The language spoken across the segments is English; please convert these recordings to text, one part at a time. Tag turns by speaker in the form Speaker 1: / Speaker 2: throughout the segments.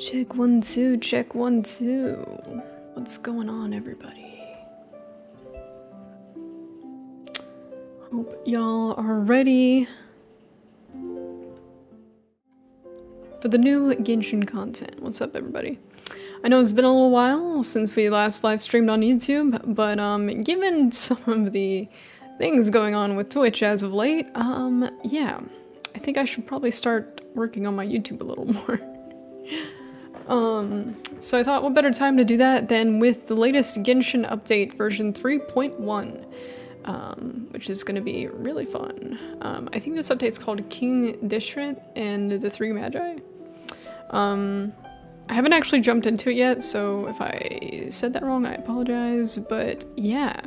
Speaker 1: Check 1 2, check 1 2. What's going on, everybody? Hope y'all are ready for the new Genshin content. What's up, everybody? I know it's been a little while since we last live streamed on YouTube, but given some of the things going on with Twitch as of late, yeah, I think I should probably start working on my YouTube a little more. So I thought what better time to do that than with the latest Genshin update version 3.1, which is going to be really fun. I think this update's called King Deshret and the Three Magi. I haven't actually jumped into it yet, so if I said that wrong, I apologize, but yeah.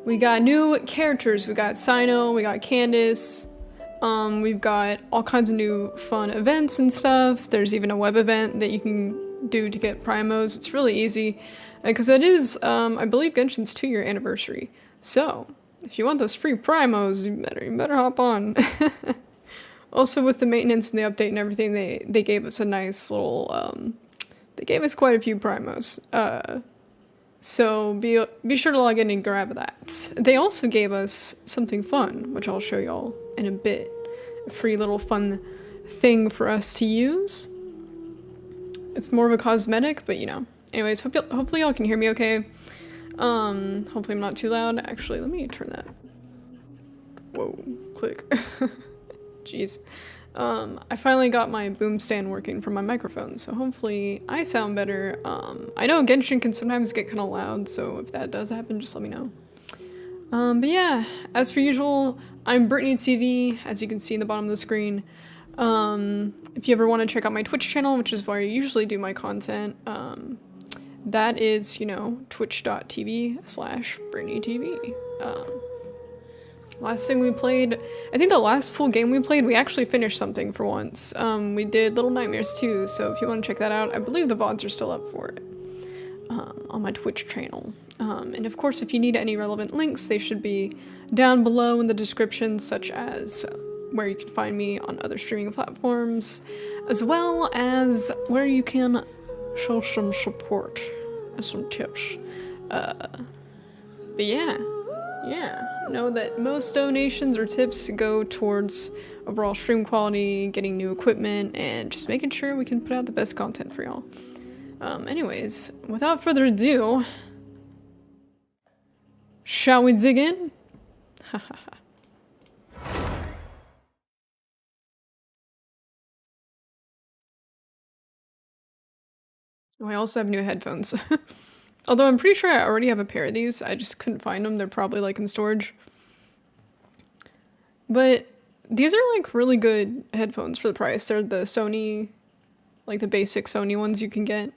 Speaker 1: We got new characters. We got Cyno, we got Candace. We've got all kinds of new fun events and stuff. There's even a web event that you can do to get primos. It's really easy because it is, I believe, Genshin's 2-year anniversary. So if you want those free primos, you better hop on. Also, with the maintenance and the update and everything, they gave us a nice little, they gave us quite a few primos. So be sure to log in and grab that. They also gave us something fun, which I'll show y'all in a bit. A free little fun thing for us to use. It's more of a cosmetic, but you know. Anyways, hopefully y'all can hear me okay. Hopefully I'm not too loud. Actually, let me turn that. Whoa, click. Jeez. I finally got my boom stand working for my microphone, so hopefully I sound better. I know Genshin can sometimes get kind of loud, so if that does happen, just let me know. But yeah, as per usual, I'm Brittany TV, as you can see in the bottom of the screen. If you ever want to check out my Twitch channel, which is where I usually do my content, that is, you know, twitch.tv/BrittanyTV. Last thing we played, I think the last full game we played, we actually finished something for once. We did Little Nightmares 2, so if you want to check that out, I believe the VODs are still up for it on my Twitch channel. And of course, if you need any relevant links, they should be down below in the description, such as where you can find me on other streaming platforms, as well as where you can show some support and some tips. But yeah. Yeah, know that most donations or tips go towards overall stream quality, getting new equipment, and just making sure we can put out the best content for y'all. Anyways, without further ado, shall we dig in? Oh, I also have new headphones. Although I'm pretty sure I already have a pair of these, I just couldn't find them. They're probably like in storage. But these are like really good headphones for the price. They're the Sony, like the basic Sony ones you can get.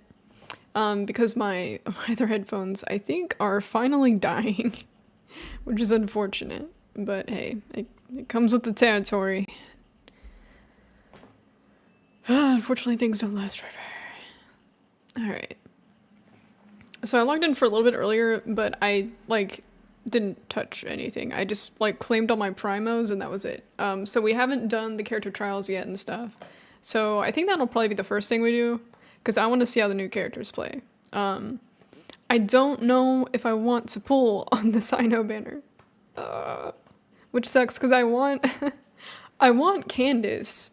Speaker 1: Because my other headphones, I think, are finally dying, which is unfortunate. But hey, it comes with the territory. Unfortunately, things don't last forever. Alright. So I logged in for a little bit earlier, but I, like, didn't touch anything. I just, like, claimed all my primos, and that was it. So we haven't done the character trials yet and stuff. So I think that'll probably be the first thing we do, because I want to see how the new characters play. I don't know if I want to pull on the Cyno banner. Which sucks, because I want Candace.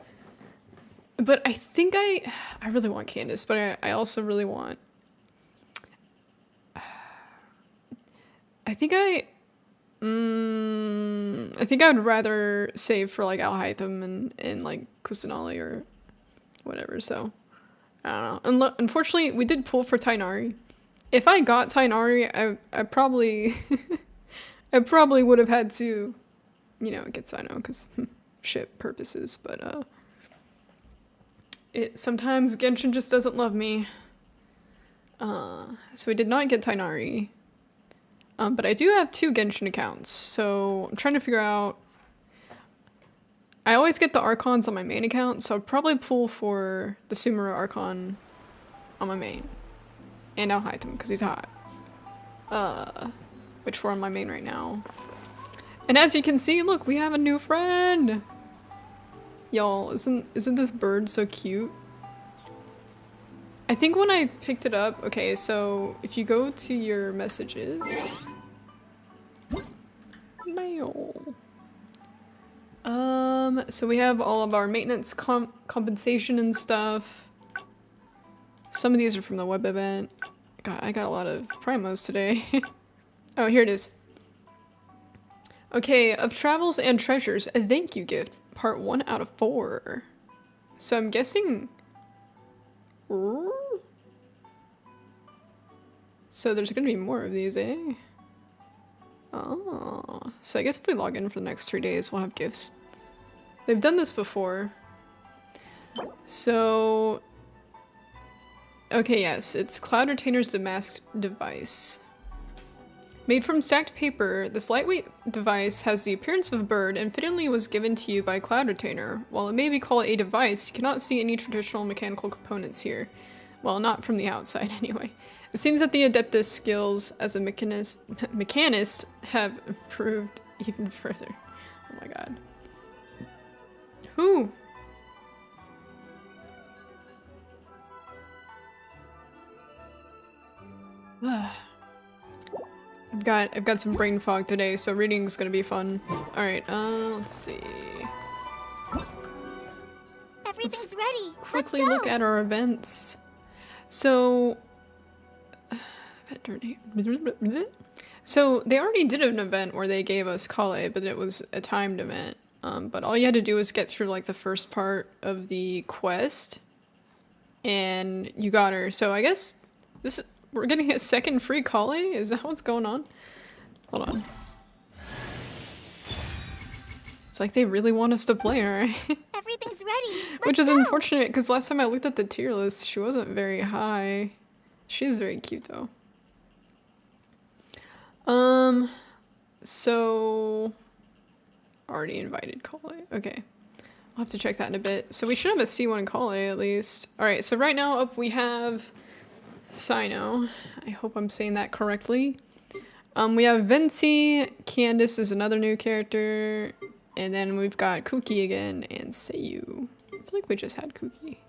Speaker 1: But I think I really want Candace, but I also really want... I think I would rather save for like Alhaitham and like Kusanali or whatever, so I don't know. Unfortunately, we did pull for Tighnari. If I got Tighnari, I probably I probably would have had to, you know, get Cyno because ship purposes, but sometimes Genshin just doesn't love me. So we did not get Tighnari. But I do have 2 Genshin accounts, so I'm trying to figure out... I always get the Archons on my main account, so I'll probably pull for the Sumeru Archon on my main. And Alhaitham, because he's hot. Which we're on my main right now. And as you can see, look, we have a new friend! Y'all, isn't this bird so cute? I think when I picked it up, okay, so if you go to your messages, mail. So we have all of our maintenance compensation and stuff. Some of these are from the web event. God, I got a lot of primos today. Oh, here it is. Okay, of travels and treasures, a thank you gift, part 1 out of 4. So I'm guessing... So there's gonna be more of these, eh? Oh, so I guess if we log in for the next 3 days, we'll have gifts. They've done this before. So... Okay, yes, it's Cloud Retainer's Damasked device. Made from stacked paper, this lightweight device has the appearance of a bird and fittingly was given to you by Cloud Retainer. While it may be called a device, you cannot see any traditional mechanical components here. Well, not from the outside anyway. It seems that the Adeptus skills as a mechanist have improved even further. Oh my god. Who? I've got some brain fog today, so reading's gonna be fun. Alright, let's see.
Speaker 2: Everything's ready.
Speaker 1: Quickly look at our events. So... So they already did an event where they gave us Kale, but it was a timed event. But all you had to do was get through like the first part of the quest, and you got her. So I guess we're getting a second free Kale? Is that what's going on? Hold on. It's like they really want us to play her.
Speaker 2: Everything's ready.
Speaker 1: Which is unfortunate because last time I looked at the tier list, she wasn't very high. She is very cute though. So already invited Kale. Okay. I'll have to check that in a bit. So we should have a C1 Kale at least. Alright, so right now up we have Cyno. I hope I'm saying that correctly. We have v3.1. Candace is another new character. And then we've got Kuki again and Seiyu. I feel like we just had Kuki.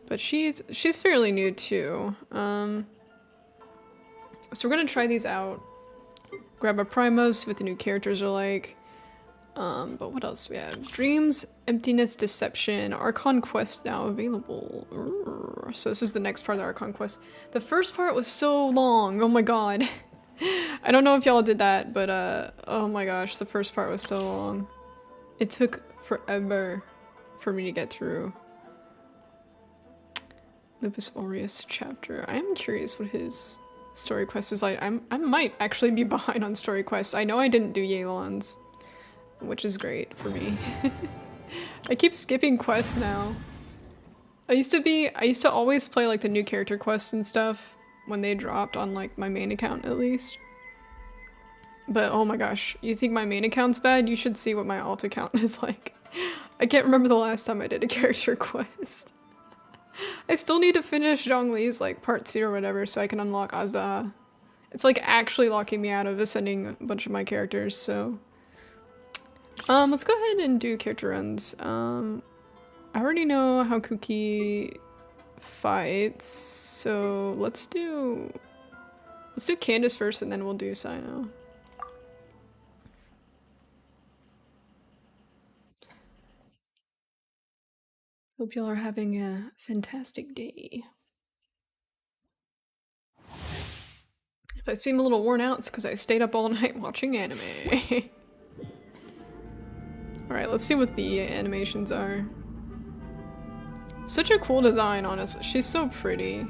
Speaker 1: But she's fairly new too. So we're gonna try these out. Grab our primos, see what the new characters are like. But what else do we have? Dreams, Emptiness, Deception, Archon Quest now available. So this is the next part of the Archon Quest. The first part was so long, oh my god. I don't know if y'all did that, but oh my gosh, the first part was so long. It took forever for me to get through. Lupus Aureus chapter. I am curious what his story quest is like. I might actually be behind on story quests. I know I didn't do Yelan's, which is great for me. I keep skipping quests now. I used to always play like the new character quests and stuff when they dropped on like my main account at least. But oh my gosh, you think my main account's bad? You should see what my alt account is like. I can't remember the last time I did a character quest. I still need to finish Zhongli's like part 2 or whatever so I can unlock Azda. It's like actually locking me out of ascending a bunch of my characters, so. Let's go ahead and do character runs. I already know how Kuki fights, so let's do Candace first and then we'll do Cyno. Hope y'all are having a fantastic day. If I seem a little worn out, it's because I stayed up all night watching anime. Alright, let's see what the animations are. Such a cool design, honestly. She's so pretty.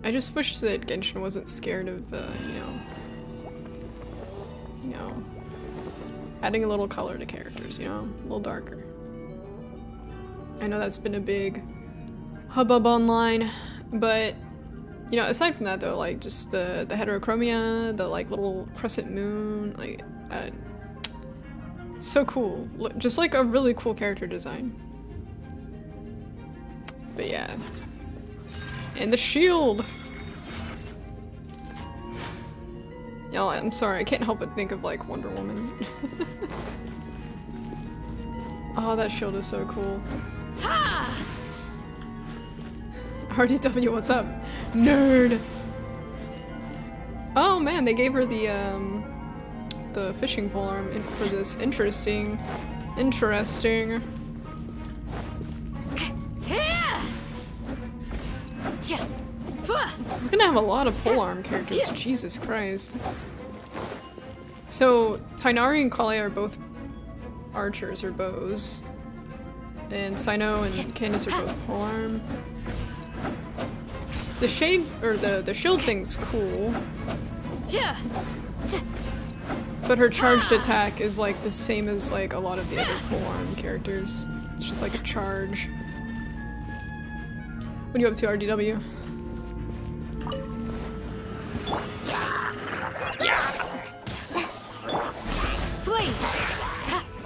Speaker 1: I just wish that Genshin wasn't scared of, you know, adding a little color to characters, you know, a little darker. I know that's been a big hubbub online, but, you know, aside from that though, like, just the heterochromia, the, like, little crescent moon, like, so cool. Just, like, a really cool character design. But yeah. And the shield! Y'all, I'm sorry, I can't help but think of, like, Wonder Woman. Oh, that shield is so cool. RDW, what's up? Nerd! Oh man, they gave her the fishing polearm for this interesting. I'm gonna have a lot of polearm characters, Jesus Christ. So, Tighnari and Kale are both archers or bows. And Cyno and Candace are both polearm. The shade, or the shield thing's cool. But her charged attack is like the same as like a lot of the other polearm characters. It's just like a charge. What are you up to, RDW?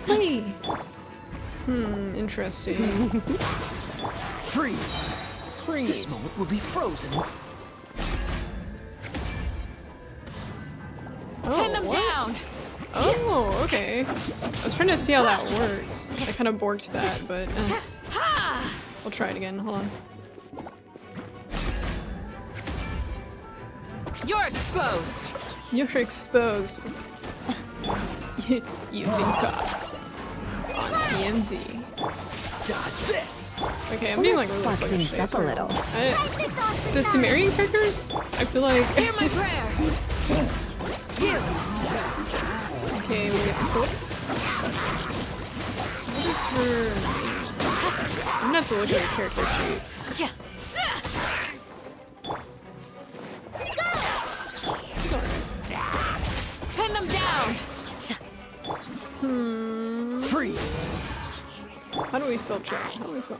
Speaker 1: Flee! Interesting.
Speaker 3: Freeze!
Speaker 1: Freeze.
Speaker 3: This moment will be frozen.
Speaker 1: Pin them down! Oh, okay. I was trying to see how that works. I kind of borked that, but we'll try it again. Hold on.
Speaker 4: You're exposed!
Speaker 1: You're exposed. You've been caught. On TMZ.
Speaker 3: Dodge this!
Speaker 1: Okay, I'm being like really
Speaker 5: Spark
Speaker 1: sluggish
Speaker 5: things
Speaker 1: today.
Speaker 5: up a little.
Speaker 1: The Sumerian characters, I feel like.
Speaker 4: Hear my prayer!
Speaker 1: Okay, we get Sword. So what is her name? I'm gonna have to look at her character sheet. She's alright.
Speaker 4: Pin them down!
Speaker 3: Freeze!
Speaker 1: How do we feel, chat? How do we feel?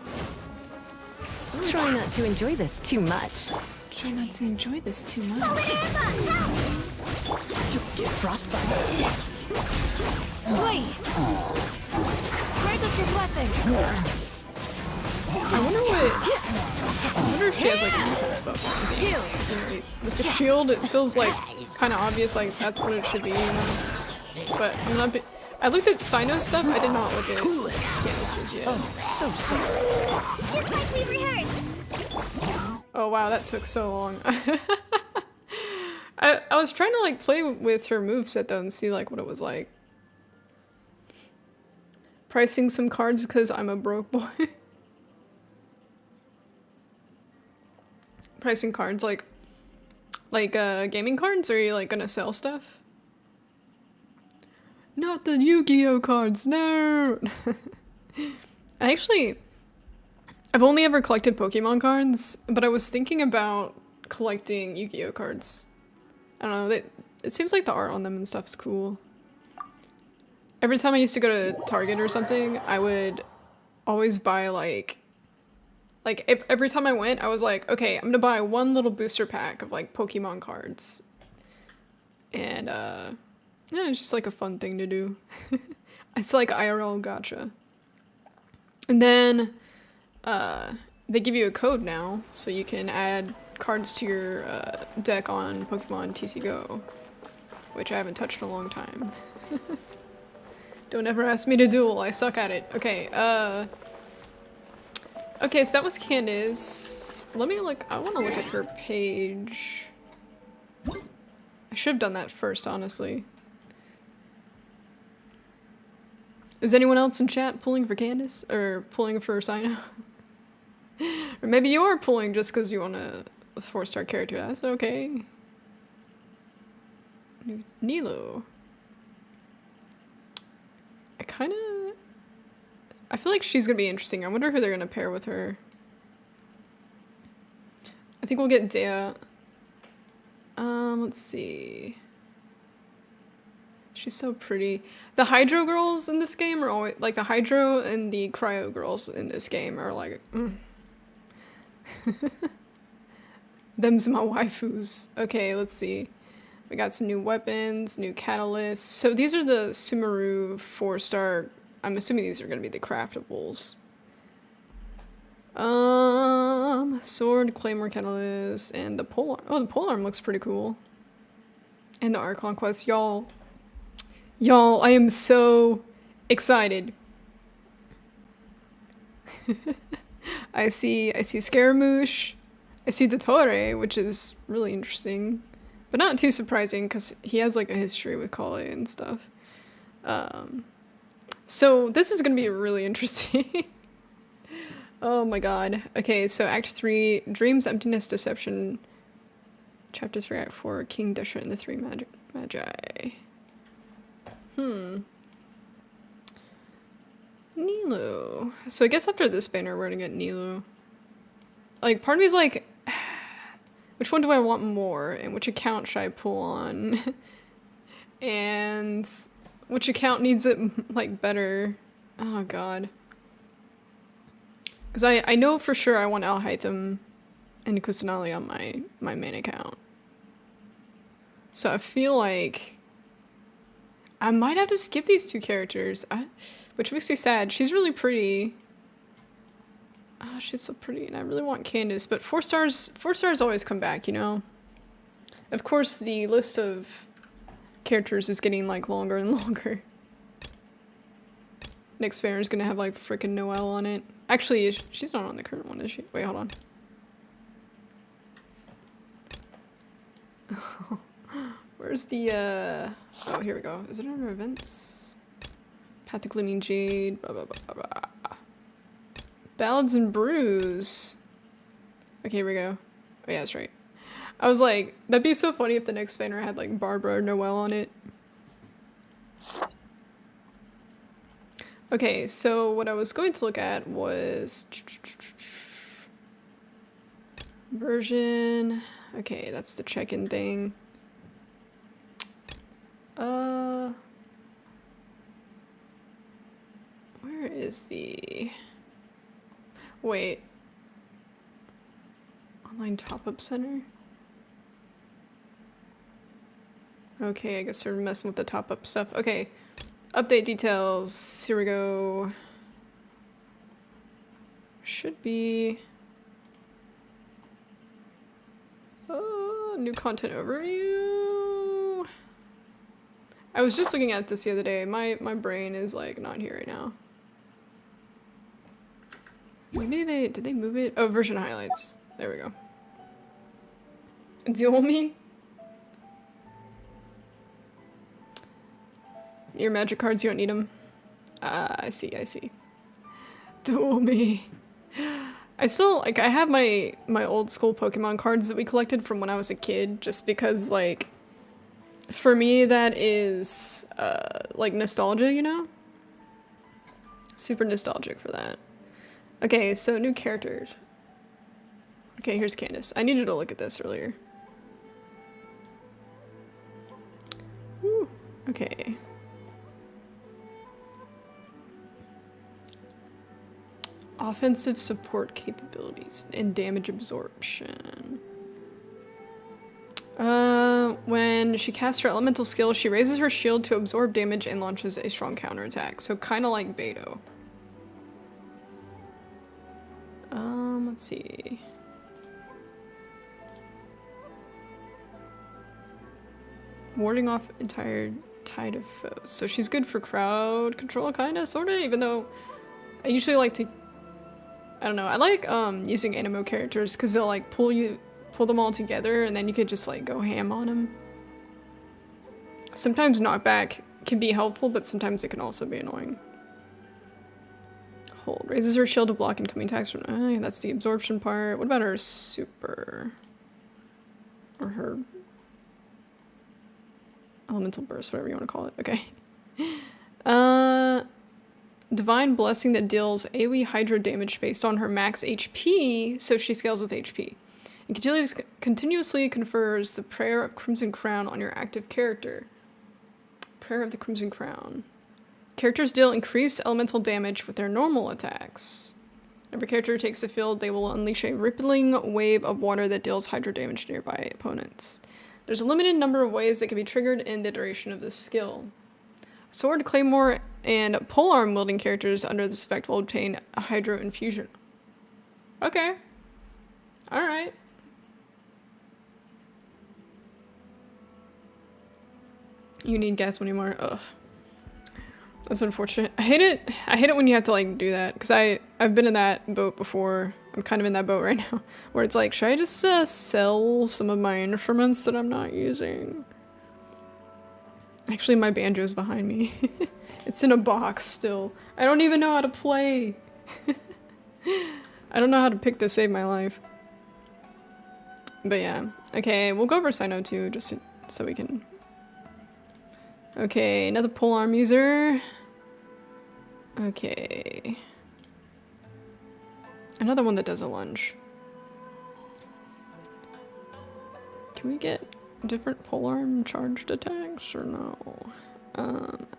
Speaker 5: Try not to enjoy this too much.
Speaker 1: Try not to enjoy this too much.
Speaker 3: Don't get frostbite.
Speaker 4: Flee! Grant us your blessing!
Speaker 1: I wonder if she has like a defense buff or anything. With the shield, it feels like kind of obvious, like that's what it should be, you know? But I'm not. I looked at Cyno's stuff. I did not look at Candace's yet.
Speaker 3: Oh, so sorry.
Speaker 2: Just like we rehearsed.
Speaker 1: Oh wow, that took so long. I was trying to like play with her moveset though and see like what it was like. Pricing some cards because I'm a broke boy. Pricing cards like gaming cards, or are you like gonna sell stuff? Not the Yu-Gi-Oh cards, no! I've only ever collected Pokemon cards, but I was thinking about collecting Yu-Gi-Oh cards. I don't know, it seems like the art on them and stuff is cool. Every time I used to go to Target or something, I would always buy like if every time I went, I was like, okay, I'm gonna buy one little booster pack of like Pokemon cards. And yeah, it's just like a fun thing to do. It's like IRL gacha. And then they give you a code now, so you can add cards to your deck on Pokemon TC Go, which I haven't touched in a long time. Don't ever ask me to duel, I suck at it. Okay, okay, so that was Candace. Let me look, I want to look at her page. I should have done that first, honestly. Is anyone else in chat pulling for Candace? Or pulling for Cyno? Or maybe you are pulling just because you want a 4-star character. That's okay. Nilo. I feel like she's gonna be interesting. I wonder who they're gonna pair with her. I think we'll get Dea. Let's see. She's so pretty. The Hydro girls in this game are always like the Hydro and the Cryo girls in this game are like, Them's my waifus. Okay, let's see. We got some new weapons, new catalysts. So these are the Sumeru 4-star. I'm assuming these are gonna be the craftables. Sword, Claymore, Catalyst, and the polearm. Oh, the polearm looks pretty cool. And the Art Conquest, y'all. Y'all, I am so excited. I see Scaramouche. I see Dottore, which is really interesting, but not too surprising because he has like a history with Kale and stuff. So this is gonna be really interesting. Oh my god. Okay, so Act 3, Dreams, Emptiness, Deception. Chapter 3, Act 4, King Deshret and the Three Magi. Nilo. So I guess after this banner we're gonna get Nilo. Like, part of me is like, which one do I want more? And which account should I pull on? And which account needs it, like, better? Oh god. Because I know for sure I want Alhaitham and Kusanali on my main account. So I feel like I might have to skip these two characters, which makes me sad. She's really pretty. Oh, she's so pretty, and I really want Candace, but 4 stars always come back, you know? Of course, the list of characters is getting, like, longer and longer. Next banner is gonna have, like, frickin' Noelle on it. Actually, she's not on the current one, is she? Wait, hold on. Where's the, oh, here we go. Is it under events? Path of Gleaming Jade, blah, blah, blah, blah, blah. Ballads and Brews. Okay, here we go. Oh, yeah, that's right. I was like, that'd be so funny if the next banner had, like, Barbara or Noelle on it. Okay, so what I was going to look at was version. Okay, that's the check-in thing. Where is the... Wait. Online top-up center? Okay, I guess they're messing with the top-up stuff. Okay. Update details. Here we go. Should be... Oh, new content overview. I was just looking at this the other day. My brain is like not here right now. Maybe did they move it? Oh, version highlights. There we go. Duel me? Your magic cards, you don't need them. I see. Duel me. I still, like, I have my old school Pokemon cards that we collected from when I was a kid, just because, like, for me that is, like, nostalgia, you know? Super nostalgic for that. Okay, so new characters. Okay, here's Candace. I needed to look at this earlier. Woo. Okay. Offensive support capabilities and damage absorption. When she casts her elemental skill, she raises her shield to absorb damage and launches a strong counterattack. So kind of like Beto. Let's see. Warding off entire tide of foes. So she's good for crowd control, kinda, sorta, even though I usually like to, I don't know, I like using animo characters because they'll like pull them all together and then you could just like go ham on them. Sometimes knockback can be helpful, but sometimes it can also be annoying. Hold. Raises her shield to block incoming attacks from... that's the absorption part. What about her super? Or her... elemental burst, whatever you want to call it. Okay. Divine Blessing that deals AoE Hydro damage based on her max HP, so she scales with HP. And continuously confers the Prayer of Crimson Crown on your active character. Prayer of the Crimson Crown. Characters deal increased elemental damage with their normal attacks. Whenever a character takes the field, they will unleash a rippling wave of water that deals hydro damage to nearby opponents. There's a limited number of ways that can be triggered in the duration of this skill. Sword, Claymore, and Polearm wielding characters under this effect will obtain a hydro infusion. Okay. Alright. You need gas anymore. Ugh. That's unfortunate. I hate it when you have to like do that, because I've been in that boat before I'm kind of in that boat right now, where it's like, should I just sell some of my instruments that I'm not using? Actually, my banjo's behind me. It's in a box still. I don't even know how to play. I don't know how to pick to save my life. But yeah. Okay, we'll go over Cyno too, just so we can... Okay, another polearm user. Okay. Another one that does a lunge. Can we get different polearm charged attacks or no?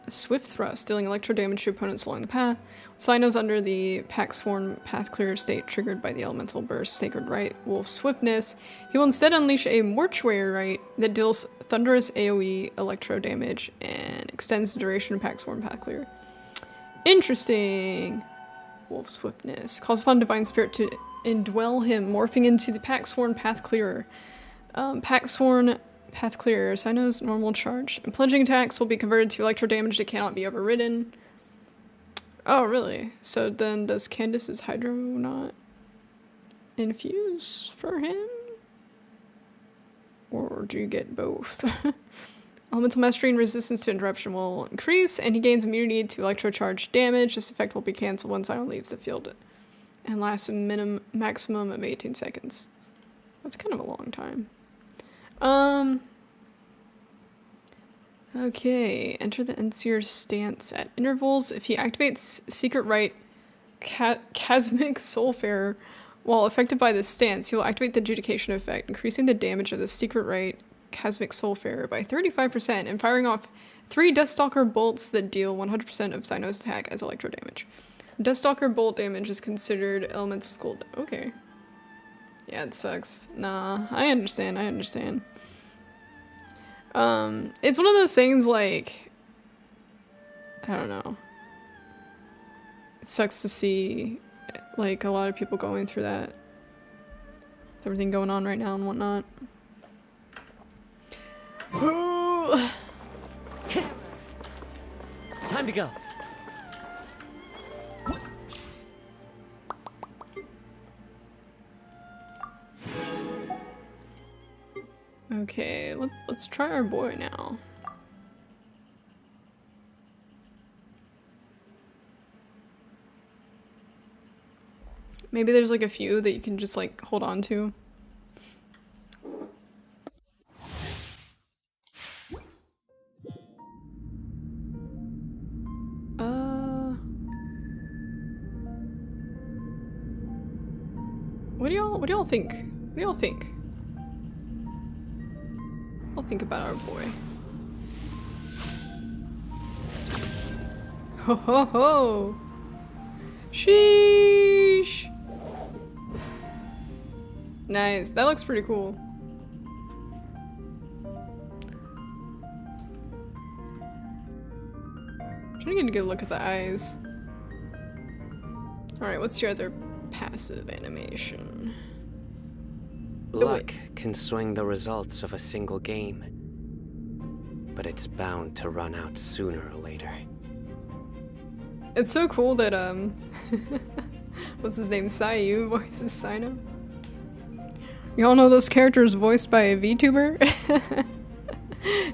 Speaker 1: Swift thrust, dealing electro damage to opponents along the path. Cyno's under the Pax-Sworn path clear state triggered by the elemental burst Sacred Rite Wolf Swiftness. He will instead unleash a Mortuary Rite that deals thunderous AoE electro damage and extends the duration of Pax-Sworn path clear. Interesting. Wolf Swiftness calls upon Divine Spirit to indwell him, morphing into the Pax-Sworn path clearer. Pax-Sworn path clearer, Cyno's normal charge. And plunging attacks will be converted to electro damage that cannot be overridden. Oh, really? So then does Candace's Hydro not infuse for him? Or do you get both? Elemental Mastery and resistance to interruption will increase, and he gains immunity to electrocharge damage. This effect will be cancelled when Cyno leaves the field and lasts a maximum of 18 seconds. That's kind of a long time. Okay, enter the Endseer's stance at intervals. If he activates Secret Rite Chasmic Soulfarer while affected by this stance, he will activate the Adjudication effect, increasing the damage of the Secret Rite Chasmic Soulfarer by 35% and firing off 3 Deathstalker bolts that deal 100% of Cyno's attack as electro damage. Deathstalker bolt damage is considered elemental school. Okay. Yeah, it sucks. Nah, I understand. It's one of those things like, I don't know. It sucks to see, like, a lot of people going through that. With everything going on right now and whatnot.
Speaker 3: Time to go.
Speaker 1: Okay, let's try our boy now. Maybe there's like a few that you can just like hold on to. What do y'all think? What do y'all think? I'll think about our boy. Ho ho ho! Sheesh! Nice, that looks pretty cool. I'm trying to get a good look at the eyes. Alright, what's your other passive animation?
Speaker 6: Luck can swing the results of a single game, but it's bound to run out sooner or later.
Speaker 1: It's so cool that, what's his name, Sayu voices Cyno. Y'all know those characters voiced by a VTuber?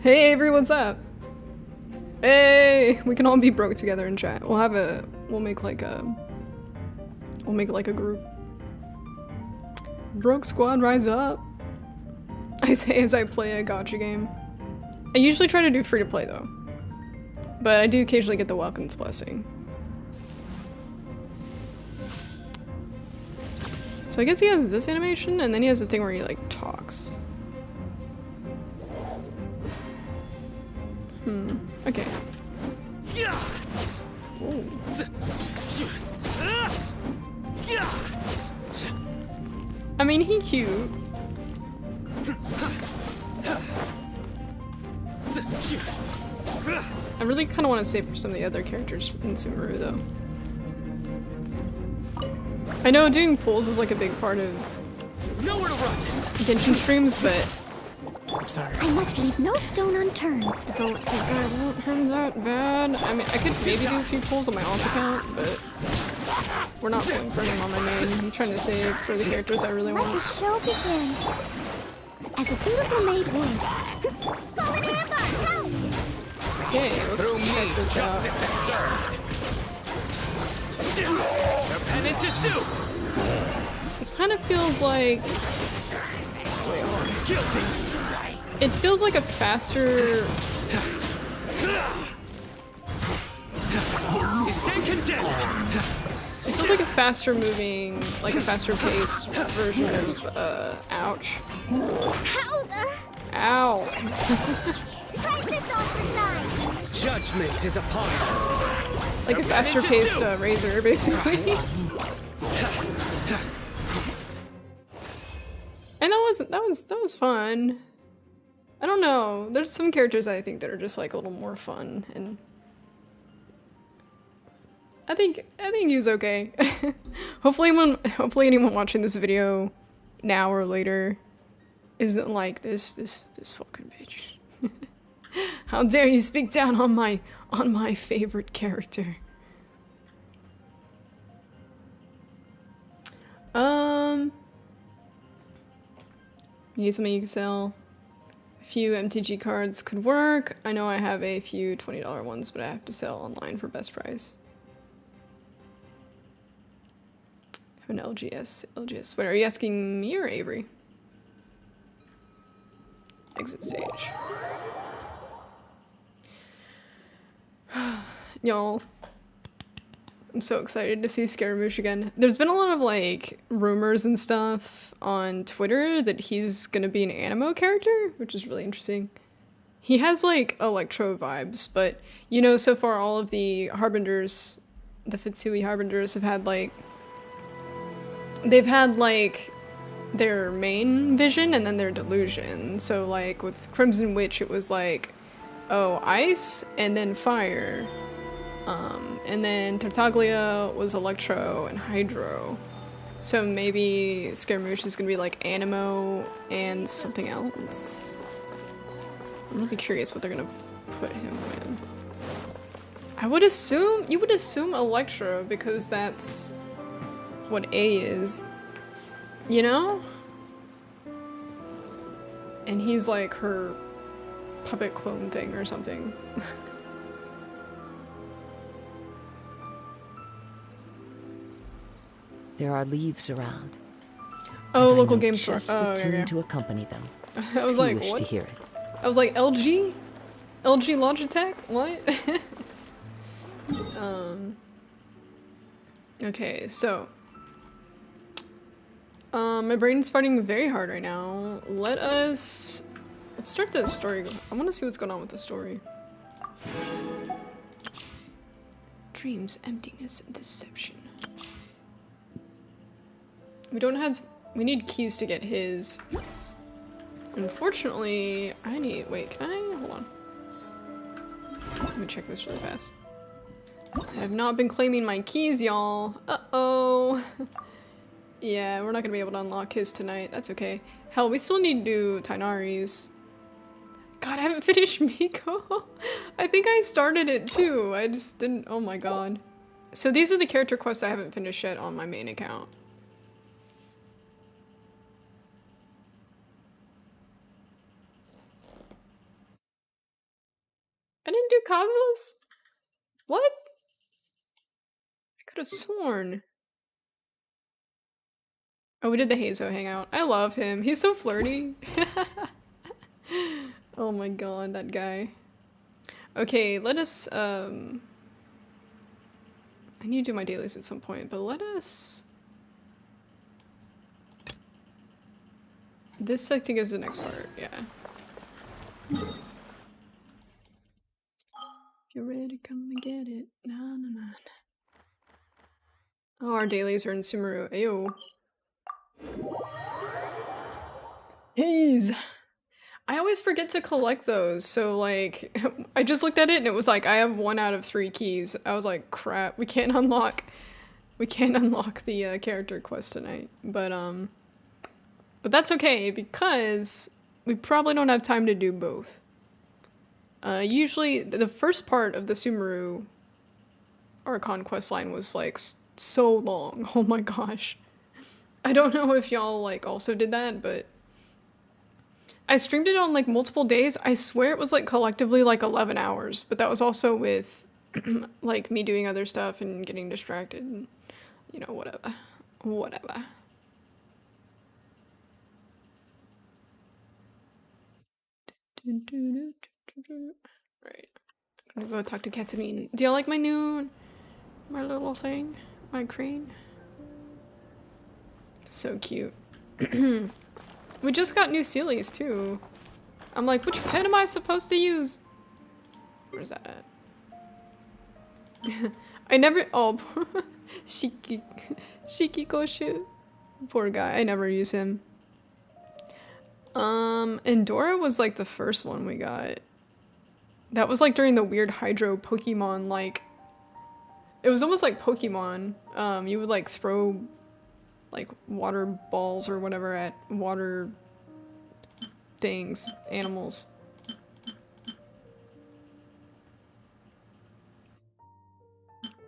Speaker 1: Hey Avery, what's up? Hey! We can all be broke together in chat. We'll make like a group. Broke squad, rise up. I say as I play a gacha game. I usually try to do free to play though. But I do occasionally get the Welcome's Blessing. So I guess he has this animation, and then he has the thing where he like talks. Okay. Ooh. I mean, he cute. I really kind of want to save for some of the other characters in Sumeru, though. I know doing pulls is like a big part of
Speaker 3: Nowhere to run.
Speaker 1: Genshin streams, but
Speaker 3: Sorry.
Speaker 2: I must leave no stone unturned.
Speaker 1: Don't think I want him that bad. I mean, I could maybe do a few pulls on my alt account, but we're not pulling for him on my main. I'm trying to save for the characters I really
Speaker 2: Let the
Speaker 1: want.
Speaker 2: show begin. As a dutiful maid would. Fallen Amber, help!
Speaker 1: Okay, let's check this out.
Speaker 3: is served. Their penance is due.
Speaker 1: It kind of feels like... Wait, hold on.
Speaker 3: Guilty.
Speaker 1: It feels like a faster...
Speaker 3: You stand condemned.
Speaker 1: It feels like a faster moving, like a faster paced version of, ouch.
Speaker 2: How the...
Speaker 1: Ow.
Speaker 2: Fight this altar side!
Speaker 3: Judgment is upon you.
Speaker 1: Like a faster paced Razor, basically. And that was fun. I don't know. There's some characters I think that are just like a little more fun, and I think he's okay. hopefully anyone watching this video now or later isn't like this fucking bitch. How dare you speak down on my favorite character? Need something you can sell. A few MTG cards could work. I know I have a few $20 ones, but I have to sell online for best price. I have an LGS. Wait, are you asking me or Avery? Exit stage. Y'all, I'm so excited to see Scaramouche again. There's been a lot of like rumors and stuff on Twitter that he's gonna be an animo character, which is really interesting. He has like electro vibes, but you know, so far all of the Harbingers, the Fitsui Harbingers have had like, they've had like their main vision and then their delusion. So like with Crimson Witch it was like, oh, ice and then fire. And then Tartaglia was electro and hydro. So maybe Scaramouche is gonna be like animo and something else. I'm really curious what they're gonna put him in. I would assume, you would assume electro because that's what A is, you know? And he's like her puppet clone thing or something.
Speaker 5: There are leaves around.
Speaker 1: Oh,
Speaker 5: and I
Speaker 1: local
Speaker 5: know
Speaker 1: game store.
Speaker 5: just
Speaker 1: Oh,
Speaker 5: the
Speaker 1: okay,
Speaker 5: tune
Speaker 1: okay.
Speaker 5: to accompany them.
Speaker 1: I was
Speaker 5: if
Speaker 1: like,
Speaker 5: you wish
Speaker 1: what?
Speaker 5: to hear it.
Speaker 1: I was like, LG? LG Logitech? What? Okay, so. My brain's farting very hard right now. Let's start the story. I want to see what's going on with the story. Dreams, emptiness, and deception. We need keys to get his. Unfortunately, wait, can I? Hold on. Let me check this really fast. I have not been claiming my keys, y'all. Uh-oh. Yeah, we're not gonna be able to unlock his tonight. That's okay. Hell, we still need to do Tainari's. God, I haven't finished Miko. I think I started it too. I just didn't. Oh my god. So these are the character quests I haven't finished yet on my main account. I didn't do Cosmos? What? I could have sworn. Oh, we did the Hazo hangout. I love him. He's so flirty. Oh my god, that guy. Okay, let us, I need to do my dailies at some point, but let us... This, I think, is the next part, yeah. If you're ready, come and get it. Nah, nah, nah. Oh, our dailies are in Sumeru. Ayo. Haze! I always forget to collect those, so like, I just looked at it and it was like, I have 1 out of 3 keys. I was like, crap, we can't unlock the character quest tonight. But that's okay, because we probably don't have time to do both. Usually, the first part of the Sumeru Archon quest line was like so long. Oh my gosh. I don't know if y'all like also did that, but I streamed it on like multiple days. I swear it was like collectively like 11 hours, but that was also with like me doing other stuff and getting distracted and, you know, whatever. Whatever. Right. I'm gonna go talk to Catherine. Do y'all like my little thing? My crane? So cute. We just got new Sealies too. I'm like, which pen am I supposed to use? Where's that at? I never, oh, Shikikoshu. Poor guy, I never use him. And Dora was like the first one we got. That was like during the weird Hydro Pokemon, like, it was almost like Pokemon. You would like throw like water balls or whatever at water things, animals.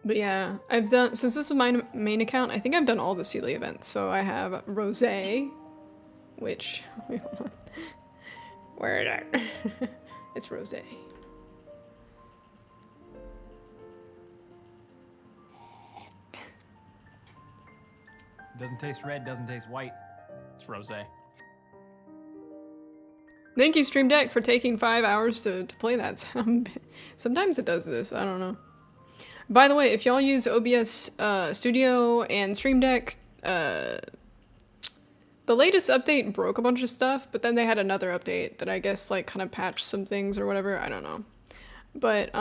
Speaker 1: But yeah, I've done, since this is my main account, I think I've done all the Sealy events. So I have Rosé, which, wait, hold on. Where is it? It's Rosé.
Speaker 7: Doesn't taste red, doesn't taste white. It's rosé.
Speaker 1: Thank you, Stream Deck, for taking 5 hours to play that. Sometimes it does this, I don't know. By the way, if y'all use OBS Studio and Stream Deck, the latest update broke a bunch of stuff, but then they had another update that I guess like kind of patched some things or whatever, I don't know. But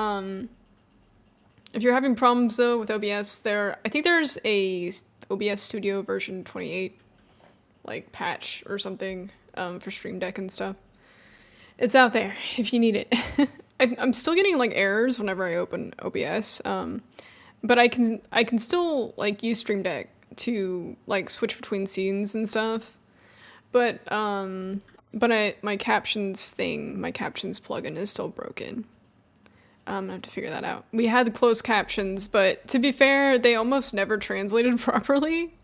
Speaker 1: if you're having problems though with OBS, I think there's a OBS Studio version 28 like patch or something for Stream Deck and stuff. It's out there if you need it. I'm still getting like errors whenever I open OBS, but I can still like use Stream Deck to like switch between scenes and stuff. But my captions plugin is still broken. I'm gonna have to figure that out. We had the closed captions, but to be fair, they almost never translated properly.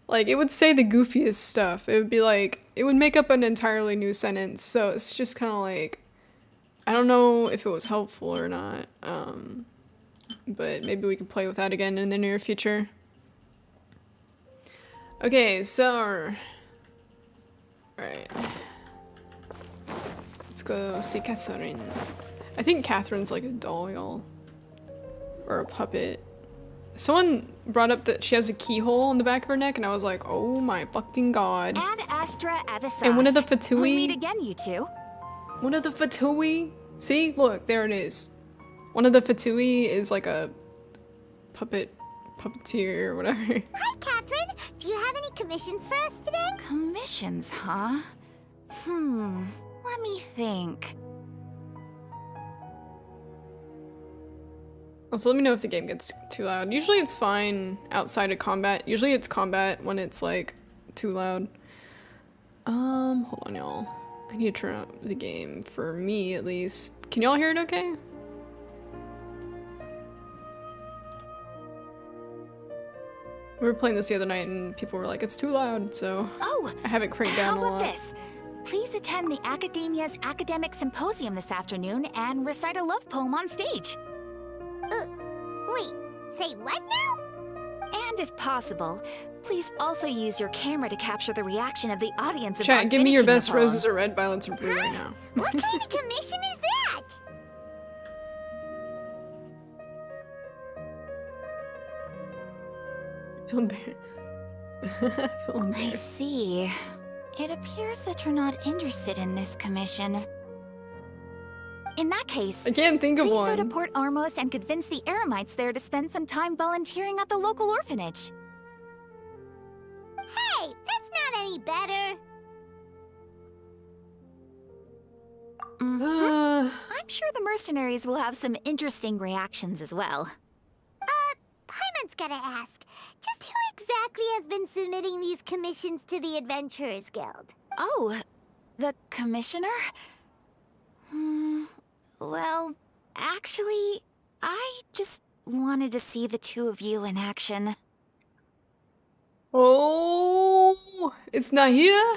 Speaker 1: Like, it would say the goofiest stuff. It would be like, it would make up an entirely new sentence, so it's just kind of like, I don't know if it was helpful or not, but maybe we can play with that again in the near future. Okay, so, alright. Let's go see Catherine. I think Catherine's like a doll, y'all. Or a puppet. Someone brought up that she has a keyhole in the back of her neck, and I was like, oh my fucking god.
Speaker 4: Ad Astra Avisask.
Speaker 1: And one of the Fatui.
Speaker 4: We'll meet again, you two.
Speaker 1: One of the Fatui. See? Look, there it is. One of the Fatui is like a puppeteer or whatever.
Speaker 2: Hi, Catherine. Do you have any commissions for us today?
Speaker 4: Commissions, huh? Let me think.
Speaker 1: Also, let me know if the game gets too loud. Usually it's fine outside of combat. Usually it's combat when it's like too loud. Hold on, y'all. I need to turn up the game for me at least. Can y'all hear it okay? We were playing this the other night and people were like, it's too loud, so I have it cranked down a lot.
Speaker 4: How about this? Please attend the Academia's Academic Symposium this afternoon and recite a love poem on stage.
Speaker 2: Wait, say what now?
Speaker 4: And if possible, please also use your camera to capture the reaction of the audience.
Speaker 1: Chat, give me your best roses are red, violets are blue right now.
Speaker 2: What kind of commission is that?
Speaker 1: Feel embarrassed.
Speaker 4: I see. It appears that you're not interested in this commission. In that case,
Speaker 1: I can't think of
Speaker 4: please
Speaker 1: one.
Speaker 4: go to Port Armos and convince the Eremites there to spend some time volunteering at the local orphanage.
Speaker 2: Hey, that's not any better.
Speaker 4: I'm sure the mercenaries will have some interesting reactions as well.
Speaker 2: Paimon's gotta ask, just who exactly has been submitting these commissions to the Adventurers Guild?
Speaker 4: Oh, The commissioner? Well, actually, I just wanted to see the two of you in action.
Speaker 1: Oh, it's Nahida?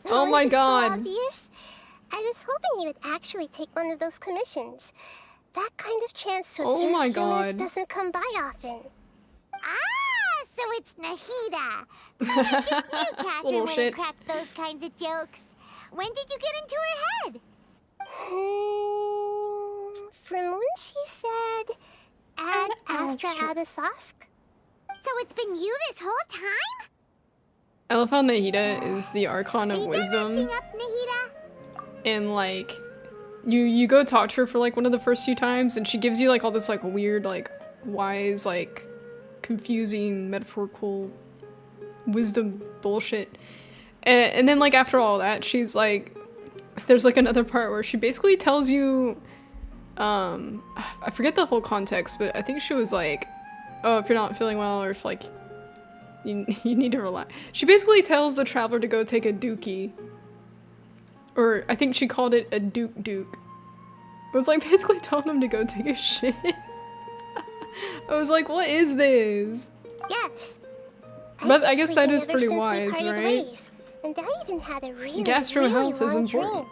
Speaker 1: Oh my
Speaker 2: Was it
Speaker 1: god.
Speaker 2: So obvious? I was hoping you would actually take one of those commissions. That kind of chance to
Speaker 1: Oh
Speaker 2: observe
Speaker 1: my
Speaker 2: humans
Speaker 1: god.
Speaker 2: doesn't come by often.
Speaker 8: Ah, so it's Nahida. I just knew
Speaker 1: This
Speaker 8: Catherine
Speaker 1: little
Speaker 8: wouldn't
Speaker 1: shit.
Speaker 8: crack those kinds of jokes. When did you get into her head?
Speaker 2: From when she said, Ad Astra Abysosk?
Speaker 8: So it's been you this whole time?
Speaker 1: I love how Nahida is the Archon
Speaker 8: Are
Speaker 1: of
Speaker 8: you done
Speaker 1: Wisdom.
Speaker 8: messing up, Nahida?
Speaker 1: And like you go talk to her for like one of the first few times and she gives you like all this like weird like wise like confusing metaphorical wisdom bullshit and then like after all that she's like there's like another part where she basically tells you I forget the whole context, but I think she was like, oh, if you're not feeling well or if like you need to relax. She basically tells the traveler to go take a dookie. Or I think she called it a duke. It was like basically telling him to go take a shit. I was like, what is this?
Speaker 2: Yes.
Speaker 1: But I guess
Speaker 2: sleep
Speaker 1: that
Speaker 2: in
Speaker 1: is
Speaker 2: ever
Speaker 1: pretty
Speaker 2: since we
Speaker 1: wise,
Speaker 2: parted
Speaker 1: right?
Speaker 2: ways, and I even had a really,
Speaker 1: Gastro health is
Speaker 2: long
Speaker 1: important.
Speaker 2: dream.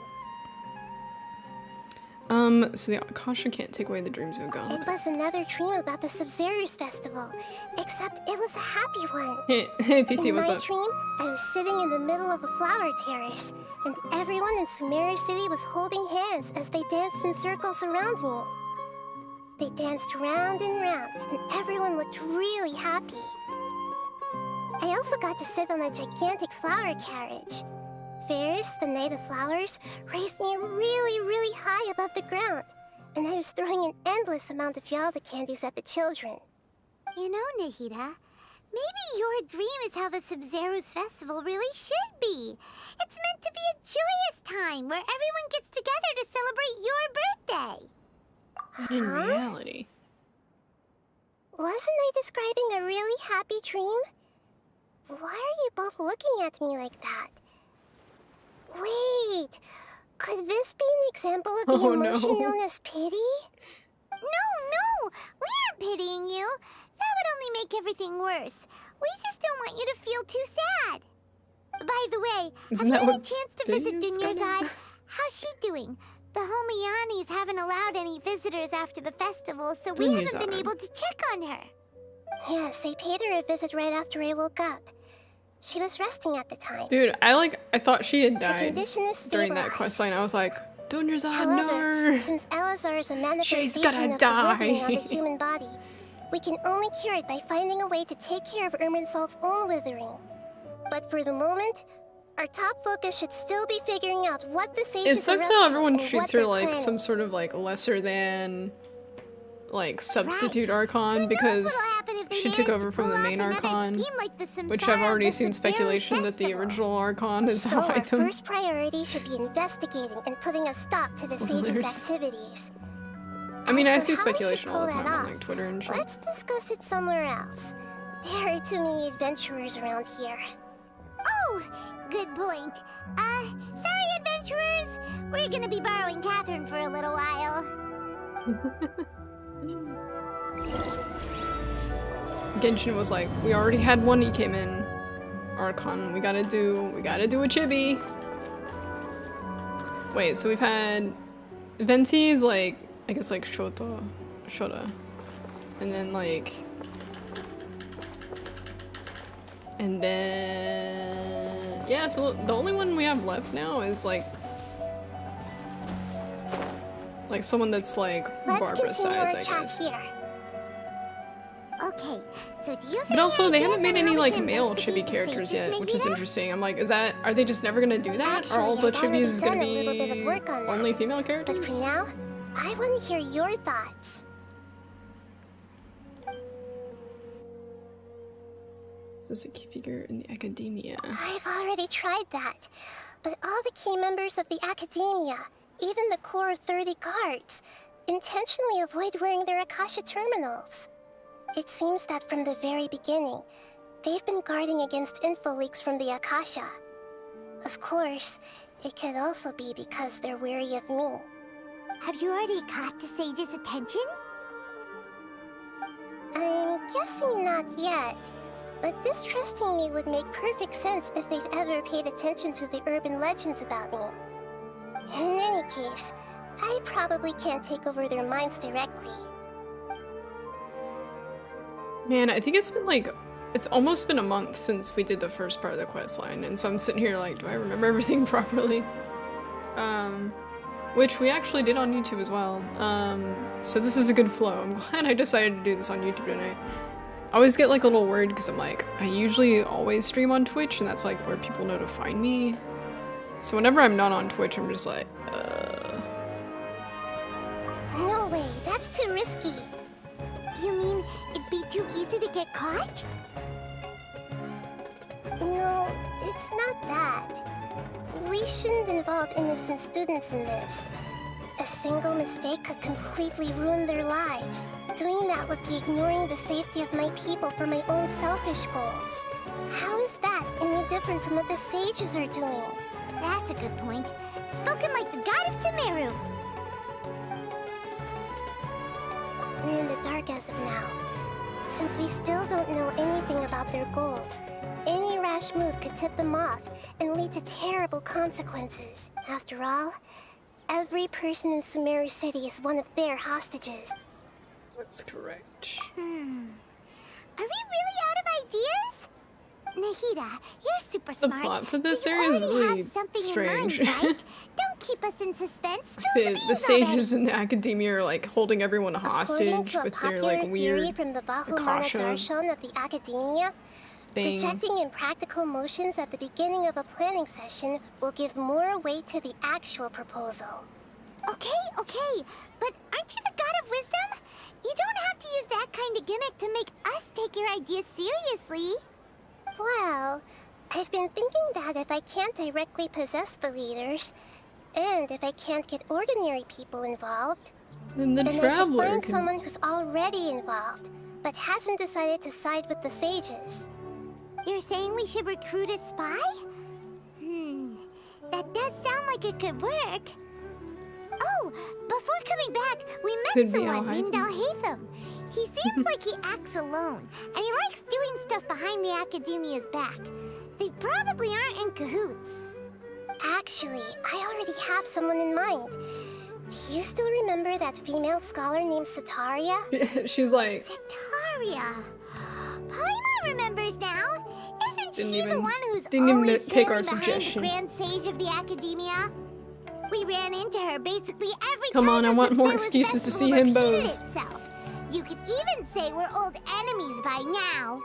Speaker 1: So the Akasha can't take away the dreams of God.
Speaker 2: It was another dream about the Sub-Zero's festival, except it was a happy one.
Speaker 1: Hey, PT,
Speaker 2: In
Speaker 1: what's
Speaker 2: my
Speaker 1: up?
Speaker 2: dream, I was sitting in the middle of a flower terrace, and everyone in Sumeru City was holding hands as they danced in circles around me. They danced round and round, and everyone looked really happy. I also got to sit on a gigantic flower carriage. Ferris, the Knight of Flowers, raised me really, really high above the ground, and I was throwing an endless amount of Yalda candies at the children.
Speaker 8: You know, Nahida, maybe your dream is how the Sub-Zero's festival really should be. It's meant to be a joyous time where everyone gets together to celebrate your birthday.
Speaker 1: In reality.
Speaker 2: Wasn't I describing a really happy dream? Why are you both looking at me like that? Wait, could this be an example of the
Speaker 1: Oh,
Speaker 2: emotion
Speaker 1: no.
Speaker 2: known as pity?
Speaker 8: No, we aren't pitying you. That would only make everything worse. We just don't want you to feel too sad. By the way,
Speaker 1: Isn't
Speaker 8: have
Speaker 1: that
Speaker 8: you had a
Speaker 1: what
Speaker 8: chance to
Speaker 1: pity
Speaker 8: visit
Speaker 1: is,
Speaker 8: Dunya's
Speaker 1: kinda?
Speaker 8: Eye? How's she doing? The Homianis haven't allowed any visitors after the festival, so we
Speaker 1: Dunya's
Speaker 8: haven't been
Speaker 1: Eye.
Speaker 8: able to check on her.
Speaker 2: Yes, I paid her a visit right after I woke up. She was resting at the time.
Speaker 1: Dude, I thought she had
Speaker 2: The
Speaker 1: died
Speaker 2: condition is
Speaker 1: during that
Speaker 2: stabilized.
Speaker 1: quest line. I was like, Dunya's on,
Speaker 2: However,
Speaker 1: no.
Speaker 2: since Elazar is a
Speaker 1: She's
Speaker 2: manifestation
Speaker 1: gonna
Speaker 2: of the withering
Speaker 1: die.
Speaker 2: on the human body, we can only cure it by finding a way to take care of Irminsul's own withering. But for the moment, our top focus should still be figuring out what the sages
Speaker 1: It sucks
Speaker 2: are up
Speaker 1: how
Speaker 2: to
Speaker 1: everyone
Speaker 2: and
Speaker 1: treats
Speaker 2: what
Speaker 1: her
Speaker 2: they're
Speaker 1: like
Speaker 2: planning.
Speaker 1: some sort of like lesser than like substitute
Speaker 8: Right.
Speaker 1: Archon
Speaker 8: Who knows
Speaker 1: because
Speaker 8: what'll happen if they
Speaker 1: she took
Speaker 8: manage
Speaker 1: over
Speaker 8: to
Speaker 1: from
Speaker 8: pull
Speaker 1: the
Speaker 8: off
Speaker 1: main
Speaker 8: another
Speaker 1: Archon,
Speaker 8: scheme like the
Speaker 1: which
Speaker 8: Samsara
Speaker 1: I've already
Speaker 8: of the
Speaker 1: seen
Speaker 8: Sub-Zero's
Speaker 1: speculation that the
Speaker 8: festival.
Speaker 1: original Archon is
Speaker 2: So our
Speaker 1: Alitham.
Speaker 2: first priority should be investigating and putting a stop to the sages'
Speaker 1: Spoilers.
Speaker 2: activities.
Speaker 1: I mean, I
Speaker 2: As
Speaker 1: see
Speaker 2: for how we should
Speaker 1: speculation all the
Speaker 2: pull
Speaker 1: time
Speaker 2: that
Speaker 1: on
Speaker 2: off,
Speaker 1: like Twitter and shit.
Speaker 2: Let's discuss it somewhere else. There are too many adventurers around here.
Speaker 8: Oh, good point. Sorry, adventurers. We're gonna be borrowing Catherine for a little while.
Speaker 1: Genshin was like, we already had one, he came in. Archon, we gotta do a chibi. Wait, so we've had Venti's like, I guess like Shota. And then like, and then, yeah, so the only one we have left now is like someone that's like
Speaker 2: Let's
Speaker 1: Barbara's
Speaker 2: continue
Speaker 1: size,
Speaker 2: our
Speaker 1: I
Speaker 2: chat
Speaker 1: guess.
Speaker 2: here.
Speaker 8: Okay, so do you have
Speaker 1: But also,
Speaker 8: any
Speaker 1: they
Speaker 8: ideas
Speaker 1: haven't made
Speaker 8: on how
Speaker 1: any
Speaker 8: we
Speaker 1: like
Speaker 8: can
Speaker 1: male
Speaker 8: investigate
Speaker 1: chibi
Speaker 8: the
Speaker 1: characters
Speaker 8: sages,
Speaker 1: yet, which is
Speaker 8: Nahida?
Speaker 1: interesting. I'm like, are they just never gonna do that?
Speaker 2: Actually,
Speaker 1: Are all the
Speaker 2: I've already
Speaker 1: chibis gonna
Speaker 2: done a little bit of
Speaker 1: be
Speaker 2: work on that.
Speaker 1: only female
Speaker 2: But
Speaker 1: characters?
Speaker 2: for now, I want to hear your thoughts.
Speaker 1: Is this a key figure in the academia?
Speaker 2: I've already tried that, but all the key members of the Academia, even the core 30 guards, intentionally avoid wearing their Akasha terminals. It seems that from the very beginning, they've been guarding against info leaks from the Akasha. Of course, it could also be because they're wary of me.
Speaker 8: Have you already caught the sage's attention?
Speaker 2: I'm guessing not yet, but distrusting me would make perfect sense if they've ever paid attention to the urban legends about me. In any case, I probably can't take over their minds directly.
Speaker 1: Man, I think it's been like, it's almost been a month since we did the first part of the quest line, and so I'm sitting here like, do I remember everything properly? Which we actually did on YouTube as well. So this is a good flow. I'm glad I decided to do this on YouTube tonight. I always get like a little worried because I'm like, I usually always stream on Twitch, and that's like where people know to find me. So whenever I'm not on Twitch, I'm just like,
Speaker 2: No way, that's too risky.
Speaker 8: You mean it'd be too easy to get caught?
Speaker 2: No, it's not that. We shouldn't involve innocent students in this. A single mistake could completely ruin their lives. Doing that would be ignoring the safety of my people for my own selfish goals. How is that any different from what the sages are doing?
Speaker 8: That's a good point. Spoken like the god of Sumeru.
Speaker 2: We're in the dark as of now. Since we still don't know anything about their goals, any rash move could tip them off and lead to terrible consequences. After all, every person in Sumeru City is one of their hostages.
Speaker 1: that's correct.
Speaker 8: Are we really out of ideas? Nahida, you're super
Speaker 1: The
Speaker 8: smart.
Speaker 1: plot for this
Speaker 8: so you
Speaker 1: area is
Speaker 8: already
Speaker 1: really
Speaker 8: have something
Speaker 1: strange.
Speaker 8: in mind, right? Don't keep us in suspense. Spill
Speaker 1: The
Speaker 8: beans
Speaker 1: sages
Speaker 8: already.
Speaker 1: in the academia are like holding everyone
Speaker 2: According
Speaker 1: hostage
Speaker 2: to a
Speaker 1: with their
Speaker 2: popular
Speaker 1: like
Speaker 2: theory
Speaker 1: weird
Speaker 2: from the Vahumana
Speaker 1: Akasha
Speaker 2: Darshan of the Academia,
Speaker 1: thing.
Speaker 2: projecting impractical motions at the beginning of a planning session will give more weight to the actual proposal.
Speaker 8: Okay, but aren't you the god of wisdom? You don't have to use that kind of gimmick to make us take your ideas seriously.
Speaker 2: Well, I've been thinking that if I can't directly possess the leaders, and if I can't get ordinary people involved,
Speaker 1: Then the
Speaker 2: then I should
Speaker 1: traveler
Speaker 2: find
Speaker 1: can...
Speaker 2: someone who's already involved, but hasn't decided to side with the sages.
Speaker 8: You're saying we should recruit a spy? That does sound like it could work. Oh, before coming back, we met
Speaker 1: Could be
Speaker 8: someone named
Speaker 1: Al-Haytham.
Speaker 8: Al-Haytham. He seems like he acts alone, and he likes doing stuff behind the Academia's back. They probably aren't in cahoots.
Speaker 2: Actually, I already have someone in mind. Do you still remember that female scholar named Sataria?
Speaker 1: She's like,
Speaker 8: Sataria. Paimon remembers now. Isn't
Speaker 1: Didn't
Speaker 8: she the
Speaker 1: even-
Speaker 8: one who's
Speaker 1: didn't even
Speaker 8: always
Speaker 1: take our
Speaker 8: trailing behind
Speaker 1: suggestion.
Speaker 8: the Grand Sage of the Academia? We ran into her basically every
Speaker 1: Come
Speaker 8: time
Speaker 1: on,
Speaker 8: the
Speaker 1: I want more
Speaker 8: Sub-Zero's
Speaker 1: excuses to see
Speaker 8: festival
Speaker 1: him
Speaker 8: repeated
Speaker 1: bows.
Speaker 8: itself. You could even say we're old enemies by now.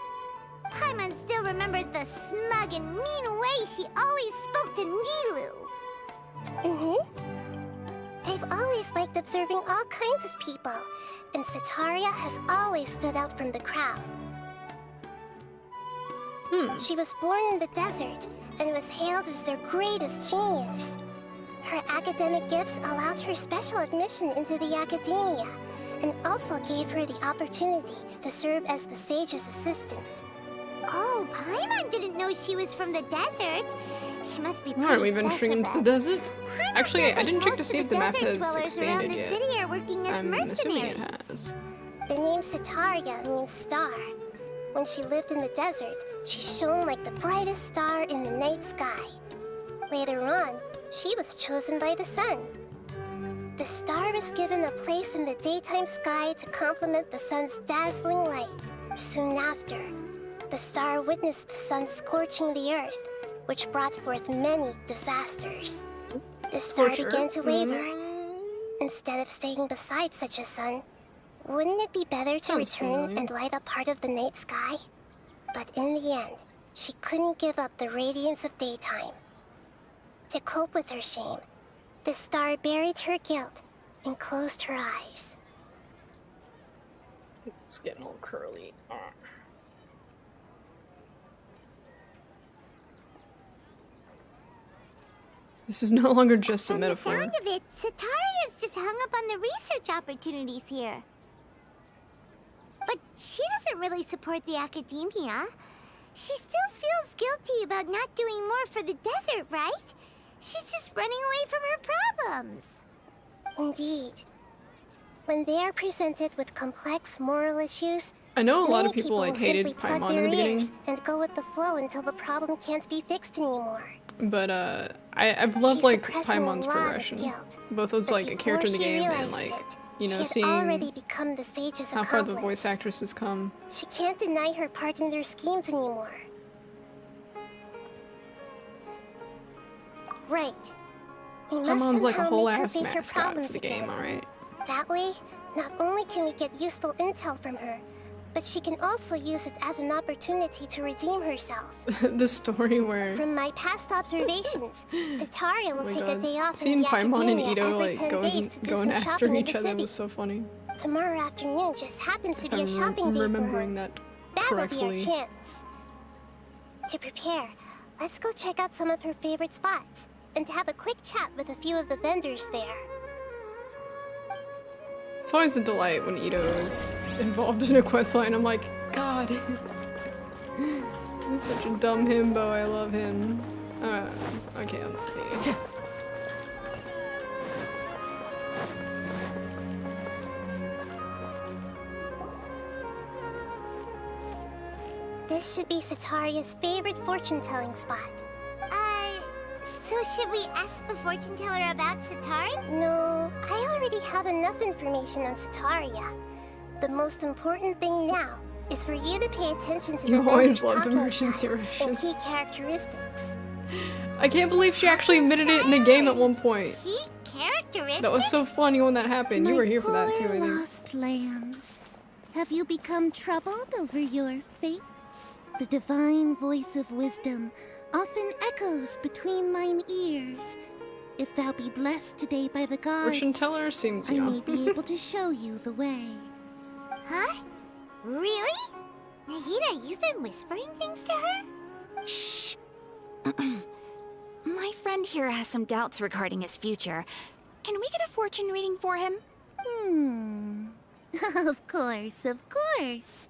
Speaker 8: Paimon still remembers the smug and mean way she always spoke to Nilu.
Speaker 2: I've always liked observing all kinds of people, and Sataria has always stood out from the crowd. She was born in the desert and was hailed as their greatest genius. Her academic gifts allowed her special admission into the academia, and also gave her the opportunity to serve as the sage's assistant.
Speaker 8: Oh, Paimon didn't know she was from the desert. She must be pretty
Speaker 1: aren't we venturing
Speaker 8: special
Speaker 1: into the
Speaker 8: then.
Speaker 1: desert?
Speaker 8: Paimon
Speaker 1: Actually,
Speaker 8: feels
Speaker 1: I
Speaker 8: like
Speaker 1: didn't check to
Speaker 8: most
Speaker 1: see
Speaker 8: of
Speaker 1: if the map
Speaker 8: desert
Speaker 1: has
Speaker 8: dwellers around
Speaker 1: expanded
Speaker 8: the
Speaker 1: yet.
Speaker 8: city are working as
Speaker 1: I'm assuming it
Speaker 8: mercenaries.
Speaker 1: has.
Speaker 2: The name Sataria means star. When she lived in the desert, she shone like the brightest star in the night sky. Later on, she was chosen by the sun. The star was given a place in the daytime sky to complement the sun's dazzling light. Soon after, the star witnessed the sun scorching the earth, which brought forth many disasters. The star
Speaker 1: Scorcher.
Speaker 2: began to waver. Instead of staying beside such a sun, wouldn't it be better to
Speaker 1: Sounds
Speaker 2: return
Speaker 1: familiar.
Speaker 2: and light up part of the night sky? But in the end, she couldn't give up the radiance of daytime. To cope with her shame, the star buried her guilt and closed her eyes.
Speaker 1: It's getting all curly. This is no longer just a
Speaker 8: From the
Speaker 1: metaphor.
Speaker 8: sound of it, Sataria's just hung up on the research opportunities here. But she doesn't really support the academia. She still feels guilty about not doing more for the desert, right? She's just running away from her problems.
Speaker 2: Indeed. When they are presented with complex moral issues,
Speaker 1: I know a lot
Speaker 2: many
Speaker 1: of people like
Speaker 2: will
Speaker 1: hated
Speaker 2: simply plug
Speaker 1: Paimon in
Speaker 2: their
Speaker 1: the beginning,
Speaker 2: ears and go with the flow until the problem can't be fixed anymore.
Speaker 1: but I've loved
Speaker 2: She's
Speaker 1: like
Speaker 2: suppressing a
Speaker 1: Paimon's
Speaker 2: lot of
Speaker 1: progression,
Speaker 2: guilt.
Speaker 1: both as
Speaker 2: But
Speaker 1: like a character in the
Speaker 2: before she
Speaker 1: game and
Speaker 2: realized
Speaker 1: like
Speaker 2: it,
Speaker 1: you know
Speaker 2: she had
Speaker 1: seeing
Speaker 2: already become the sage's
Speaker 1: how far the
Speaker 2: accomplice.
Speaker 1: voice actress has come.
Speaker 2: She can't deny her part in their schemes anymore. Right. We must
Speaker 1: Paimon's like a
Speaker 2: somehow
Speaker 1: whole
Speaker 2: make her
Speaker 1: ass
Speaker 2: face her
Speaker 1: mascot
Speaker 2: problems
Speaker 1: for the game,
Speaker 2: again.
Speaker 1: alright?
Speaker 2: That way, not only can we get useful intel from her, but she can also use it as an opportunity to redeem herself.
Speaker 1: The story where
Speaker 2: From my past observations, Sataria will
Speaker 1: oh my
Speaker 2: take
Speaker 1: God.
Speaker 2: a day off
Speaker 1: Seeing
Speaker 2: in the
Speaker 1: Paimon and
Speaker 2: academia
Speaker 1: Ito
Speaker 2: every
Speaker 1: like
Speaker 2: 10 days to do
Speaker 1: going
Speaker 2: some
Speaker 1: after
Speaker 2: shopping in
Speaker 1: each
Speaker 2: the
Speaker 1: other
Speaker 2: city.
Speaker 1: was so funny.
Speaker 2: Tomorrow afternoon just happens to
Speaker 1: If
Speaker 2: be a
Speaker 1: I'm
Speaker 2: shopping day for
Speaker 1: remembering
Speaker 2: her.
Speaker 1: that
Speaker 2: That'll be our
Speaker 1: correctly.
Speaker 2: chance. To prepare, let's go check out some of her favorite spots and have a quick chat with a few of the vendors there.
Speaker 1: It's always a delight when Ito is involved in a questline. I'm like, God, he's such a dumb himbo. I love him. Okay, let's see.
Speaker 2: This should be Sataria's favorite fortune-telling spot.
Speaker 8: So should we ask the fortune teller about Satari?
Speaker 2: No, I already have enough information on Sataria. The most important thing now is for you to pay attention to
Speaker 1: You
Speaker 2: the
Speaker 1: always
Speaker 2: vendor's
Speaker 1: loved
Speaker 2: talking
Speaker 1: emergency
Speaker 2: style and key
Speaker 1: rations.
Speaker 2: characteristics.
Speaker 1: I can't believe she actually admitted it in the game at one point.
Speaker 8: Key characteristics?
Speaker 1: That was so funny when that happened. You were here for that too, I think.
Speaker 9: Lost lambs, have you become troubled over your fates? The divine voice of wisdom often echoes between mine ears. If thou be blessed today by the gods,
Speaker 1: Fortune teller seems
Speaker 9: I may
Speaker 1: young.
Speaker 9: be able to show you the way.
Speaker 8: Huh? Really? Nahida, you've been whispering things to her?
Speaker 4: Shh. My friend here has some doubts regarding his future. Can we get a fortune reading for him?
Speaker 9: Of course, of course.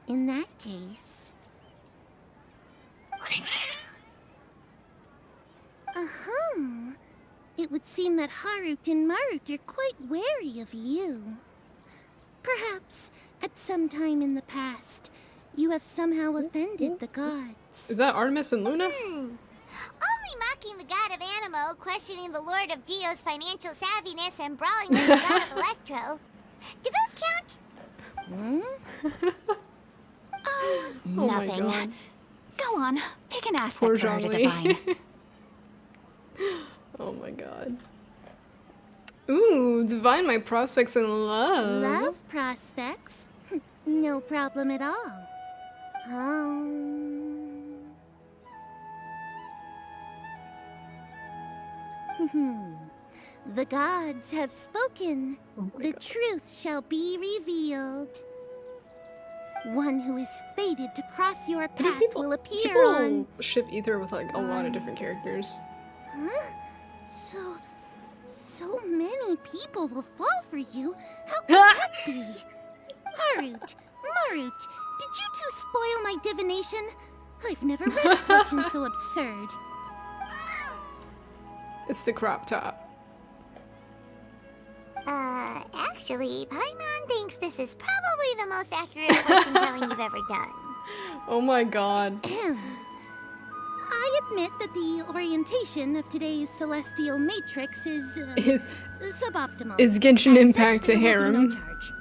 Speaker 9: In that case... It would seem that Harut and Marut are quite wary of you. Perhaps, at some time in the past, you have somehow offended the gods.
Speaker 1: Is that Artemis and Luna?
Speaker 8: Only mocking the god of Animo, questioning the lord of Geo's financial savviness, and brawling with the god of Electro. Do those count?
Speaker 1: Oh
Speaker 4: Nothing.
Speaker 1: my God.
Speaker 4: Go on, pick an
Speaker 1: Poor
Speaker 4: aspect for her to
Speaker 1: Zhongli.
Speaker 4: divine.
Speaker 1: Oh my God. Ooh, divine my prospects in love.
Speaker 9: Love prospects? No problem at all. The gods have spoken. The truth shall be revealed. One who is fated to cross your
Speaker 1: Why do
Speaker 9: path
Speaker 1: people,
Speaker 9: will appear
Speaker 1: people
Speaker 9: on...
Speaker 1: ship Ether with like a lot of different characters.
Speaker 9: Huh? So many people will fall for you. How can that be? Harut, Marut, did you two spoil my divination? I've never read a fortune so absurd.
Speaker 1: It's the crop top.
Speaker 8: Actually, Paimon thinks this is probably the most accurate fortune telling you've ever done.
Speaker 1: Oh my God.
Speaker 9: I admit that the orientation of today's celestial matrix is suboptimal.
Speaker 1: Is Genshin
Speaker 9: As
Speaker 1: Impact
Speaker 9: such,
Speaker 1: a
Speaker 9: there will be no
Speaker 1: harem?
Speaker 9: charge.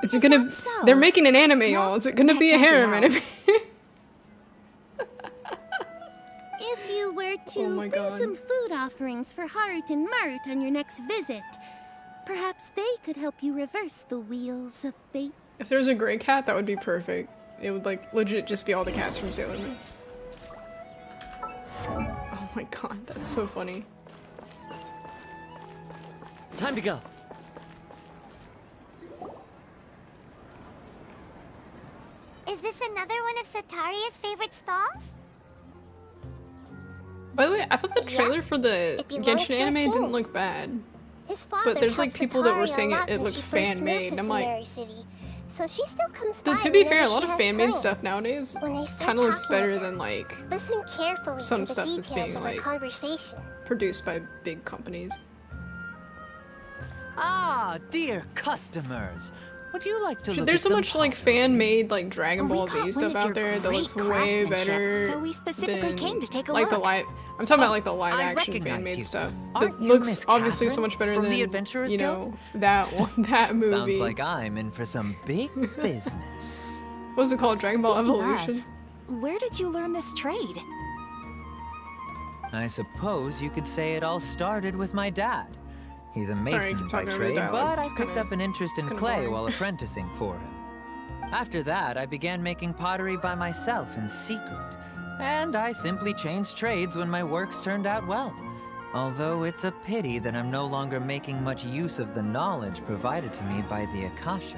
Speaker 1: Is it gonna?
Speaker 4: that so?
Speaker 1: They're making an anime, y'all. Is it gonna
Speaker 4: that
Speaker 1: be a
Speaker 4: can't be
Speaker 1: harem
Speaker 4: helped.
Speaker 1: anime?
Speaker 9: If you were to
Speaker 1: Oh my
Speaker 9: bring
Speaker 1: God.
Speaker 9: some food offerings for Harut and Marut on your next visit, perhaps they could help you reverse the wheels of fate.
Speaker 1: If there was a gray cat, that would be perfect. It would like legit just be all the cats from Sailor Moon. Oh my God, that's so funny.
Speaker 3: Time to go.
Speaker 8: Is this another one of Sataria's favorite stalls?
Speaker 1: By the way, I thought the
Speaker 2: Yeah,
Speaker 1: trailer for the
Speaker 2: it belongs
Speaker 1: Genshin
Speaker 2: to a
Speaker 1: anime
Speaker 2: king.
Speaker 1: didn't look bad.
Speaker 2: His father
Speaker 1: there's, like,
Speaker 2: helped
Speaker 1: people that were
Speaker 2: Sataria
Speaker 1: saying
Speaker 2: a
Speaker 1: it-
Speaker 2: lot
Speaker 1: it
Speaker 2: when
Speaker 1: looked
Speaker 2: she first
Speaker 1: fan-made,
Speaker 2: moved to
Speaker 1: and I'm like-
Speaker 2: Sumeru City, so she still comes by.
Speaker 1: But to be
Speaker 2: whenever
Speaker 1: fair, a lot
Speaker 2: she
Speaker 1: of
Speaker 2: has
Speaker 1: fan-made
Speaker 2: time.
Speaker 1: stuff nowadays
Speaker 2: When they start
Speaker 1: kind of looks
Speaker 2: talking
Speaker 1: better
Speaker 2: with her,
Speaker 1: than like
Speaker 2: listen carefully
Speaker 1: some
Speaker 2: to the
Speaker 1: stuff that's
Speaker 2: details
Speaker 1: being
Speaker 2: of
Speaker 1: like
Speaker 2: her conversation.
Speaker 1: produced by big companies.
Speaker 10: Ah, dear customers. Would you like to look
Speaker 1: There's
Speaker 10: at
Speaker 1: so
Speaker 10: some
Speaker 1: much like
Speaker 10: pottery?
Speaker 1: fan-made like Dragon
Speaker 4: We
Speaker 1: Ball
Speaker 4: caught
Speaker 1: Z
Speaker 4: one
Speaker 1: stuff
Speaker 4: of
Speaker 1: out
Speaker 4: your
Speaker 1: there that
Speaker 4: great
Speaker 1: looks way
Speaker 4: craftsmanship,
Speaker 1: better
Speaker 4: so we specifically
Speaker 1: than
Speaker 4: came to take a
Speaker 1: like the
Speaker 4: look.
Speaker 1: live. I'm talking about like the
Speaker 10: I
Speaker 1: live-action
Speaker 10: recognize
Speaker 1: fan-made
Speaker 10: you.
Speaker 1: stuff.
Speaker 10: Aren't
Speaker 1: That
Speaker 10: you
Speaker 1: looks
Speaker 10: Miss
Speaker 1: obviously so
Speaker 10: Catherine
Speaker 1: much better
Speaker 10: from
Speaker 1: than
Speaker 10: the Adventurers
Speaker 1: you
Speaker 10: Guild?
Speaker 1: know that movie.
Speaker 10: Sounds like I'm in for some big business.
Speaker 1: What's it called? Dragon Ball
Speaker 4: Speaking
Speaker 1: Evolution.
Speaker 4: of, where did you learn this trade?
Speaker 10: I suppose you could say it all started with my dad. He's a
Speaker 1: Sorry, I
Speaker 10: mason
Speaker 1: keep
Speaker 10: by
Speaker 1: talking over
Speaker 10: trade,
Speaker 1: the dialogue.
Speaker 10: but I
Speaker 1: It's
Speaker 10: picked
Speaker 1: kinda-
Speaker 10: up an interest in
Speaker 1: kinda
Speaker 10: clay
Speaker 1: boring.
Speaker 10: while apprenticing for him. After that, I began making pottery by myself in secret, and I simply changed trades when my works turned out well. Although it's a pity that I'm no longer making much use of the knowledge provided to me by the Akasha.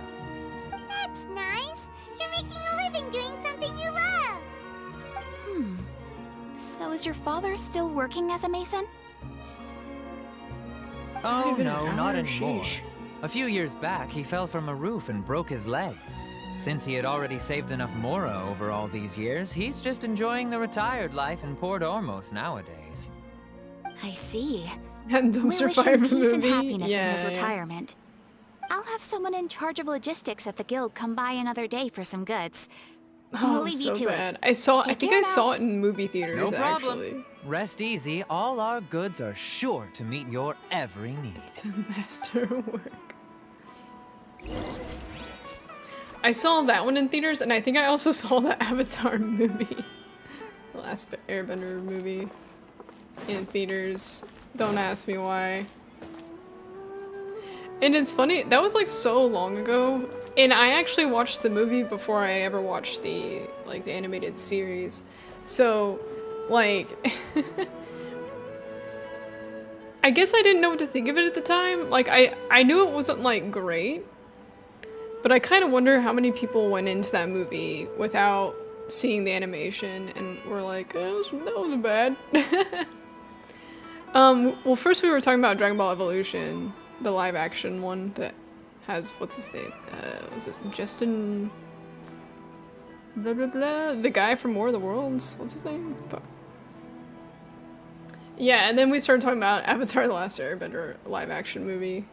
Speaker 8: That's nice. You're making a living doing something you love.
Speaker 4: So is your father still working as a mason?
Speaker 1: It's already
Speaker 10: Oh
Speaker 1: been
Speaker 10: no,
Speaker 1: an
Speaker 10: not
Speaker 1: hour,
Speaker 10: anymore.
Speaker 1: sheesh.
Speaker 10: A few years back, he fell from a roof and broke his leg. Since he had already saved enough Mora over all these years, he's just enjoying the retired life in Port Ormos nowadays.
Speaker 4: I see.
Speaker 1: And
Speaker 4: We'll
Speaker 1: dumpster
Speaker 4: wish
Speaker 1: fire
Speaker 4: him
Speaker 1: movie.
Speaker 4: peace and happiness in his
Speaker 1: yeah.
Speaker 4: retirement. I'll have someone in charge of logistics at the guild come by another day for some goods. I'll
Speaker 1: Oh,
Speaker 4: leave
Speaker 1: so
Speaker 4: you to
Speaker 1: bad.
Speaker 4: it.
Speaker 1: I
Speaker 4: Take
Speaker 1: think
Speaker 4: care
Speaker 1: I
Speaker 4: now.
Speaker 1: saw it in movie theaters
Speaker 10: No problem.
Speaker 1: actually.
Speaker 10: Rest easy, all our goods are sure to meet your every need.
Speaker 1: It's a masterwork. I saw that one in theaters, and I think I also saw the Avatar movie, the Last Airbender movie, in theaters. Don't ask me why. And it's funny, that was like so long ago, and I actually watched the movie before I ever watched the the animated series. So, like, I guess I didn't know what to think of it at the time. Like, I knew it wasn't like great, but I kind of wonder how many people went into that movie without seeing the animation and were like, oh, that wasn't bad. Well, first we were talking about Dragon Ball Evolution, the live action one that has, what's his name? Was it Justin? Blah blah blah. The guy from War of the Worlds. What's his name? Fuck. Yeah, and then we started talking about Avatar: The Last Airbender live action movie.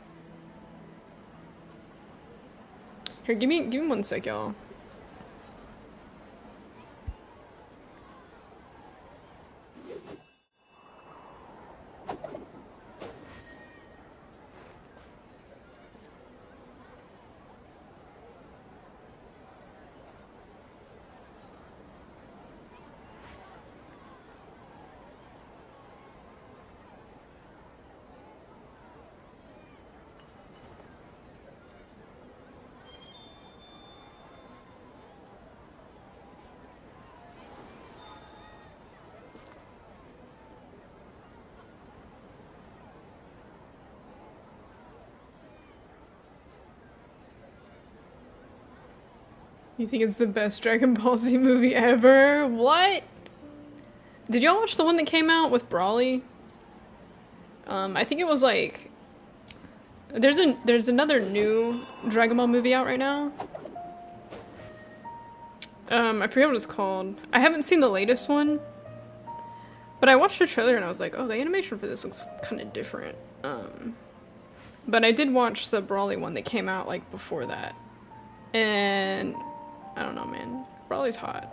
Speaker 1: Here, give me 1 sec, y'all. You think it's the best Dragon Ball Z movie ever? What? Did y'all watch the one that came out with Brawly? I think it was like... There's another new Dragon Ball movie out right now. I forget what it's called. I haven't seen the latest one. But I watched the trailer and I was like, oh, the animation for this looks kind of different. But I did watch the Brawly one that came out like before that. And... I don't know, man. Brawly's hot.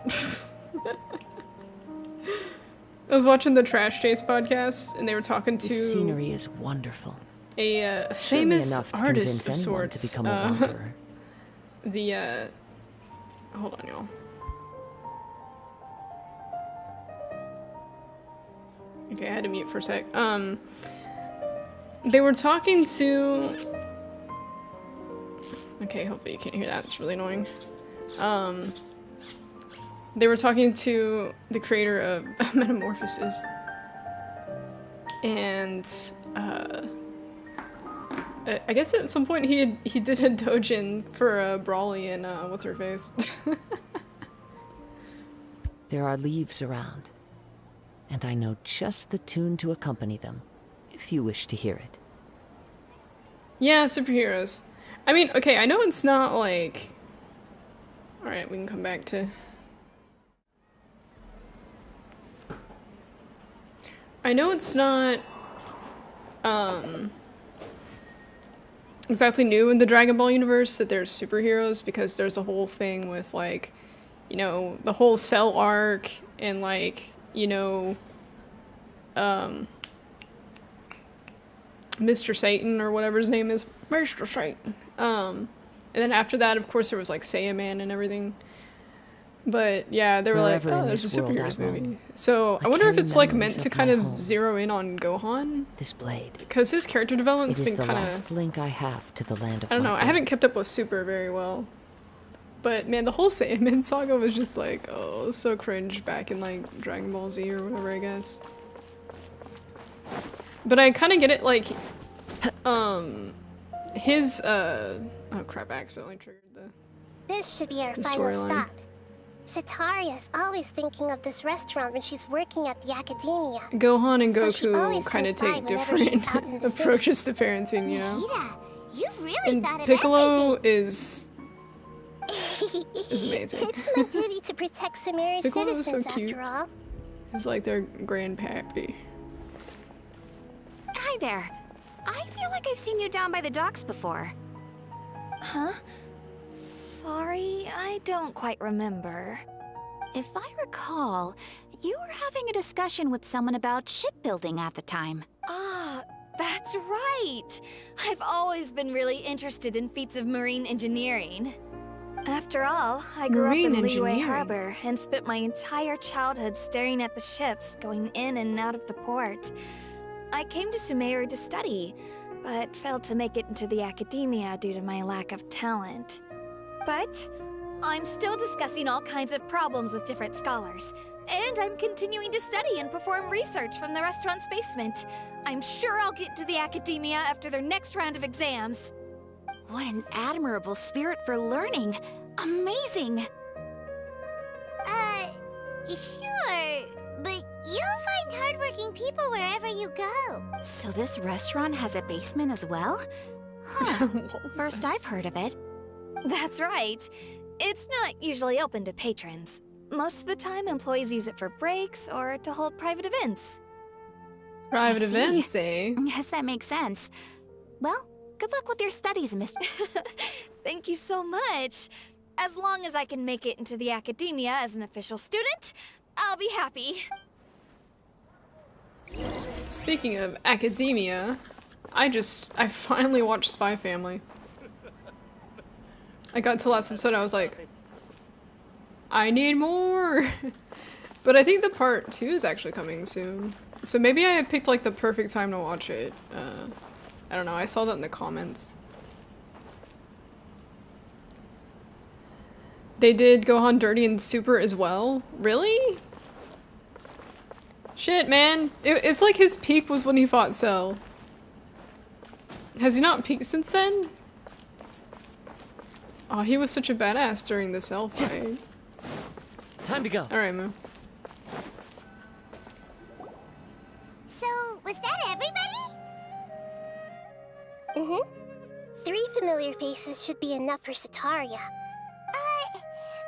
Speaker 1: I was watching the Trash Taste podcast, and they were talking to
Speaker 5: This scenery is wonderful.
Speaker 1: a
Speaker 5: Surely
Speaker 1: famous
Speaker 5: enough to
Speaker 1: artist of
Speaker 5: convince anyone
Speaker 1: sorts.
Speaker 5: to become a wanderer.
Speaker 1: Hold on, y'all. Okay, I had to mute for a sec. They were talking to... Okay, hopefully you can't hear that. It's really annoying. They were talking to the creator of Metamorphosis. And, I guess at some point he did a doujin for Brawly and, what's-her-face.
Speaker 5: There are leaves around, and I know just the tune to accompany them, if you wish to hear it.
Speaker 1: Yeah, superheroes. I mean, okay, I know it's not like Alright, we can come back to... I know it's not exactly new in the Dragon Ball universe that there's superheroes, because there's a whole thing with, like, you know, the whole Cell arc and, like, you know, Mr. Satan or whatever his name is. Mr. Satan. And then after that, of course, there was, like, Saiyaman and everything. But yeah, they were
Speaker 5: Wherever
Speaker 1: like, oh,
Speaker 5: in
Speaker 1: there's a
Speaker 5: this world
Speaker 1: superheroes
Speaker 5: I roam,
Speaker 1: movie. So I
Speaker 5: I
Speaker 1: wonder if
Speaker 5: carry
Speaker 1: it's like
Speaker 5: memories
Speaker 1: meant to
Speaker 5: of
Speaker 1: kind
Speaker 5: my
Speaker 1: of
Speaker 5: home.
Speaker 1: zero in on Gohan,
Speaker 5: This blade.
Speaker 1: because his character
Speaker 5: It
Speaker 1: development's
Speaker 5: is
Speaker 1: been
Speaker 5: the
Speaker 1: kind of,
Speaker 5: last link I have to the land of
Speaker 1: I don't
Speaker 5: my
Speaker 1: know, I
Speaker 5: birth.
Speaker 1: haven't kept up with Super very well. But man, the whole Saiyaman saga was just like, oh, so cringe back in like Dragon Ball Z or whatever, I guess. But I kind of get it, like, his, oh crap, I accidentally triggered the...
Speaker 2: This should be our
Speaker 1: The
Speaker 2: final
Speaker 1: storyline.
Speaker 2: stop. Sataria is always thinking of this restaurant when she's working at the academia.
Speaker 1: Gohan and
Speaker 2: So she
Speaker 1: Goku
Speaker 2: always
Speaker 1: kind of
Speaker 2: comes by
Speaker 1: take
Speaker 2: whenever she's
Speaker 1: different
Speaker 2: out in the city.
Speaker 1: approaches to parenting, you know?
Speaker 8: Nahida, you've really
Speaker 1: And
Speaker 8: thought of
Speaker 1: Piccolo
Speaker 8: everything.
Speaker 1: is amazing.
Speaker 2: It's my duty to protect Sumeru's
Speaker 1: Piccolo is so
Speaker 2: citizens,
Speaker 1: cute.
Speaker 2: after all.
Speaker 1: He's like their grandpappy.
Speaker 4: Hi there. I feel like I've seen you down by the docks before.
Speaker 11: Huh? Sorry, I don't quite remember.
Speaker 4: If I recall, you were having a discussion with someone about shipbuilding at the time.
Speaker 11: Ah, that's right! I've always been really interested in feats of marine engineering. After all, I grew
Speaker 1: Marine
Speaker 11: up in Liyue
Speaker 1: engineering.
Speaker 11: Harbor and spent my entire childhood staring at the ships going in and out of the port. I came to Sumeru to study, but failed to make it into the academia due to my lack of talent. But I'm still discussing all kinds of problems with different scholars, and I'm continuing to study and perform research from the restaurant's basement. I'm sure I'll get to the academia after their next round of exams.
Speaker 4: What an admirable spirit for learning. Amazing.
Speaker 8: Sure, but you'll find hardworking people wherever you go.
Speaker 4: So this restaurant has a basement as well? Huh.
Speaker 1: What was
Speaker 4: First
Speaker 1: that?
Speaker 4: I've heard of it.
Speaker 11: That's right. It's not usually open to patrons. Most of the time, employees use it for breaks or to hold private events.
Speaker 1: Private
Speaker 4: I see.
Speaker 1: events, eh?
Speaker 4: Yes, that makes sense. Well, good luck with your studies, Mr.
Speaker 11: Thank you so much. As long as I can make it into the academia as an official student, I'll be happy.
Speaker 1: Speaking of academia, I finally watched Spy Family. I got to last episode, I was like, I need more! But I think the part 2 is actually coming soon. So maybe I picked like the perfect time to watch it. I don't know, I saw that in the comments. They did Gohan Dirty and Super as well? Really? Shit, man. It's like his peak was when he fought Cell. Has he not peaked since then? Oh, he was such a badass during the Cell fight.
Speaker 3: Time to go.
Speaker 1: Alright, Moo.
Speaker 8: So, was that everybody?
Speaker 2: Mm-hmm. 3 familiar faces should be enough for Sataria.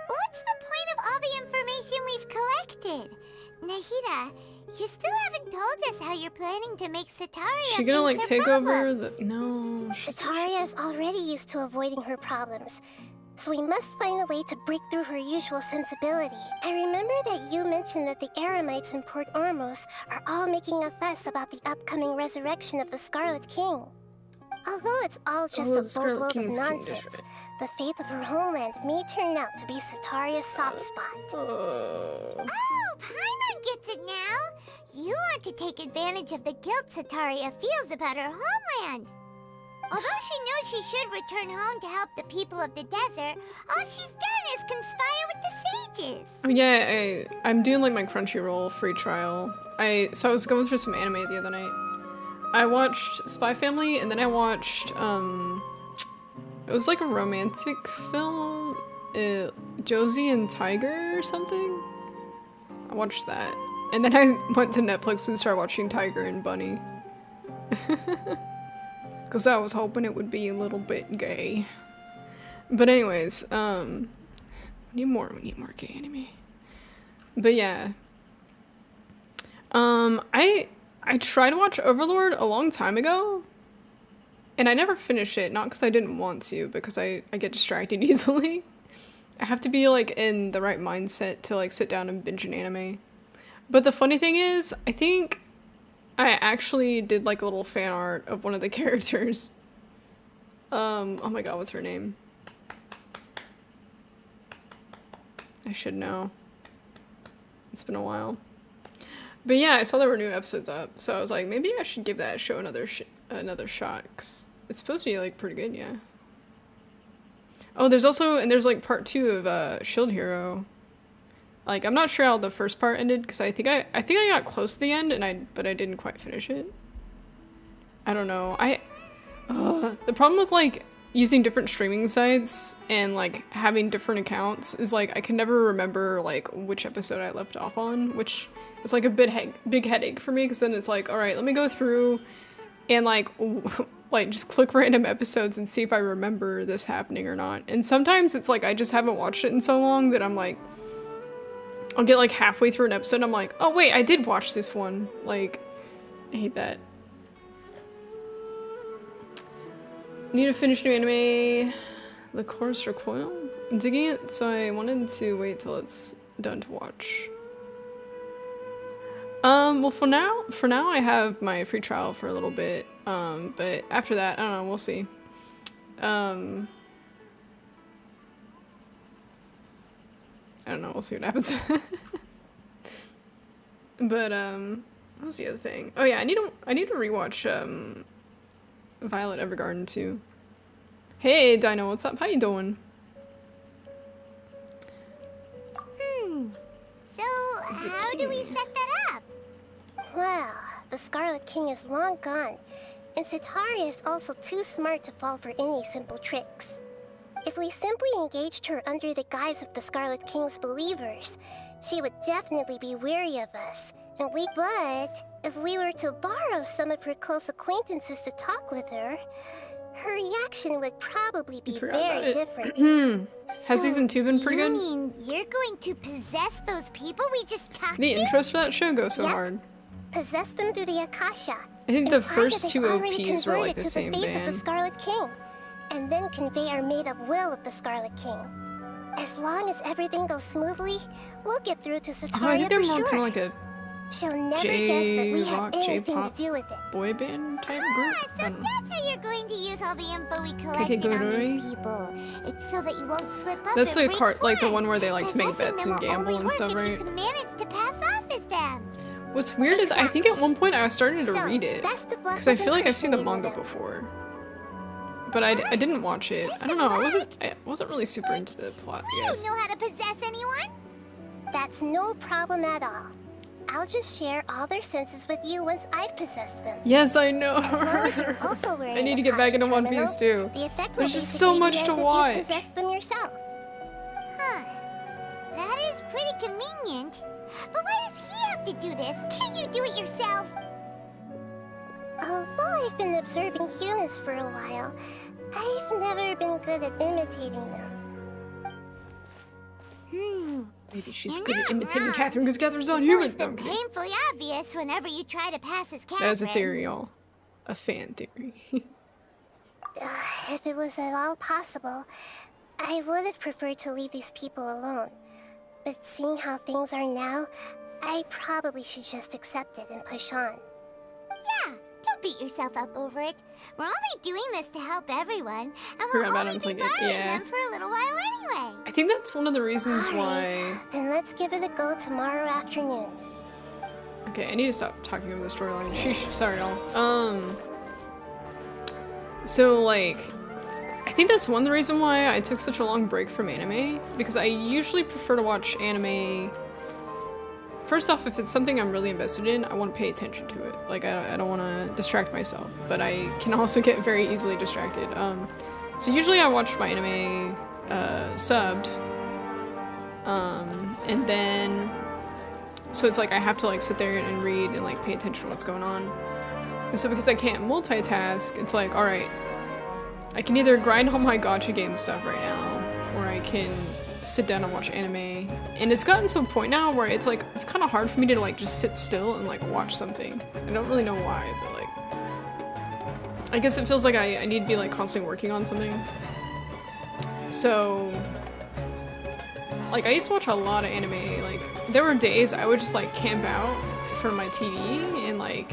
Speaker 8: What's the point of all the information we've collected? Nahida, you still haven't told us how you're planning to make Sataria
Speaker 1: She gonna like
Speaker 8: face her
Speaker 1: take over
Speaker 8: problems.
Speaker 1: the— no.
Speaker 2: Sataria is already used to avoiding her problems, so we must find a way to break through her usual sensibility. I remember that you mentioned that the Eremites in Port Ormos are all making a fuss about the upcoming resurrection of the Scarlet King. Although it's all just
Speaker 1: the
Speaker 2: a
Speaker 1: Scarlet
Speaker 2: boatload of
Speaker 1: King's King
Speaker 2: nonsense,
Speaker 1: Deshret.
Speaker 2: the fate of her homeland may turn out to be Sataria's soft spot.
Speaker 8: Oh, Paimon gets it now! You want to take advantage of the guilt Sataria feels about her homeland. Although she knows she should return home to help the people of the desert, all she's done is conspire with the sages.
Speaker 1: Oh yeah, I'm doing like my Crunchyroll free trial. So I was going through some anime the other night. I watched Spy Family, and then I watched, it was like a romantic film, Josie and Tiger or something? I watched that. And then I went to Netflix and started watching Tiger and Bunny. Because I was hoping it would be a little bit gay. But anyways, We need more gay anime. But yeah. I tried to watch Overlord a long time ago. And I never finished it, not because I didn't want to, because I get distracted easily. I have to be like in the right mindset to like sit down and binge an anime. But the funny thing is, I think I actually did like a little fan art of one of the characters. Oh my god, what's her name? I should know. It's been a while. But yeah, I saw there were new episodes up, so I was like, maybe I should give that show another shot, because it's supposed to be like pretty good, yeah. Oh, there's like part 2 of Shield Hero. Like, I'm not sure how the first part ended, because I think I got close to the end, but I didn't quite finish it. I don't know. The problem with like using different streaming sites and like having different accounts is like I can never remember like which episode I left off on, which is like a big headache for me, because then it's like, all right, let me go through and like just click random episodes and see if I remember this happening or not. And sometimes it's like I just haven't watched it in so long that I'm like, I'll get like halfway through an episode and I'm like, oh wait, I did watch this one. Like, I hate that. Need to finish new anime, The Chorus Recoil. I'm digging it, so I wanted to wait till it's done to watch. Well, for now I have my free trial for a little bit. But after that, I don't know, we'll see. I don't know, we'll see what happens. But, what was the other thing? Oh yeah, I need to rewatch, Violet Evergarden too. Hey Dino, what's up? How you doing?
Speaker 8: So, how do we set that up?
Speaker 2: Well, the Scarlet King is long gone, and Cetari is also too smart to fall for any simple tricks. If we simply engaged her under the guise of the Scarlet King's believers, she would definitely be wary of us. But if we were to borrow some of her close acquaintances to talk with her, her reaction would probably be very different.
Speaker 1: Has season 2 been pretty good?
Speaker 8: You mean you're going to possess those people we just talked to?
Speaker 1: The intros for that show go so hard.
Speaker 2: Possess them through the Akasha.
Speaker 1: I think the first 2 OPs were like the same
Speaker 2: faith
Speaker 1: band.
Speaker 2: Of the Scarlet King, and then convey our made-up will of the Scarlet King. As long as everything goes smoothly, we'll get through to Cetaria
Speaker 1: I think they're more
Speaker 2: sure.
Speaker 1: kind of like a
Speaker 2: She'll never guess that we had anything to do with it.
Speaker 1: Boy band type group.
Speaker 8: So that's how you're going to use all the info we collected on these people. It's so that you won't slip up.
Speaker 1: That's
Speaker 8: and
Speaker 1: the cart, like the one where they like to make bets and gamble and stuff, right?
Speaker 8: You can manage to pass off as them.
Speaker 1: What's weird is I think at one point I started to read it because I feel like I've seen the manga before, but I didn't watch it. I don't know. I wasn't really super into the plot.
Speaker 8: I don't know how to possess anyone.
Speaker 2: That's no problem at all. I'll just share all their senses with you once I've possessed them.
Speaker 1: Yes, I know.
Speaker 2: As long as you're also wearing
Speaker 1: I need to get back into One Piece too. There's just so much to watch.
Speaker 2: You possess them yourself.
Speaker 8: Huh. That is pretty convenient. But why does he have to do this? Can't you do it yourself?
Speaker 2: Although I've been observing humans for a while, I've never been good at imitating them.
Speaker 1: Maybe she's good at imitating Catherine because Catherine's not human.
Speaker 8: It's been painfully obvious whenever you try to pass as Catherine.
Speaker 1: That was a theory, y'all. A fan theory.
Speaker 2: If it was at all possible, I would have preferred to leave these people alone. But seeing how things are now, I probably should just accept it and push on.
Speaker 8: Yeah, don't beat yourself up over it. We're only doing this to help everyone, and we'll only be borrowing them for a little while anyway.
Speaker 1: I think that's one of the reasons why...
Speaker 2: Then let's give it a go tomorrow afternoon.
Speaker 1: Okay, I need to stop talking over the storyline. Sheesh, sorry y'all. So like, I think that's one of the reasons why I took such a long break from anime, because I usually prefer to watch anime. First off, if it's something I'm really invested in, I want to pay attention to it. Like, I don't want to distract myself, but I can also get very easily distracted. So usually I watch my anime subbed, and then, so it's like I have to like sit there and read and like pay attention to what's going on. And so because I can't multitask, it's like, alright, I can either grind all my gacha game stuff right now, or I can sit down and watch anime. And it's gotten to a point now where it's like, it's kind of hard for me to like just sit still and like watch something. I don't really know why, but like, I guess it feels like I need to be like constantly working on something. So, like I used to watch a lot of anime. Like there were days I would just like camp out in front of my TV and like,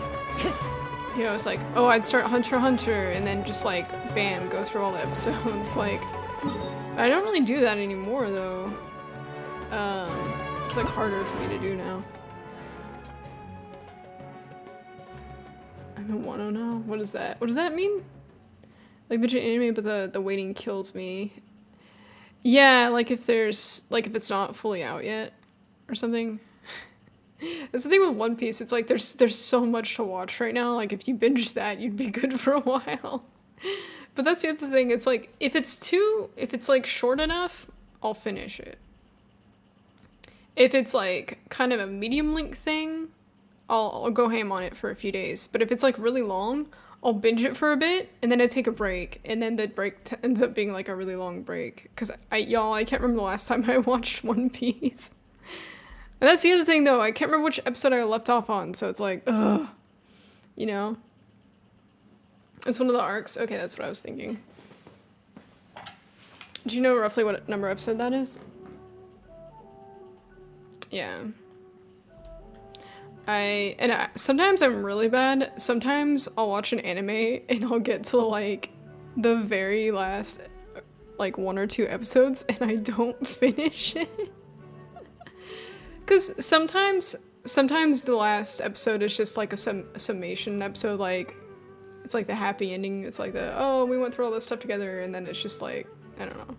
Speaker 1: you know, it's like, oh, I'd start Hunter x Hunter and then just like, bam, go through all the episodes. Like, I don't really do that anymore though. It's like harder for me to do now. I don't want to know. What is that? What does that mean? Like bitch anime, but the waiting kills me. Yeah, like if there's, like if it's not fully out yet or something. That's the thing with One Piece, it's like there's so much to watch right now, like if you binge that, you'd be good for a while. But that's the other thing, it's like, if it's like short enough, I'll finish it. If it's like kind of a medium length thing, I'll go ham on it for a few days. But if it's like really long, I'll binge it for a bit, and then I take a break, and then the break ends up being like a really long break. Cause I can't remember the last time I watched One Piece. And that's the other thing though, I can't remember which episode I left off on, so it's like, ugh, you know? It's one of the arcs? Okay, that's what I was thinking. Do you know roughly what number episode that is? Yeah. Sometimes I'm really bad. Sometimes I'll watch an anime and I'll get to like the very last like 1 or 2 episodes and I don't finish it. Cause sometimes the last episode is just like a summation episode, like it's like the happy ending. It's like oh, we went through all this stuff together, and then it's just like, I don't know.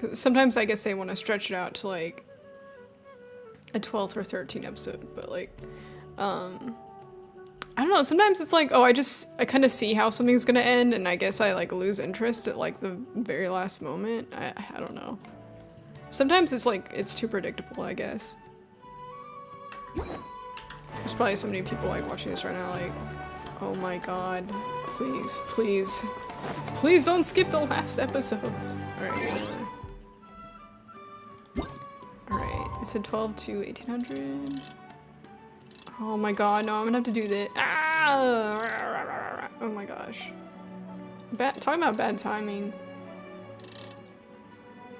Speaker 1: Cause sometimes I guess they want to stretch it out to like a 12th or 13th episode, but like, I don't know, sometimes it's like, oh, I kind of see how something's gonna end, and I guess I like lose interest at like the very last moment. I don't know. Sometimes it's like, it's too predictable, I guess. There's probably so many people like watching this right now, like, oh my god, please, please, please don't skip the last episodes. Alright. Alright, it said 12 to 1800. Oh my god, no, I'm gonna have to do this. Ah! Oh my gosh. Talking about bad timing.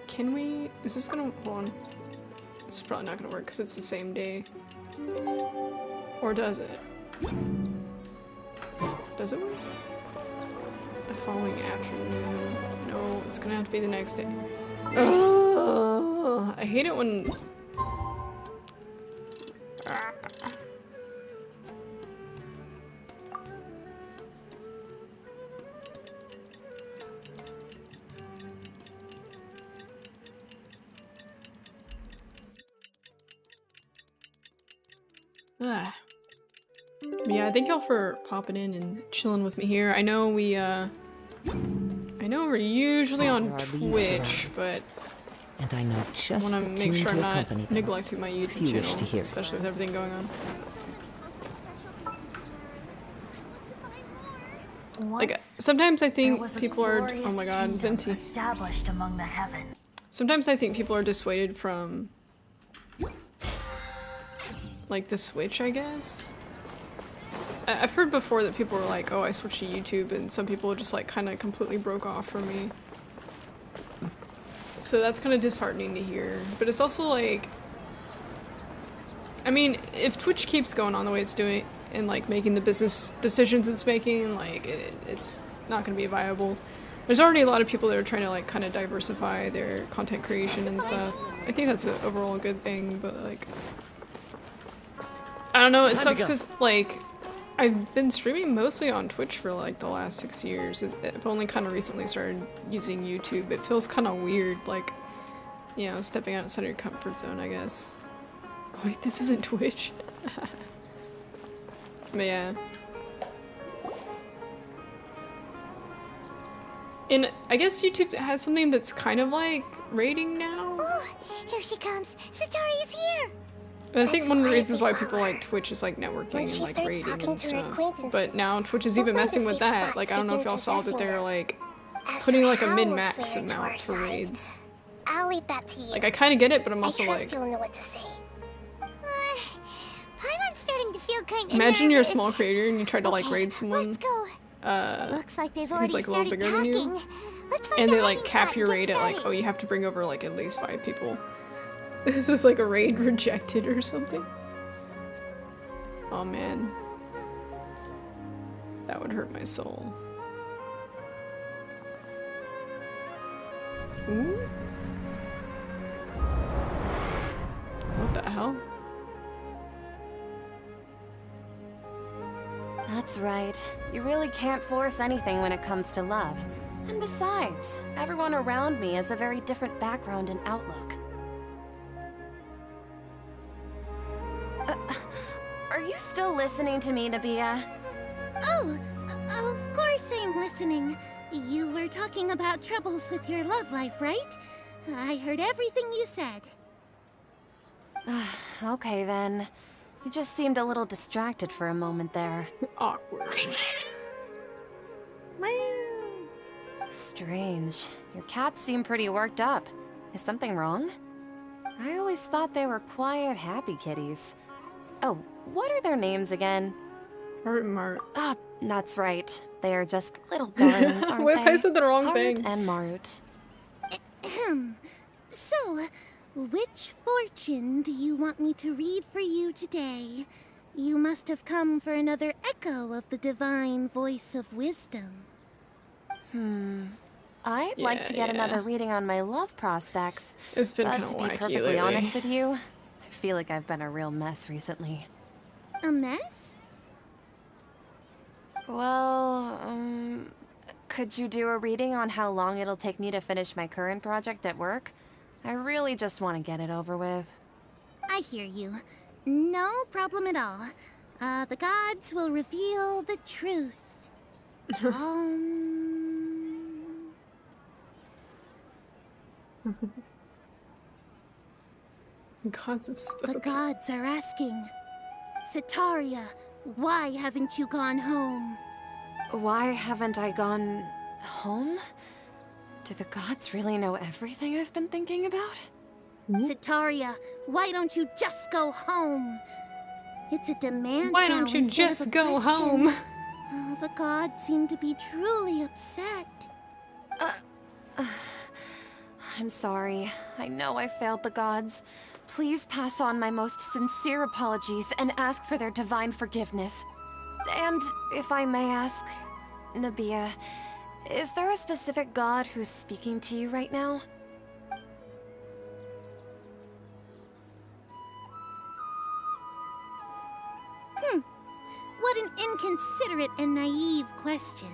Speaker 1: Can we, is this gonna, hold on. It's probably not gonna work because it's the same day. Or does it? Does it work? The following afternoon. No, it's gonna have to be the next day. Ugh, I hate it when... Yeah, thank y'all for popping in and chilling with me here. I know we're usually on Twitch, but
Speaker 5: and I know just
Speaker 1: I want to make sure I'm not neglecting my YouTube channel, especially with everything going on. Like, sometimes I think people are, oh my god, Venti.
Speaker 12: Established among the heavens.
Speaker 1: Sometimes I think people are dissuaded from like the Switch, I guess. I've heard before that people were like, oh, I switched to YouTube, and some people just like kind of completely broke off from me. So that's kind of disheartening to hear. But it's also like, I mean, if Twitch keeps going on the way it's doing and like making the business decisions it's making, like it's not going to be viable. There's already a lot of people that are trying to like kind of diversify their content creation and stuff. I think that's an overall good thing, but like, I don't know, it sucks because like, I've been streaming mostly on Twitch for like the last 6 years. I've only kind of recently started using YouTube. It feels kind of weird, like, you know, stepping outside of your comfort zone, I guess. Wait, this isn't Twitch? But yeah. And I guess YouTube has something that's kind of like rating now.
Speaker 8: Oh, here she comes. Satori is here.
Speaker 1: And I think one of the reasons why people like Twitch is like networking and like rating and stuff. But now Twitch is even messing with that. Like, I don't know if y'all saw that they're like putting like a min-max amount for raids.
Speaker 2: I'll leave that to you.
Speaker 1: Like, I kind of get it, but I'm also
Speaker 2: I trust
Speaker 1: like...
Speaker 2: you'll know what to say.
Speaker 8: Paimon's starting to feel kind of
Speaker 1: Imagine you're a
Speaker 8: nervous.
Speaker 1: small creator and you try to, like, raid someone...
Speaker 8: Let's go. Looks like they've already
Speaker 1: who's, like, a little
Speaker 8: started
Speaker 1: bigger than you.
Speaker 8: packing. Let's find
Speaker 1: And
Speaker 8: a
Speaker 1: they, like,
Speaker 8: hiding
Speaker 1: cap
Speaker 8: spot
Speaker 1: your
Speaker 8: and
Speaker 1: raid
Speaker 8: get
Speaker 1: at, like,
Speaker 8: started.
Speaker 1: oh, you have to bring over, like, at least 5 people. This is like a raid rejected or something. Oh, man. That would hurt my soul. Ooh. What the hell?
Speaker 13: That's right. You really can't force anything when it comes to love. And besides, everyone around me has a very different background and outlook. Are you still listening to me, Nabia?
Speaker 9: Oh, of course I'm listening. You were talking about troubles with your love life, right? I heard everything you said.
Speaker 13: Okay then. You just seemed a little distracted for a moment there.
Speaker 1: Awkward.
Speaker 13: Strange. Your cats seem pretty worked up. Is something wrong? I always thought they were quiet, happy kitties. Oh, what are their names again?
Speaker 1: Heart and Mart.
Speaker 13: Ah, that's right. They are just little darlings, aren't
Speaker 1: What
Speaker 13: they?
Speaker 1: if I said the wrong
Speaker 13: Heart
Speaker 1: thing?
Speaker 13: and Marut.
Speaker 9: So, which fortune do you want me to read for you today? You must have come for another echo of the divine voice of wisdom.
Speaker 13: I'd like to get another reading on my love prospects.
Speaker 1: It's been
Speaker 13: but
Speaker 1: kind of
Speaker 13: to be
Speaker 1: wacky
Speaker 13: perfectly
Speaker 1: lately.
Speaker 13: honest with you, I feel like I've been a real mess recently.
Speaker 9: A mess?
Speaker 13: Well, could you do a reading on how long it'll take me to finish my current project at work? I really just want to get it over with.
Speaker 9: I hear you. No problem at all. The gods will reveal the truth.
Speaker 1: Gods have spoken.
Speaker 9: The gods are asking, Sitaria, why haven't you gone home?
Speaker 13: Why haven't I gone home? Do the gods really know everything I've been thinking about?
Speaker 9: Sitaria, why don't you just go home? It's a demand
Speaker 1: Why
Speaker 9: now
Speaker 1: don't you
Speaker 9: instead of
Speaker 1: just
Speaker 9: a
Speaker 1: go
Speaker 9: question.
Speaker 1: home?
Speaker 9: Oh, the gods seem to be truly upset.
Speaker 13: I'm sorry. I know I failed the gods. Please pass on my most sincere apologies and ask for their divine forgiveness. And if I may ask, Nabia, is there a specific god who's speaking to you right now?
Speaker 9: What an inconsiderate and naive question.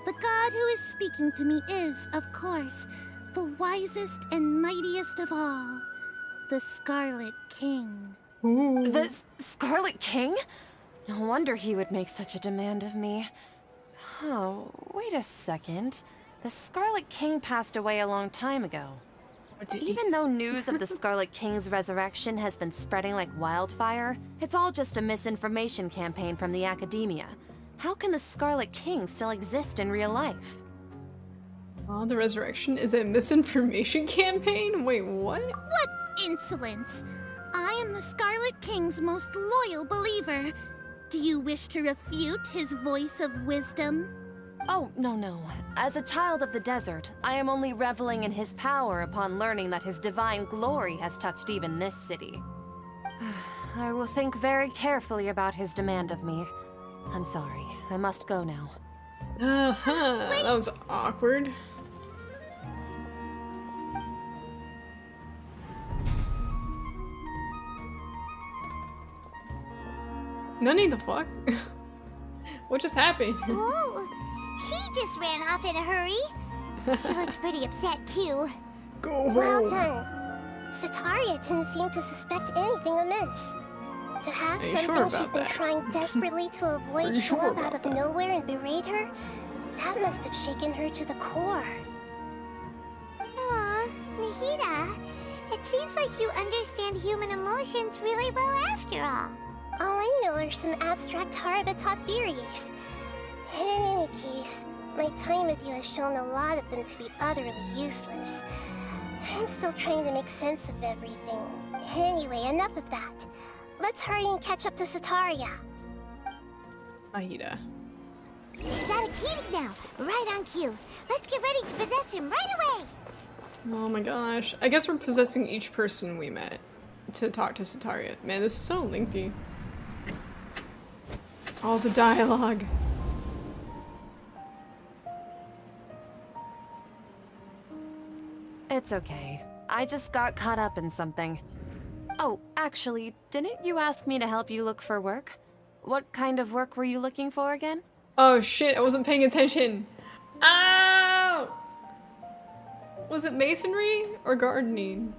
Speaker 9: The god who is speaking to me is, of course, the wisest and mightiest of all, the Scarlet King.
Speaker 13: The Scarlet King? No wonder he would make such a demand of me. Oh, wait a second. The Scarlet King passed away a long time ago. Even though news of the Scarlet King's resurrection has been spreading like wildfire, it's all just a misinformation campaign from the academia. How can the Scarlet King still exist in real life?
Speaker 1: Oh, the resurrection is a misinformation campaign? Wait, what?
Speaker 9: What insolence! I am the Scarlet King's most loyal believer. Do you wish to refute his voice of wisdom?
Speaker 13: Oh, no. As a child of the desert, I am only reveling in his power upon learning that his divine glory has touched even this city. I will think very carefully about his demand of me. I'm sorry. I must go now.
Speaker 1: That was awkward. Nani the fuck? What just happened?
Speaker 8: Whoa! She just ran off in a hurry. She looked pretty upset too.
Speaker 1: Go
Speaker 2: Well done. Sitaria didn't seem to suspect anything amiss. To have
Speaker 1: Are you
Speaker 2: something
Speaker 1: sure
Speaker 2: she's
Speaker 1: about
Speaker 2: been
Speaker 1: that?
Speaker 2: trying desperately to
Speaker 1: Are
Speaker 2: avoid
Speaker 1: you
Speaker 2: show
Speaker 1: sure
Speaker 2: up out
Speaker 1: about
Speaker 2: of nowhere and berate her, that must have shaken her to the core.
Speaker 8: Aw, Nahida, it seems like you understand human emotions really well after all.
Speaker 2: All I know are some abstract Harabatha theories. And in any case, my time with you has shown a lot of them to be utterly useless. I'm still trying to make sense of everything. Anyway, enough of that. Let's hurry and catch up to Sataria.
Speaker 1: Aida.
Speaker 8: He's out of Keem's now. Right on cue. Let's get ready to possess him right away.
Speaker 1: Oh my gosh. I guess we're possessing each person we met to talk to Sataria. Man, this is so lengthy. All the dialogue.
Speaker 13: It's okay. I just got caught up in something. Oh, actually, didn't you ask me to help you look for work? What kind of work were you looking for again?
Speaker 1: Oh shit, I wasn't paying attention. Ow! Was it masonry or gardening?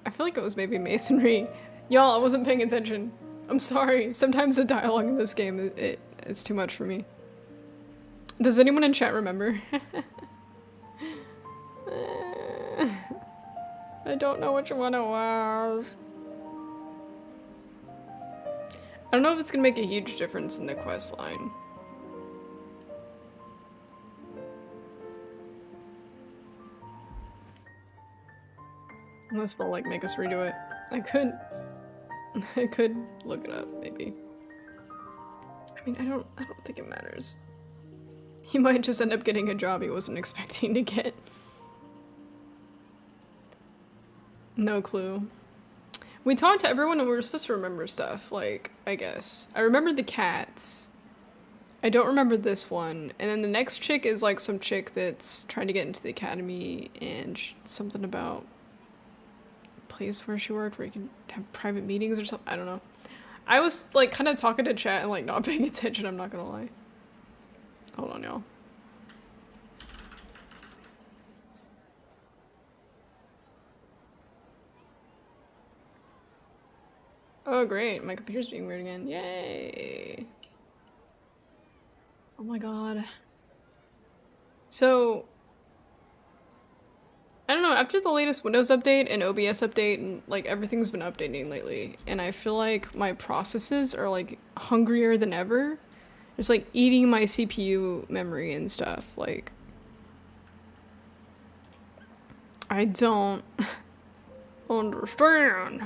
Speaker 1: I feel like it was maybe masonry. Y'all, I wasn't paying attention. I'm sorry. Sometimes the dialogue in this game, it's too much for me. Does anyone in chat remember? I don't know which one it was. I don't know if it's gonna make a huge difference in the quest line. Unless they'll like make us redo it. I could look it up, maybe. I mean, I don't think it matters. He might just end up getting a job he wasn't expecting to get. No clue. We talked to everyone and we were supposed to remember stuff, like, I guess. I remembered the cats. I don't remember this one. And then the next chick is like some chick that's trying to get into the academy and something about a place where she worked where you can have private meetings or something. I don't know. I was like kind of talking to chat and like not paying attention, I'm not gonna lie. Hold on, y'all. Oh great, my computer's being weird again. Yay! Oh my god. So, I don't know, after the latest Windows update and OBS update, and like everything's been updating lately, and I feel like my processes are like hungrier than ever. It's like eating my CPU memory and stuff, like I don't understand.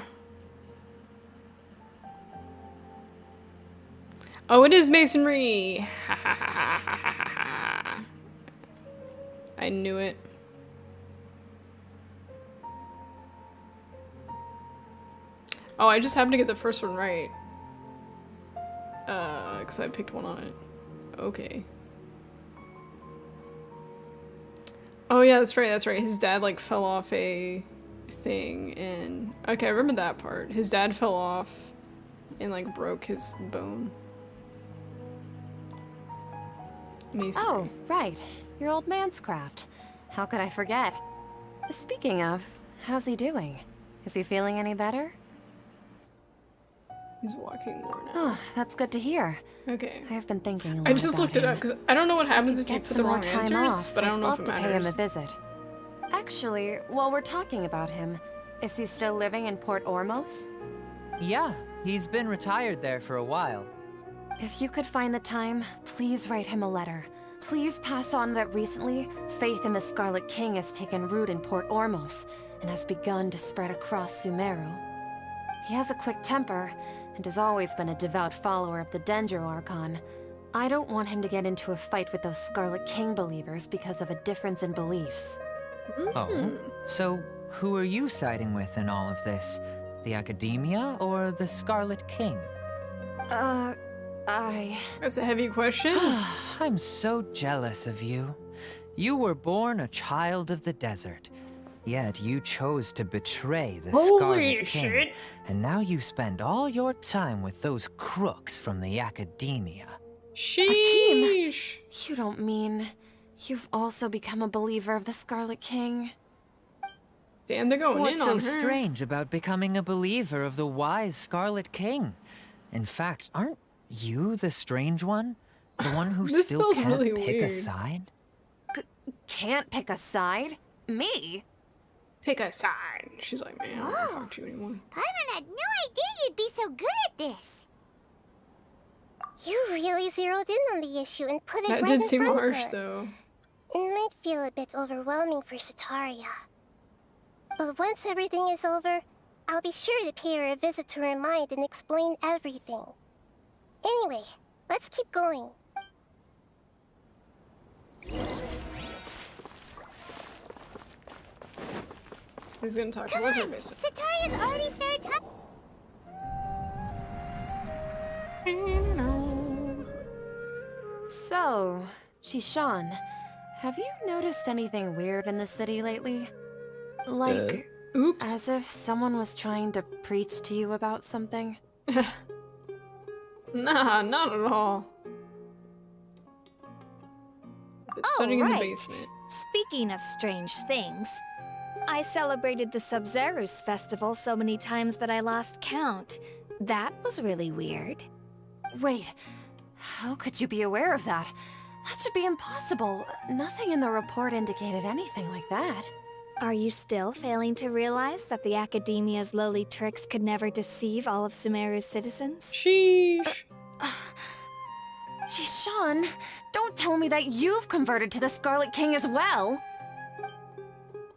Speaker 1: Oh, it is masonry! I knew it. Oh, I just happened to get the first one right. Because I picked one on it. Okay. Oh yeah, that's right, that's right. His dad, like, fell off a thing and... Okay, I remember that part. His dad fell off and, like, broke his bone. Masonry.
Speaker 13: Oh, right. Your old man's craft. How could I forget? Speaking of, how's he doing? Is he feeling any better?
Speaker 1: He's walking more now.
Speaker 13: Oh, that's good to hear.
Speaker 1: Okay.
Speaker 13: I have been thinking a lot
Speaker 1: I just looked it up because I don't know what happens if you put the wrong answers, but I don't know if it
Speaker 13: matters. I'd love to pay him
Speaker 1: matters.
Speaker 13: a visit. Actually, while we're talking about him, is he still living in Port Ormos?
Speaker 10: Yeah, he's been retired there for a while.
Speaker 13: If you could find the time, please write him a letter. Please pass on that recently, faith in the Scarlet King has taken root in Port Ormos and has begun to spread across Sumeru. He has a quick temper and has always been a devout follower of the Dendro Archon. I don't want him to get into a fight with those Scarlet King believers because of a difference in beliefs.
Speaker 10: Oh, so who are you siding with in all of this? The Academia or the Scarlet King?
Speaker 1: That's a heavy question.
Speaker 10: I'm so jealous of you. You were born a child of the desert, yet you chose to betray the Scarlet King, and now you spend all your time with those crooks from the Academia.
Speaker 1: Sheesh!
Speaker 13: You don't mean you've also become a believer of the Scarlet King?
Speaker 1: Damn, they're going
Speaker 10: What's
Speaker 1: in on
Speaker 10: so
Speaker 1: her.
Speaker 10: strange about becoming a believer of the wise Scarlet King? In fact, aren't you the strange one? The one who
Speaker 1: This
Speaker 10: still
Speaker 1: feels
Speaker 10: can't
Speaker 1: really
Speaker 10: pick
Speaker 1: weird.
Speaker 10: a side?
Speaker 13: Can't pick a side? Me?
Speaker 1: Pick a side. She's like, man, I don't want to talk to you anymore.
Speaker 8: Paimon had no idea you'd be so good at this.
Speaker 2: You really zeroed in on the issue and put it
Speaker 1: That
Speaker 2: right
Speaker 1: did
Speaker 2: in
Speaker 1: seem
Speaker 2: front of
Speaker 1: harsh,
Speaker 2: her.
Speaker 1: though.
Speaker 2: It might feel a bit overwhelming for Sataria. But once everything is over, I'll be sure to pay her a visit to her mind and explain everything. Anyway, let's keep going.
Speaker 1: Who's gonna talk?
Speaker 8: Come
Speaker 1: What's her
Speaker 8: on!
Speaker 1: basement?
Speaker 8: Sataria's already started talking.
Speaker 13: So, Shishan, have you noticed anything weird in the city lately? Like,
Speaker 1: Oops.
Speaker 13: as if someone was trying to preach to you about something?
Speaker 1: Nah, not at all. It's studying in the basement.
Speaker 11: Speaking of strange things, I celebrated the Sub-Zero's festival so many times that I lost count. That was really weird.
Speaker 13: Wait, how could you be aware of that? That should be impossible. Nothing in the report indicated anything like that.
Speaker 11: Are you still failing to realize that the Academia's lowly tricks could never deceive all of Sumeru's citizens?
Speaker 1: Sheesh.
Speaker 13: Shishan, don't tell me that you've converted to the Scarlet King as well.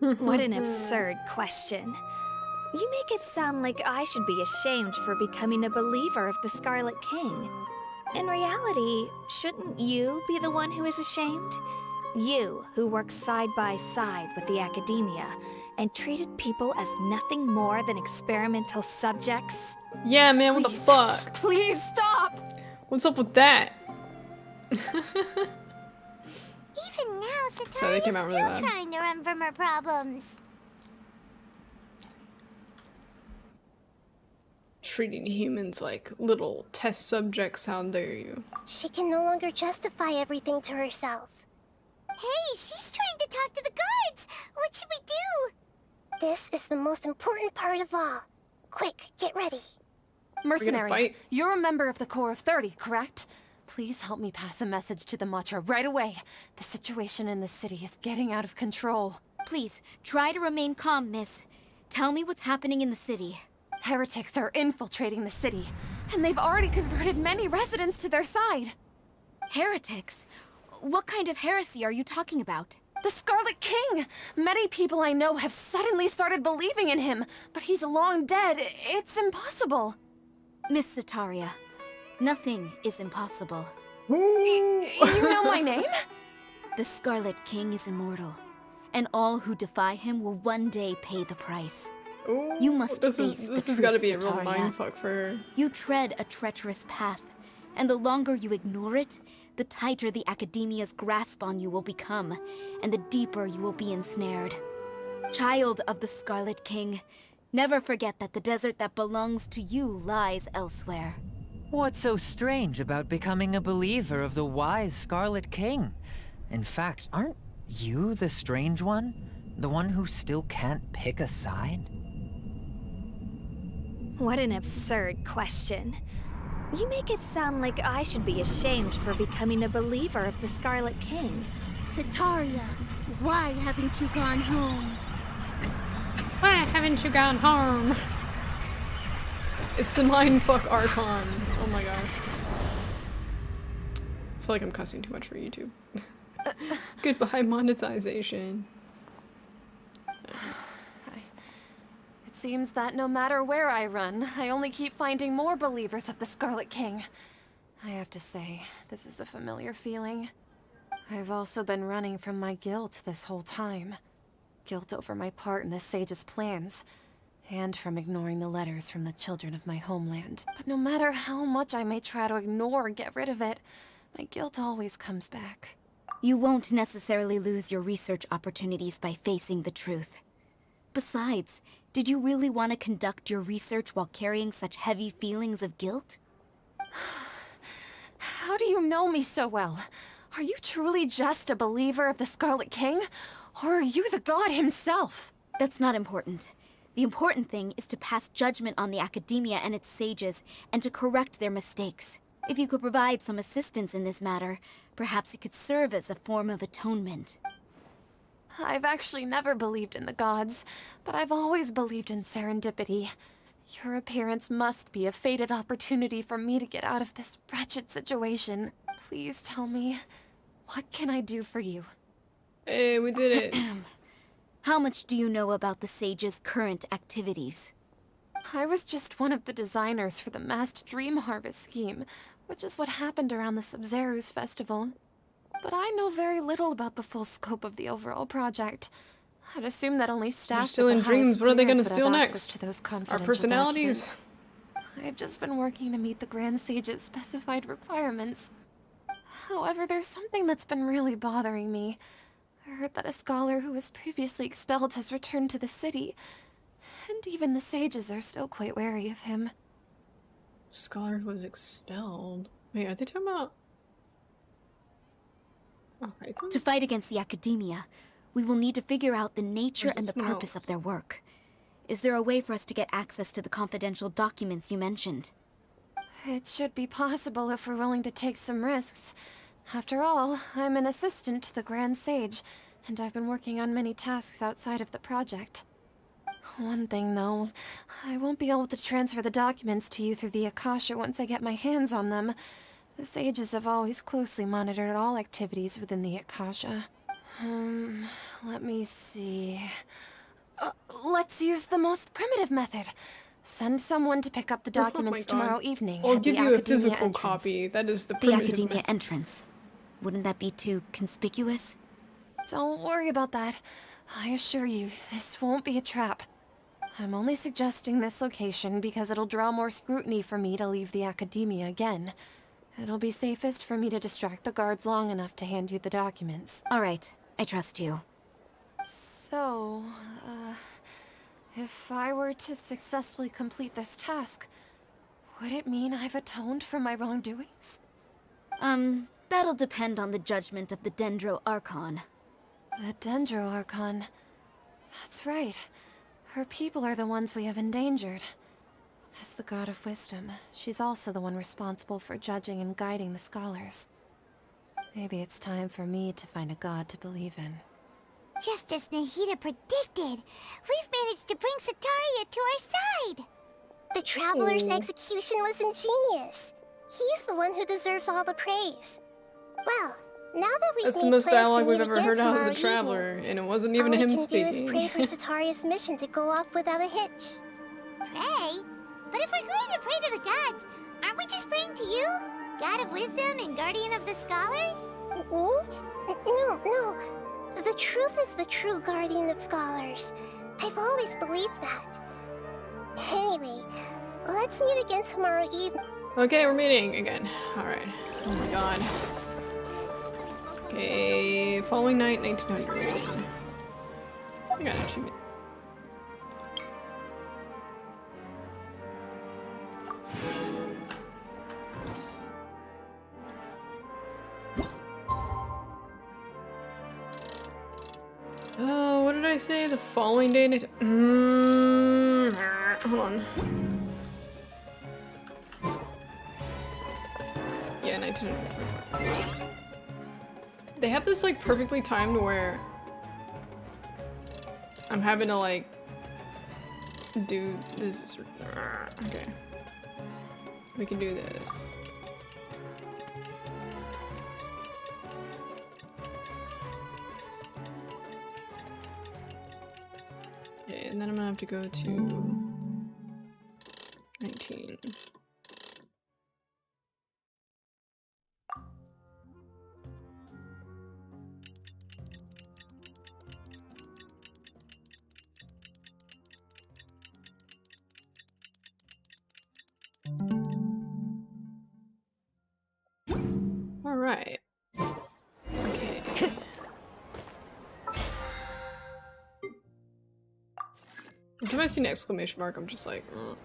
Speaker 11: What an absurd question. You make it sound like I should be ashamed for becoming a believer of the Scarlet King. In reality, shouldn't you be the one who is ashamed? You, who worked side by side with the Academia and treated people as nothing more than experimental subjects?
Speaker 1: Yeah, man, what the fuck?
Speaker 13: Please stop!
Speaker 1: What's up with that?
Speaker 8: Even now,
Speaker 1: Sorry, they
Speaker 8: Sataria's
Speaker 1: came out really
Speaker 8: still
Speaker 1: loud.
Speaker 8: trying to run from her problems.
Speaker 1: Treating humans like little test subjects, how dare you?
Speaker 2: She can no longer justify everything to herself.
Speaker 8: Hey, she's trying to talk to the guards! What should we do?
Speaker 2: This is the most important part of all. Quick, get ready.
Speaker 13: Mercenary,
Speaker 1: fight?
Speaker 13: you're a member of the Corps of 30, correct? Please help me pass a message to the Matcha right away. The situation in the city is getting out of control.
Speaker 14: Please, try to remain calm, miss. Tell me what's happening in the city.
Speaker 13: Heretics are infiltrating the city, and they've already converted many residents to their side.
Speaker 14: Heretics? What kind of heresy are you talking about?
Speaker 13: The Scarlet King! Many people I know have suddenly started believing in him, but he's long dead. It's impossible.
Speaker 14: Miss Sataria, nothing is impossible.
Speaker 13: You know my name?
Speaker 14: The Scarlet King is immortal, and all who defy him will one day pay the price.
Speaker 1: Ooh,
Speaker 14: You must
Speaker 1: this
Speaker 14: face
Speaker 1: has
Speaker 14: the
Speaker 1: got to
Speaker 14: truth,
Speaker 1: be a real
Speaker 14: Sataria.
Speaker 1: mindfuck for her.
Speaker 14: You tread a treacherous path, and the longer you ignore it, the tighter the Academia's grasp on you will become, and the deeper you will be ensnared. Child of the Scarlet King, never forget that the desert that belongs to you lies elsewhere.
Speaker 10: What's so strange about becoming a believer of the wise Scarlet King? In fact, aren't you the strange one? The one who still can't pick a side?
Speaker 11: What an absurd question. You make it sound like I should be ashamed for becoming a believer of the Scarlet King.
Speaker 9: Sataria, why haven't you gone home?
Speaker 1: Why haven't you gone home? It's the mindfuck Archon. Oh my god. I feel like I'm cussing too much for YouTube. Goodbye monetization.
Speaker 13: It seems that no matter where I run, I only keep finding more believers of the Scarlet King. I have to say, this is a familiar feeling. I've also been running from my guilt this whole time. Guilt over my part in the Sage's plans, and from ignoring the letters from the children of my homeland. But no matter how much I may try to ignore or get rid of it, my guilt always comes back.
Speaker 14: You won't necessarily lose your research opportunities by facing the truth. Besides, did you really want to conduct your research while carrying such heavy feelings of guilt?
Speaker 13: How do you know me so well? Are you truly just a believer of the Scarlet King? Or are you the god himself?
Speaker 14: That's not important. The important thing is to pass judgment on the Academia and its sages, and to correct their mistakes. If you could provide some assistance in this matter, perhaps it could serve as a form of atonement.
Speaker 13: I've actually never believed in the gods, but I've always believed in serendipity. Your appearance must be a fated opportunity for me to get out of this wretched situation. Please tell me, what can I do for you?
Speaker 1: Hey, we did it.
Speaker 14: How much do you know about the Sage's current activities?
Speaker 13: I was just one of the designers for the masked dream harvest scheme, which is what happened around the Sub-Zeru's festival. But I know very little about the full scope of the overall project. I'd assume that only staff
Speaker 1: still in dreams. What are they gonna steal next?
Speaker 13: To those
Speaker 1: Our personalities?
Speaker 13: documents. I've just been working to meet the Grand Sage's specified requirements. However, there's something that's been really bothering me. I heard that a scholar who was previously expelled has returned to the city, and even the sages are still quite wary of him.
Speaker 1: Scholar who was expelled. Wait, are they talking about? Oh, right.
Speaker 14: To fight against the academia, we will need to figure out the nature
Speaker 1: Where's
Speaker 14: and the
Speaker 1: this
Speaker 14: purpose
Speaker 1: notes?
Speaker 14: of their work. Is there a way for us to get access to the confidential documents you mentioned?
Speaker 13: It should be possible if we're willing to take some risks. After all, I'm an assistant to the Grand Sage, and I've been working on many tasks outside of the project. One thing, though, I won't be able to transfer the documents to you through the Akasha once I get my hands on them. The sages have always closely monitored all activities within the Akasha. Let me see... let's use the most primitive method. Send someone to pick up the documents tomorrow evening.
Speaker 1: I'll
Speaker 13: at
Speaker 1: give
Speaker 13: the
Speaker 1: you a
Speaker 13: Academia
Speaker 1: physical
Speaker 13: entrance.
Speaker 1: copy. That is the
Speaker 14: The
Speaker 1: primitive
Speaker 14: academia
Speaker 1: method.
Speaker 14: entrance. Wouldn't that be too conspicuous?
Speaker 13: Don't worry about that. I assure you, this won't be a trap. I'm only suggesting this location because it'll draw more scrutiny for me to leave the Academia again. It'll be safest for me to distract the guards long enough to hand you the documents.
Speaker 14: All right, I trust you.
Speaker 13: So, if I were to successfully complete this task, would it mean I've atoned for my wrongdoings?
Speaker 14: That'll depend on the judgment of the Dendro Archon.
Speaker 13: The Dendro Archon. That's right. Her people are the ones we have endangered. As the God of Wisdom, she's also the one responsible for judging and guiding the scholars. Maybe it's time for me to find a god to believe in.
Speaker 8: Just as Nahida predicted, we've managed to bring Sataria to our side!
Speaker 2: The Traveler's execution was ingenious. He's the one who deserves all the praise. Well, now that we've
Speaker 1: That's the
Speaker 2: made
Speaker 1: most
Speaker 2: plans to
Speaker 1: dialogue we've
Speaker 2: meet
Speaker 1: ever
Speaker 2: again
Speaker 1: heard out of
Speaker 2: tomorrow
Speaker 1: the Traveler,
Speaker 2: evening,
Speaker 1: and it wasn't even
Speaker 2: all
Speaker 1: him
Speaker 2: we can
Speaker 1: speaking.
Speaker 2: do is pray for Sataria's mission to go off without a hitch.
Speaker 8: Pray? But if we're going to pray to the gods, aren't we just praying to you? God of Wisdom and Guardian of the Scholars?
Speaker 2: No. The truth is the true Guardian of Scholars. I've always believed that. Anyway, let's meet again tomorrow evening.
Speaker 1: Okay, we're meeting again. Alright. Oh my god. Okay, following night, 1900. I got an achievement. Oh, what did I say? The following day? Hold on. Yeah, 1924. They have this like perfectly timed where I'm having to like do this. Okay. We can do this. Okay, and then I'm gonna have to go to 19. All right. Okay. Every time I see an exclamation mark, I'm just like, I'm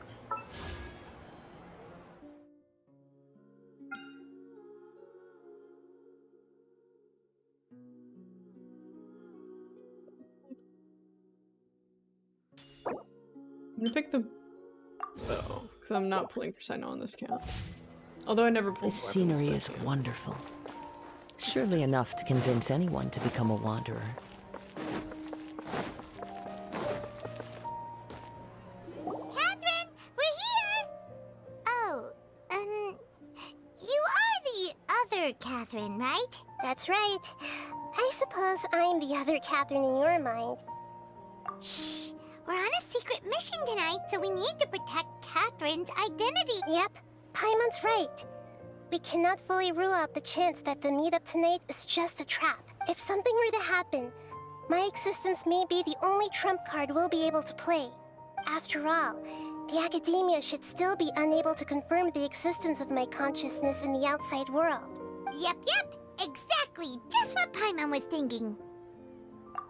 Speaker 1: gonna pick the bow, because I'm not pulling for Cyno on this count. Although I never pulled
Speaker 5: This
Speaker 1: weapons,
Speaker 5: scenery
Speaker 1: but
Speaker 5: is
Speaker 1: yeah.
Speaker 5: wonderful. Surely enough to convince anyone to become a wanderer.
Speaker 8: Catherine, we're here! Oh, you are the other Catherine, right?
Speaker 2: That's right. I suppose I'm the other Catherine in your mind.
Speaker 8: mission tonight, so we need to protect Catherine's identity.
Speaker 2: Yep, Paimon's right. We cannot fully rule out the chance that the meetup tonight is just a trap. If something were to happen, my existence may be the only trump card we'll be able to play. After all, the academia should still be unable to confirm the existence of my consciousness in the outside world.
Speaker 8: Yep, exactly. Just what Paimon was thinking.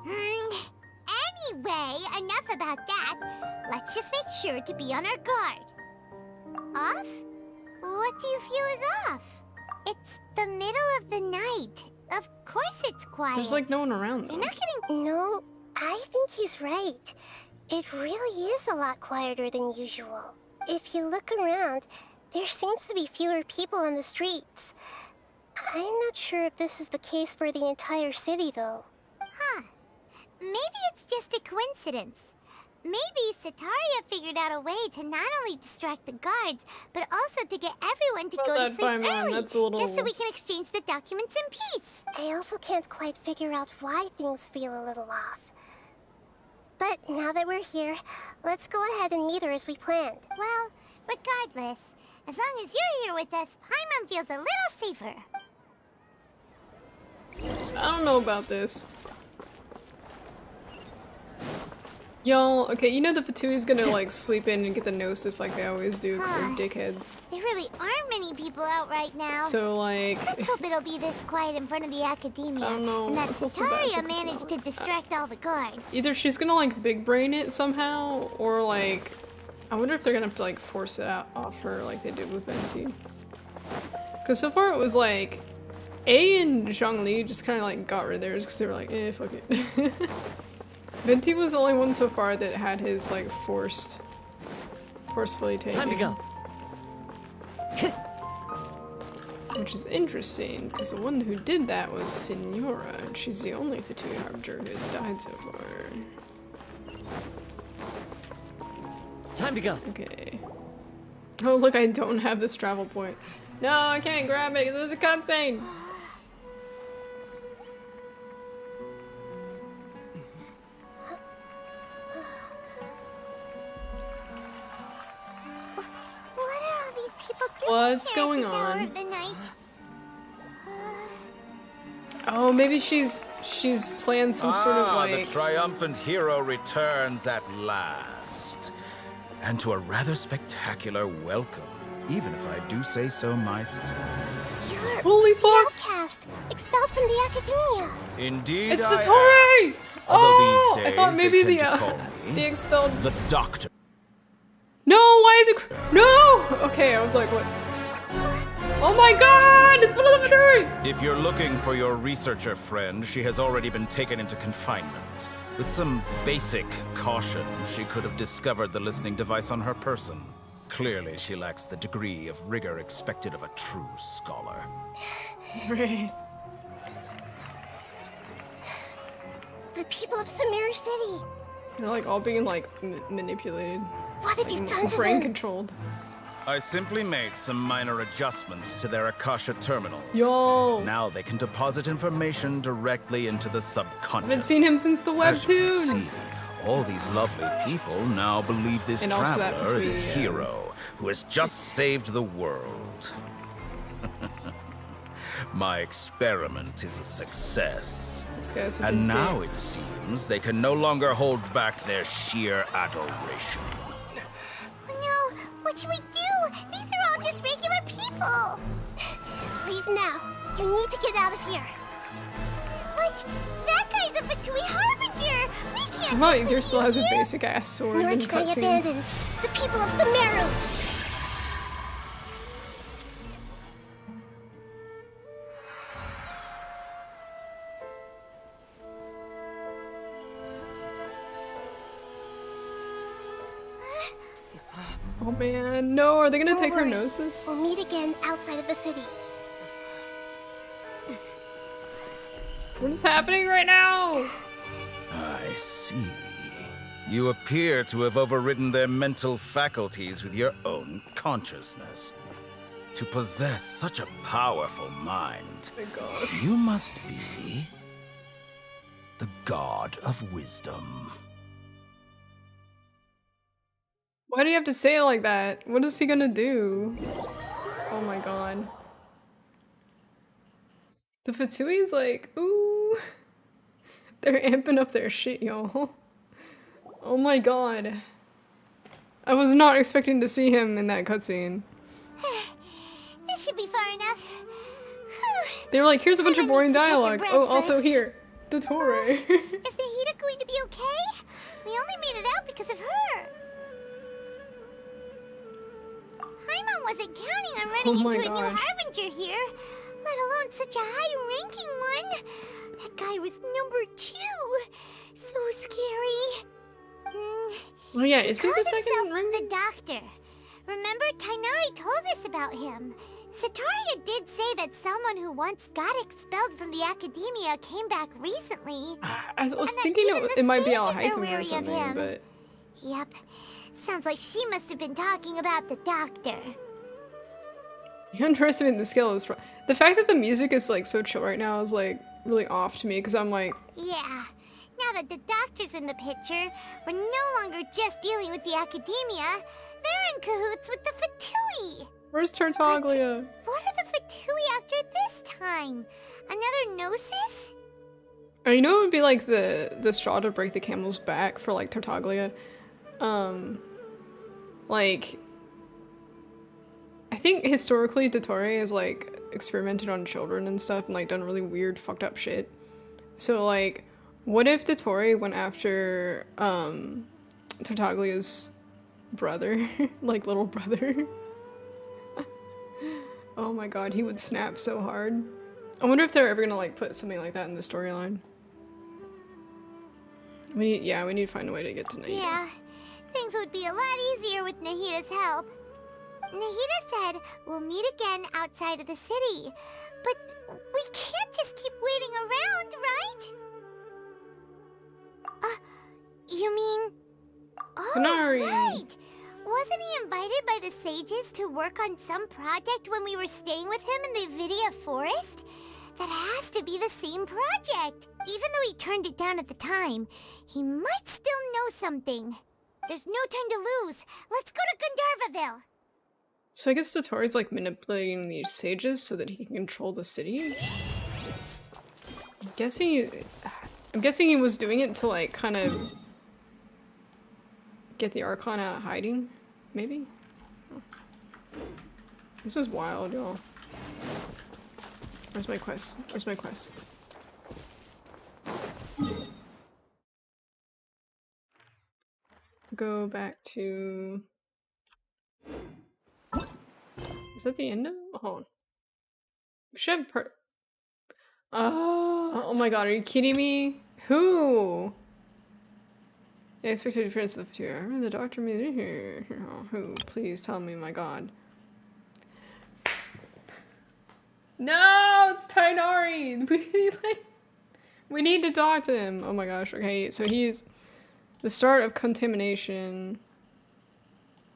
Speaker 8: Anyway, enough about that. Let's just make sure to be on our guard. Off? What do you feel is off? It's the middle of the night. Of course it's quiet.
Speaker 1: There's like no one around though.
Speaker 2: You're not getting... No, I think he's right. It really is a lot quieter than usual. If you look around, there seems to be fewer people on the streets. I'm not sure if this is the case for the entire city, though.
Speaker 8: Huh. Maybe it's just a coincidence. Maybe Sataria figured out a way to not only distract the guards, but also to get everyone to go to sleep early,
Speaker 1: that's a little...
Speaker 8: just so we can exchange the documents in peace.
Speaker 2: I also can't quite figure out why things feel a little off. But now that we're here, let's go ahead and meet her as we planned.
Speaker 8: Well, regardless, as long as you're here with us, Paimon feels a little safer.
Speaker 1: I don't know about this. Y'all, okay, you know the Patui's gonna like sweep in and get the gnosis like they always do because they're dickheads.
Speaker 8: There really aren't many people out right now.
Speaker 1: So like...
Speaker 8: Let's hope it'll be this quiet in front of the academia.
Speaker 1: I don't know.
Speaker 8: And that
Speaker 1: I feel so bad
Speaker 8: Sataria
Speaker 1: for Casella.
Speaker 8: managed to distract all the guards.
Speaker 1: Either she's gonna like big brain it somehow, or like... I wonder if they're gonna have to like force it out off her like they did with Venti. Because so far it was like... A and Zhongli just kind of like got rid of theirs because they were like, eh, fuck it. Venti was the only one so far that had his like forcefully taken.
Speaker 3: Time to go.
Speaker 1: Which is interesting, because the one who did that was Signora, and she's the only Fatui Harbinger who has died so far.
Speaker 3: Time to go.
Speaker 1: Okay. Oh look, I don't have this travel point. No, I can't grab it, there's a cutscene! What's going on? Oh, maybe she's planned some sort of like...
Speaker 15: The triumphant hero returns at last. And to a rather spectacular welcome, even if I do say so myself.
Speaker 2: You're
Speaker 1: holy fuck!
Speaker 2: Outcast, expelled from the academia.
Speaker 15: Indeed,
Speaker 1: It's
Speaker 15: I
Speaker 1: Dottore!
Speaker 15: am. Although these days
Speaker 1: I thought maybe
Speaker 15: they tend to call me
Speaker 1: the expelled...
Speaker 15: the Doctor.
Speaker 1: No, why is it... No! Okay, I was like, what? Oh my god! It's one of the Fatui!
Speaker 15: If you're looking for your researcher friend, she has already been taken into confinement. With some basic caution, she could have discovered the listening device on her person. Clearly, she lacks the degree of rigor expected of a true scholar.
Speaker 1: Right.
Speaker 2: The people of Sumeru City.
Speaker 1: They're like all being like manipulated.
Speaker 2: What have you done to
Speaker 1: brain
Speaker 2: them?
Speaker 1: controlled.
Speaker 15: I simply made some minor adjustments to their Akasha terminals.
Speaker 1: Yo!
Speaker 15: Now they can deposit information directly into the subconscious.
Speaker 1: Haven't seen him since the
Speaker 15: As you can
Speaker 1: webtoon.
Speaker 15: see, all these lovely people now believe this
Speaker 1: And also that
Speaker 15: traveler is a
Speaker 1: Fatui, yeah.
Speaker 15: hero who has just saved the world. My experiment is a success.
Speaker 1: This guy's such a
Speaker 15: And now
Speaker 1: dick.
Speaker 15: it seems they can no longer hold back their sheer adoration.
Speaker 8: Oh no, what should we do? These are all just regular people.
Speaker 2: Leave now. You need to get out of here.
Speaker 8: What? That guy's a Fatui Harbinger. We can't
Speaker 1: I thought
Speaker 8: just
Speaker 1: Ether still
Speaker 8: leave
Speaker 1: has a
Speaker 8: here.
Speaker 1: basic ass sword
Speaker 2: Nor
Speaker 1: in
Speaker 2: can I
Speaker 1: cutscenes.
Speaker 2: abandon the people of Sumeru.
Speaker 1: Oh man, no, are they gonna
Speaker 2: Don't
Speaker 1: take her
Speaker 2: worry.
Speaker 1: gnosis?
Speaker 2: We'll meet again outside of the city.
Speaker 1: What is happening right now?
Speaker 15: I see. You appear to have overridden their mental faculties with your own consciousness. To possess such a powerful mind, you must be the god of wisdom.
Speaker 1: Why do you have to say it like that? What is he gonna do? Oh my god. The Fatui's like, ooh. They're amping up their shit, y'all. Oh my god. I was not expecting to see him in that cutscene.
Speaker 8: This should be far enough.
Speaker 1: They were like, here's a bunch of boring dialogue.
Speaker 8: breath
Speaker 1: Oh, also
Speaker 8: first.
Speaker 1: here. Dottore.
Speaker 8: Is Nahida going to be okay? We only made it out because of her. Paimon wasn't counting on running
Speaker 1: Oh my
Speaker 8: into a new
Speaker 1: gosh.
Speaker 8: Harbinger here, let alone such a high-ranking one. That guy was number 2. So scary.
Speaker 1: Oh yeah, is he the
Speaker 8: Called
Speaker 1: second
Speaker 8: himself
Speaker 1: ring?
Speaker 8: the Doctor. Remember, Tighnari told us about him. Sataria did say that someone who once got expelled from the academia came back recently.
Speaker 1: I was
Speaker 8: And that
Speaker 1: thinking
Speaker 8: even the
Speaker 1: it might be
Speaker 8: sages are
Speaker 1: Alhaitham
Speaker 8: wary
Speaker 1: or
Speaker 8: of
Speaker 1: something,
Speaker 8: him.
Speaker 1: but
Speaker 8: Yep. Sounds like she must have been talking about the Doctor.
Speaker 1: you underestimate the skill is the fact that the music is like so chill right now is like really off to me because I'm like,
Speaker 8: Yeah. Now that the Doctor's in the picture, we're no longer just dealing with the academia. They're in cahoots with the Fatui.
Speaker 1: where's Tartaglia?
Speaker 8: What are the Fatui after this time? Another Gnosis?
Speaker 1: Or you know it would be like the straw to break the camel's back for like Tartaglia. Like I think historically Dottore has like experimented on children and stuff and like done really weird fucked up shit. So like what if Dottore went after Tartaglia's brother, like little brother? Oh my god, he would snap so hard. I wonder if they're ever gonna like put something like that in the storyline. We need to find a way to get to Nahida.
Speaker 8: Yeah. Things would be a lot easier with Nahida's help. Nahida said we'll meet again outside of the city. But we can't just keep waiting around, right? You mean... Oh,
Speaker 1: Canary.
Speaker 8: right! Wasn't he invited by the sages to work on some project when we were staying with him in the Vidia forest? That has to be the same project. Even though he turned it down at the time, he might still know something. There's no time to lose. Let's go to Gandharvaville.
Speaker 1: So I guess Dottore's like manipulating these sages so that he can control the city? I'm guessing he was doing it to like kind of get the Archon out of hiding, maybe? Oh. This is wild, y'all. Where's my quest? Where's my quest? Go back to... Is that the end of it? Hold on. We should have oh my god, are you kidding me? Who? The expected appearance of the Fatui. I remember the doctor made it here. Oh, who? Please tell me, my god. No, it's Tighnari! We need to talk to him. Oh my gosh, okay, so he's the start of contamination.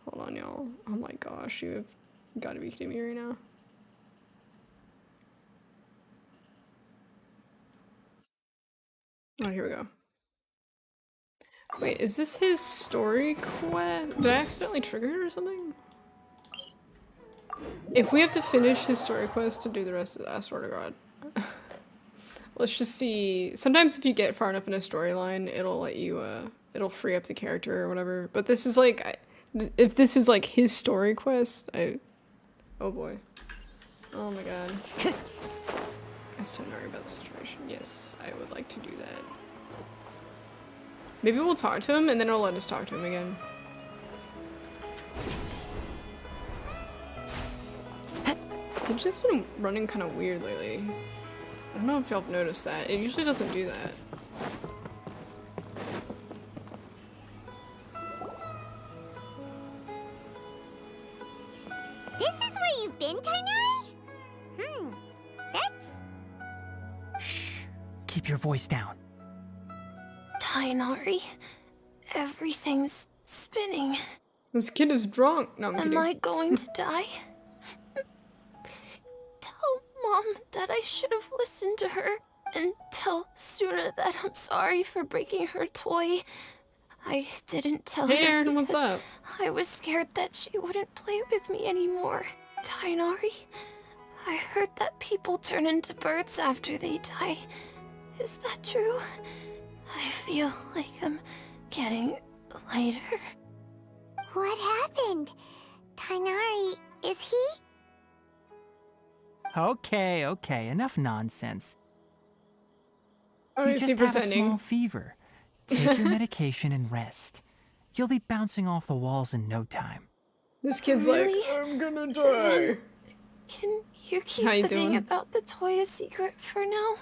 Speaker 1: Hold on, y'all. Oh my gosh, you have gotta be kidding me right now. Oh, here we go. Wait, is this his story quest? Did I accidentally trigger it or something? If we have to finish his story quest to do the rest of the, I swear to god. Let's just see. Sometimes if you get far enough in a storyline, it'll let you, it'll free up the character or whatever. But this is like, if this is like his story quest, oh boy. Oh my god. Ask Tighnari about the situation. Yes, I would like to do that. Maybe we'll talk to him and then it'll let us talk to him again. It's just been running kind of weird lately. I don't know if y'all have noticed that. It usually doesn't do that.
Speaker 8: This is where you've been, Tighnari? That's...
Speaker 16: Shh. Keep your voice down.
Speaker 13: Tighnari, everything's spinning.
Speaker 1: This kid is drunk. No, I'm kidding.
Speaker 13: Am I going to die? Tell Mom that I should have listened to her, and tell Suna that I'm sorry for breaking her toy.
Speaker 11: I didn't tell
Speaker 1: Hey,
Speaker 11: her
Speaker 1: Aaron, what's
Speaker 11: because
Speaker 1: up?
Speaker 11: I was scared that she wouldn't play with me anymore. Tainari, I heard that people turn into birds after they die. Is that true? I feel like I'm getting lighter.
Speaker 8: What happened? Tainari, is he?
Speaker 16: Okay, okay, enough nonsense.
Speaker 1: Oh,
Speaker 16: You
Speaker 1: is
Speaker 16: just
Speaker 1: he
Speaker 16: have a
Speaker 1: pretending?
Speaker 16: small fever. Take your medication and rest. You'll be bouncing off the walls in no time.
Speaker 1: This kid's
Speaker 11: Really?
Speaker 1: like, I'm gonna die.
Speaker 11: Can you keep
Speaker 1: How you
Speaker 11: the thing
Speaker 1: doing?
Speaker 11: about the toy a secret for now?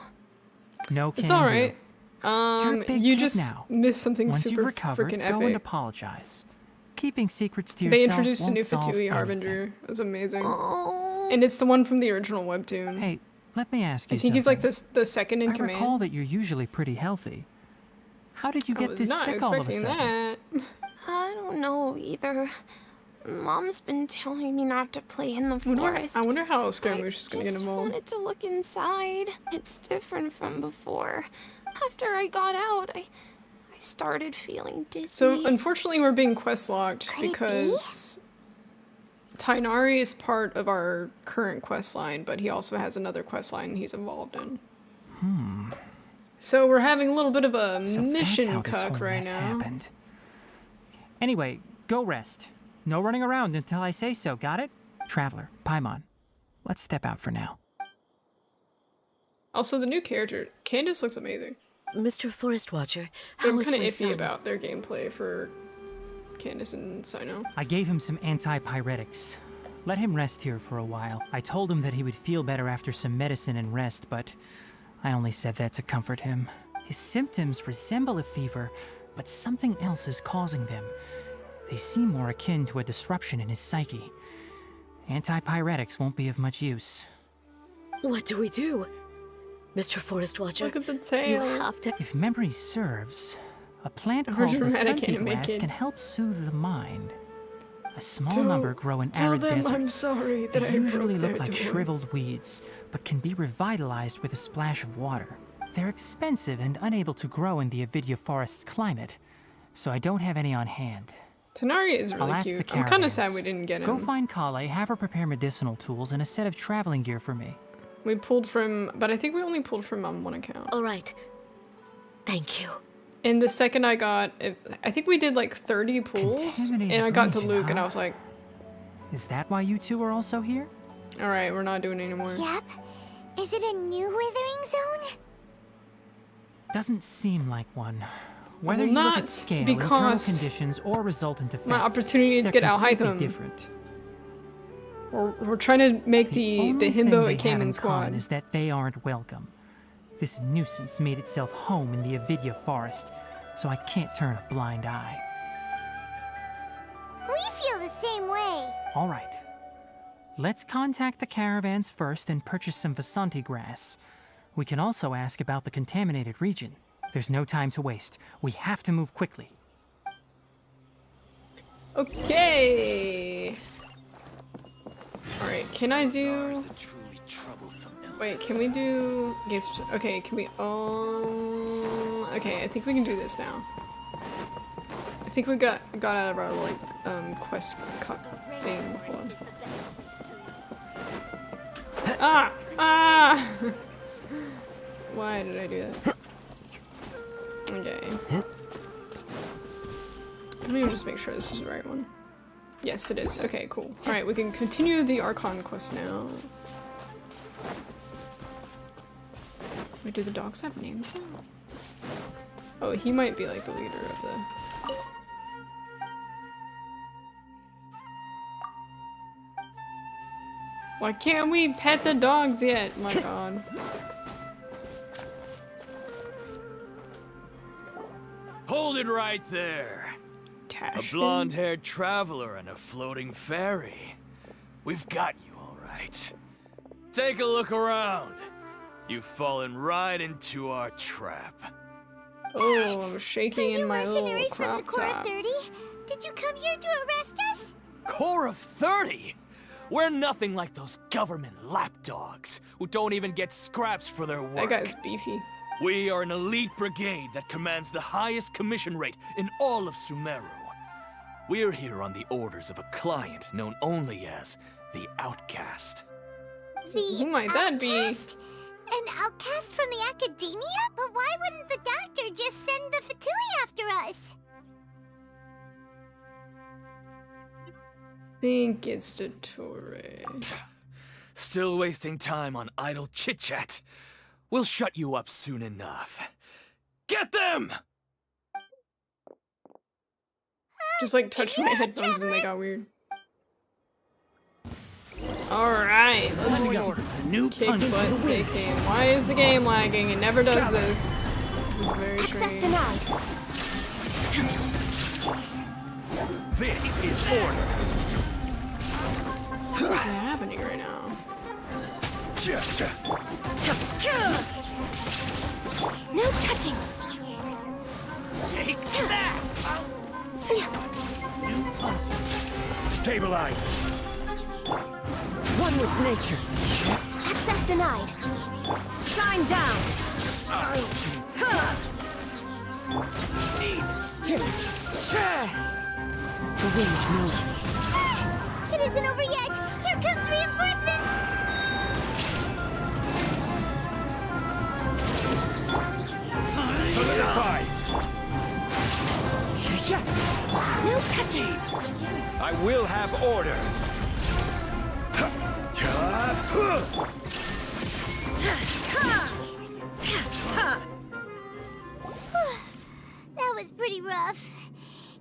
Speaker 16: No can
Speaker 1: It's
Speaker 16: do.
Speaker 1: alright.
Speaker 16: You're a big
Speaker 1: You
Speaker 16: kid
Speaker 1: just
Speaker 16: now.
Speaker 1: missed something
Speaker 16: Once
Speaker 1: super
Speaker 16: you've recovered,
Speaker 1: freaking
Speaker 16: go and
Speaker 1: epic.
Speaker 16: apologize. Keeping secrets to
Speaker 1: They
Speaker 16: yourself
Speaker 1: introduced a
Speaker 16: won't
Speaker 1: new
Speaker 16: solve
Speaker 1: Fatui
Speaker 16: anything.
Speaker 1: Harbinger. It was amazing. And it's the one from the original webtoon.
Speaker 16: Hey, let me ask you
Speaker 1: I think he's like
Speaker 16: something.
Speaker 1: the second in
Speaker 16: I
Speaker 1: command.
Speaker 16: recall that you're usually pretty healthy. How did you
Speaker 1: I
Speaker 16: get
Speaker 1: was
Speaker 16: this
Speaker 1: not
Speaker 16: sick all of a
Speaker 1: expecting
Speaker 16: sudden?
Speaker 1: that.
Speaker 11: I don't know either. Mom's been telling me not to play in the forest.
Speaker 1: I wonder how Scaramouche is gonna get
Speaker 11: I just
Speaker 1: involved.
Speaker 11: wanted to look inside. It's different from before. After I got out, I started feeling dizzy.
Speaker 1: So unfortunately, we're being quest locked because Tainari is part of our current quest line, but he also has another quest line he's involved in. So we're having a little bit of a
Speaker 16: So
Speaker 1: mission
Speaker 16: that's how this
Speaker 1: cuck
Speaker 16: whole
Speaker 1: right
Speaker 16: mess
Speaker 1: now.
Speaker 16: happened. Anyway, go rest. No running around until I say so, got it? Traveler, Paimon, let's step out for now.
Speaker 1: Also, the new character, Candace, looks amazing.
Speaker 5: Mr. Forest Watcher,
Speaker 1: I'm
Speaker 5: how is
Speaker 1: kind of
Speaker 5: my
Speaker 1: iffy
Speaker 5: son?
Speaker 1: about their gameplay for Candace and Cyno.
Speaker 16: I gave him some antipyretics. Let him rest here for a while. I told him that he would feel better after some medicine and rest, but I only said that to comfort him. His symptoms resemble a fever, but something else is causing them. They seem more akin to a disruption in his psyche. Antipyretics won't be of much use.
Speaker 5: What do we do? Mr. Forest Watcher,
Speaker 1: Look at the
Speaker 5: you
Speaker 1: tail.
Speaker 5: have to...
Speaker 16: If memory serves, a plant
Speaker 1: Her
Speaker 16: called the
Speaker 1: dramatic
Speaker 16: Sunti
Speaker 1: anime
Speaker 16: grass
Speaker 1: kid.
Speaker 16: can help soothe the mind. A small number grow in
Speaker 1: Tell
Speaker 16: arid
Speaker 1: them
Speaker 16: deserts.
Speaker 1: I'm sorry that
Speaker 16: They
Speaker 1: I
Speaker 16: usually
Speaker 1: broke their
Speaker 16: look like
Speaker 1: door.
Speaker 16: shriveled weeds, but can be revitalized with a splash of water. They're expensive and unable to grow in the Avidya forest's climate, so I don't have any on hand.
Speaker 1: Tanari is
Speaker 16: I'll
Speaker 1: really
Speaker 16: ask the
Speaker 1: cute. I'm kind of
Speaker 16: caravans.
Speaker 1: sad we didn't get him.
Speaker 16: Go find Kale, have her prepare medicinal tools and a set of traveling gear for me.
Speaker 1: We pulled from, but I think we only pulled from on one account.
Speaker 5: All right. Thank you.
Speaker 1: And the second I got, I think we did like 30 pulls, and I got to
Speaker 16: region,
Speaker 1: Luke, and I
Speaker 16: huh?
Speaker 1: was like,
Speaker 16: Is that why you two are also here?
Speaker 1: all right, we're not doing it anymore.
Speaker 8: Yep. Is it a new withering zone?
Speaker 16: Doesn't seem like one. Whether
Speaker 1: Well,
Speaker 16: you look
Speaker 1: not
Speaker 16: at scale, internal
Speaker 1: because
Speaker 16: conditions, or resultant effects,
Speaker 1: my opportunity to
Speaker 16: they're
Speaker 1: get
Speaker 16: completely
Speaker 1: Alhaitham.
Speaker 16: different.
Speaker 1: We're trying to make the
Speaker 16: only thing
Speaker 1: himbo
Speaker 16: they
Speaker 1: it came
Speaker 16: have
Speaker 1: in
Speaker 16: in common
Speaker 1: squad.
Speaker 16: is that they aren't welcome. This nuisance made itself home in the Avidya forest, so I can't turn a blind eye.
Speaker 8: We feel the same way.
Speaker 16: All right. Let's contact the caravans first and purchase some Vasanti grass. We can also ask about the contaminated region. There's no time to waste. We have to move quickly.
Speaker 1: Okay. All right, can I do? Wait, can we do? Okay, can we? Okay, I think we can do this now. I think we got out of our like quest thing. Hold on. Ah! Why did I do that? Okay. Let me just make sure this is the right one. Yes, it is. Okay, cool. Alright, we can continue the Archon quest now. Wait, do the dogs have names now? Oh, he might be like the leader of the... Why can't we pet the dogs yet? My god.
Speaker 3: Hold it right there. A blonde-haired traveler and a floating fairy. We've got you all right. Take a look around. You've fallen right into our trap.
Speaker 1: Oh, I'm shaking in my little
Speaker 8: Mercenaries from the
Speaker 1: crop
Speaker 8: Core
Speaker 1: top.
Speaker 8: 30? Did you come here to arrest us?
Speaker 3: Core of 30? We're nothing like those government lapdogs who don't even get scraps for their work.
Speaker 1: That guy's beefy.
Speaker 3: We are an elite brigade that commands the highest commission rate in all of Sumeru. We're here on the orders of a client known only as the Outcast.
Speaker 1: Who might that be?
Speaker 8: An outcast from the academia? But why wouldn't the doctor just send the Fatui after us?
Speaker 1: Think it's the Torre.
Speaker 3: Still wasting time on idle chit-chat. We'll shut you up soon enough. Get them!
Speaker 1: Just like touched my headphones and they got weird. Alright, let's go. Kick butt, take aim. Why is the game lagging? It never does this. This is very strange.
Speaker 8: Denied.
Speaker 3: This is order.
Speaker 1: What's happening right now?
Speaker 8: No touching.
Speaker 3: Take that! Stabilize.
Speaker 5: One with nature.
Speaker 8: Access denied.
Speaker 5: Shine down. The wind knows me.
Speaker 8: It isn't over yet. Here comes reinforcements.
Speaker 3: Solidify.
Speaker 8: No touching.
Speaker 3: I will have order.
Speaker 8: That was pretty rough.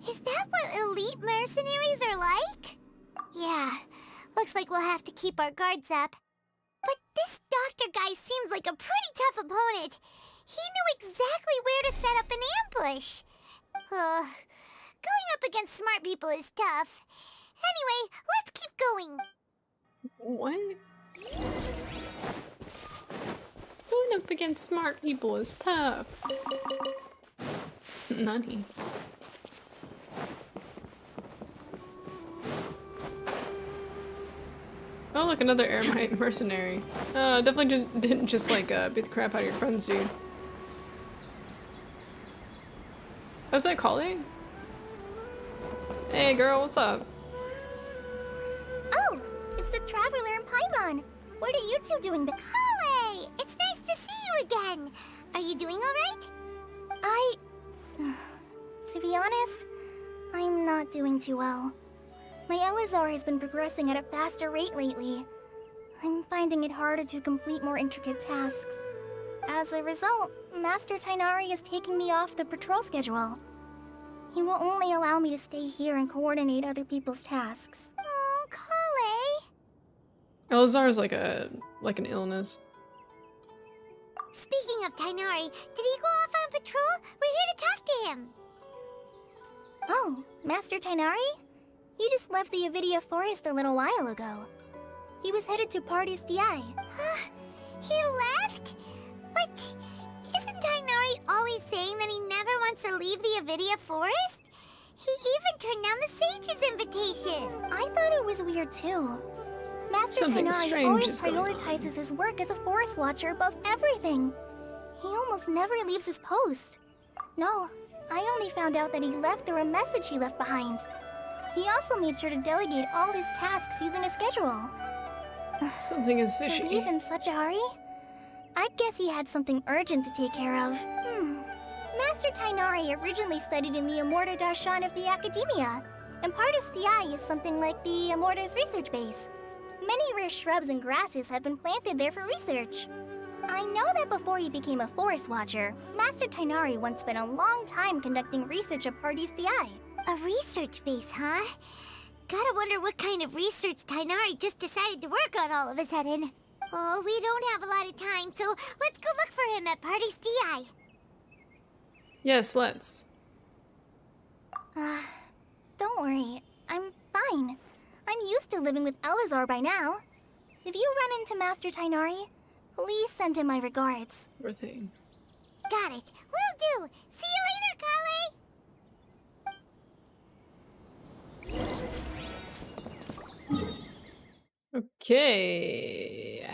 Speaker 8: Is that what elite mercenaries are like? Yeah, looks like we'll have to keep our guards up. But this doctor guy seems like a pretty tough opponent. He knew exactly where to set up an ambush. Going up against smart people is tough. Anyway, let's keep going.
Speaker 1: What? Going up against smart people is tough. Nani? Oh look, another Eremite mercenary. Definitely didn't just like beat the crap out of your friends, dude. How's that calling? Hey girl, what's up?
Speaker 8: Oh, it's the Traveler and Paimon. What are you two doing? Kale! It's nice to see you again. Are you doing alright? To be honest, I'm not doing too well. My Elazar has been progressing at a faster rate lately. I'm finding it harder to complete more intricate tasks. As a result, Master Tighnari is taking me off the patrol schedule. He will only allow me to stay here and coordinate other people's tasks. Oh, Kale!
Speaker 1: Elazar is like an illness.
Speaker 8: Speaking of Tighnari, did he go off on patrol? We're here to talk to him. Oh, Master Tighnari? He just left the Avidia Forest a little while ago. He was headed to Party's DI. He left? But isn't Tighnari always saying that he never wants to leave the Avidia Forest? He even turned down the Sage's invitation. I thought it was weird too. Master Tighnari always prioritizes his work as a forest watcher above everything. He almost never leaves his post. No, I only found out that he left through a message he left behind. He also made sure to delegate all his tasks using a schedule.
Speaker 1: Something is fishy.
Speaker 8: To leave in such a hurry? I'd guess he had something urgent to take care of. Master Tighnari originally studied in the Amorta Darshan of the Academia, and Partis DI is something like the Amorta's research base. Many rare shrubs and grasses have been planted there for research. I know that before he became a forest watcher, Master Tighnari once spent a long time conducting research at Partis DI. A research base, huh? Gotta wonder what kind of research Tighnari just decided to work on all of a sudden. Oh, we don't have a lot of time, so let's go look for him at Party's DI.
Speaker 1: Yes, let's.
Speaker 8: Don't worry. I'm fine. I'm used to living with Elazar by now. If you run into Master Tighnari, please send him my regards.
Speaker 1: Poor thing.
Speaker 8: Got it. Will do. See you later, Kale!
Speaker 1: Okay.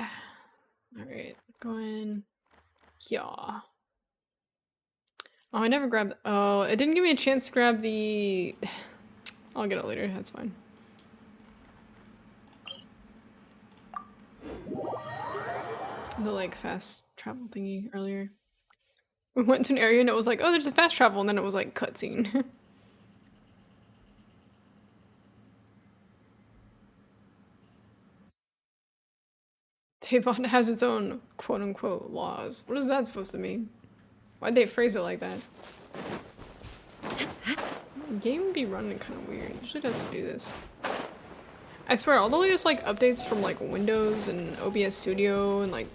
Speaker 1: Alright, going here. Oh, I never grabbed. Oh, it didn't give me a chance to grab the. I'll get it later. That's fine. The like fast travel thingy earlier. We went to an area and it was like, oh, there's a fast travel, and then it was like cutscene. Teyvat has its own quote-unquote laws. What is that supposed to mean? Why'd they phrase it like that? The game be running kind of weird. It usually doesn't do this. I swear, all the latest like updates from like Windows and OBS Studio and like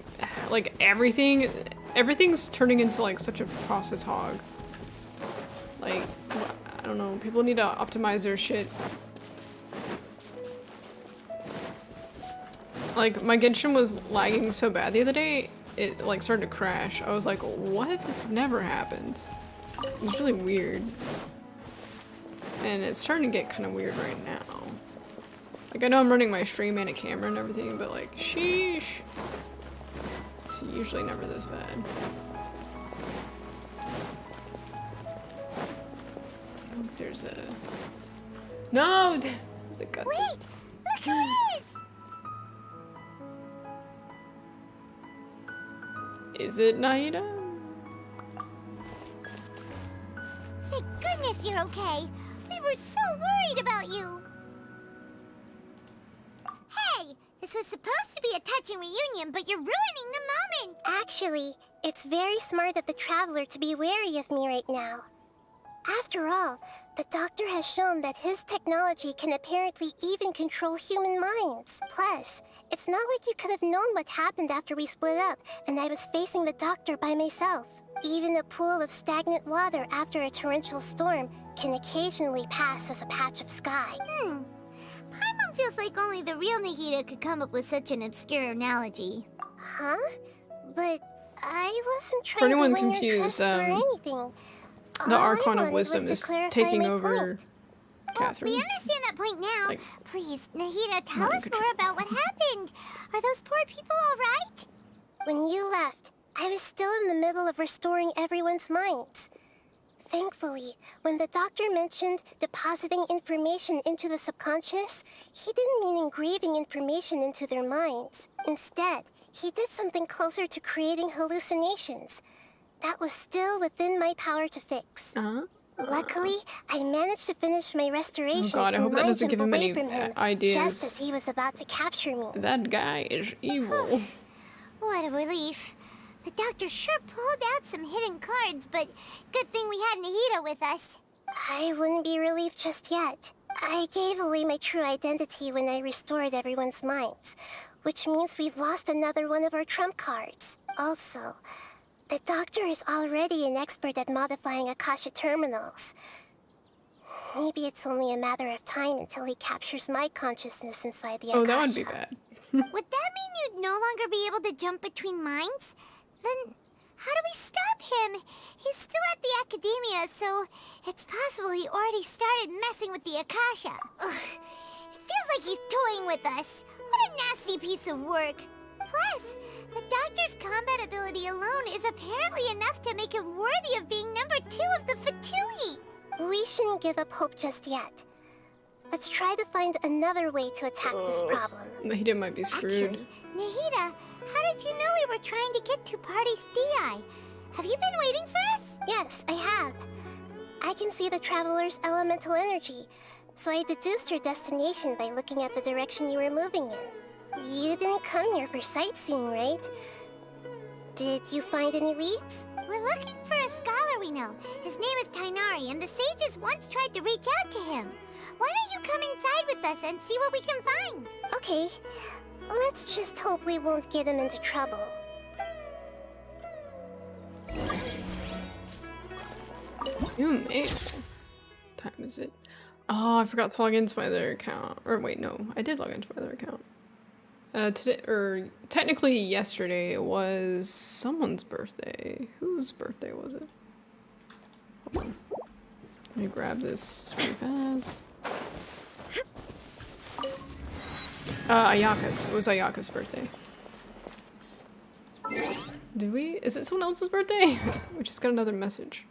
Speaker 1: everything's turning into like such a process hog. Like, I don't know. People need to optimize their shit. Like, my Genshin was lagging so bad the other day, it like started to crash. I was like, what? This never happens. It's really weird. And it's starting to get kind of weird right now. Like, I know I'm running my stream and a camera and everything, but like, sheesh. It's usually never this bad. Oh, there's a... No! There's a cutscene.
Speaker 8: Wait! Look who it is!
Speaker 1: Is it Naida?
Speaker 8: Thank goodness you're okay. We were so worried about you. Hey, this was supposed to be a touching reunion, but you're ruining the moment.
Speaker 2: Actually, it's very smart of the Traveler to be wary of me right now. After all, the Doctor has shown that his technology can apparently even control human minds. Plus, it's not like you could have known what happened after we split up and I was facing the Doctor by myself. Even a pool of stagnant water after a torrential storm can occasionally pass as a patch of sky.
Speaker 8: Paimon feels like only the real Nahida could come up with such an obscure analogy.
Speaker 2: Huh? But I wasn't
Speaker 1: For
Speaker 2: trying
Speaker 1: anyone
Speaker 2: to win your
Speaker 1: confused,
Speaker 2: trust or anything.
Speaker 1: the
Speaker 2: All I
Speaker 1: Archon of
Speaker 2: wanted was
Speaker 1: Wisdom
Speaker 2: to
Speaker 1: is
Speaker 2: clarify
Speaker 1: taking
Speaker 2: my
Speaker 1: over
Speaker 2: point.
Speaker 1: Catherine.
Speaker 8: We understand that point now.
Speaker 1: Like,
Speaker 8: Please, Nahida, tell
Speaker 1: not in
Speaker 8: us
Speaker 1: control.
Speaker 8: more about what happened. Are those poor people all right?
Speaker 2: When you left, I was still in the middle of restoring everyone's minds. Thankfully, when the Doctor mentioned depositing information into the subconscious, he didn't mean engraving information into their minds. Instead, he did something closer to creating hallucinations. That was still within my power to fix. Luckily, I managed to finish my restorations
Speaker 1: Oh God, I
Speaker 2: and
Speaker 1: hope that
Speaker 2: mind
Speaker 1: doesn't
Speaker 2: jump
Speaker 1: give him
Speaker 2: away
Speaker 1: any
Speaker 2: from him
Speaker 1: ideas.
Speaker 2: just as he was about to capture me.
Speaker 1: That guy is evil.
Speaker 8: What a relief. The Doctor sure pulled out some hidden cards, but good thing we had Nahida with us.
Speaker 2: I wouldn't be relieved just yet. I gave away my true identity when I restored everyone's minds, which means we've lost another one of our trump cards. Also, the Doctor is already an expert at modifying Akasha terminals. Maybe it's only a matter of time until he captures my consciousness inside the Akasha.
Speaker 1: Oh, that would be bad.
Speaker 8: Would that mean you'd no longer be able to jump between minds? Then how do we stop him? He's still at the Academia, so it's possible he already started messing with the Akasha. Ugh. It feels like he's toying with us. What a nasty piece of work. Plus, the Doctor's combat ability alone is apparently enough to make him worthy of being number 2 of the Fatui.
Speaker 2: We shouldn't give up hope just yet. Let's try to find another way to attack this problem.
Speaker 1: Nahida might be screwed.
Speaker 8: Actually, Nahida, how did you know we were trying to get to Party's DI? Have you been waiting for us?
Speaker 2: Yes, I have. I can see the Traveler's elemental energy, so I deduced your destination by looking at the direction you were moving in. You didn't come here for sightseeing, right? Did you find any leads?
Speaker 8: We're looking for a scholar we know. His name is Tainari, and the sages once tried to reach out to him. Why don't you come inside with us and see what we can find?
Speaker 2: Okay. Let's just hope we won't get him into trouble.
Speaker 1: You made it. What time is it? Oh, I forgot to log into my other account. Or wait, no, I did log into my other account. Today, or technically yesterday, was someone's birthday. Whose birthday was it? Hold on. Let me grab this really fast. Ayaka's. It was Ayaka's birthday. Did we? Is it someone else's birthday? We just got another message.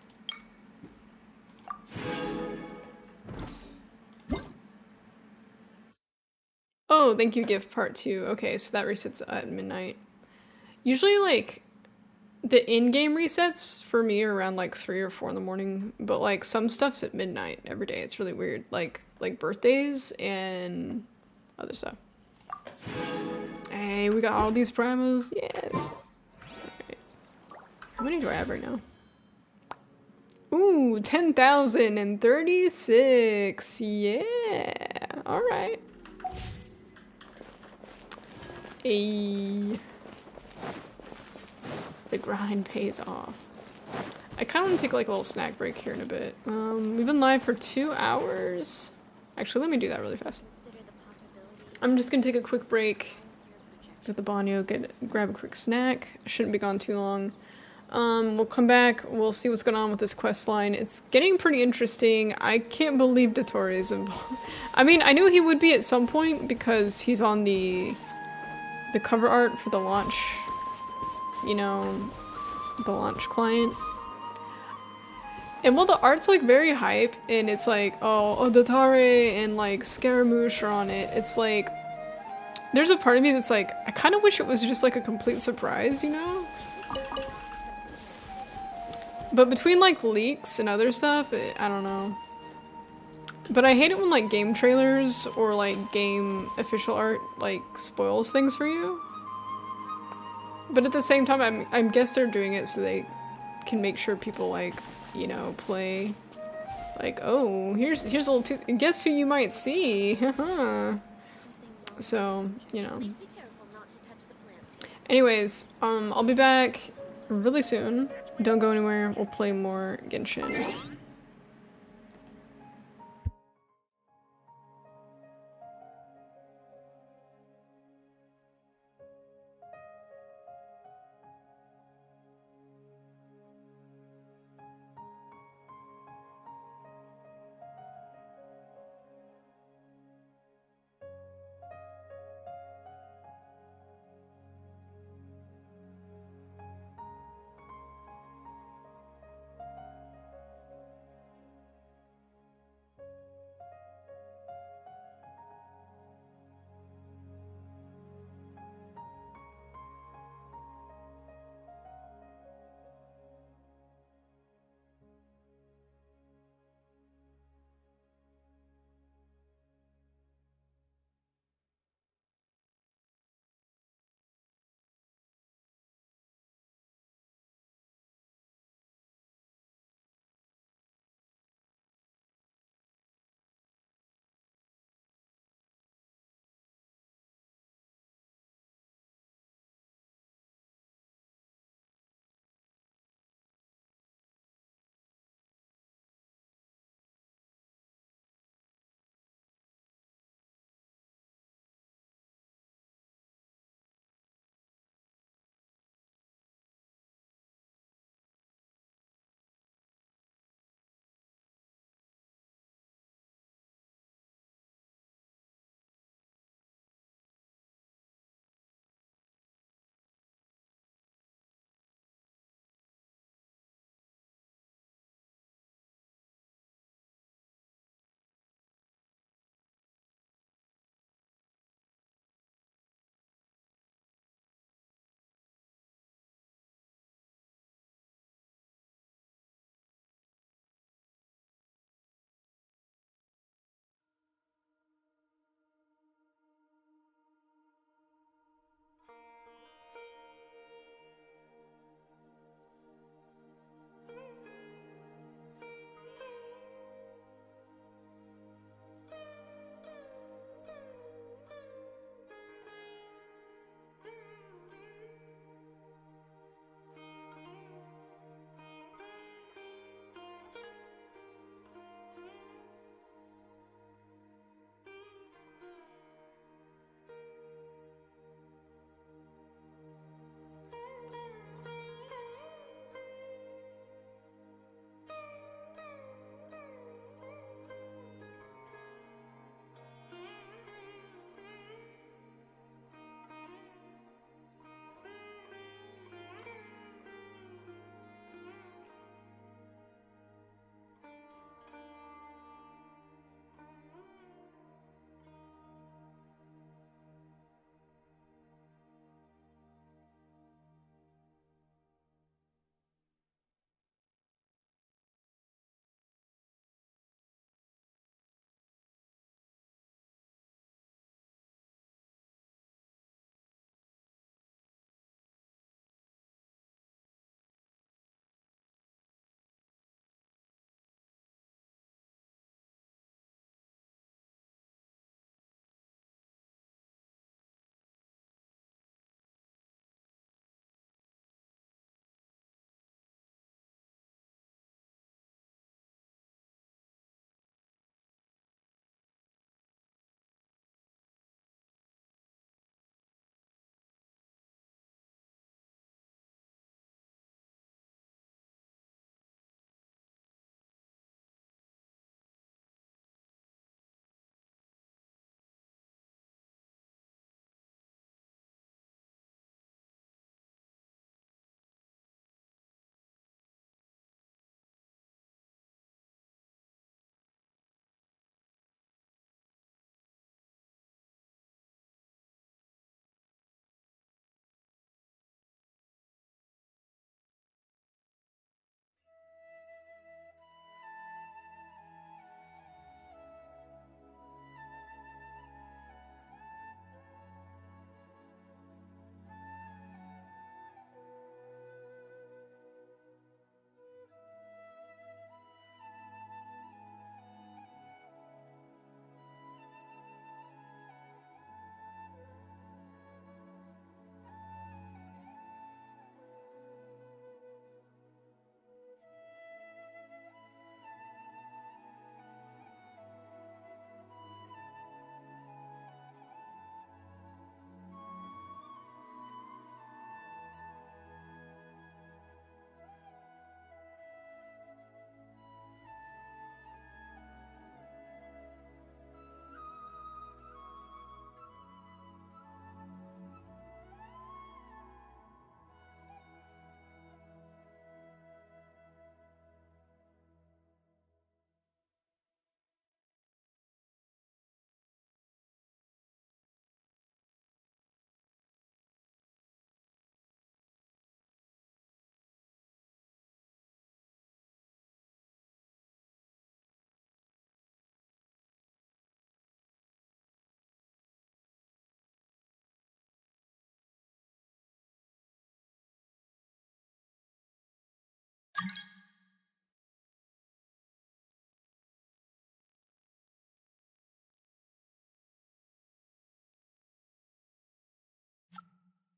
Speaker 1: Oh, thank you, gift part 2. Okay, so that resets at midnight. Usually, like, the in-game resets for me are around, like, 3 or 4 in the morning. But, like, some stuff's at midnight every day. It's really weird. Like birthdays and other stuff. Hey, we got all these primos. Yes. Alright. How many do I have right now? Ooh, 10,036. Yeah. Alright. Hey. The grind pays off. I kind of want to take like a little snack break here in a bit. We've been live for 2 hours. Actually, let me do that really fast. I'm just gonna take a quick break. Get the banyo, grab a quick snack. Shouldn't be gone too long. We'll come back, we'll see what's going on with this quest line. It's getting pretty interesting. I can't believe Dottore is involved. I mean, I knew he would be at some point because he's on the cover art for the launch, you know, the launch client. And while the art's like very hype and it's like, oh, Dottore and like Scaramouche are on it, it's like, there's a part of me that's like, I kind of wish it was just like a complete surprise, you know? But between like leaks and other stuff, I don't know. But I hate it when like game trailers or like game official art like spoils things for you. But at the same time, I guess they're doing it so they can make sure people like, you know, play like, oh, here's a little guess who you might see. So, you know. Anyways, I'll be back really soon. Don't go anywhere. We'll play more Genshin.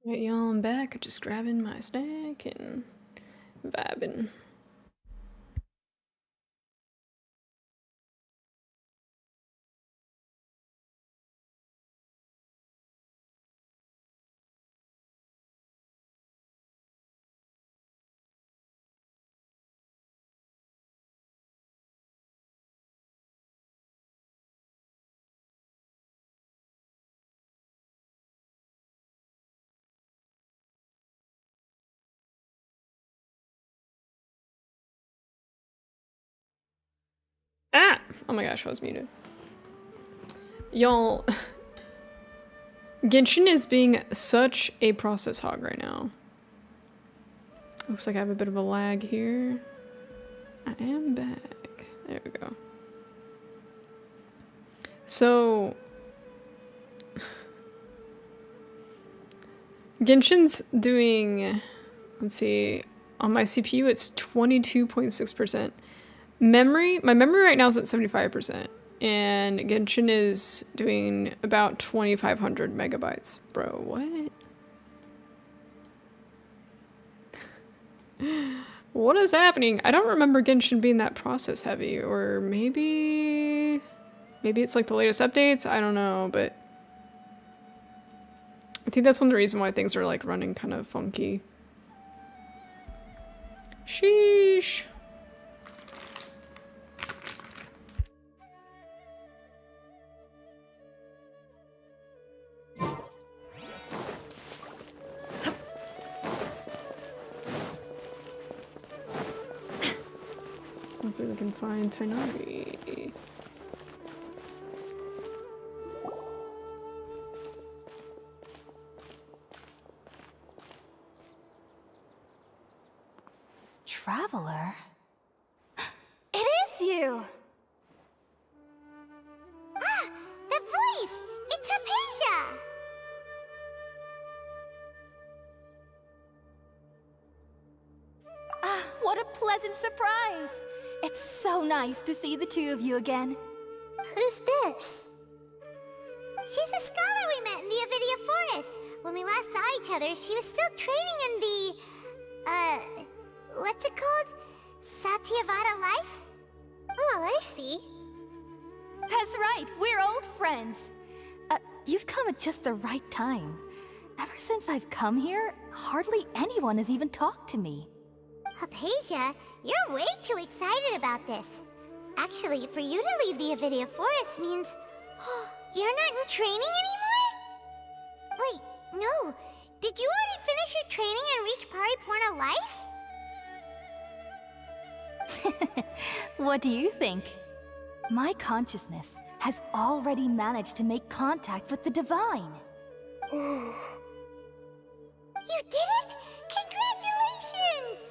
Speaker 1: Right, y'all, I'm back. Just grabbing my snack and vibing. Ah! Oh my gosh, I was muted. Y'all, Genshin is being such a process hog right now. Looks like I have a bit of a lag here. I am back. There we go. So, Genshin's doing, let's see, on my CPU it's 22.6%. Memory, my memory right now is at 75%. And Genshin is doing about 2,500 megabytes. Bro, what? What is happening? I don't remember Genshin being that process heavy, or maybe it's like the latest updates. I don't know, but I think that's one of the reasons why things are like running kind of funky. Sheesh. Hopefully we can find Tainari.
Speaker 11: Traveler? It is you!
Speaker 8: Ah! The voice! It's Hypatia!
Speaker 14: Ah, what a pleasant surprise! It's so nice to see the two of you again.
Speaker 2: Who's this?
Speaker 8: She's a scholar we met in the Avidia Forest. When we last saw each other, she was still training in the... what's it called? Satyavada life?
Speaker 2: Oh, I see.
Speaker 14: That's right, we're old friends. You've come at just the right time. Ever since I've come here, hardly anyone has even talked to me.
Speaker 8: Hypatia, you're way too excited about this. Actually, for you to leave the Avidia Forest means... you're not in training anymore? Wait, no. Did you already finish your training and reach Paripurna life?
Speaker 14: What do you think? My consciousness has already managed to make contact with the divine.
Speaker 8: You did it? Congratulations!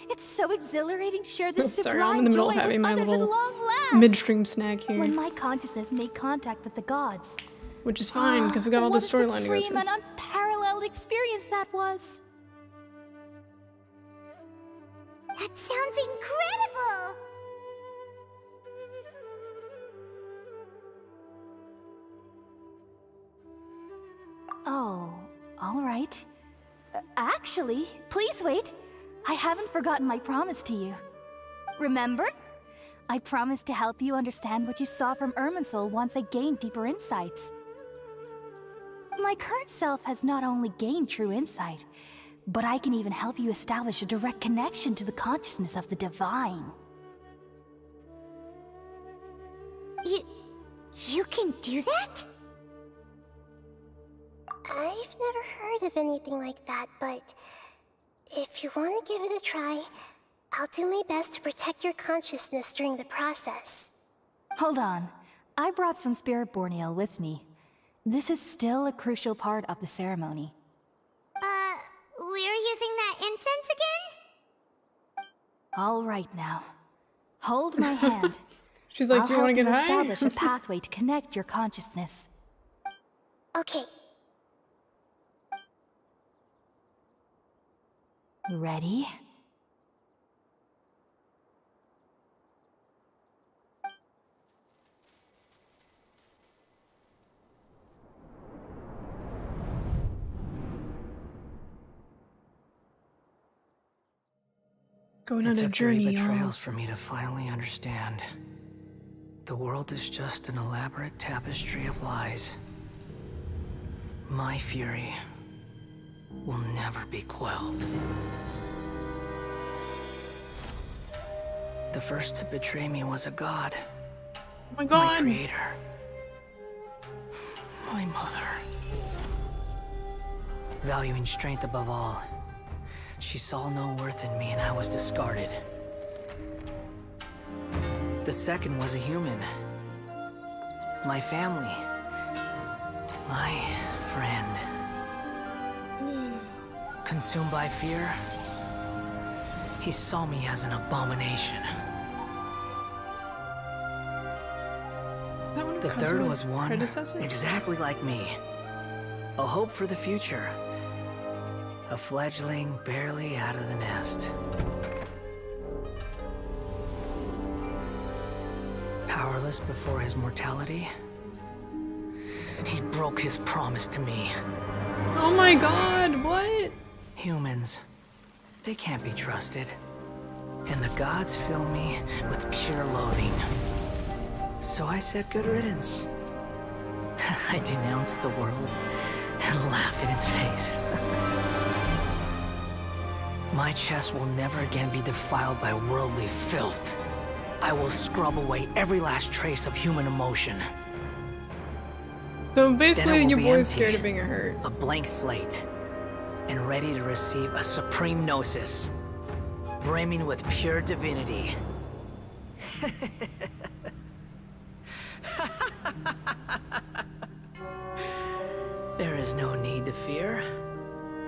Speaker 14: It's so exhilarating to share this
Speaker 1: Sorry, I'm
Speaker 14: sublime
Speaker 1: in the middle
Speaker 14: joy
Speaker 1: of having
Speaker 14: with
Speaker 1: my
Speaker 14: others
Speaker 1: little
Speaker 14: at long last.
Speaker 1: midstream snack here.
Speaker 14: When my consciousness made contact with the gods.
Speaker 1: Which is fine, because we got all the storyline to go
Speaker 14: What a
Speaker 1: through.
Speaker 14: supreme and unparalleled experience that was.
Speaker 8: That sounds incredible!
Speaker 14: Oh, all right. Actually, please wait. I haven't forgotten my promise to you. Remember? I promised to help you understand what you saw from Irminsul once I gained deeper insights. My current self has not only gained true insight, but I can even help you establish a direct connection to the consciousness of the divine.
Speaker 8: You can do that?
Speaker 2: I've never heard of anything like that, but if you want to give it a try, I'll do my best to protect your consciousness during the process.
Speaker 14: Hold on. I brought some spirit borneal with me. This is still a crucial part of the ceremony.
Speaker 8: We're using that incense again?
Speaker 14: All right now. Hold my hand.
Speaker 1: She's like,
Speaker 14: I'll
Speaker 1: do you want to get high?
Speaker 14: establish a pathway to connect your consciousness.
Speaker 2: Okay.
Speaker 12: Ready?
Speaker 1: Going on
Speaker 17: It
Speaker 1: a
Speaker 17: took
Speaker 1: journey,
Speaker 17: 3
Speaker 1: y'all.
Speaker 17: betrayals for me to finally understand. The world is just an elaborate tapestry of lies. My fury will never be quelled. The first to betray me was a god.
Speaker 1: Oh my god!
Speaker 17: My creator. My mother. Valuing strength above all, she saw no worth in me and I was discarded. The second was a human. My family. My friend. Consumed by fear, he saw me as an abomination.
Speaker 1: Is that one of
Speaker 17: The third was one
Speaker 1: predecessors?
Speaker 17: exactly like me. A hope for the future. A fledgling barely out of the nest. Powerless before his mortality, he broke his promise to me.
Speaker 1: Oh my god, what?
Speaker 17: Humans, they can't be trusted. And the gods fill me with pure loathing. So I said good riddance. I denounced the world and laugh in its face. My chest will never again be defiled by worldly filth. I will scrub away every last trace of human emotion.
Speaker 1: So
Speaker 17: Then
Speaker 1: basically,
Speaker 17: it will
Speaker 1: your
Speaker 17: be
Speaker 1: boy's
Speaker 17: empty.
Speaker 1: scared of being hurt.
Speaker 17: A blank slate, and ready to receive a supreme gnosis, brimming with pure divinity. There is no need to fear.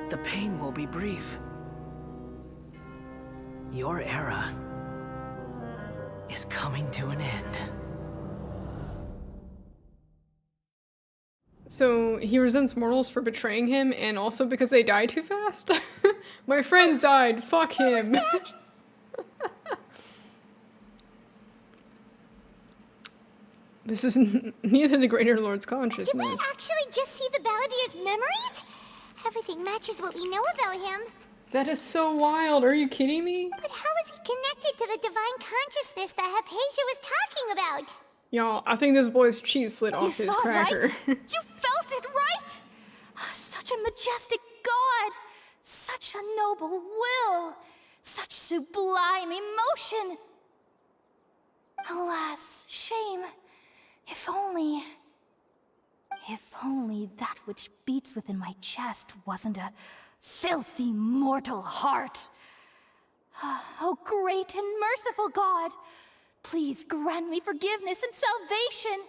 Speaker 17: The pain will be brief. Your era is coming to an end.
Speaker 1: So he resents mortals for betraying him and also because they die too fast? My friend died, fuck him. This is neither the Greater Lord's consciousness.
Speaker 8: Did we actually just see the Balladier's memories? Everything matches what we know about him.
Speaker 1: That is so wild, are you kidding me?
Speaker 8: But how is he connected to the divine consciousness that Hypatia was talking about?
Speaker 1: Y'all, I think this boy's cheese slid
Speaker 14: You
Speaker 1: off his
Speaker 14: saw it,
Speaker 1: cracker.
Speaker 14: right? You felt it, right? Such a majestic god! Such a noble will! Such sublime emotion! Alas, shame. If only that which beats within my chest wasn't a filthy mortal heart. Oh, great and merciful God! Please grant me forgiveness and salvation!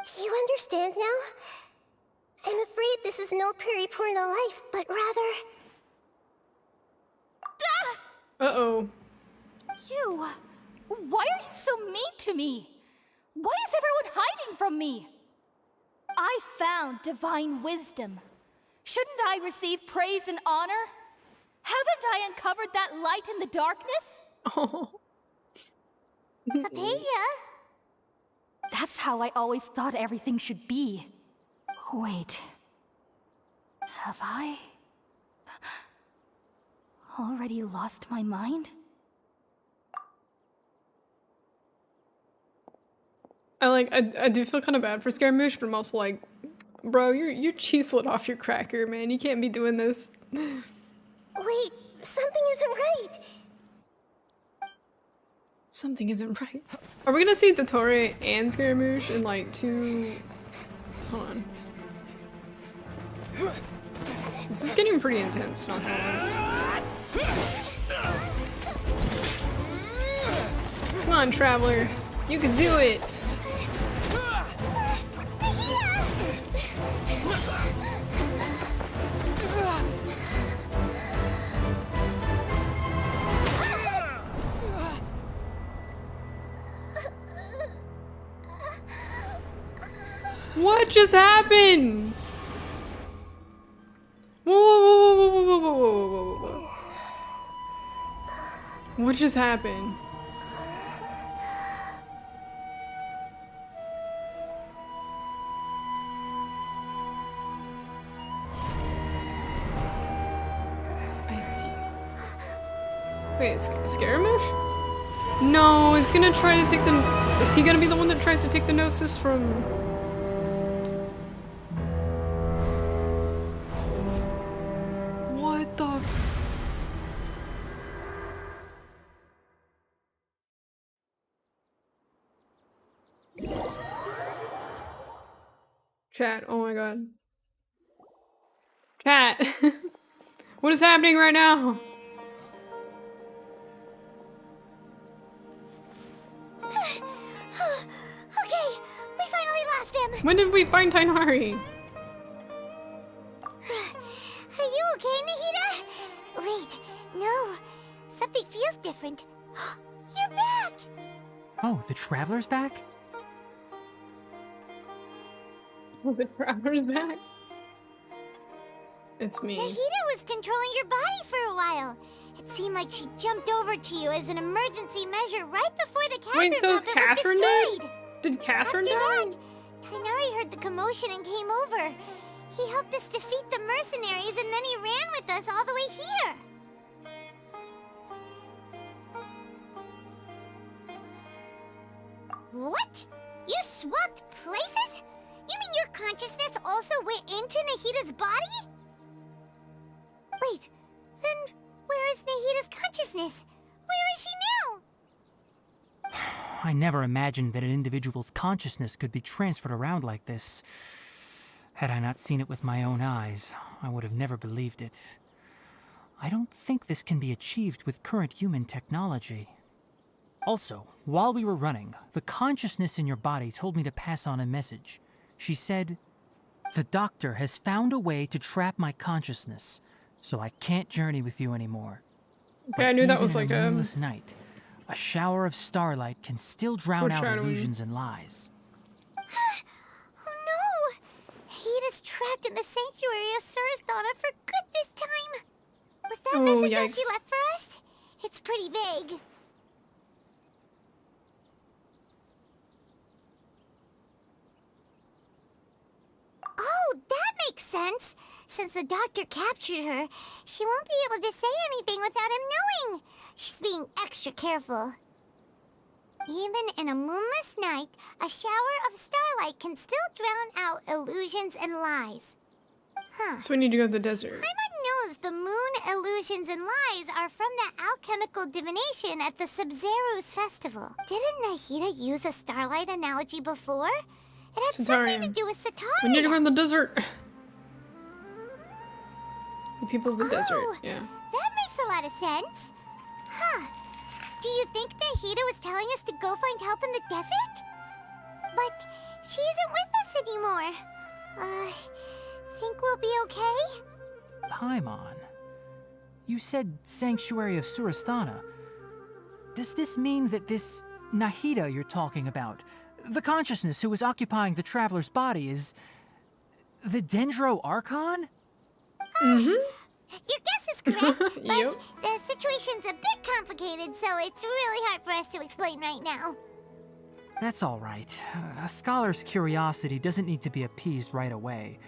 Speaker 2: Do you understand now? I'm afraid this is no Purna life, but rather...
Speaker 1: Uh-oh.
Speaker 14: You... Why are you so mean to me? Why is everyone hiding from me? I found divine wisdom. Shouldn't I receive praise and honor? Haven't I uncovered that light in the darkness?
Speaker 1: Oh.
Speaker 8: Hypatia?
Speaker 14: That's how I always thought everything should be. Wait. Have I... already lost my mind?
Speaker 1: I do feel kind of bad for Scaramouche, but I'm also like, bro, you cheese slid off your cracker, man. You can't be doing this.
Speaker 2: Wait, something isn't right.
Speaker 1: Something isn't right. Are we gonna see Dottore and Scaramouche in like two... Hold on. This is getting pretty intense, not gonna lie. Come on, Traveler. You can do it. What just happened? Whoa, whoa, whoa, whoa, whoa, whoa, whoa, whoa, whoa, whoa. What just happened? I see. Wait, Scaramouche? No, he's gonna try to take the... Is he gonna be the one that tries to take the Gnosis from... What the... Chat, oh my god. Chat! What is happening right now?
Speaker 8: Okay, we finally lost him.
Speaker 1: When did we find Tainari?
Speaker 8: Are you okay, Nahida? Wait, no. Something feels different. You're back!
Speaker 16: Oh, the Traveler's back?
Speaker 1: Oh, the Traveler's back? It's me.
Speaker 8: Nahida was controlling your body for a while. It seemed like she jumped over to you as an emergency measure right before the Catherine
Speaker 1: Wait, so is
Speaker 8: puppet was
Speaker 1: Catherine
Speaker 8: destroyed.
Speaker 1: dead? Did Catherine
Speaker 8: After
Speaker 1: die?
Speaker 8: that, Tainari heard the commotion and came over. He helped us defeat the mercenaries and then he ran with us all the way here. What? You swapped places? You mean your consciousness also went into Nahida's body? Wait, then where is Nahida's consciousness? Where is she now?
Speaker 16: I never imagined that an individual's consciousness could be transferred around like this. Had I not seen it with my own eyes, I would have never believed it. I don't think this can be achieved with current human technology. Also, while we were running, the consciousness in your body told me to pass on a message. She said, "The doctor has found a way to trap my consciousness, so I can't journey with you anymore."
Speaker 1: Okay, I knew that was like
Speaker 16: a moonless night. A shower of starlight can still drown out illusions and lies.
Speaker 8: Oh no! Nahida's trapped in the sanctuary of Sumeru for good this time. Was that message all she left for us? It's pretty vague. Oh, that makes sense. Since the doctor captured her, she won't be able to say anything without him knowing. She's being extra careful. Even in a moonless night, a shower of starlight can still drown out illusions and lies. Huh.
Speaker 1: So we need to go to the desert.
Speaker 8: Paimon knows the moon illusions and lies are from the alchemical divination at the Sub-Zero's festival. Didn't Nahida use a starlight analogy before? It had something to do with Sataria.
Speaker 1: We need to go in the desert. The people of the desert, yeah.
Speaker 8: That makes a lot of sense. Huh. Do you think Nahida was telling us to go find help in the desert? But she isn't with us anymore. Think we'll be okay?
Speaker 16: Paimon, you said Sanctuary of Surasthana. Does this mean that this Nahida you're talking about, the consciousness who was occupying the Traveler's body, is the Dendro Archon?
Speaker 8: Your guess is correct, but the situation's a bit complicated, so it's really hard for us to explain right now.
Speaker 16: That's all right. A scholar's curiosity doesn't need to be appeased right away.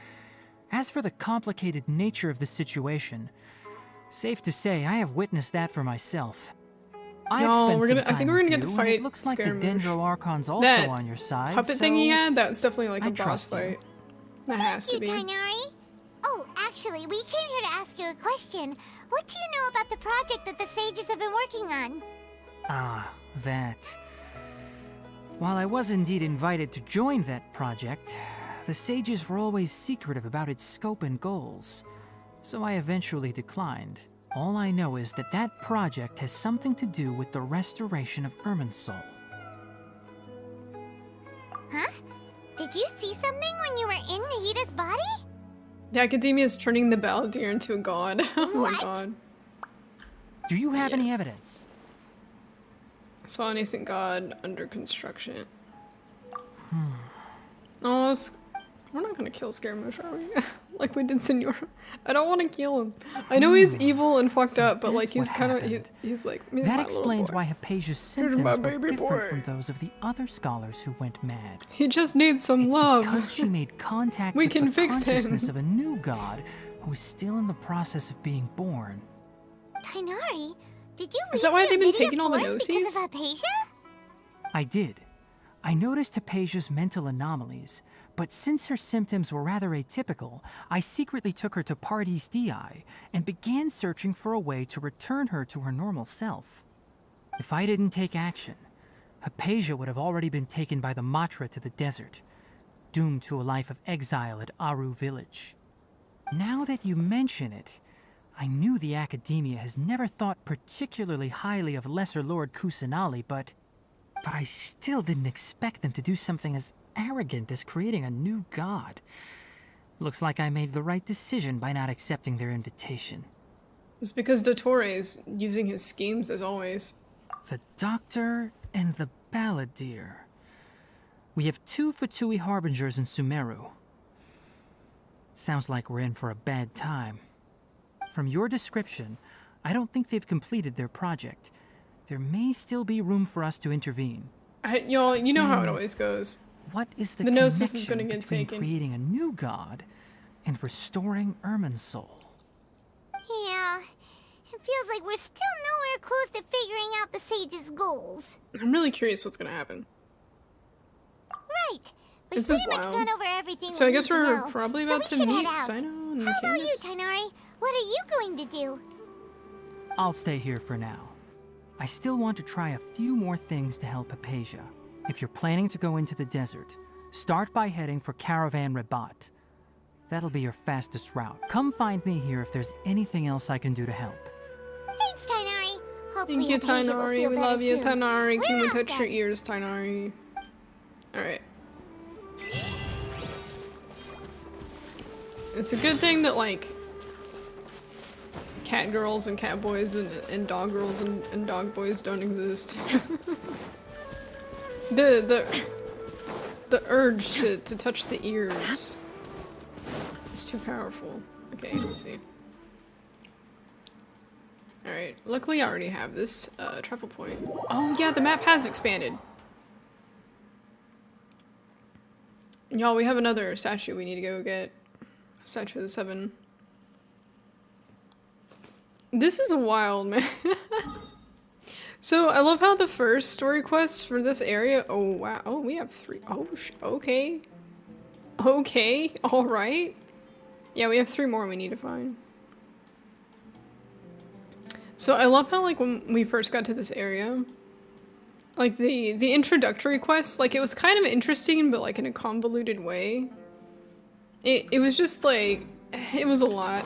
Speaker 16: As for the complicated nature of the situation, safe to say I have witnessed that for myself. I think we're gonna get to fight. It looks like the Dendro Archon's also
Speaker 1: that
Speaker 16: on your side.
Speaker 1: Puppet thing he had, that's definitely like a boss fight. That has to be.
Speaker 8: Tainari. Oh, actually, we came here to ask you a question. What do you know about the project that the sages have been working on?
Speaker 16: Ah, that. While I was indeed invited to join that project, the sages were always secretive about its scope and goals, so I eventually declined. All I know is that that project has something to do with the restoration of Irminsul.
Speaker 8: Huh? Did you see something when you were in Nahida's body?
Speaker 1: The Academia is turning the Balladeer into a god. Oh my god.
Speaker 16: Do you have any evidence?
Speaker 1: I saw an ancient god under construction. Oh, we're not gonna kill Scaramouche, are we? Like we did Senora. I don't want to kill him. I know he's evil and fucked up, but like he's kind of he's like
Speaker 16: that explains why Hypatia's symptoms were different from those of the other scholars who went mad.
Speaker 1: He just needs some love.
Speaker 16: Because she made contact
Speaker 1: we
Speaker 16: with
Speaker 1: can
Speaker 16: the
Speaker 1: fix
Speaker 16: consciousness
Speaker 1: him.
Speaker 16: of a new god who is still in the process of being born.
Speaker 8: Tighnari, did you
Speaker 1: Is that why they've been taking all the
Speaker 8: because
Speaker 1: noses?
Speaker 8: of Hypatia?
Speaker 16: I did. I noticed Hypatia's mental anomalies, but since her symptoms were rather atypical, I secretly took her to Pardes Dii and began searching for a way to return her to her normal self. If I didn't take action, Hypatia would have already been taken by the Matra to the desert, doomed to a life of exile at Aru village. Now that you mention it, I knew the Academia has never thought particularly highly of Lesser Lord Kusanali, but I still didn't expect them to do something as arrogant as creating a new god. Looks like I made the right decision by not accepting their invitation.
Speaker 1: It's because Dottore is using his schemes as always.
Speaker 16: The Doctor and the Balladeer. We have 2 Fatui Harbingers in Sumeru. Sounds like we're in for a bad time. From your description, I don't think they've completed their project. There may still be room for us to intervene.
Speaker 1: Y'all, you know how it always goes.
Speaker 16: What is the
Speaker 1: Gnosis is
Speaker 16: connection
Speaker 1: gonna get
Speaker 16: between
Speaker 1: taken.
Speaker 16: creating a new god and restoring Irmin's soul?
Speaker 8: Yeah, it feels like we're still nowhere close to figuring out the sage's goals.
Speaker 1: I'm really curious what's gonna happen.
Speaker 8: Right. We've
Speaker 1: This is
Speaker 8: pretty much
Speaker 1: wild.
Speaker 8: gone over everything
Speaker 1: So I
Speaker 8: we
Speaker 1: guess
Speaker 8: need to
Speaker 1: we're
Speaker 8: know,
Speaker 1: probably
Speaker 8: so
Speaker 1: about
Speaker 8: we
Speaker 1: to
Speaker 8: should
Speaker 1: meet
Speaker 8: head out.
Speaker 1: Cyno and
Speaker 8: How about you,
Speaker 1: Candace.
Speaker 8: Tighnari? What are you going to do?
Speaker 16: I'll stay here for now. I still want to try a few more things to help Hypatia. If you're planning to go into the desert, start by heading for Caravan Rabat. That'll be your fastest route. Come find me here if there's anything else I can do to help.
Speaker 8: Thanks, Tighnari. Hopefully
Speaker 1: Thank you,
Speaker 8: Hypatia will
Speaker 1: Tighnari.
Speaker 8: feel
Speaker 1: We
Speaker 8: better
Speaker 1: love you,
Speaker 8: soon.
Speaker 1: Tighnari. Can
Speaker 8: We're
Speaker 1: we
Speaker 8: off
Speaker 1: touch
Speaker 8: then.
Speaker 1: your ears, Tighnari? Alright. It's a good thing that, like, cat girls and cat boys and dog girls and dog boys don't exist. the urge to touch the ears is too powerful. Okay, let's see. Alright, luckily I already have this travel point. Oh yeah, the map has expanded. Y'all, we have another statue we need to go get. Statue of the Seven. This is wild, man. So I love how the first story quest for this area. Oh wow! Oh, we have 3. Oh, okay. Okay. All right. Yeah, we have 3 more we need to find. So I love how, like, when we first got to this area, like the introductory quest, like, it was kind of interesting, but like in a convoluted way. It was just like, it was a lot.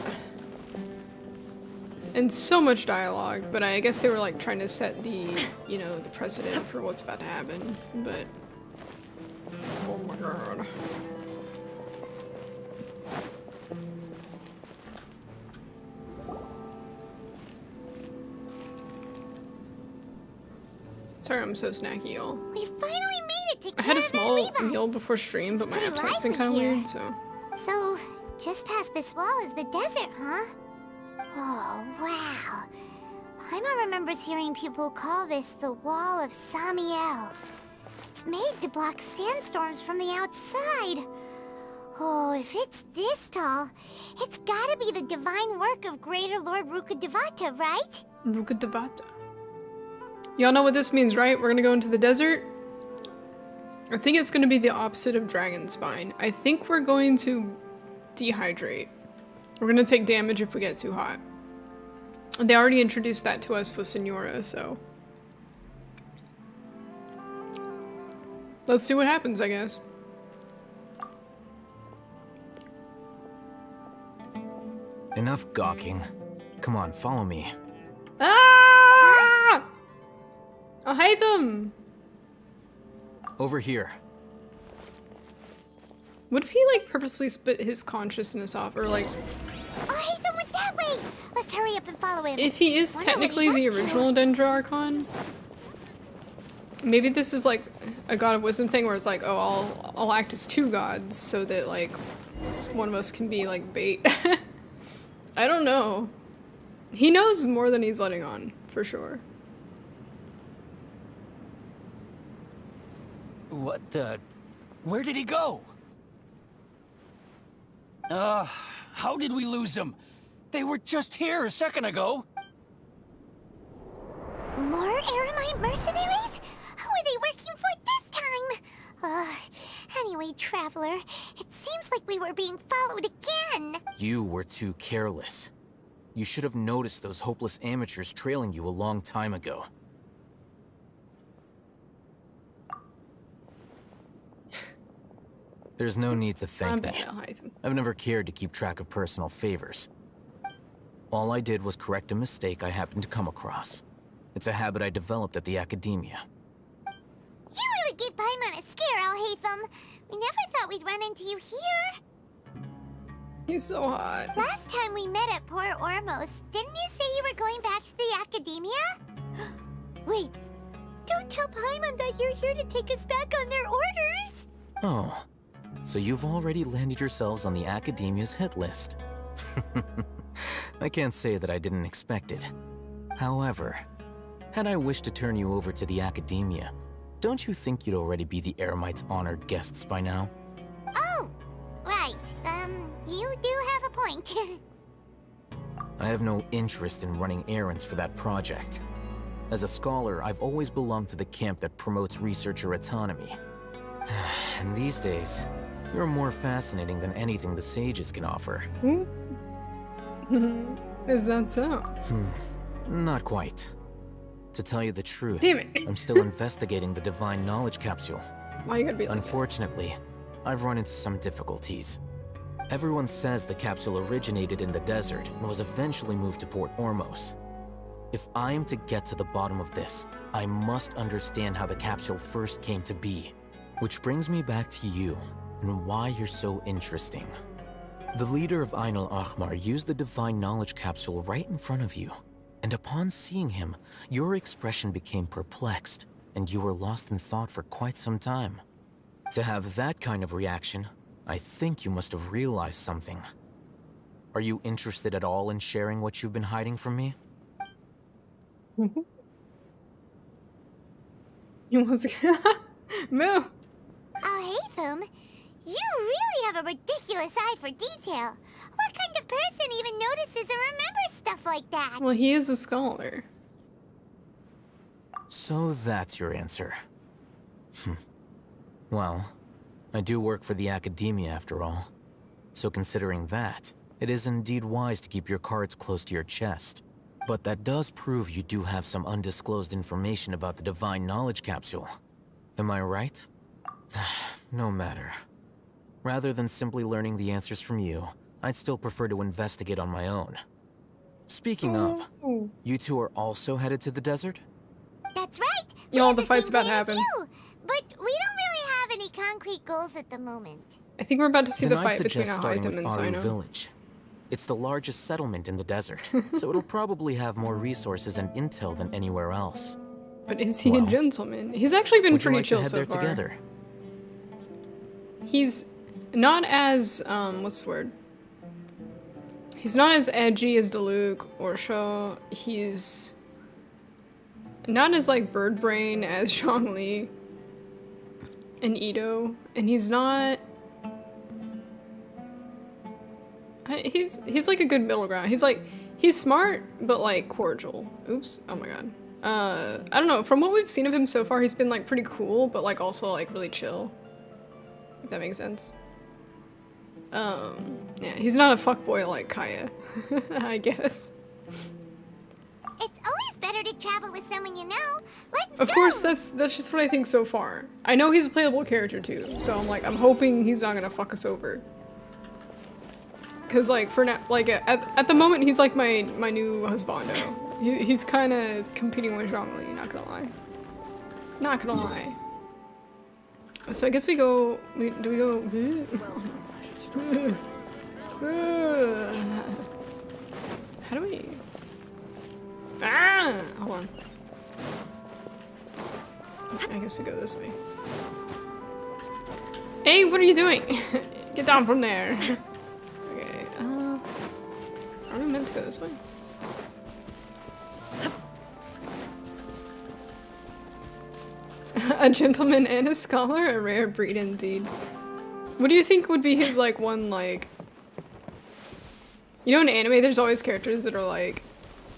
Speaker 1: And so much dialogue, but I guess they were like trying to set the, you know, the precedent for what's about to happen, but oh my god. Sorry, I'm so snacky, y'all.
Speaker 8: We finally made it to
Speaker 1: I had a small
Speaker 8: Caravan
Speaker 1: meal before stream, but my
Speaker 8: pretty
Speaker 1: appetite's been
Speaker 8: lively
Speaker 1: kind of
Speaker 8: here.
Speaker 1: weird, so.
Speaker 8: So, just past this wall is the desert, huh? Oh, wow. Paimon remembers hearing people call this the Wall of Samiel. It's made to block sandstorms from the outside. Oh, if it's this tall, it's gotta be the divine work of Greater Lord Rukkhadevata, right?
Speaker 1: Rukkhadevata. Y'all know what this means, right? We're gonna go into the desert. I think it's gonna be the opposite of Dragon Spine. I think we're going to dehydrate. We're gonna take damage if we get too hot. They already introduced that to us with Senora, so. Let's see what happens, I guess.
Speaker 18: Enough gawking. Come on, follow me.
Speaker 1: Ah! I hate them!
Speaker 18: Over here.
Speaker 1: What if he, like, purposely spit his consciousness off, or, like...
Speaker 8: Oh, Haytham went that way! Let's hurry up and follow him.
Speaker 1: If he is
Speaker 8: Wonder what
Speaker 1: technically
Speaker 8: he's
Speaker 1: the
Speaker 8: up to.
Speaker 1: original Dendro Archon, Maybe this is like a God of Wisdom thing where it's like, oh, I'll act as two gods so that like one of us can be like bait. I don't know. He knows more than he's letting on, for sure.
Speaker 19: What the? Where did he go? How did we lose them? They were just here a second ago.
Speaker 8: More Eremite mercenaries? Who are they working for this time? Anyway, Traveler, it seems like we were being followed again.
Speaker 18: You were too careless. You should have noticed those hopeless amateurs trailing you a long time ago. There's no need to thank me. I've never cared to keep track of personal favors. All I did was correct a mistake I happened to come across. It's a habit I developed at the Academia.
Speaker 8: You really gave Paimon a scare, Alhaitham. We never thought we'd run into you here.
Speaker 1: He's so hot.
Speaker 8: Last time we met at Port Ormos, didn't you say you were going back to the Academia? Wait, don't tell Paimon that you're here to take us back on their orders.
Speaker 18: Oh, so you've already landed yourselves on the Academia's hit list. I can't say that I didn't expect it. However, had I wished to turn you over to the Academia, don't you think you'd already be the Eremites' honored guests by now?
Speaker 8: Oh, right. You do have a point.
Speaker 18: I have no interest in running errands for that project. As a scholar, I've always belonged to the camp that promotes researcher autonomy. And these days, you're more fascinating than anything the sages can offer.
Speaker 1: Is that so?
Speaker 18: Not quite. To tell you the truth,
Speaker 1: Damn it.
Speaker 18: I'm still investigating the Divine Knowledge Capsule.
Speaker 1: Why you gotta be like
Speaker 18: Unfortunately, I've run into some difficulties. Everyone says the capsule originated in the desert and was eventually moved to Port Ormos. If I am to get to the bottom of this, I must understand how the capsule first came to be. Which brings me back to you, and why you're so interesting. The leader of Ain al-Ahmar used the Divine Knowledge Capsule right in front of you, and upon seeing him, your expression became perplexed, and you were lost in thought for quite some time. To have that kind of reaction, I think you must have realized something. Are you interested at all in sharing what you've been hiding from me?
Speaker 1: You want to Moo.
Speaker 8: Alhaitham, you really have a ridiculous eye for detail. What kind of person even notices or remembers stuff like that?
Speaker 1: Well, he is a scholar.
Speaker 18: So that's your answer. Well, I do work for the Academia after all. So considering that, it is indeed wise to keep your cards close to your chest. But that does prove you do have some undisclosed information about the Divine Knowledge Capsule. Am I right? No matter. Rather than simply learning the answers from you, I'd still prefer to investigate on my own. Speaking of, you two are also headed to the desert?
Speaker 8: That's right.
Speaker 1: You know, the fight's about to happen.
Speaker 8: But we don't really have any concrete goals at the moment.
Speaker 1: I think we're about to see
Speaker 18: Then
Speaker 1: the
Speaker 18: I'd
Speaker 1: fight between
Speaker 18: suggest starting
Speaker 1: Alhaitham and
Speaker 18: with Aru
Speaker 1: Cyno.
Speaker 18: Village. It's the largest settlement in the desert, so it'll probably have more resources and intel than anywhere else.
Speaker 1: But is he a gentleman? He's actually been
Speaker 18: Would you
Speaker 1: pretty
Speaker 18: like
Speaker 1: chill
Speaker 18: to head
Speaker 1: so
Speaker 18: there
Speaker 1: far.
Speaker 18: together?
Speaker 1: He's not as, what's the word? He's not as edgy as Diluc or Sho. He's not as, like, bird brain as Zhongli and Ito. And he's not... He's like a good middle ground. He's smart, but, like, cordial. Oops. Oh my god. I don't know. From what we've seen of him so far, he's been, like, pretty cool, but, like, also, like, really chill. If that makes sense. Yeah, he's not a fuckboy like Kaya, I guess.
Speaker 8: It's always better to travel with someone you know. Let's
Speaker 1: Of course, that's just what I think so far. I know he's a playable character too, so I'm hoping he's not gonna fuck us over. Cause like for now, like at the moment, he's like my new husbando. He's kind of competing with Zhongli. Not gonna lie. Not gonna lie. So I guess we go. Do we go? How do we? Ah, hold on. I guess we go this way. Hey, what are you doing? Get down from there. Okay, are we meant to go this way? A gentleman and a scholar? A rare breed indeed. What do you think would be his, like, one, like... You know, in anime, there's always characters that are like,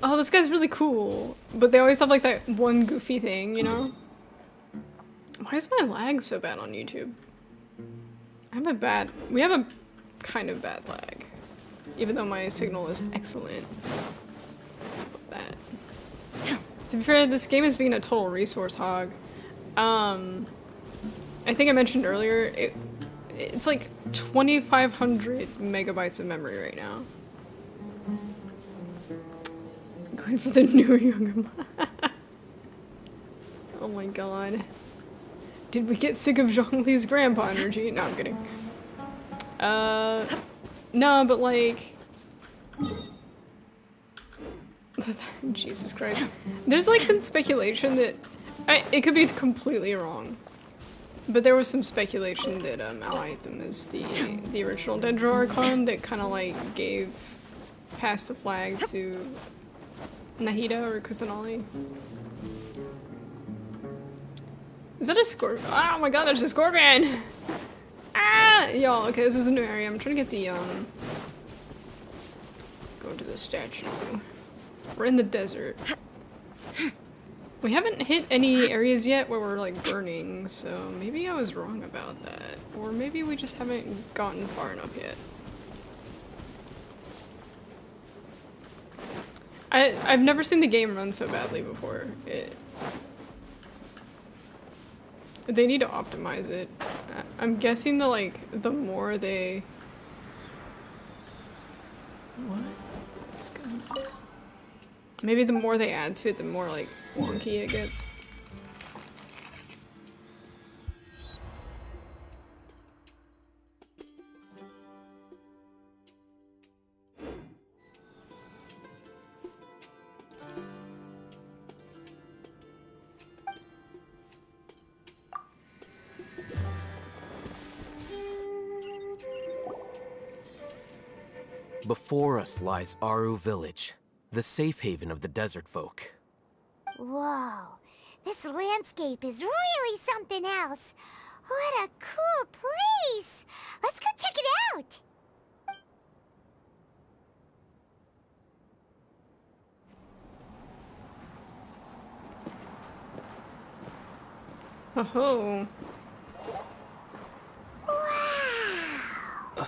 Speaker 1: oh, this guy's really cool, but they always have, like, that one goofy thing, you know? Why is my lag so bad on YouTube? We have a kind of bad lag, even though my signal is excellent. What's up with that? To be fair, this game is being a total resource hog. I think I mentioned earlier, it's like 2,500 megabytes of memory right now. Going for the new younger. Oh my god. Did we get sick of Zhongli's grandpa energy? No, I'm kidding. No, but like... Jesus Christ. There's like been speculation that... it could be completely wrong. But there was some speculation that Malitham is the original Dendro Archon that kind of like passed the flag to Nahida or Kusanali. Is that a scorpion? Oh my god, there's a scorpion! Ah! Y'all, okay, this is a new area. I'm trying to get the, go to the statue. We're in the desert. We haven't hit any areas yet where we're, like, burning, so maybe I was wrong about that. Or maybe we just haven't gotten far enough yet. I've never seen the game run so badly before. They need to optimize it. I'm guessing the more they... What is going on? Maybe the more they add to it, the more like wonky it gets.
Speaker 18: Before us lies Aru Village, the safe haven of the desert folk.
Speaker 8: Whoa, this landscape is really something else. What a cool place! Let's go check it out!
Speaker 1: Oh-ho.
Speaker 8: Wow!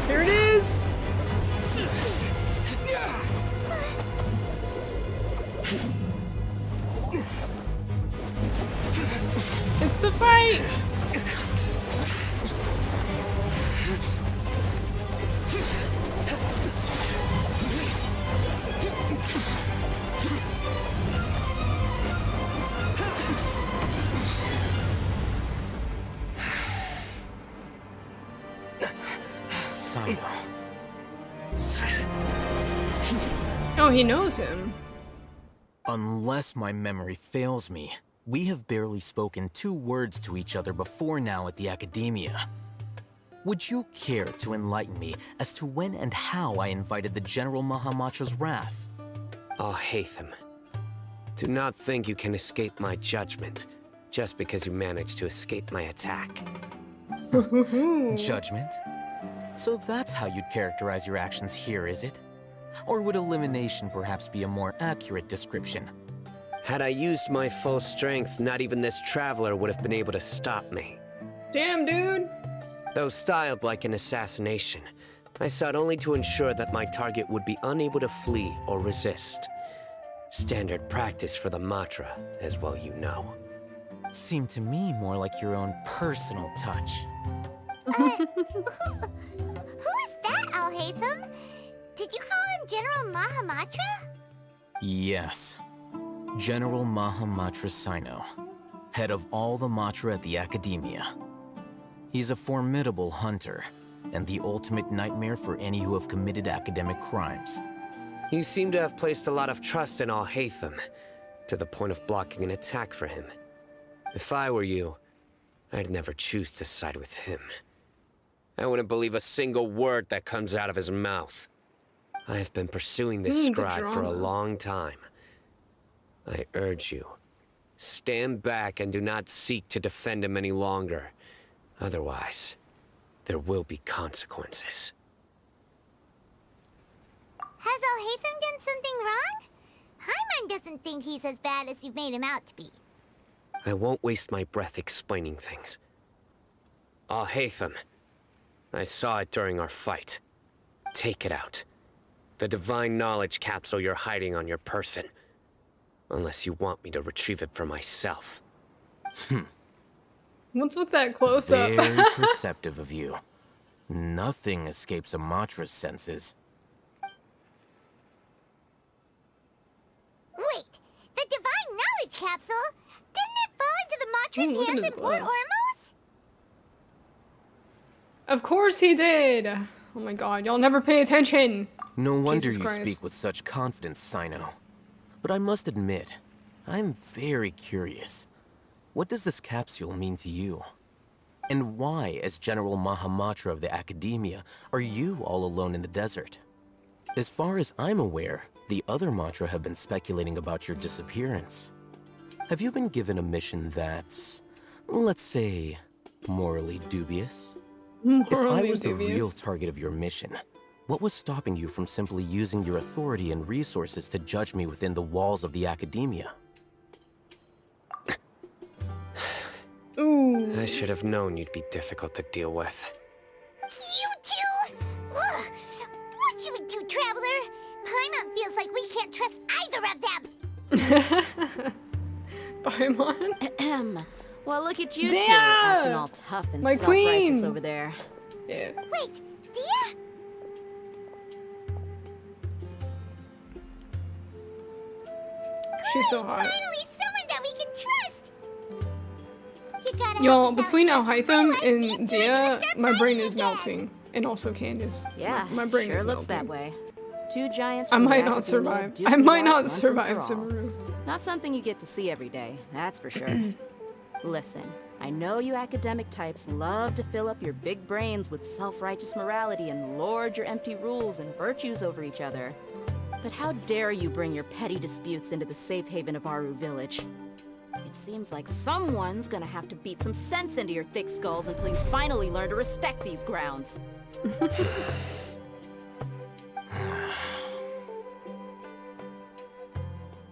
Speaker 1: Here it is! It's the fight!
Speaker 18: Cyno.
Speaker 1: Oh, he knows him.
Speaker 18: Unless my memory fails me, we have barely spoken 2 words to each other before now at the Academia. Would you care to enlighten me as to when and how I invited the General Mahamatra's wrath?
Speaker 6: Oh, Hatham. Do not think you can escape my judgment, just because you managed to escape my attack.
Speaker 18: Judgment? So that's how you'd characterize your actions here, is it? Or would elimination perhaps be a more accurate description?
Speaker 6: Had I used my full strength, not even this traveler would have been able to stop me.
Speaker 1: Damn, dude!
Speaker 6: Though styled like an assassination, I sought only to ensure that my target would be unable to flee or resist. Standard practice for the Matra, as well you know.
Speaker 18: Seemed to me more like your own personal touch.
Speaker 8: Who is that, Al-Haytham? Did you call him General Mahamatra?
Speaker 18: Yes. General Mahamatra Cyno, head of all the Matra at the Academia. He's a formidable hunter, and the ultimate nightmare for any who have committed academic crimes.
Speaker 6: You seem to have placed a lot of trust in Al-Haytham, to the point of blocking an attack for him. If I were you, I'd never choose to side with him. I wouldn't believe a single word that comes out of his mouth. I have been pursuing this scribe for a long time. I urge you, stand back and do not seek to defend him any longer. Otherwise, there will be consequences.
Speaker 8: Has Al-Haytham done something wrong? Paimon doesn't think he's as bad as you've made him out to be.
Speaker 6: I won't waste my breath explaining things. Al-Haytham, I saw it during our fight. Take it out. The divine knowledge capsule you're hiding on your person. Unless you want me to retrieve it for myself.
Speaker 1: What's with that close-up?
Speaker 18: Very perceptive of you. Nothing escapes a Matra's senses.
Speaker 8: Wait, the divine knowledge capsule? Didn't it fall into the Matra's hands in Port Ormos?
Speaker 1: Of course he did! Oh my god, y'all never pay attention!
Speaker 18: No wonder
Speaker 1: Jesus
Speaker 18: you
Speaker 1: Christ.
Speaker 18: speak with such confidence, Cyno. But I must admit, I'm very curious. What does this capsule mean to you? And why, as General Mahamatra of the Academia, are you all alone in the desert? As far as I'm aware, the other Matra have been speculating about your disappearance. Have you been given a mission that's, let's say, morally dubious? If I was the real target of your mission, what was stopping you from simply using your authority and resources to judge me within the walls of the Academia?
Speaker 1: Ooh.
Speaker 6: I should have known you'd be difficult to deal with.
Speaker 8: You two? Ugh! What you would do, Traveler? Paimon feels like we can't trust either of them.
Speaker 1: Paimon?
Speaker 20: Well, look at you two,
Speaker 1: Dia!
Speaker 20: acting all tough and
Speaker 1: My
Speaker 20: self-righteous
Speaker 1: queen!
Speaker 20: over there.
Speaker 1: Yeah.
Speaker 8: Wait, Dia?
Speaker 1: She's so hot.
Speaker 8: Finally, someone that we can trust. You gotta
Speaker 1: Y'all,
Speaker 8: help us out
Speaker 1: between
Speaker 8: here.
Speaker 1: Al-Haytham and Dia, my brain is melting. And also Candace.
Speaker 20: Yeah,
Speaker 1: My brain
Speaker 20: sure
Speaker 1: is
Speaker 20: looks
Speaker 1: melting.
Speaker 20: that way. Two giants
Speaker 1: I
Speaker 20: from the
Speaker 1: might not
Speaker 20: Academia
Speaker 1: survive.
Speaker 20: duking
Speaker 1: I
Speaker 20: it
Speaker 1: might
Speaker 20: out
Speaker 1: not
Speaker 20: once and
Speaker 1: survive
Speaker 20: for all.
Speaker 1: Sumeru.
Speaker 20: Not something you get to see every day, that's for sure. Listen, I know you academic types love to fill up your big brains with self-righteous morality and lord your empty rules and virtues over each other. But how dare you bring your petty disputes into the safe haven of Aru Village? It seems like someone's gonna have to beat some sense into your thick skulls until you finally learn to respect these grounds.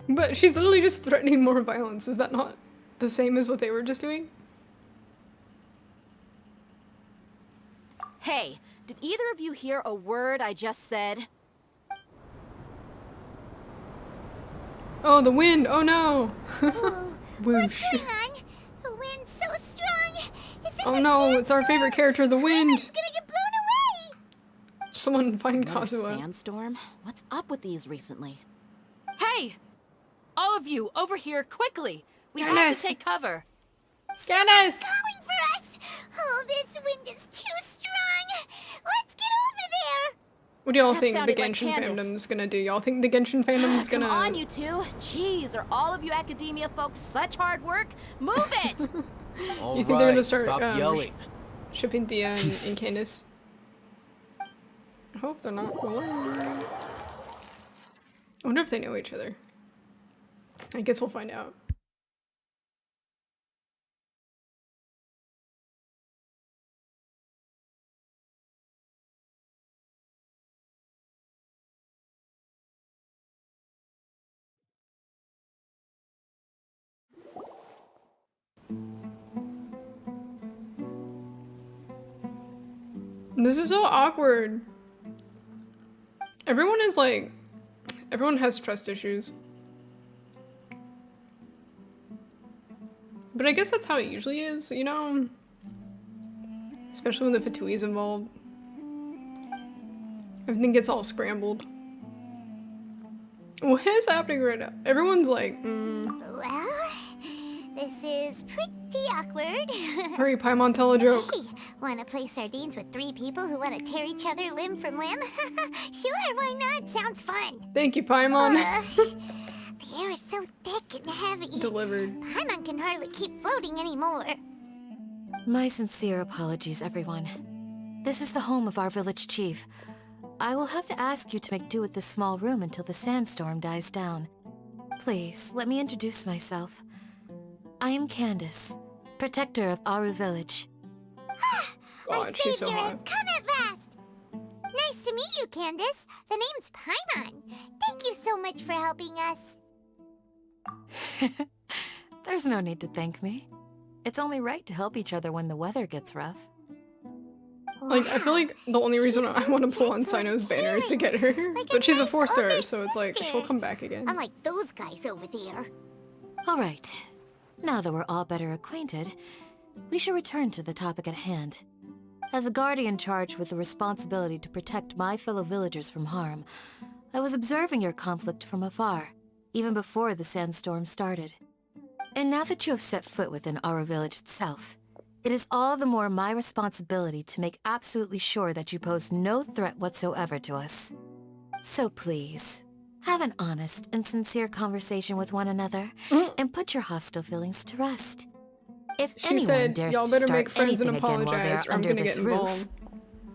Speaker 1: But she's literally just threatening more violence. Is that not the same as what they were just doing?
Speaker 20: Hey, did either of you hear a word I just said?
Speaker 1: Oh, the wind! Oh no! Whoosh.
Speaker 8: What's going on? The wind's so strong. Is this
Speaker 1: Oh no, it's our favorite character, the wind!
Speaker 8: gonna get blown away?
Speaker 1: Someone find
Speaker 20: Another
Speaker 1: Kazuha.
Speaker 20: sandstorm? What's up with these recently?
Speaker 13: Hey! All of you, over here, quickly! We have
Speaker 1: Candace!
Speaker 13: to take cover!
Speaker 1: Candace!
Speaker 8: Calling for us. Oh, this wind is too strong. Let's get over there.
Speaker 1: What do y'all
Speaker 20: That
Speaker 1: think the
Speaker 20: sounded like
Speaker 1: Genshin
Speaker 20: Candace.
Speaker 1: fandom's gonna do? Y'all think the Genshin fandom's gonna...
Speaker 20: Come on, you two. Jeez, are all of you Academia folks such hard work? Move it!
Speaker 18: All
Speaker 1: You think they're gonna
Speaker 18: right,
Speaker 1: start
Speaker 18: stop yelling.
Speaker 1: shipping Dia and Candace? I hope they're not. I wonder if they know each other. I guess we'll find out. This is so awkward. Everyone is like, everyone has trust issues. But I guess that's how it usually is, you know? Especially when the Fatui's involved. Everything gets all scrambled. What is happening right now? Everyone's like,
Speaker 8: Well, the This is pretty awkward.
Speaker 1: Hurry, Paimon, tell a joke.
Speaker 8: Hey, wanna play sardines with 3 people who wanna tear each other limb from limb? Sure, why not? Sounds fun.
Speaker 1: Thank you, Paimon.
Speaker 8: The air is so thick and heavy.
Speaker 1: Delivered.
Speaker 8: Paimon can hardly keep floating anymore.
Speaker 21: My sincere apologies, everyone. This is the home of our village chief. I will have to ask you to make do with this small room until the sandstorm dies down. Please, let me introduce myself. I am Candace, protector of Aru village.
Speaker 1: God, she's so hot.
Speaker 8: Come at last! Nice to meet you, Candace. The name's Paimon. Thank you so much for helping us.
Speaker 21: There's no need to thank me. It's only right to help each other when the weather gets rough.
Speaker 1: Like, I feel like the only reason I want to pull on Cyno's banner is to get her. But she's a 4-star, so it's like, she'll come back again.
Speaker 8: Unlike those guys over there.
Speaker 21: Alright. Now that we're all better acquainted, we should return to the topic at hand. As a guardian charged with the responsibility to protect my fellow villagers from harm, I was observing your conflict from afar, even before the sandstorm started. And now that you have set foot within our village itself, it is all the more my responsibility to make absolutely sure that you pose no threat whatsoever to us. So please, have an honest and sincere conversation with one another, and put your hostile feelings to rest. If
Speaker 1: She
Speaker 21: anyone
Speaker 1: said,
Speaker 21: dares
Speaker 1: y'all
Speaker 21: to
Speaker 1: better
Speaker 21: start
Speaker 1: make friends and
Speaker 21: anything again while they
Speaker 1: apologize,
Speaker 21: are
Speaker 1: or I'm
Speaker 21: under
Speaker 1: gonna
Speaker 21: this
Speaker 1: get
Speaker 21: roof,
Speaker 1: involved.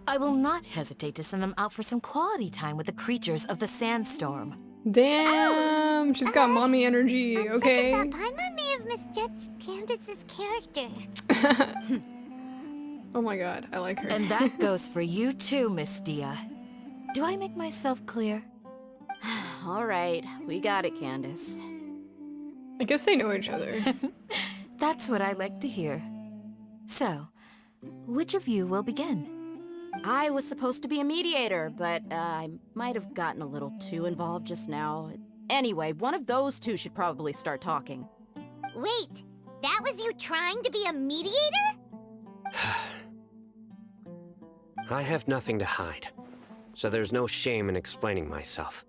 Speaker 21: I will not hesitate to send them out for some quality time with the creatures of the sandstorm.
Speaker 1: Damn, she's got mommy energy, okay?
Speaker 8: Paimon may have misjudged Candace's character.
Speaker 1: Oh my god, I like her.
Speaker 21: And that goes for you too, Miss Dia. Do I make myself clear?
Speaker 20: All right, we got it, Candace.
Speaker 1: I guess they know each other.
Speaker 21: That's what I like to hear. So, which of you will begin?
Speaker 20: I was supposed to be a mediator, but I might have gotten a little too involved just now. Anyway, one of those two should probably start talking.
Speaker 8: Wait, that was you trying to be a mediator?
Speaker 6: I have nothing to hide, so there's no shame in explaining myself.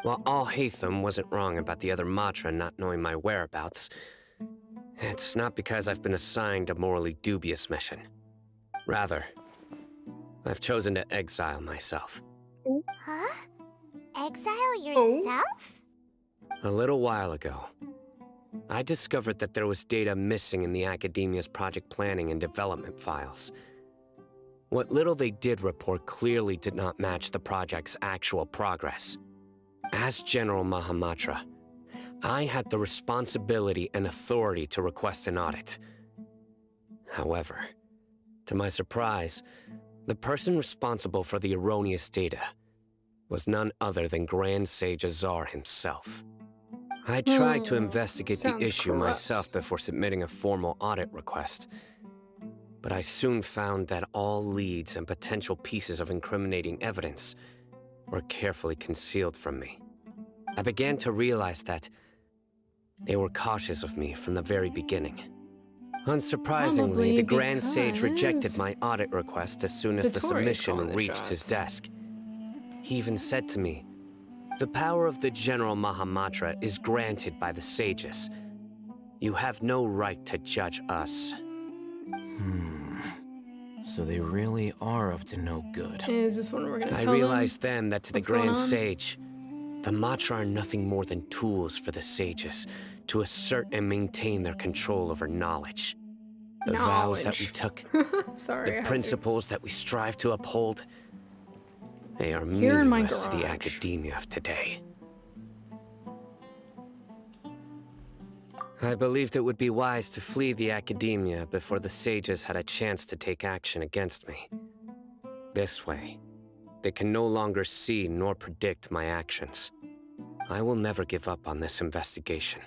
Speaker 6: While Al-Haytham wasn't wrong about the other Matra not knowing my whereabouts, it's not because I've been assigned a morally dubious mission. Rather, I've chosen to exile myself.
Speaker 8: Huh? Exile yourself?
Speaker 6: A little while ago, I discovered that there was data missing in the Academia's project planning and development files. What little they did report clearly did not match the project's actual progress. As General Mahamatra, I had the responsibility and authority to request an audit. However, to my surprise, the person responsible for the erroneous data was none other than Grand Sage Azar himself. I tried to investigate the issue myself before submitting a formal audit request, but I soon found that all leads and potential pieces of incriminating evidence were carefully concealed from me. I began to realize that they were cautious of me from the very beginning. Unsurprisingly,
Speaker 1: Probably
Speaker 6: the Grand Sage rejected
Speaker 1: because
Speaker 6: my audit request as soon as the
Speaker 1: Vittori's
Speaker 6: submission
Speaker 1: calling the
Speaker 6: reached his
Speaker 1: shots.
Speaker 6: desk. He even said to me, "The power of the General Mahamatra is granted by the sages. You have no right to judge us."
Speaker 18: So they really are up to no good.
Speaker 1: Is this one we're gonna
Speaker 6: I
Speaker 1: tell
Speaker 6: realized then that to the
Speaker 1: what's going
Speaker 6: Grand
Speaker 1: on?
Speaker 6: Sage, the Matra are nothing more than tools for the sages to assert and maintain their control over knowledge. The vows that we took,
Speaker 1: Sorry, I
Speaker 6: the
Speaker 1: had to.
Speaker 6: principles that we strive to uphold, they are
Speaker 1: Here in my
Speaker 6: meaningless to the
Speaker 1: garage.
Speaker 6: academia of today. I believed it would be wise to flee the academia before the sages had a chance to take action against me. This way, they can no longer see nor predict my actions. I will never give up on this investigation.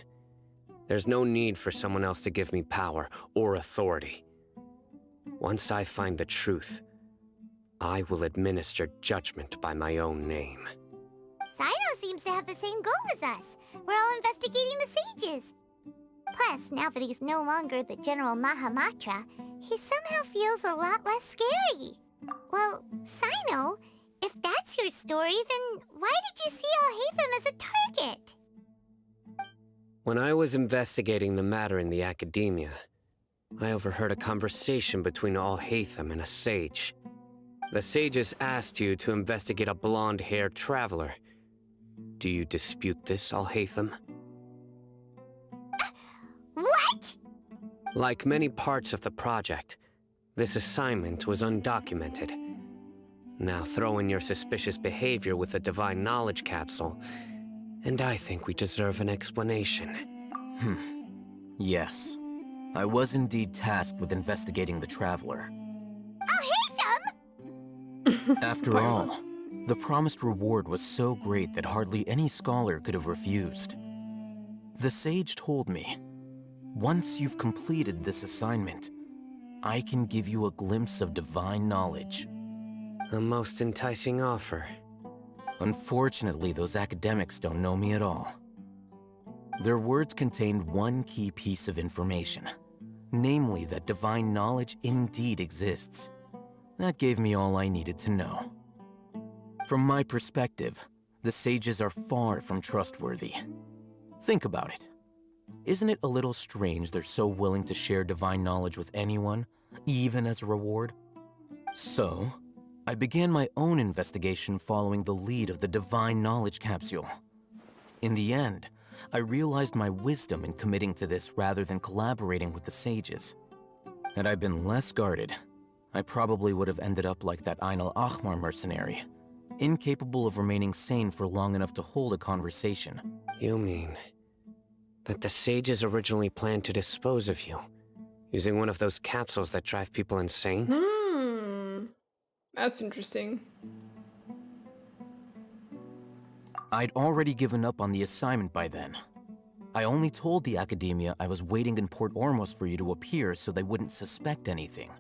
Speaker 6: There's no need for someone else to give me power or authority. Once I find the truth, I will administer judgment by my own name.
Speaker 8: Cyno seems to have the same goal as us. We're all investigating the sages. Plus, now that he's no longer the General Mahamatra, he somehow feels a lot less scary. Well, Cyno, if that's your story, then why did you see Al-Haytham as a target?
Speaker 6: When I was investigating the matter in the academia, I overheard a conversation between Alhaitham and a sage. The sages asked you to investigate a blonde-haired traveler. Do you dispute this, Alhaitham?
Speaker 8: What?
Speaker 6: Like many parts of the project, this assignment was undocumented. Now throw in your suspicious behavior with the Divine Knowledge Capsule, and I think we deserve an explanation.
Speaker 18: Yes. I was indeed tasked with investigating the Traveler. After all, the promised reward was so great that hardly any scholar could have refused. The sage told me, once you've completed this assignment, I can give you a glimpse of divine knowledge.
Speaker 6: A most enticing offer.
Speaker 18: Unfortunately, those academics don't know me at all. Their words contained one key piece of information, namely that divine knowledge indeed exists. That gave me all I needed to know. From my perspective, the sages are far from trustworthy. Think about it. Isn't it a little strange they're so willing to share divine knowledge with anyone, even as a reward? So, I began my own investigation following the lead of the Divine Knowledge Capsule. In the end, I realized my wisdom in committing to this rather than collaborating with the sages. Had I been less guarded, I probably would have ended up like that Ain al-Ahmar mercenary, incapable of remaining sane for long enough to hold a conversation.
Speaker 6: You mean that the sages originally planned to dispose of you, using one of those capsules that drive people insane?
Speaker 1: That's interesting.
Speaker 18: I'd already given up on the assignment by then. I only told the academia I was waiting in Port Ormos for you to appear so they wouldn't suspect anything.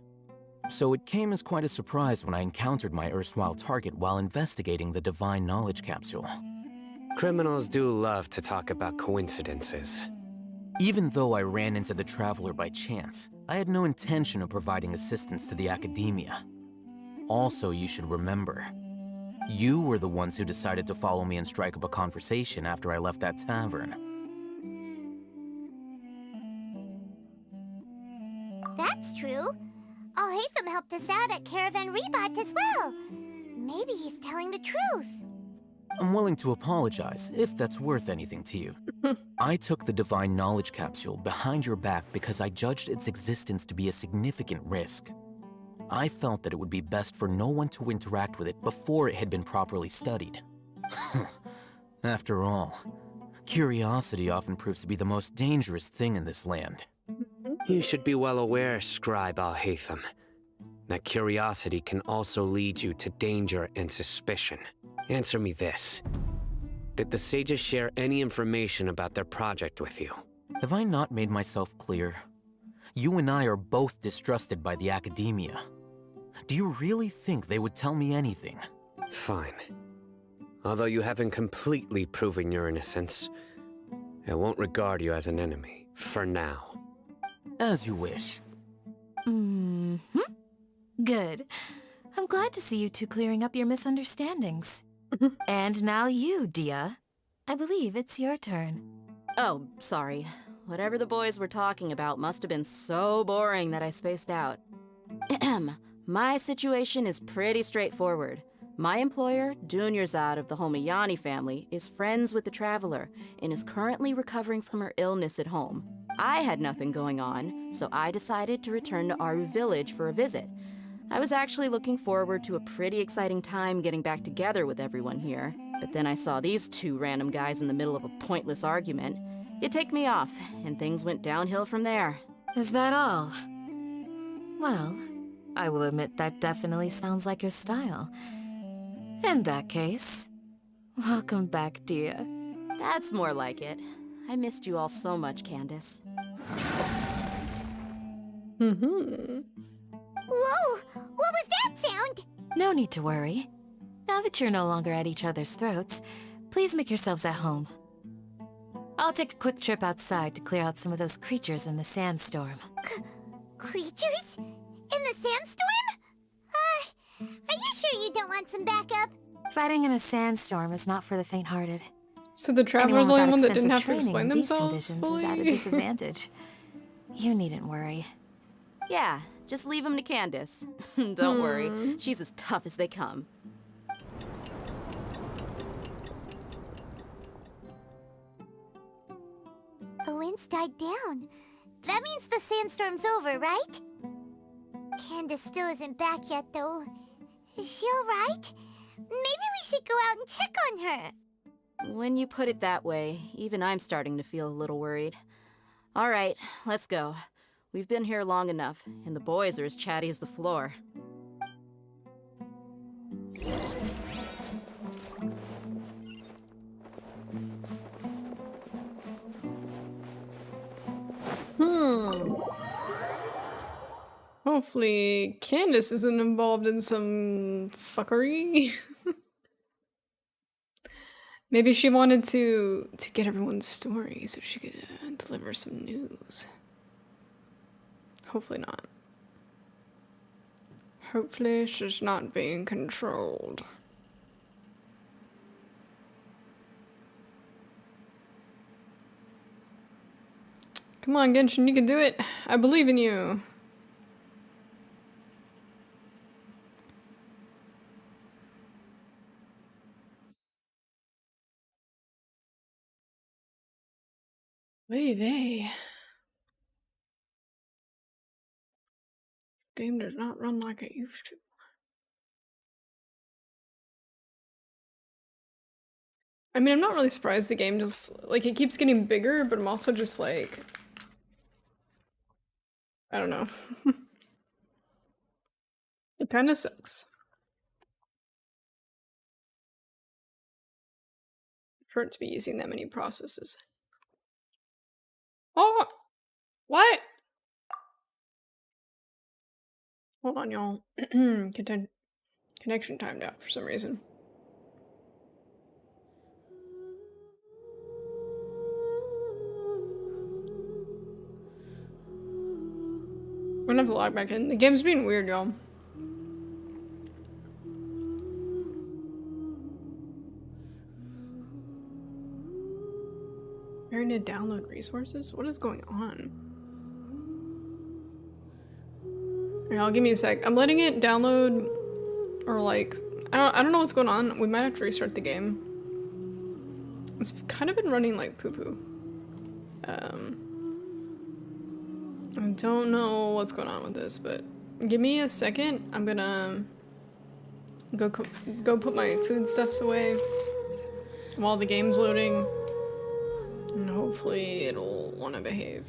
Speaker 18: So it came as quite a surprise when I encountered my erstwhile target while investigating the Divine Knowledge Capsule.
Speaker 6: Criminals do love to talk about coincidences.
Speaker 18: Even though I ran into the Traveler by chance, I had no intention of providing assistance to the academia. Also, you should remember, you were the ones who decided to follow me and strike up a conversation after I left that tavern.
Speaker 8: That's true. Alhaitham helped us out at Caravan Rebat as well. Maybe he's telling the truth.
Speaker 18: I'm willing to apologize, if that's worth anything to you. I took the Divine Knowledge Capsule behind your back because I judged its existence to be a significant risk. I felt that it would be best for no one to interact with it before it had been properly studied. After all, curiosity often proves to be the most dangerous thing in this land.
Speaker 6: You should be well aware, Scribe Alhaitham, that curiosity can also lead you to danger and suspicion. Answer me this. Did the sages share any information about their project with you?
Speaker 18: Have I not made myself clear? You and I are both distrusted by the academia. Do you really think they would tell me anything?
Speaker 6: Fine. Although you haven't completely proven your innocence, I won't regard you as an enemy, for now.
Speaker 18: As you wish.
Speaker 21: Good. I'm glad to see you two clearing up your misunderstandings. And now you, Dia. I believe it's your turn.
Speaker 20: Oh, sorry. Whatever the boys were talking about must have been so boring that I spaced out. My situation is pretty straightforward. My employer, Dunyarzad of the Homayani family, is friends with the Traveler and is currently recovering from her illness at home. I had nothing going on, so I decided to return to Aru village for a visit. I was actually looking forward to a pretty exciting time getting back together with everyone here, but then I saw these two random guys in the middle of a pointless argument. It ticked me off, and things went downhill from there.
Speaker 21: Is that all? Well, I will admit that definitely sounds like your style. In that case, welcome back, Dia.
Speaker 20: That's more like it. I missed you all so much, Candace.
Speaker 8: Whoa! What was that sound?
Speaker 21: No need to worry. Now that you're no longer at each other's throats, please make yourselves at home. I'll take a quick trip outside to clear out some of those creatures in the sandstorm.
Speaker 8: Creatures? In the sandstorm? Are you sure you don't want some backup?
Speaker 21: Fighting in a sandstorm is not for the faint-hearted.
Speaker 1: So the
Speaker 21: Anyone
Speaker 1: traveler's the only
Speaker 21: without
Speaker 1: one that didn't
Speaker 21: extensive
Speaker 1: have to
Speaker 21: training
Speaker 1: explain
Speaker 21: in these
Speaker 1: themselves
Speaker 21: conditions
Speaker 1: fully?
Speaker 21: is at a disadvantage. You needn't worry.
Speaker 20: Yeah, just leave him to Candace. Don't worry, she's as tough as they come.
Speaker 8: The wind's died down. That means the sandstorm's over, right? Candace still isn't back yet, though. Is she alright? Maybe we should go out and check on her.
Speaker 20: When you put it that way, even I'm starting to feel a little worried. All right, let's go. We've been here long enough, and the boys are as chatty as the floor.
Speaker 1: Hopefully Candace isn't involved in some fuckery. Maybe she wanted to get everyone's story so she could deliver some news. Hopefully not. Hopefully she's not being controlled. Come on, Genshin, you can do it. I believe in you. Vey. Game does not run like it used to. I mean, I'm not really surprised the game just, like, it keeps getting bigger, but I'm also just like, I don't know. It kind of sucks. For it to be using that many processes. Oh! What? Hold on, y'all. Connection timed out for some reason. I'm gonna have to log back in. The game's being weird, y'all. Trying to download resources? What is going on? Here, I'll give me a sec. I'm letting it download, or like, I don't know what's going on. We might have to restart the game. It's kind of been running like poo-poo. I don't know what's going on with this, but give me a second. I'm gonna go put my foodstuffs away while the game's loading, and hopefully it'll want to behave.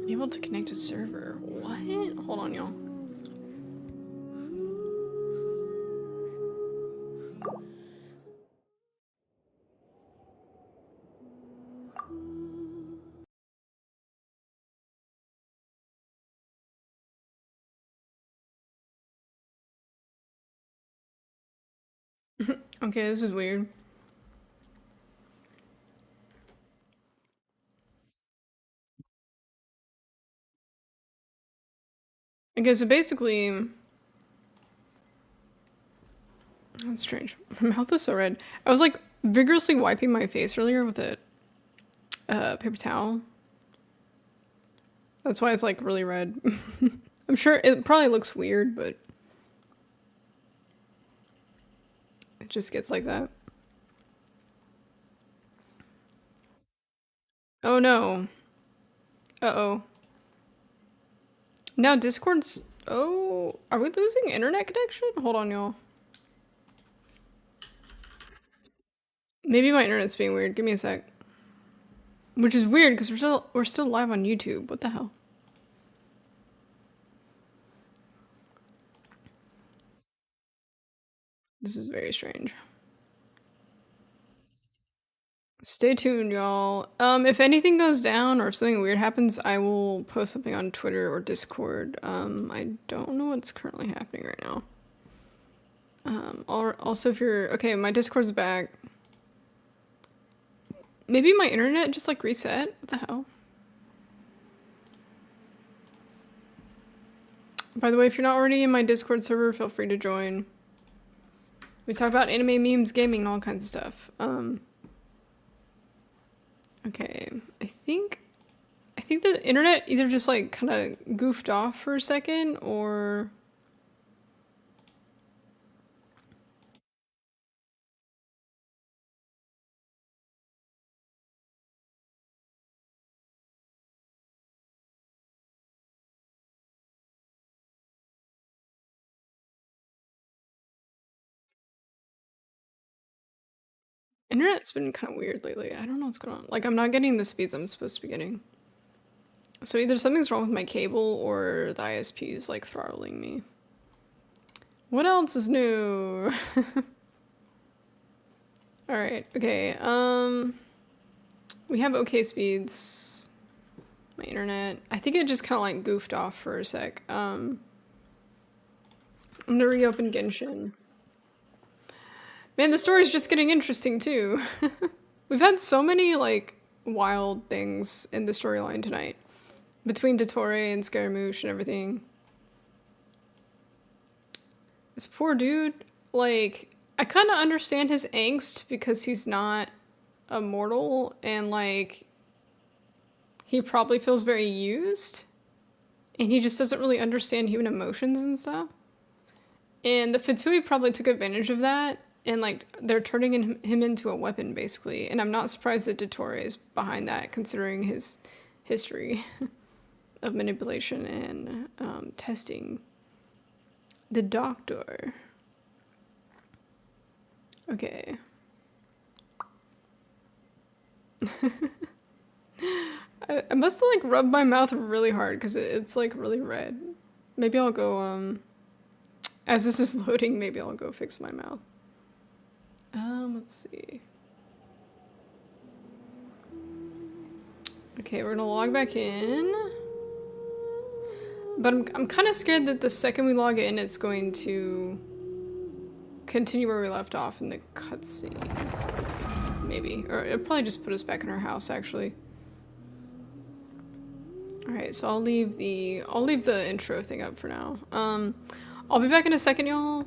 Speaker 1: Able to connect to server. What? Hold on, y'all. Okay, this is weird. Okay, so basically... That's strange. My mouth is so red. I was like vigorously wiping my face earlier with a paper towel. That's why it's like really red. I'm sure it probably looks weird, but it just gets like that. Oh no. Uh-oh. Now Discord's... Oh, are we losing internet connection? Hold on, y'all. Maybe my internet's being weird. Give me a sec. Which is weird because we're still live on YouTube. What the hell? This is very strange. Stay tuned, y'all. If anything goes down or if something weird happens, I will post something on Twitter or Discord. I don't know what's currently happening right now. Also, if you're... Okay, my Discord's back. Maybe my internet just, like, reset? What the hell? By the way, if you're not already in my Discord server, feel free to join. We talk about anime, memes, gaming, and all kinds of stuff. Okay, I think the internet either just like kind of goofed off for a second, or internet's been kind of weird lately. I don't know what's going on. Like, I'm not getting the speeds I'm supposed to be getting. So either something's wrong with my cable or the ISP is like throttling me. What else is new? Alright, okay. We have okay speeds. My internet. I think it just kind of like goofed off for a sec. I'm gonna reopen Genshin. Man, the story's just getting interesting too. We've had so many like wild things in the storyline tonight. Between Dottore and Scaramouche and everything. This poor dude, like, I kind of understand his angst because he's not a mortal and like he probably feels very used and he just doesn't really understand human emotions and stuff. And the Fatui probably took advantage of that and like they're turning him into a weapon basically. And I'm not surprised that Dottore is behind that considering his history of manipulation and testing. The doctor. Okay. I must have like rubbed my mouth really hard because it's like really red. Maybe I'll go as this is loading, maybe I'll go fix my mouth. Let's see. Okay, we're gonna log back in. But I'm kind of scared that the second we log in, it's going to continue where we left off in the cutscene. Maybe. Or it'll probably just put us back in our house, actually. Alright, so I'll leave the intro thing up for now. I'll be back in a second, y'all.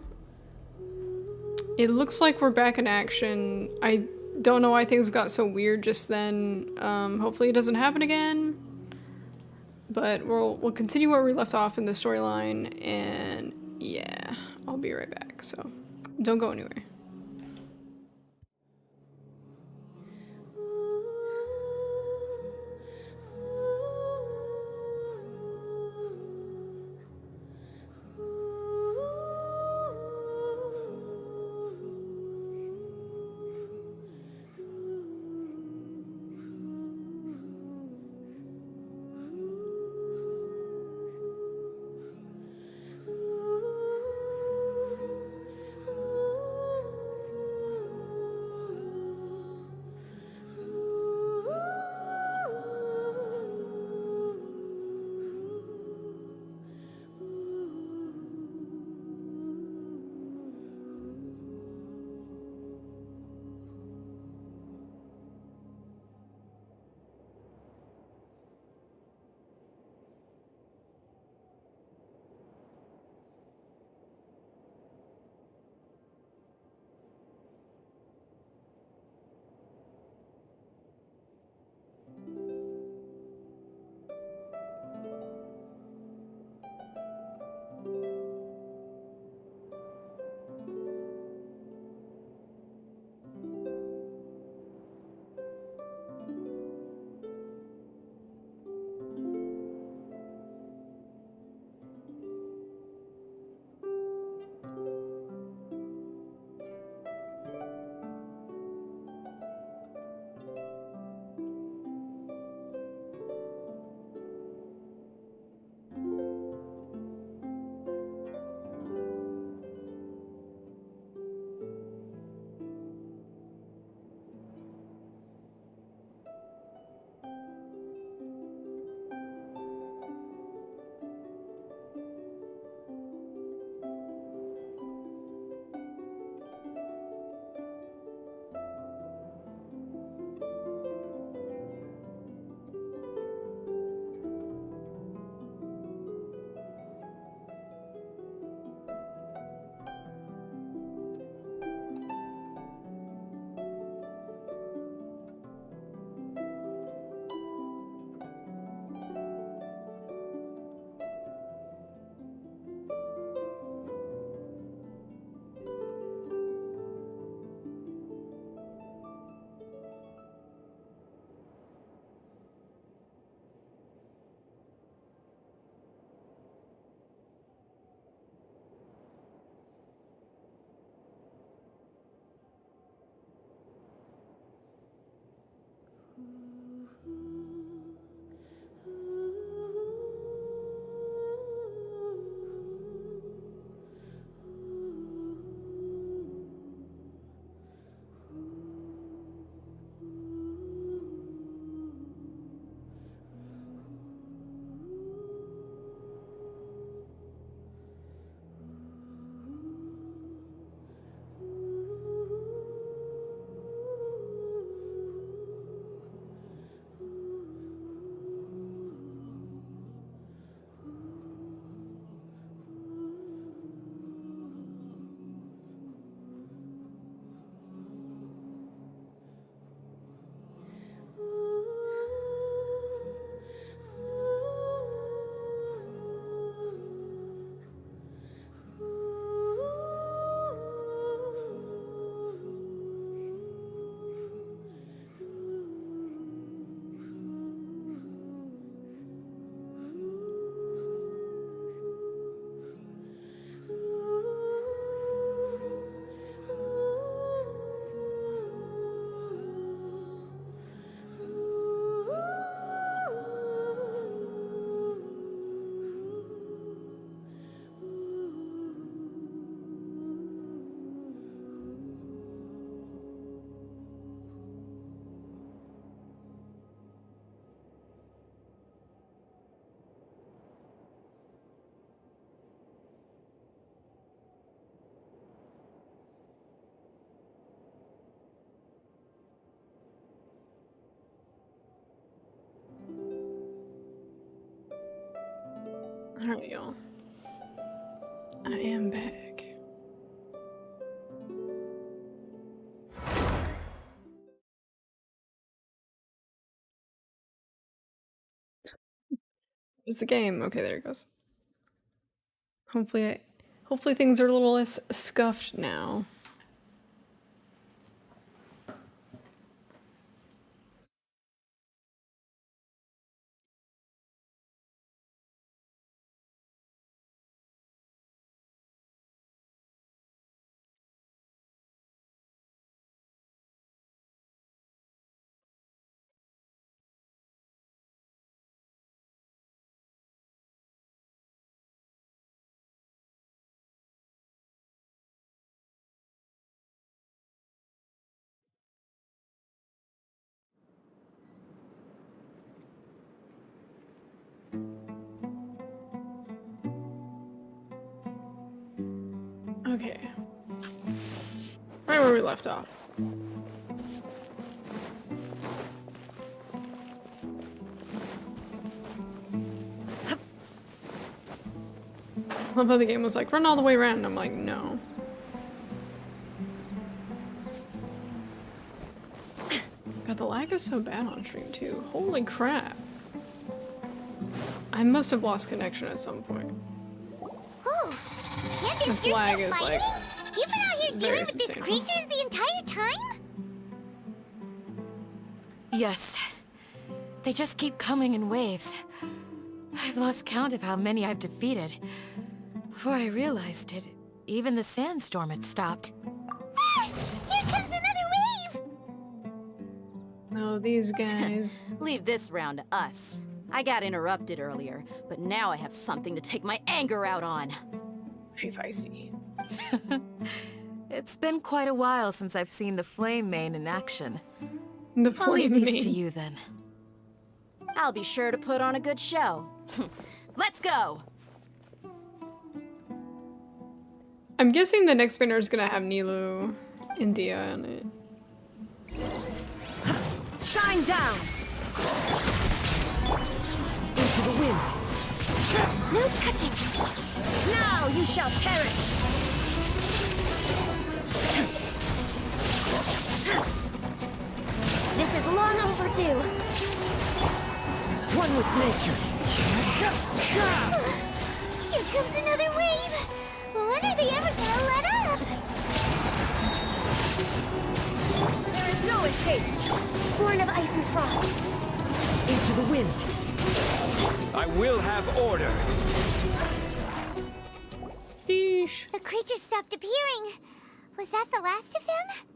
Speaker 1: It looks like we're back in action. I don't know why things got so weird just then. Hopefully it doesn't happen again. But we'll continue where we left off in the storyline, and yeah, I'll be right back, so don't go anywhere. Alright, y'all. I am back. Where's the game? Okay, there it goes. Hopefully things are a little less scuffed now. Okay. Right where we left off. I love how the game was like, run all the way around, and I'm like, no. God, the lag is so bad on stream too. Holy crap. I must have lost connection at some point.
Speaker 8: Candace,
Speaker 1: This
Speaker 8: you're
Speaker 1: lag
Speaker 8: still
Speaker 1: is
Speaker 8: fighting?
Speaker 1: like
Speaker 8: You've been out here
Speaker 1: very
Speaker 8: dealing with these
Speaker 1: substantial.
Speaker 8: creatures the entire time?
Speaker 21: Yes. They just keep coming in waves. I've lost count of how many I've defeated. Before I realized it, even the sandstorm had stopped.
Speaker 8: Ah, here comes another wave!
Speaker 1: No, these guys.
Speaker 20: Leave this round to us. I got interrupted earlier, but now I have something to take my anger out on.
Speaker 1: She feisty.
Speaker 21: It's been quite a while since I've seen the Flame Mane in action.
Speaker 1: The
Speaker 21: I'll leave
Speaker 1: Flame
Speaker 21: these to
Speaker 1: Mane.
Speaker 21: you then.
Speaker 20: I'll be sure to put on a good show. Let's go!
Speaker 1: I'm guessing the next banner is gonna have Nilu, India on it.
Speaker 7: Shine down! Into the wind!
Speaker 8: No touching!
Speaker 7: Now you shall perish!
Speaker 8: This is long overdue!
Speaker 7: One with nature!
Speaker 8: Here comes another wave! When are they ever gonna let up?
Speaker 7: There is no escape!
Speaker 8: Born of ice and frost.
Speaker 7: Into the wind!
Speaker 3: I will have order.
Speaker 1: Sheesh.
Speaker 8: The creature stopped appearing. Was that the last of them?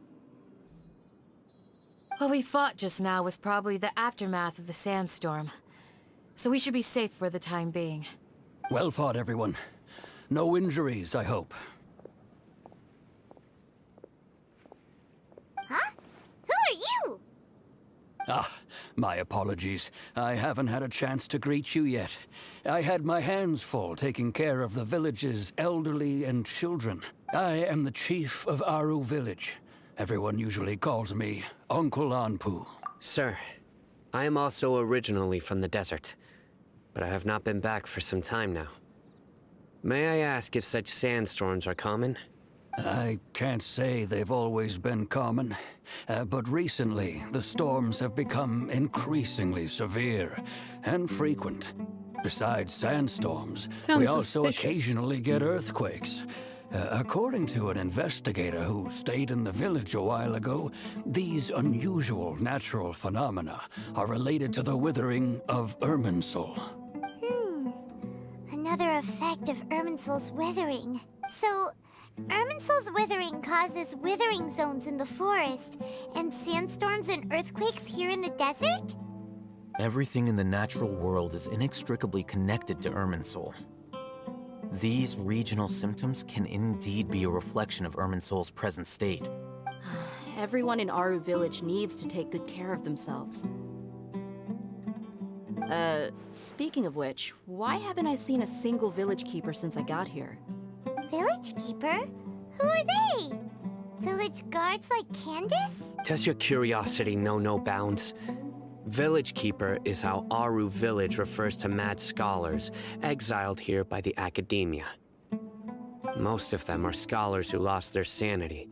Speaker 21: What we fought just now was probably the aftermath of the sandstorm. So we should be safe for the time being.
Speaker 19: Well fought, everyone. No injuries, I hope.
Speaker 8: Huh? Who are you?
Speaker 19: Ah, my apologies. I haven't had a chance to greet you yet. I had my hands full taking care of the village's elderly and children. I am the chief of Aru village. Everyone usually calls me Uncle Anpu.
Speaker 6: Sir, I am also originally from the desert, but I have not been back for some time now. May I ask if such sandstorms are common?
Speaker 19: I can't say they've always been common, but recently the storms have become increasingly severe and frequent. Besides sandstorms,
Speaker 1: Sounds
Speaker 19: we also
Speaker 1: suspicious.
Speaker 19: occasionally get earthquakes. According to an investigator who stayed in the village a while ago, these unusual natural phenomena are related to the withering of Irminsul.
Speaker 8: Another effect of Irminsul's withering. So, Irminsul's withering causes withering zones in the forest, and sandstorms and earthquakes here in the desert?
Speaker 18: Everything in the natural world is inextricably connected to Irminsul. These regional symptoms can indeed be a reflection of Irminsul's present state.
Speaker 20: Everyone in Aru village needs to take good care of themselves. Speaking of which, why haven't I seen a single village keeper since I got here?
Speaker 8: Village keeper? Who are they? Village guards like Candace?
Speaker 6: Does your curiosity know no bounds? Village Keeper is how Aru Village refers to mad scholars exiled here by the Academia. Most of them are scholars who lost their sanity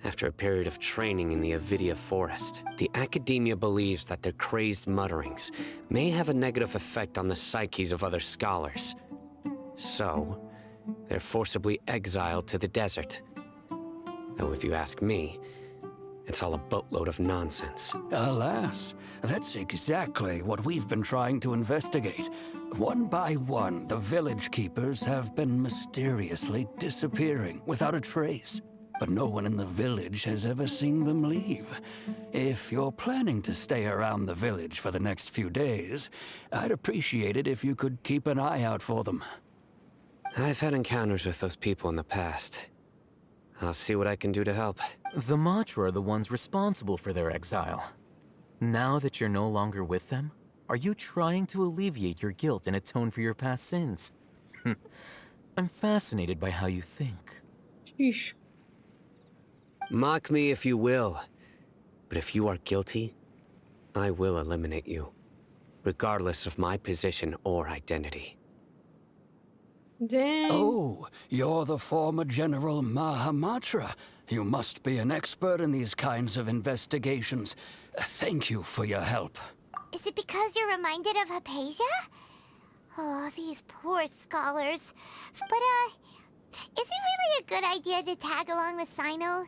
Speaker 6: after a period of training in the Avidia forest. The Academia believes that their crazed mutterings may have a negative effect on the psyches of other scholars. So, they're forcibly exiled to the desert. Though if you ask me, it's all a boatload of nonsense.
Speaker 19: Alas, that's exactly what we've been trying to investigate. One by one, the village keepers have been mysteriously disappearing without a trace. But no one in the village has ever seen them leave. If you're planning to stay around the village for the next few days, I'd appreciate it if you could keep an eye out for them.
Speaker 6: I've had encounters with those people in the past. I'll see what I can do to help.
Speaker 18: The Matra are the ones responsible for their exile. Now that you're no longer with them, are you trying to alleviate your guilt and atone for your past sins? I'm fascinated by how you think.
Speaker 1: Sheesh.
Speaker 6: Mock me if you will, but if you are guilty, I will eliminate you, regardless of my position or identity.
Speaker 1: Dang.
Speaker 19: Oh, you're the former General Mahamatra. You must be an expert in these kinds of investigations. Thank you for your help.
Speaker 8: Is it because you're reminded of Hypatia? Oh, these poor scholars. But, is it really a good idea to tag along with Cyno?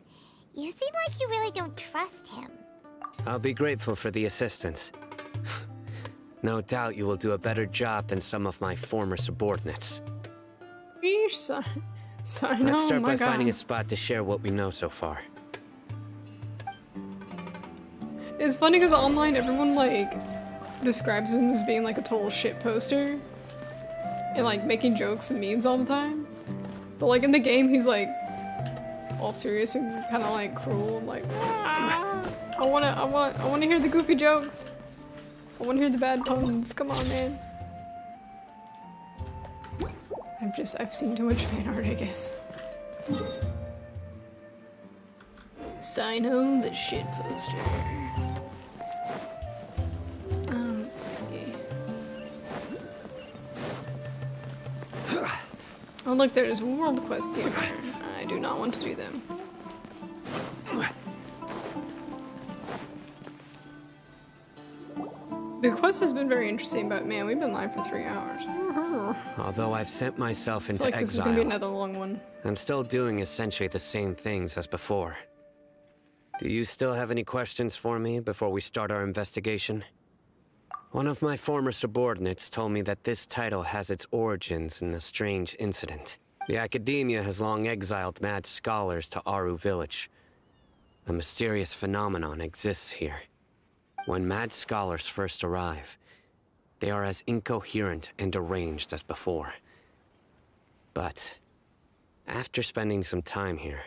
Speaker 8: You seem like you really don't trust him.
Speaker 6: I'll be grateful for the assistance. No doubt you will do a better job than some of my former subordinates.
Speaker 1: Sheesh, Cyno,
Speaker 6: Let's start by
Speaker 1: God.
Speaker 6: finding a spot to share what we know so far.
Speaker 1: It's funny because online everyone like describes him as being like a total shit poster and like making jokes and memes all the time. But like in the game he's like all serious and kind of like cruel. I'm like, I wanna hear the goofy jokes. I wanna hear the bad puns. Come on, man. I've seen too much fan art, I guess. Cyno the shit poster. Let's see. Oh look, there's world quests here. I do not want to do them. The quest has been very interesting, but man, we've been live for 3 hours.
Speaker 6: Although I've sent myself into
Speaker 1: I feel like this is
Speaker 6: exile,
Speaker 1: gonna be another long one.
Speaker 6: I'm still doing essentially the same things as before. Do you still have any questions for me before we start our investigation? One of my former subordinates told me that this title has its origins in a strange incident. The Academia has long exiled mad scholars to Aru Village. A mysterious phenomenon exists here. When mad scholars first arrive, they are as incoherent and deranged as before. But after spending some time here,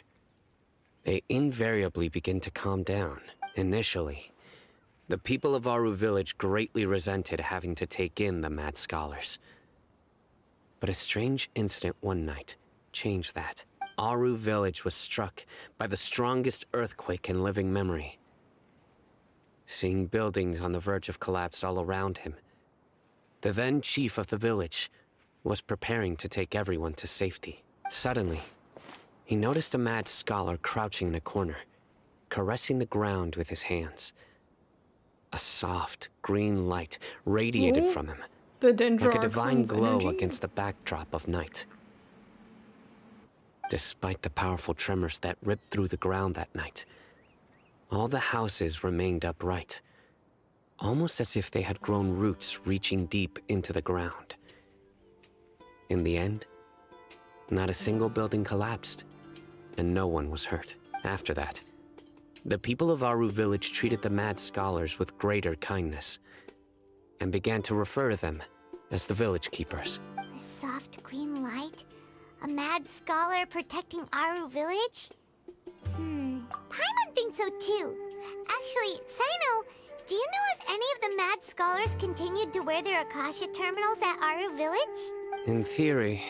Speaker 6: they invariably begin to calm down. Initially, the people of Aru Village greatly resented having to take in the mad scholars. But a strange incident one night changed that. Aru Village was struck by the strongest earthquake in living memory. Seeing buildings on the verge of collapse all around him, the then chief of the village was preparing to take everyone to safety. Suddenly, he noticed a mad scholar crouching in a corner, caressing the ground with his hands. A soft, green light radiated from him,
Speaker 1: The
Speaker 6: like a divine
Speaker 1: Dendrarchon's
Speaker 6: glow
Speaker 1: energy?
Speaker 6: against the backdrop of night. Despite the powerful tremors that ripped through the ground that night, all the houses remained upright, almost as if they had grown roots reaching deep into the ground. In the end, not a single building collapsed, and no one was hurt. After that, the people of Aru Village treated the mad scholars with greater kindness, and began to refer to them as the village keepers.
Speaker 8: A soft green light? A mad scholar protecting Aru Village? Paimon thinks so too. Actually, Cyno, do you know if any of the mad scholars continued to wear their Akasha terminals at Aru Village?
Speaker 6: In theory,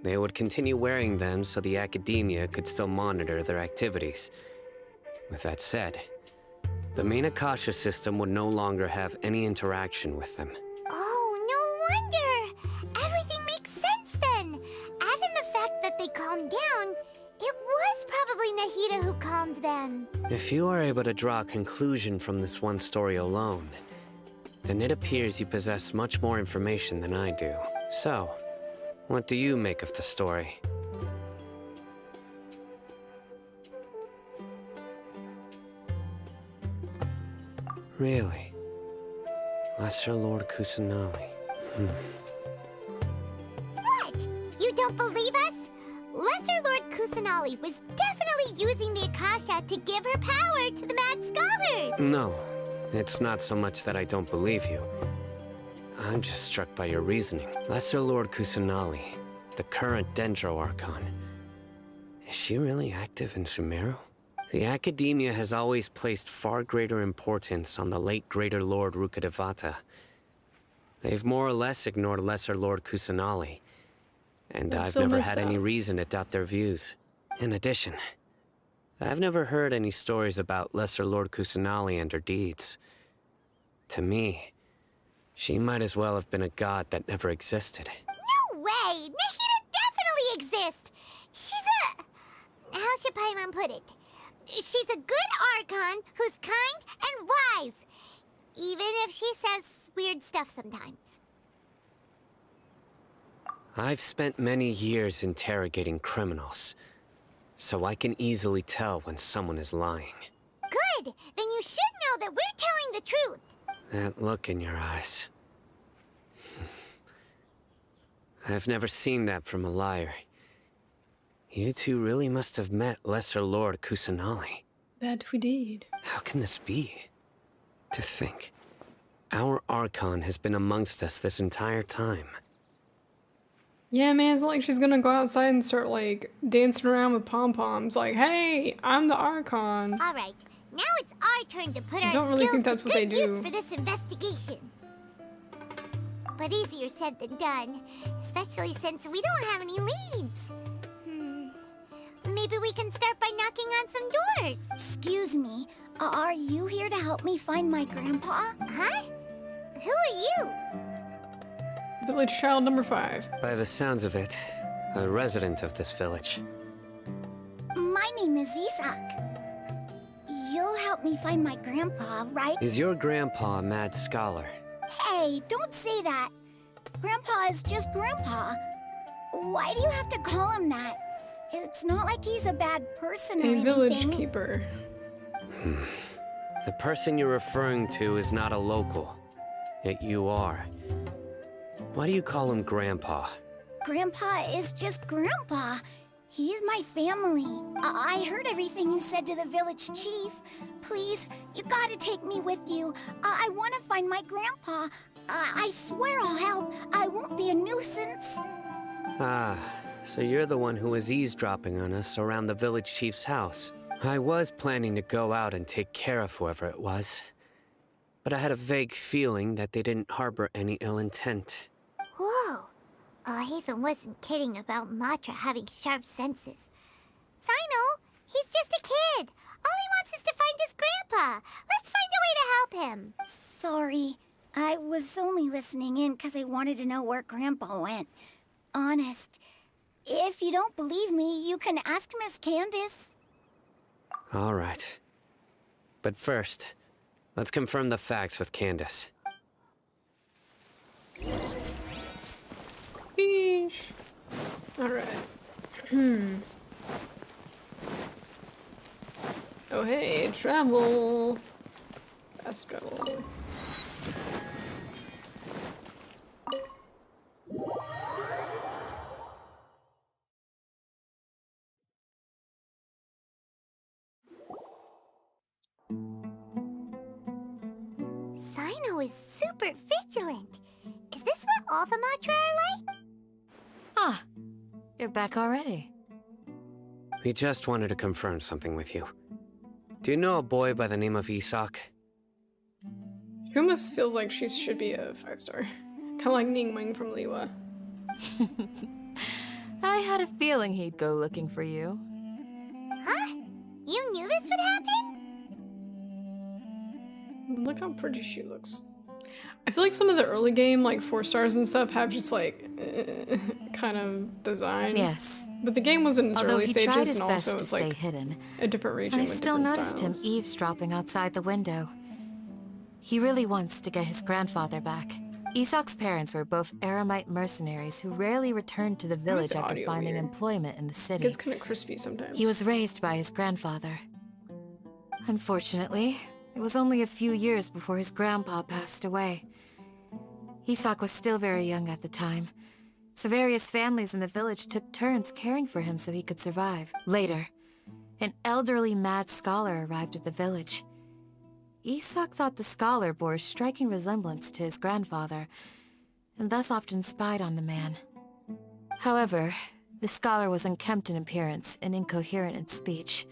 Speaker 6: they would continue wearing them so the Academia could still monitor their activities. With that said, The main Akasha system would no longer have any interaction with them.
Speaker 8: Oh, no wonder! Everything makes sense then! Add in the fact that they calmed down, it was probably Nahida who calmed them.
Speaker 6: If you are able to draw a conclusion from this one story alone, then it appears you possess much more information than I do. So, what do you make of the story? Really? Lesser Lord Kusanali.
Speaker 8: What? You don't believe us? Lesser Lord Kusanali was definitely using the Akasha to give her power to the Mad Scholars!
Speaker 6: No, it's not so much that I don't believe you. I'm just struck by your reasoning. Lesser Lord Kusanali, the current Dendro Archon. Is she really active in Sumeru? The Academia has always placed far greater importance on the late Greater Lord Rukkhadevata. They've more or less ignored Lesser Lord Kusanali, and I've never had any reason to doubt their views. In addition, I've never heard any stories about Lesser Lord Kusanali and her deeds. To me, she might as well have been a god that never existed.
Speaker 8: No way! Nahida definitely exists! She's a... how should Paimon put it? She's a good Archon who's kind and wise, even if she says weird stuff sometimes.
Speaker 6: I've spent many years interrogating criminals, so I can easily tell when someone is lying.
Speaker 8: Good! Then you should know that we're telling the truth!
Speaker 6: That look in your eyes. I've never seen that from a liar. You two really must have met Lesser Lord Kusanali.
Speaker 1: That we did.
Speaker 6: How can this be? To think, our Archon has been amongst us this entire time.
Speaker 1: Yeah, man, it's not like she's gonna go outside and start, like, dancing around with pom-poms. Like, hey, I'm the Archon.
Speaker 8: Alright, now it's our turn to put our
Speaker 1: don't really
Speaker 8: skills
Speaker 1: think that's
Speaker 8: to
Speaker 1: what they
Speaker 8: good
Speaker 1: do.
Speaker 8: use for this investigation. But easier said than done, especially since we don't have any leads. Maybe we can start by knocking on some doors.
Speaker 9: Excuse me, are you here to help me find my grandpa?
Speaker 8: Huh? Who are you?
Speaker 1: Village child number 5.
Speaker 6: By the sounds of it, a resident of this village.
Speaker 9: My name is Isak. You'll help me find my grandpa, right?
Speaker 6: Is your grandpa a mad scholar?
Speaker 9: Hey, don't say that. Grandpa is just Grandpa. Why do you have to call him that? It's not like he's a bad person or anything.
Speaker 1: A village keeper.
Speaker 6: The person you're referring to is not a local, yet you are. Why do you call him Grandpa?
Speaker 9: Grandpa is just Grandpa. He's my family. I heard everything you said to the village chief. Please, you gotta take me with you. I want to find my grandpa. I swear I'll help. I won't be a nuisance.
Speaker 6: Ah, so you're the one who was eavesdropping on us around the village chief's house. I was planning to go out and take care of whoever it was, but I had a vague feeling that they didn't harbor any ill intent.
Speaker 8: Whoa. Haven wasn't kidding about Matra having sharp senses. Cyno, he's just a kid. All he wants is to find his grandpa. Let's find a way to help him.
Speaker 9: Sorry. I was only listening in because I wanted to know where Grandpa went. Honest. If you don't believe me, you can ask Miss Candace.
Speaker 6: All right. But first, let's confirm the facts with Candace.
Speaker 1: Sheesh. Alright. Oh hey, travel. Fast travel.
Speaker 8: Cyno is super vigilant. Is this what all the Matra are like?
Speaker 21: Ah, you're back already.
Speaker 6: We just wanted to confirm something with you. Do you know a boy by the name of Isak?
Speaker 1: She almost feels like she should be a 5-star. Kind of like Ningming from Liwa.
Speaker 21: I had a feeling he'd go looking for you.
Speaker 8: Huh? You knew this would happen?
Speaker 1: Look how pretty she looks. I feel like some of the early game, like 4 stars and stuff, have just like kind of design.
Speaker 21: Yes.
Speaker 1: But the game was in its
Speaker 21: Although
Speaker 1: early
Speaker 21: he tried
Speaker 1: stages,
Speaker 21: his
Speaker 1: and
Speaker 21: best
Speaker 1: also
Speaker 21: to
Speaker 1: it's
Speaker 21: stay
Speaker 1: like
Speaker 21: hidden,
Speaker 1: a different region
Speaker 21: I
Speaker 1: with
Speaker 21: still
Speaker 1: different
Speaker 21: noticed
Speaker 1: styles.
Speaker 21: him eavesdropping outside the window. He really wants to get his grandfather back. Isak's parents were both Aramite mercenaries who rarely returned to the village after
Speaker 1: audio
Speaker 21: finding
Speaker 1: weird?
Speaker 21: employment in the
Speaker 1: It
Speaker 21: city.
Speaker 1: gets kind of crispy sometimes.
Speaker 21: He was raised by his grandfather. Unfortunately, it was only a few years before his grandpa passed away. Isak was still very young at the time, so various families in the village took turns caring for him so he could survive. Later, an elderly mad scholar arrived at the village. Isak thought the scholar bore a striking resemblance to his grandfather, and thus often spied on the man. However, the scholar was unkempt in appearance and incoherent in speech.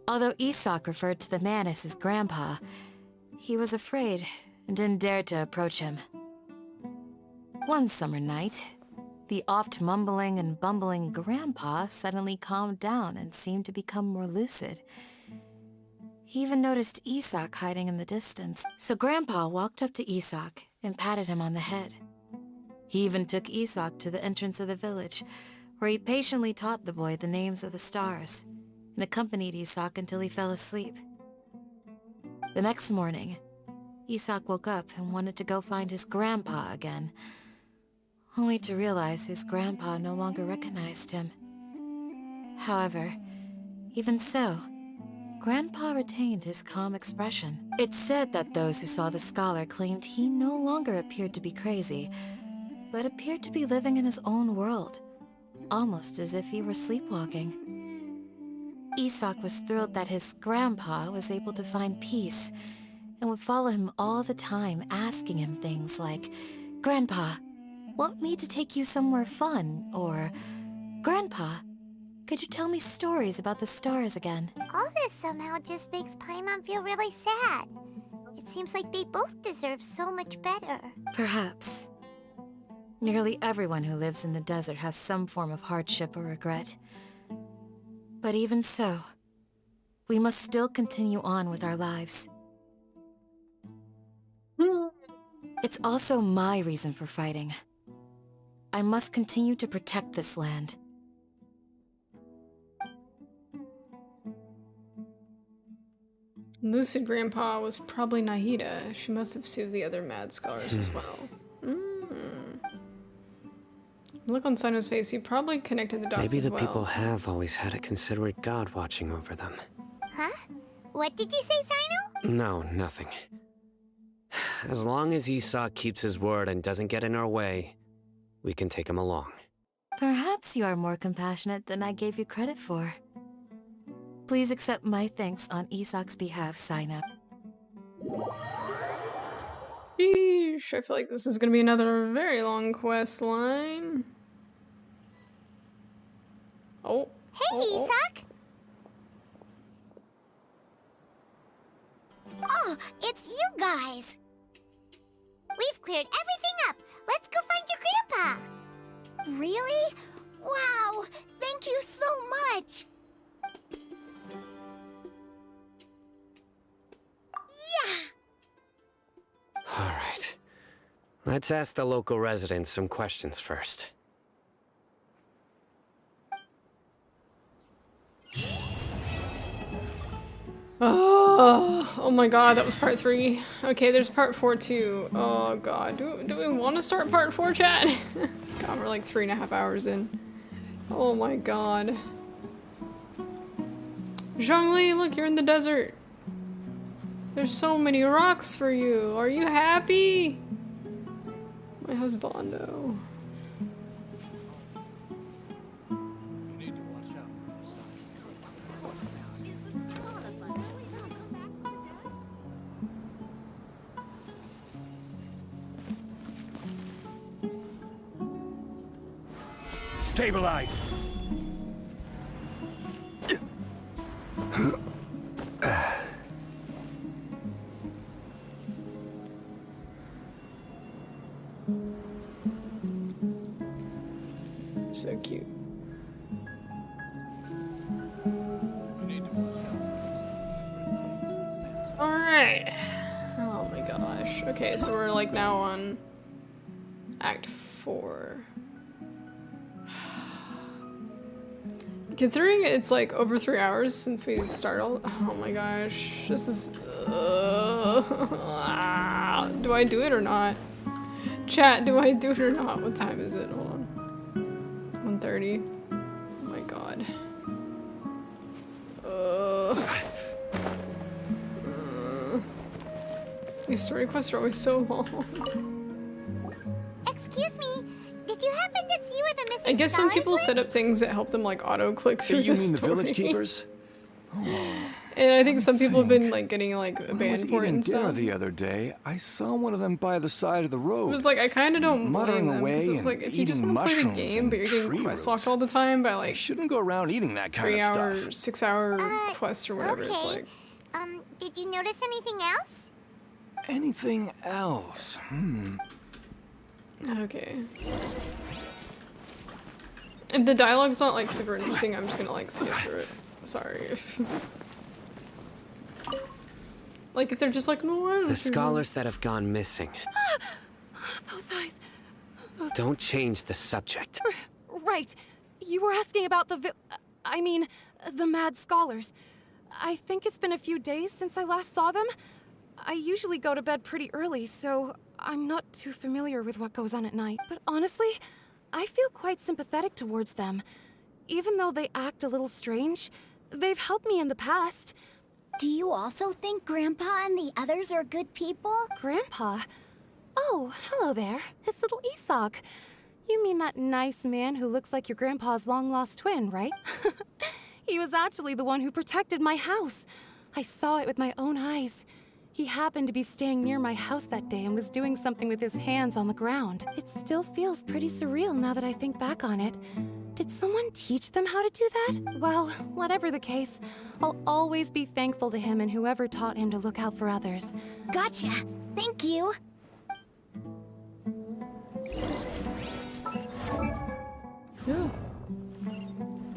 Speaker 21: Although Isak referred to the man as his grandpa, he was afraid and didn't dare to approach him. One summer night, the oft mumbling and bumbling grandpa suddenly calmed down and seemed to become more lucid. He even noticed Isak hiding in the distance, so Grandpa walked up to Isak and patted him on the head. He even took Isak to the entrance of the village, where he patiently taught the boy the names of the stars, and accompanied Isak until he fell asleep. The next morning, Isak woke up and wanted to go find his grandpa again, only to realize his grandpa no longer recognized him. However, even so, Grandpa retained his calm expression. It's said that those who saw the scholar claimed he no longer appeared to be crazy, but appeared to be living in his own world, almost as if he were sleepwalking. Isak was thrilled that his grandpa was able to find peace, and would follow him all the time, asking him things like, "Grandpa, want me to take you somewhere fun?" Or, "Grandpa, could you tell me stories about the stars again?"
Speaker 8: All this somehow just makes Paimon feel really sad. It seems like they both deserve so much better.
Speaker 21: Perhaps. Nearly everyone who lives in the desert has some form of hardship or regret. But even so, we must still continue on with our lives. It's also my reason for fighting. I must continue to protect this land.
Speaker 1: Lucid Grandpa was probably Nahida. She must have soothed the other mad scholars as well. Look on Cyno's face, he probably connected the dots
Speaker 6: Maybe
Speaker 1: as
Speaker 6: the
Speaker 1: well.
Speaker 6: people have always had a considerate god watching over them.
Speaker 8: Huh? What did you say, Cyno?
Speaker 6: No, nothing. As long as Isak keeps his word and doesn't get in our way, we can take him along.
Speaker 21: Perhaps you are more compassionate than I gave you credit for. Please accept my thanks on Isak's behalf, Cyno.
Speaker 1: Sheesh, I feel like this is gonna be another very long quest line. Oh.
Speaker 8: Hey, Isak! Oh, it's you guys! We've cleared everything up. Let's go find your grandpa. Really? Wow! Thank you so much! Yeah!
Speaker 6: All right. Let's ask the local residents some questions first.
Speaker 1: Oh my god, that was part 3. Okay, there's part 4 too. Oh god, do we want to start part 4, chat? God, we're like 3.5 hours in. Oh my god. Zhongli, look, you're in the desert. There's so many rocks for you. Are you happy? My husbando.
Speaker 3: Stabilize!
Speaker 1: So cute. Alright. Oh my gosh. Okay, so we're like now on Act 4. Considering it's like over 3 hours since we started, oh my gosh, this is, do I do it or not? Chat, do I do it or not? What time is it? Hold on. 1:30. Oh my god. These story quests are always so long.
Speaker 8: Excuse me, did you happen to see where the missing
Speaker 1: I guess some
Speaker 8: scholars
Speaker 1: people
Speaker 8: went?
Speaker 1: set up things that help them like auto-click through
Speaker 4: You
Speaker 1: the
Speaker 4: mean the
Speaker 1: story.
Speaker 4: village keepers?
Speaker 1: And I think some people have been like getting like
Speaker 4: When I was
Speaker 1: banned for it
Speaker 4: eating
Speaker 1: and
Speaker 4: dinner
Speaker 1: stuff.
Speaker 4: the other day, I saw one of them by the side of the road.
Speaker 1: It's like I kind of don't
Speaker 4: muttering
Speaker 1: blame them because
Speaker 4: away
Speaker 1: it's like
Speaker 4: and
Speaker 1: if you just
Speaker 4: eating
Speaker 1: want to play the
Speaker 4: mushrooms
Speaker 1: game but
Speaker 4: and
Speaker 1: you're getting
Speaker 4: tree
Speaker 1: quest
Speaker 4: roots.
Speaker 1: locked all the time by like
Speaker 4: Shouldn't go around eating that kind of
Speaker 1: 3 hour,
Speaker 4: stuff.
Speaker 1: 6 hour quests or whatever.
Speaker 8: Okay.
Speaker 1: It's like
Speaker 8: Did you notice anything else?
Speaker 4: Anything else?
Speaker 1: okay. If the dialogue's not like super interesting, I'm just gonna like skip through it. Sorry. Like if they're just like, no, I don't
Speaker 6: The
Speaker 1: see
Speaker 6: scholars that have gone missing.
Speaker 13: Those eyes.
Speaker 6: Don't change the subject.
Speaker 13: Right. You were asking about the the mad scholars. I think it's been a few days since I last saw them. I usually go to bed pretty early, so I'm not too familiar with what goes on at night. But honestly, I feel quite sympathetic towards them. Even though they act a little strange, they've helped me in the past.
Speaker 8: Do you also think Grandpa and the others are good people?
Speaker 13: Grandpa? Oh, hello there. It's little Isak. You mean that nice man who looks like your grandpa's long-lost twin, right? He was actually the one who protected my house. I saw it with my own eyes. He happened to be staying near my house that day and was doing something with his hands on the ground. It still feels pretty surreal now that I think back on it. Did someone teach them how to do that? Well, whatever the case, I'll always be thankful to him and whoever taught him to look out for others.
Speaker 8: Gotcha. Thank you.
Speaker 1: Yeah.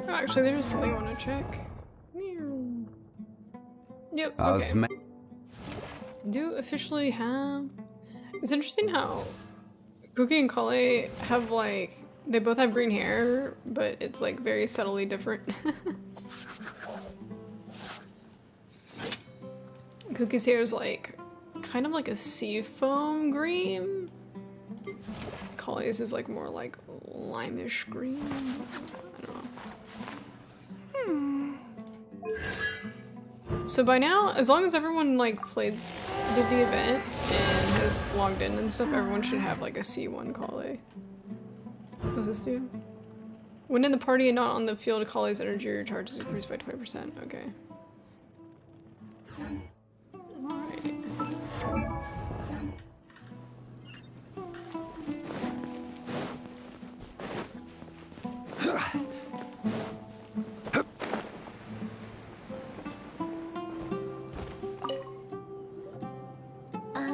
Speaker 1: Oh, actually, there's something I want to check. Yep. Okay. Do officially have. It's interesting how Cookie and Kale have like they both have green hair, but it's like very subtly different. Cookie's hair is like kind of like a seafoam green. Kale's is like more like limeish green. I don't know. So by now, as long as everyone like did the event and have logged in and stuff, everyone should have like a C1 Kale. What does this do? When in the party and not on the field, Kale's energy recharge is increased by 20%. Okay. Alright.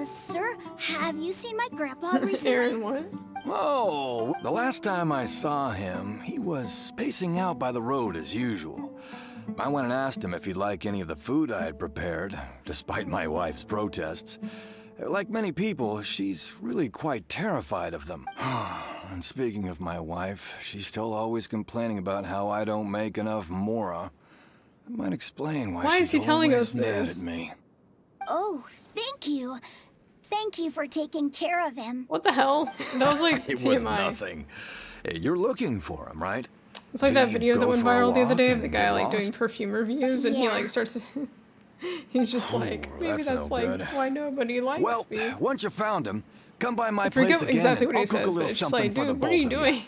Speaker 8: Sir, have you seen my grandpa recently?
Speaker 1: Aaron, what?
Speaker 4: Oh, the last time I saw him, he was pacing out by the road as usual. I went and asked him if he'd like any of the food I had prepared, despite my wife's protests. Like many people, she's really quite terrified of them. And speaking of my wife, she's still always complaining about how I don't make enough mora. That might explain why
Speaker 1: is he
Speaker 4: she's
Speaker 1: telling
Speaker 4: always
Speaker 1: us
Speaker 4: mad
Speaker 1: this?
Speaker 4: at me.
Speaker 8: Oh, thank you. Thank you for taking care of him.
Speaker 1: What the hell? That was like
Speaker 4: It
Speaker 1: TMI.
Speaker 4: was nothing. Hey, you're looking for him, right?
Speaker 1: It's like
Speaker 4: Did
Speaker 1: that
Speaker 4: he
Speaker 1: video that
Speaker 4: go
Speaker 1: went
Speaker 4: for a
Speaker 1: viral the other
Speaker 4: walk
Speaker 1: day of
Speaker 4: and
Speaker 1: the guy
Speaker 4: get
Speaker 1: like doing
Speaker 4: lost?
Speaker 1: perfume reviews and he
Speaker 8: Yeah.
Speaker 1: like starts he's just like, maybe that's
Speaker 4: no
Speaker 1: like
Speaker 4: good.
Speaker 1: why nobody likes
Speaker 4: Well,
Speaker 1: me.
Speaker 4: once you found him, come by my
Speaker 1: I forget
Speaker 4: place again
Speaker 1: exactly
Speaker 4: and
Speaker 1: what he
Speaker 4: I'll cook a
Speaker 1: says, but
Speaker 4: little
Speaker 1: it's just
Speaker 4: something
Speaker 1: like,
Speaker 4: for the
Speaker 1: dude, what are you
Speaker 4: both of
Speaker 1: doing?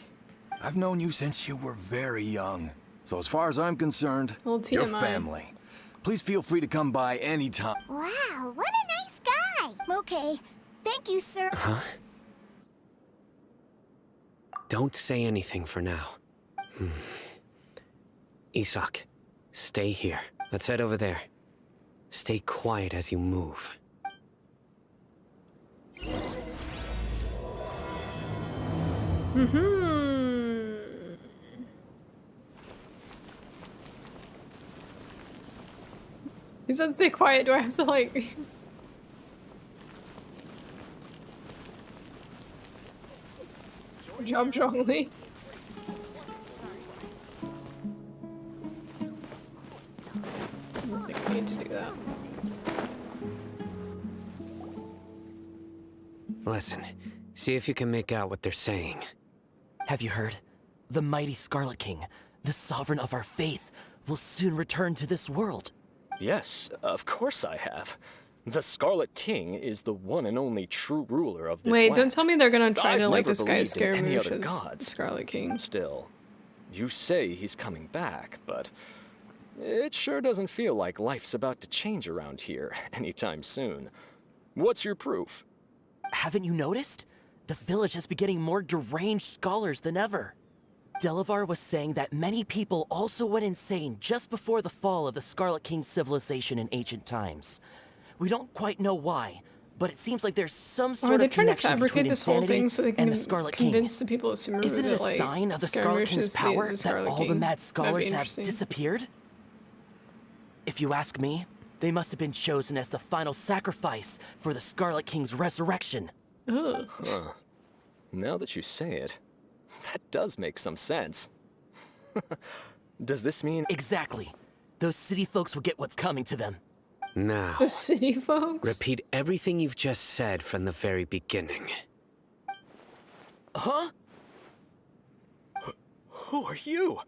Speaker 4: I've known you since you were very young. So as far as I'm concerned,
Speaker 1: Little
Speaker 4: you're
Speaker 1: TMI.
Speaker 4: family. Please feel free to come by anytime.
Speaker 8: Wow, what a nice guy. Okay, thank you, sir.
Speaker 6: Huh? Don't say anything for now. Isak, stay here. Let's head over there. Stay quiet as you move.
Speaker 1: He said stay quiet, do I have to like Good job, Zhongli. I don't think I need to do that.
Speaker 6: Listen, see if you can make out what they're saying.
Speaker 17: Have you heard? The mighty Scarlet King, the sovereign of our faith, will soon return to this world.
Speaker 10: Yes, of course I have. The Scarlet King is the one and only true ruler of this
Speaker 1: Wait,
Speaker 10: land.
Speaker 1: don't tell me they're gonna try
Speaker 10: I've
Speaker 1: to like
Speaker 10: never
Speaker 1: disguise
Speaker 10: believed in any
Speaker 1: Scaramouche
Speaker 10: other
Speaker 1: as
Speaker 10: gods.
Speaker 1: Scarlet King.
Speaker 10: Still, you say he's coming back, but it sure doesn't feel like life's about to change around here anytime soon. What's your proof?
Speaker 17: Haven't you noticed? The village has been getting more deranged scholars than ever. Delavar was saying that many people also went insane just before the fall of the Scarlet King civilization in ancient times. We don't quite know why, but it seems like there's some sort
Speaker 1: Are they
Speaker 17: of
Speaker 1: trying to
Speaker 17: connection
Speaker 1: fabricate
Speaker 17: between
Speaker 1: this whole
Speaker 17: insanity
Speaker 1: thing so they
Speaker 17: and
Speaker 1: can
Speaker 17: the Scarlet King.
Speaker 1: convince the people of Sumeru
Speaker 17: Isn't it
Speaker 1: that,
Speaker 17: a
Speaker 1: like,
Speaker 17: sign of the Scarlet
Speaker 1: Scaramouche
Speaker 17: King's
Speaker 1: is the
Speaker 17: power that
Speaker 1: Scarlet
Speaker 17: all the
Speaker 1: King?
Speaker 17: mad
Speaker 1: That'd be
Speaker 17: scholars have
Speaker 1: interesting.
Speaker 17: disappeared? If you ask me, they must have been chosen as the final sacrifice for the Scarlet King's resurrection.
Speaker 1: Ugh.
Speaker 10: Huh. Now that you say it, that does make some sense. Does this mean—
Speaker 17: Exactly. Those city folks will get what's coming to them.
Speaker 6: Now,
Speaker 1: The city folks?
Speaker 6: repeat everything you've just said from the very beginning.
Speaker 17: Huh?
Speaker 10: Who are you?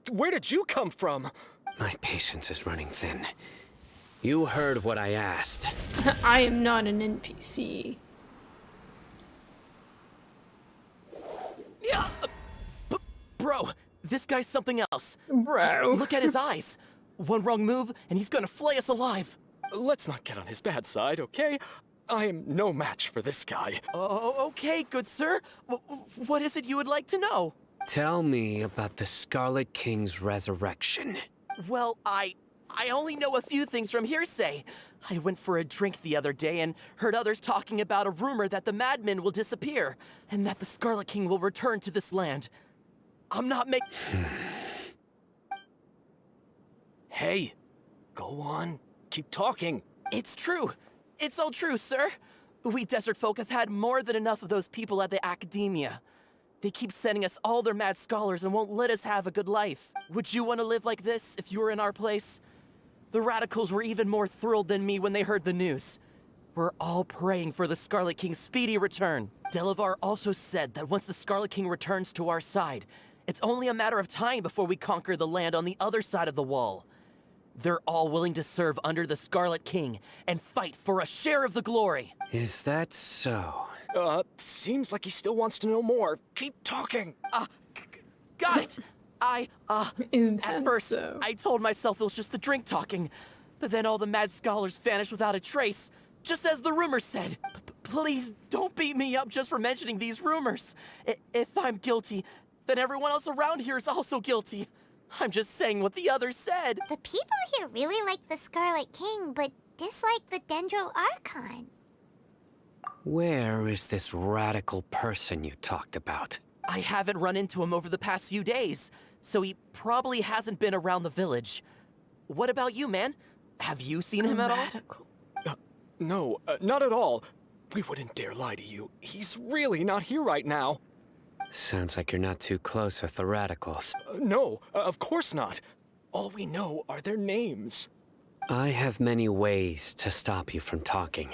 Speaker 10: Where did you come from?
Speaker 6: My patience is running thin. You heard what I asked.
Speaker 1: I am not an NPC.
Speaker 17: Yeah. Bro, this guy's something else.
Speaker 1: Bro.
Speaker 17: Just look at his eyes. One wrong move, and he's gonna flay us alive.
Speaker 10: Let's not get on his bad side, okay? I am no match for this guy.
Speaker 17: Oh, okay, good sir. What is it you would like to know?
Speaker 6: Tell me about the Scarlet King's resurrection.
Speaker 17: Well, I only know a few things from hearsay. I went for a drink the other day and heard others talking about a rumor that the madmen will disappear and that the Scarlet King will return to this land. I'm not making...
Speaker 10: Hey, go on. Keep talking.
Speaker 17: It's true. It's all true, sir. We desert folk have had more than enough of those people at the academia. They keep sending us all their mad scholars and won't let us have a good life. Would you want to live like this if you were in our place? The radicals were even more thrilled than me when they heard the news. We're all praying for the Scarlet King's speedy return. Delavar also said that once the Scarlet King returns to our side, it's only a matter of time before we conquer the land on the other side of the wall. They're all willing to serve under the Scarlet King and fight for a share of the glory.
Speaker 6: Is that so?
Speaker 10: Seems like he still wants to know more. Keep talking.
Speaker 17: Got it.
Speaker 1: Is that
Speaker 17: at first,
Speaker 1: so?
Speaker 17: I told myself it was just the drink talking, but then all the mad scholars vanished without a trace, just as the rumors said. Please don't beat me up just for mentioning these rumors. If I'm guilty, then everyone else around here is also guilty. I'm just saying what the others said.
Speaker 8: The people here really like the Scarlet King, but dislike the Dendro Archon.
Speaker 6: Where is this radical person you talked about?
Speaker 17: I haven't run into him over the past few days, so he probably hasn't been around the village. What about you, man? Have you seen him at all?
Speaker 10: No, not at all. We wouldn't dare lie to you. He's really not here right now.
Speaker 6: Sounds like you're not too close with the radicals.
Speaker 10: No, of course not. All we know are their names.
Speaker 6: I have many ways to stop you from talking.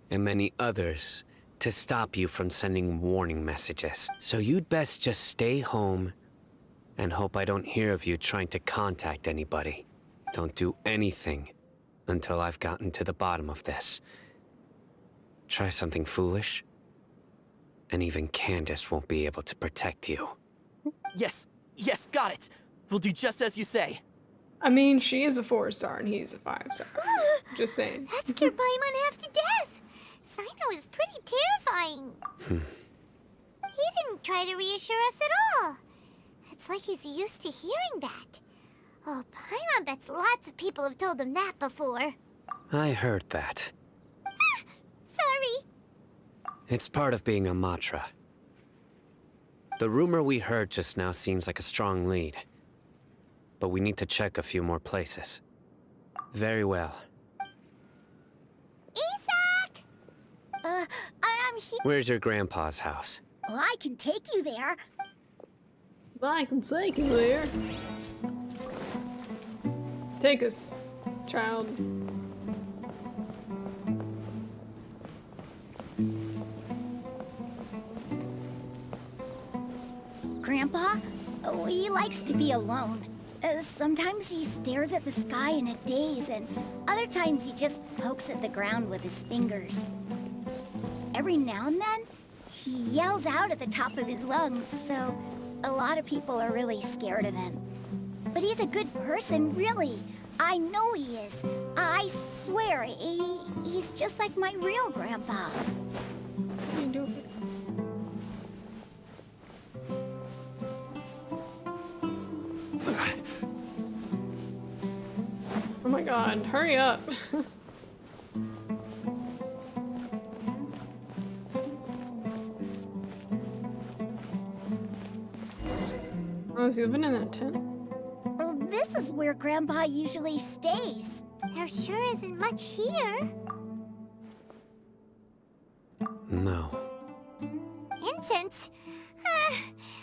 Speaker 6: And many others to stop you from sending warning messages. So you'd best just stay home and hope I don't hear of you trying to contact anybody. Don't do anything until I've gotten to the bottom of this. Try something foolish, and even Candace won't be able to protect you.
Speaker 17: Yes, got it. We'll do just as you say.
Speaker 1: I mean, she is a 4-star and he's a 5-star. Just saying.
Speaker 8: That scared Paimon half to death. Cyno is pretty terrifying. He didn't try to reassure us at all. It's like he's used to hearing that. Oh, Paimon bets lots of people have told him that before.
Speaker 6: I heard that.
Speaker 8: Sorry.
Speaker 6: It's part of being a Matra. The rumor we heard just now seems like a strong lead. But we need to check a few more places. Very well.
Speaker 8: Isaac! I am here.
Speaker 6: Where's your grandpa's house?
Speaker 15: Well, I can take you there.
Speaker 1: I can take you there. Take us, child.
Speaker 15: Grandpa, he likes to be alone. Sometimes he stares at the sky in a daze, and other times he just pokes at the ground with his fingers. Every now and then, he yells out at the top of his lungs, so a lot of people are really scared of him. But he's a good person, really. I know he is. I swear, he's just like my real grandpa.
Speaker 1: What are you doing? Oh my god, hurry up. Oh, is he living in that tent?
Speaker 15: Well, this is where Grandpa usually stays.
Speaker 8: There sure isn't much here.
Speaker 6: No.
Speaker 8: Incense?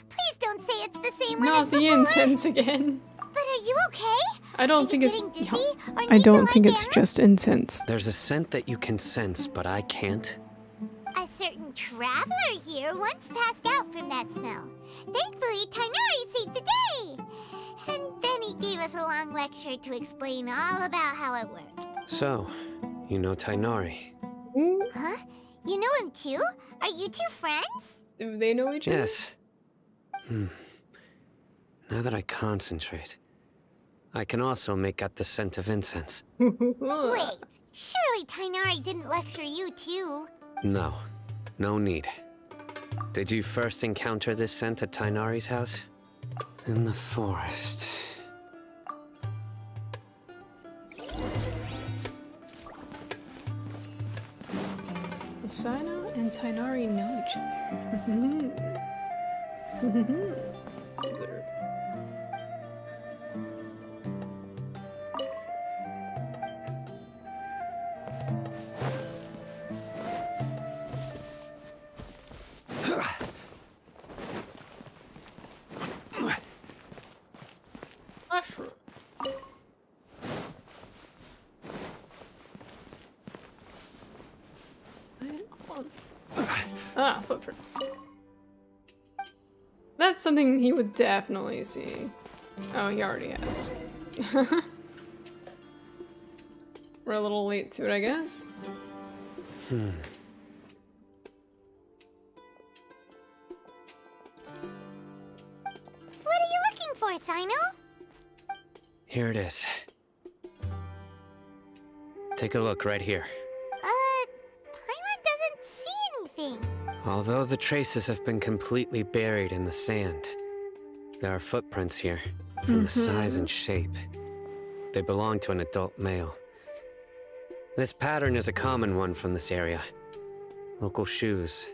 Speaker 8: Please don't say it's the same one as
Speaker 1: Not the
Speaker 8: before.
Speaker 1: incense again.
Speaker 8: But are you okay?
Speaker 1: I don't think it's.
Speaker 8: Getting dizzy or
Speaker 1: I
Speaker 8: need
Speaker 1: don't
Speaker 8: to
Speaker 1: think
Speaker 8: lie
Speaker 1: it's
Speaker 8: down?
Speaker 1: just incense.
Speaker 6: There's a scent that you can sense, but I can't.
Speaker 8: A certain traveler here once passed out from that smell. Thankfully, Tighnari saved the day. And then he gave us a long lecture to explain all about how it worked.
Speaker 6: So, you know Tighnari?
Speaker 8: Huh? You know him too? Are you two friends?
Speaker 1: Do they know each other?
Speaker 6: Yes. Now that I concentrate, I can also make out the scent of incense.
Speaker 8: Wait, surely Tighnari didn't lecture you too.
Speaker 6: No, no need. Did you first encounter this scent at Tighnari's house? In the forest.
Speaker 1: Cyno and Tighnari know each other. Mushroom. Ah, footprints. That's something he would definitely see. Oh, he already has. We're a little late to it, I guess.
Speaker 8: What are you looking for, Cyno?
Speaker 6: Here it is. Take a look right here.
Speaker 8: Paimon doesn't see anything.
Speaker 6: Although the traces have been completely buried in the sand, there are footprints here, from the size and shape. They belong to an adult male. This pattern is a common one from this area. Local shoes.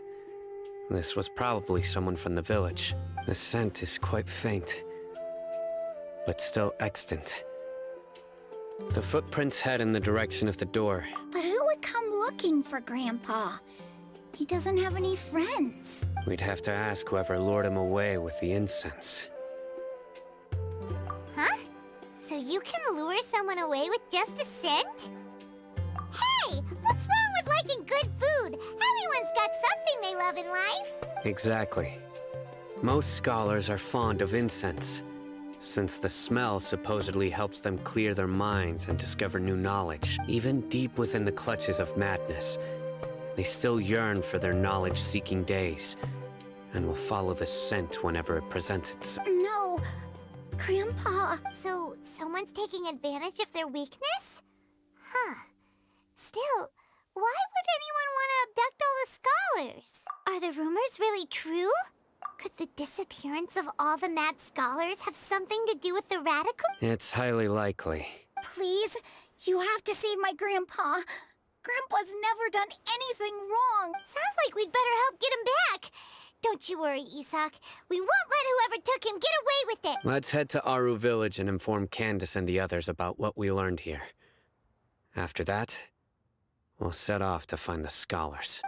Speaker 6: This was probably someone from the village. The scent is quite faint, but still extant. The footprints head in the direction of the door.
Speaker 15: But who would come looking for Grandpa? He doesn't have any friends.
Speaker 6: We'd have to ask whoever lured him away with the incense.
Speaker 8: Huh? So you can lure someone away with just a scent? Hey, what's wrong with liking good food? Everyone's got something they love in life.
Speaker 6: Exactly. Most scholars are fond of incense, since the smell supposedly helps them clear their minds and discover new knowledge. Even deep within the clutches of madness, they still yearn for their knowledge-seeking days, and will follow the scent whenever it presents itself.
Speaker 15: No, Grandpa.
Speaker 8: So, someone's taking advantage of their weakness? Huh. Still, why would anyone want to abduct all the scholars? Are the rumors really true? Could the disappearance of all the mad scholars have something to do with the radical?
Speaker 6: It's highly likely.
Speaker 15: Please, you have to save my Grandpa. Grandpa's never done anything wrong.
Speaker 8: Sounds like we'd better help get him back. Don't you worry, Isak. We won't let whoever took him get away with it.
Speaker 6: Let's head to Aru Village and inform Candace and the others about what we learned here. After that, we'll set off to find the scholars.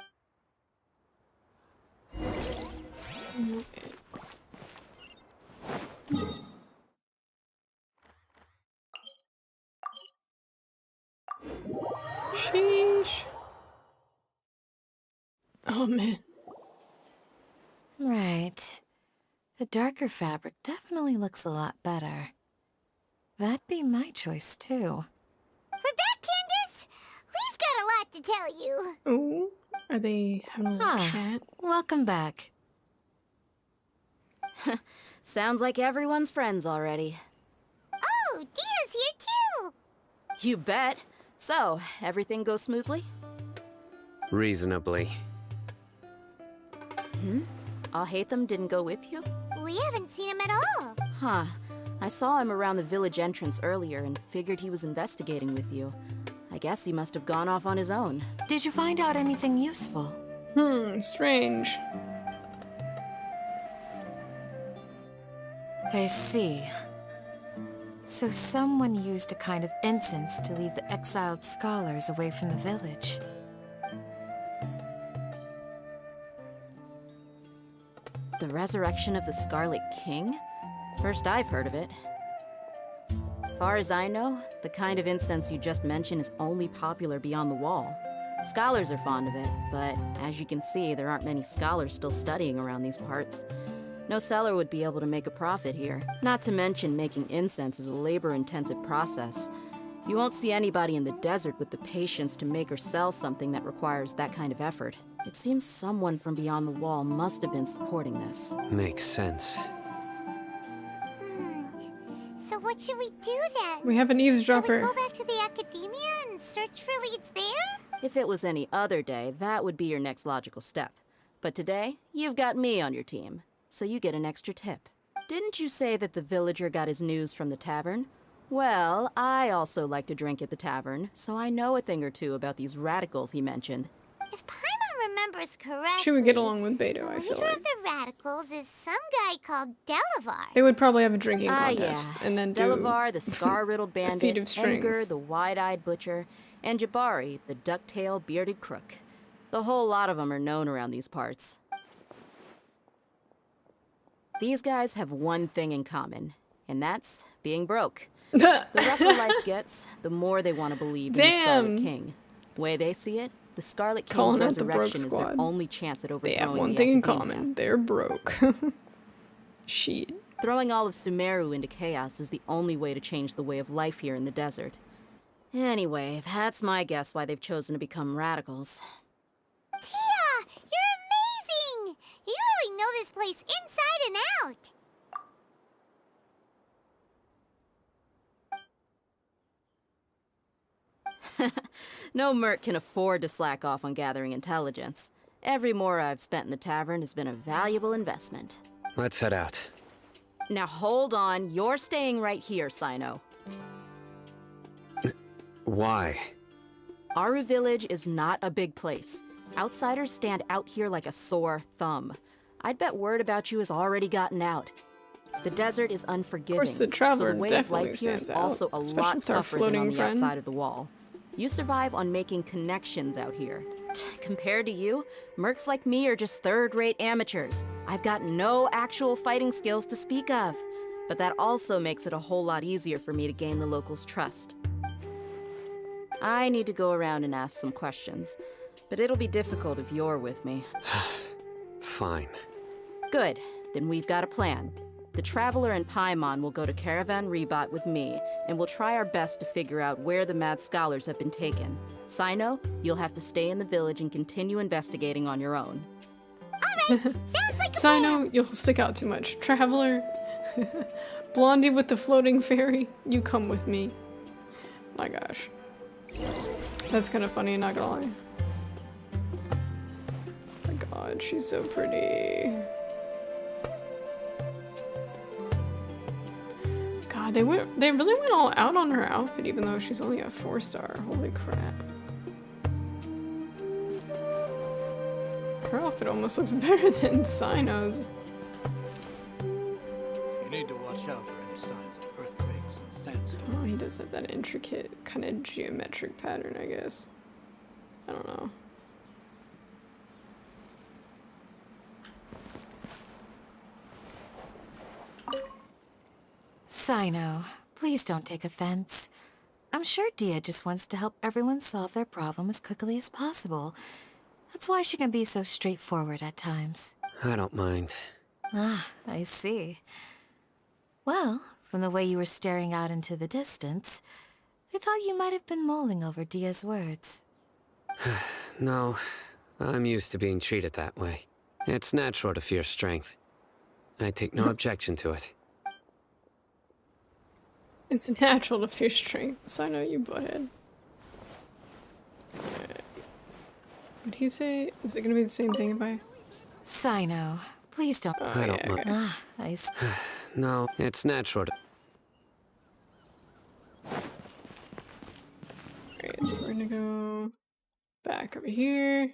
Speaker 1: Sheesh. Oh man.
Speaker 21: Right. The darker fabric definitely looks a lot better. That'd be my choice too.
Speaker 8: We're back, Candace! We've got a lot to tell you.
Speaker 1: Oh, are they having a little chat?
Speaker 21: Welcome back.
Speaker 20: Sounds like everyone's friends already.
Speaker 8: Oh, Dia's here too!
Speaker 20: You bet. So, everything goes smoothly?
Speaker 6: Reasonably.
Speaker 20: Alhaitham didn't go with you?
Speaker 8: We haven't seen him at all.
Speaker 20: Huh. I saw him around the village entrance earlier and figured he was investigating with you. I guess he must have gone off on his own.
Speaker 21: Did you find out anything useful?
Speaker 1: Strange.
Speaker 21: I see. So someone used a kind of incense to lead the exiled scholars away from the village.
Speaker 20: The resurrection of the Scarlet King? First I've heard of it. Far as I know, the kind of incense you just mentioned is only popular beyond the wall. Scholars are fond of it, but as you can see, there aren't many scholars still studying around these parts. No seller would be able to make a profit here. Not to mention making incense is a labor-intensive process. You won't see anybody in the desert with the patience to make or sell something that requires that kind of effort. It seems someone from beyond the wall must have been supporting this.
Speaker 6: Makes sense.
Speaker 8: So what should we do then?
Speaker 1: We have an eavesdropper.
Speaker 8: Do we go back to the academia and search for leads there?
Speaker 20: If it was any other day, that would be your next logical step. But today, you've got me on your team, so you get an extra tip. Didn't you say that the villager got his news from the tavern? Well, I also like to drink at the tavern, so I know a thing or two about these radicals he mentioned.
Speaker 8: If Paimon remembers correctly,
Speaker 1: She would get along with Beto, I feel
Speaker 8: leader
Speaker 1: like.
Speaker 8: of the radicals is some guy called Delavar.
Speaker 1: They would probably have a drinking contest and then do
Speaker 20: Delavar, the scar-riddled
Speaker 1: a feat
Speaker 20: bandit,
Speaker 1: of strings.
Speaker 20: Edgar, the wide-eyed butcher, and Jabari, the duck-tailed bearded crook. The whole lot of them are known around these parts. These guys have one thing in common, and that's being broke. The rougher life gets, the more they want to believe in the Scarlet King. The way they see it, the Scarlet King's
Speaker 1: Calling out the broke
Speaker 20: resurrection is their
Speaker 1: squad.
Speaker 20: only chance at overthrowing
Speaker 1: They have one
Speaker 20: the
Speaker 1: thing in
Speaker 20: academia.
Speaker 1: common. They're broke. Shit.
Speaker 20: Throwing all of Sumeru into chaos is the only way to change the way of life here in the desert. Anyway, that's my guess why they've chosen to become radicals.
Speaker 8: Tia, you're amazing! You really know this place inside and out.
Speaker 20: No merc can afford to slack off on gathering intelligence. Every mora I've spent in the tavern has been a valuable investment.
Speaker 6: Let's head out.
Speaker 20: Now hold on, you're staying right here, Cyno.
Speaker 6: Why?
Speaker 20: Aru Village is not a big place. Outsiders stand out here like a sore thumb. I'd bet word about you has already gotten out. The desert is unforgiving.
Speaker 1: Of course, the traveler
Speaker 20: so the way of
Speaker 1: definitely
Speaker 20: life here is
Speaker 1: stands out,
Speaker 20: also a
Speaker 1: especially
Speaker 20: lot
Speaker 1: with our
Speaker 20: tougher than on
Speaker 1: floating
Speaker 20: the
Speaker 1: friend.
Speaker 20: outside of the wall. You survive on making connections out here. Compared to you, mercs like me are just third-rate amateurs. I've got no actual fighting skills to speak of. But that also makes it a whole lot easier for me to gain the locals' trust. I need to go around and ask some questions, but it'll be difficult if you're with me.
Speaker 6: Fine.
Speaker 20: Good, then we've got a plan. The Traveler and Paimon will go to Caravan Rebat with me, and we'll try our best to figure out where the mad scholars have been taken. Cyno, you'll have to stay in the village and continue investigating on your own.
Speaker 8: Sounds like
Speaker 1: Cyno, you'll stick out too much. Traveler. Blondie with the floating fairy. You come with me. My gosh. That's kind of funny, not gonna lie. Oh my god, she's so pretty. God, they really went all out on her outfit even though she's only a 4-star. Holy crap. Her outfit almost looks better than Cyno's.
Speaker 5: You need to watch out for any signs of earthquakes and sandstorms.
Speaker 1: Oh, he does have that intricate kind of geometric pattern, I guess. I don't know.
Speaker 21: Cyno, please don't take offense. I'm sure Dia just wants to help everyone solve their problem as quickly as possible. That's why she can be so straightforward at times.
Speaker 6: I don't mind.
Speaker 21: Ah, I see. Well, from the way you were staring out into the distance, I thought you might have been mulling over Dia's words.
Speaker 6: No, I'm used to being treated that way. It's natural to fear strength. I take no objection to it.
Speaker 1: It's natural to fear strength, so I know you butthead. What'd he say? Is it gonna be the same thing if I...
Speaker 21: Cyno, please don't...
Speaker 6: I don't mind.
Speaker 1: okay.
Speaker 21: Ah, I see.
Speaker 6: No, it's natural to...
Speaker 1: Alright, so we're gonna go back over here.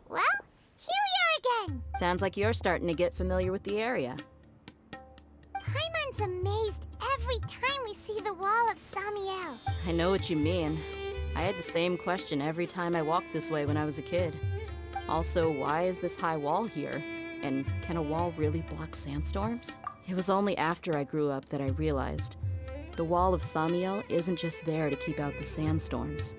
Speaker 8: Well, here we are again.
Speaker 20: Sounds like you're starting to get familiar with the area.
Speaker 8: Paimon's amazed every time we see the wall of Samiel.
Speaker 20: I know what you mean. I had the same question every time I walked this way when I was a kid. Also, why is this high wall here? And can a wall really block sandstorms? It was only after I grew up that I realized the wall of Samiel isn't just there to keep out the sandstorms.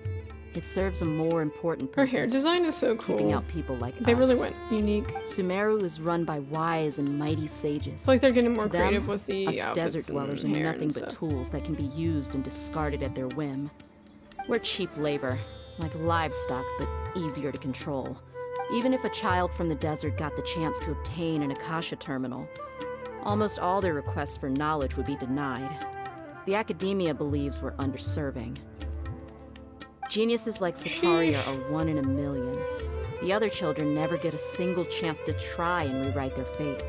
Speaker 20: It serves a more important
Speaker 1: Her
Speaker 20: purpose.
Speaker 1: hair design is so cool.
Speaker 20: Keeping out people like
Speaker 1: They
Speaker 20: us.
Speaker 1: really went unique.
Speaker 20: Sumeru is run by wise and mighty sages.
Speaker 1: It's like they're getting more
Speaker 20: To them,
Speaker 1: creative with the
Speaker 20: us
Speaker 1: outfits
Speaker 20: desert dwellers are
Speaker 1: and hair
Speaker 20: nothing
Speaker 1: and
Speaker 20: but
Speaker 1: stuff.
Speaker 20: tools that can be used and discarded at their whim. We're cheap labor, like livestock, but easier to control. Even if a child from the desert got the chance to obtain an Akasha terminal, almost all their requests for knowledge would be denied. The academia believes we're underserving. Geniuses like Sataria are 1 in a million. The other children never get a single chance to try and rewrite their fate,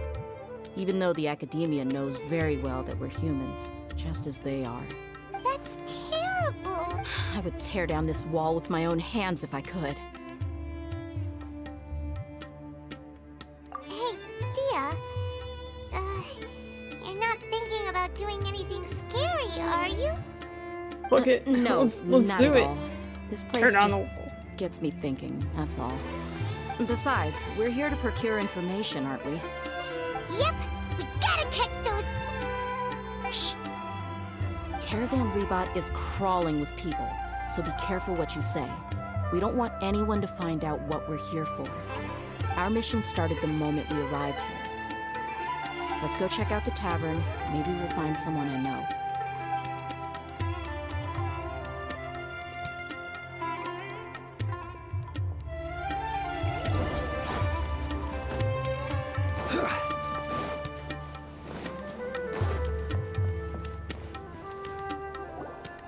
Speaker 20: even though the academia knows very well that we're humans, just as they are.
Speaker 8: That's terrible.
Speaker 20: I would tear down this wall with my own hands if I could.
Speaker 8: Hey, Dia. You're not thinking about doing anything scary, are you?
Speaker 1: Look it.
Speaker 20: No,
Speaker 1: let's
Speaker 20: not
Speaker 1: do
Speaker 20: at
Speaker 1: it.
Speaker 20: all. This place
Speaker 1: Turn on
Speaker 20: just
Speaker 1: the...
Speaker 20: gets me thinking, that's all. Besides, we're here to procure information, aren't we?
Speaker 8: Yep, we gotta catch those.
Speaker 20: Shh. Caravan Rebot is crawling with people, so be careful what you say. We don't want anyone to find out what we're here for. Our mission started the moment we arrived here. Let's go check out the tavern. Maybe we'll find someone I know.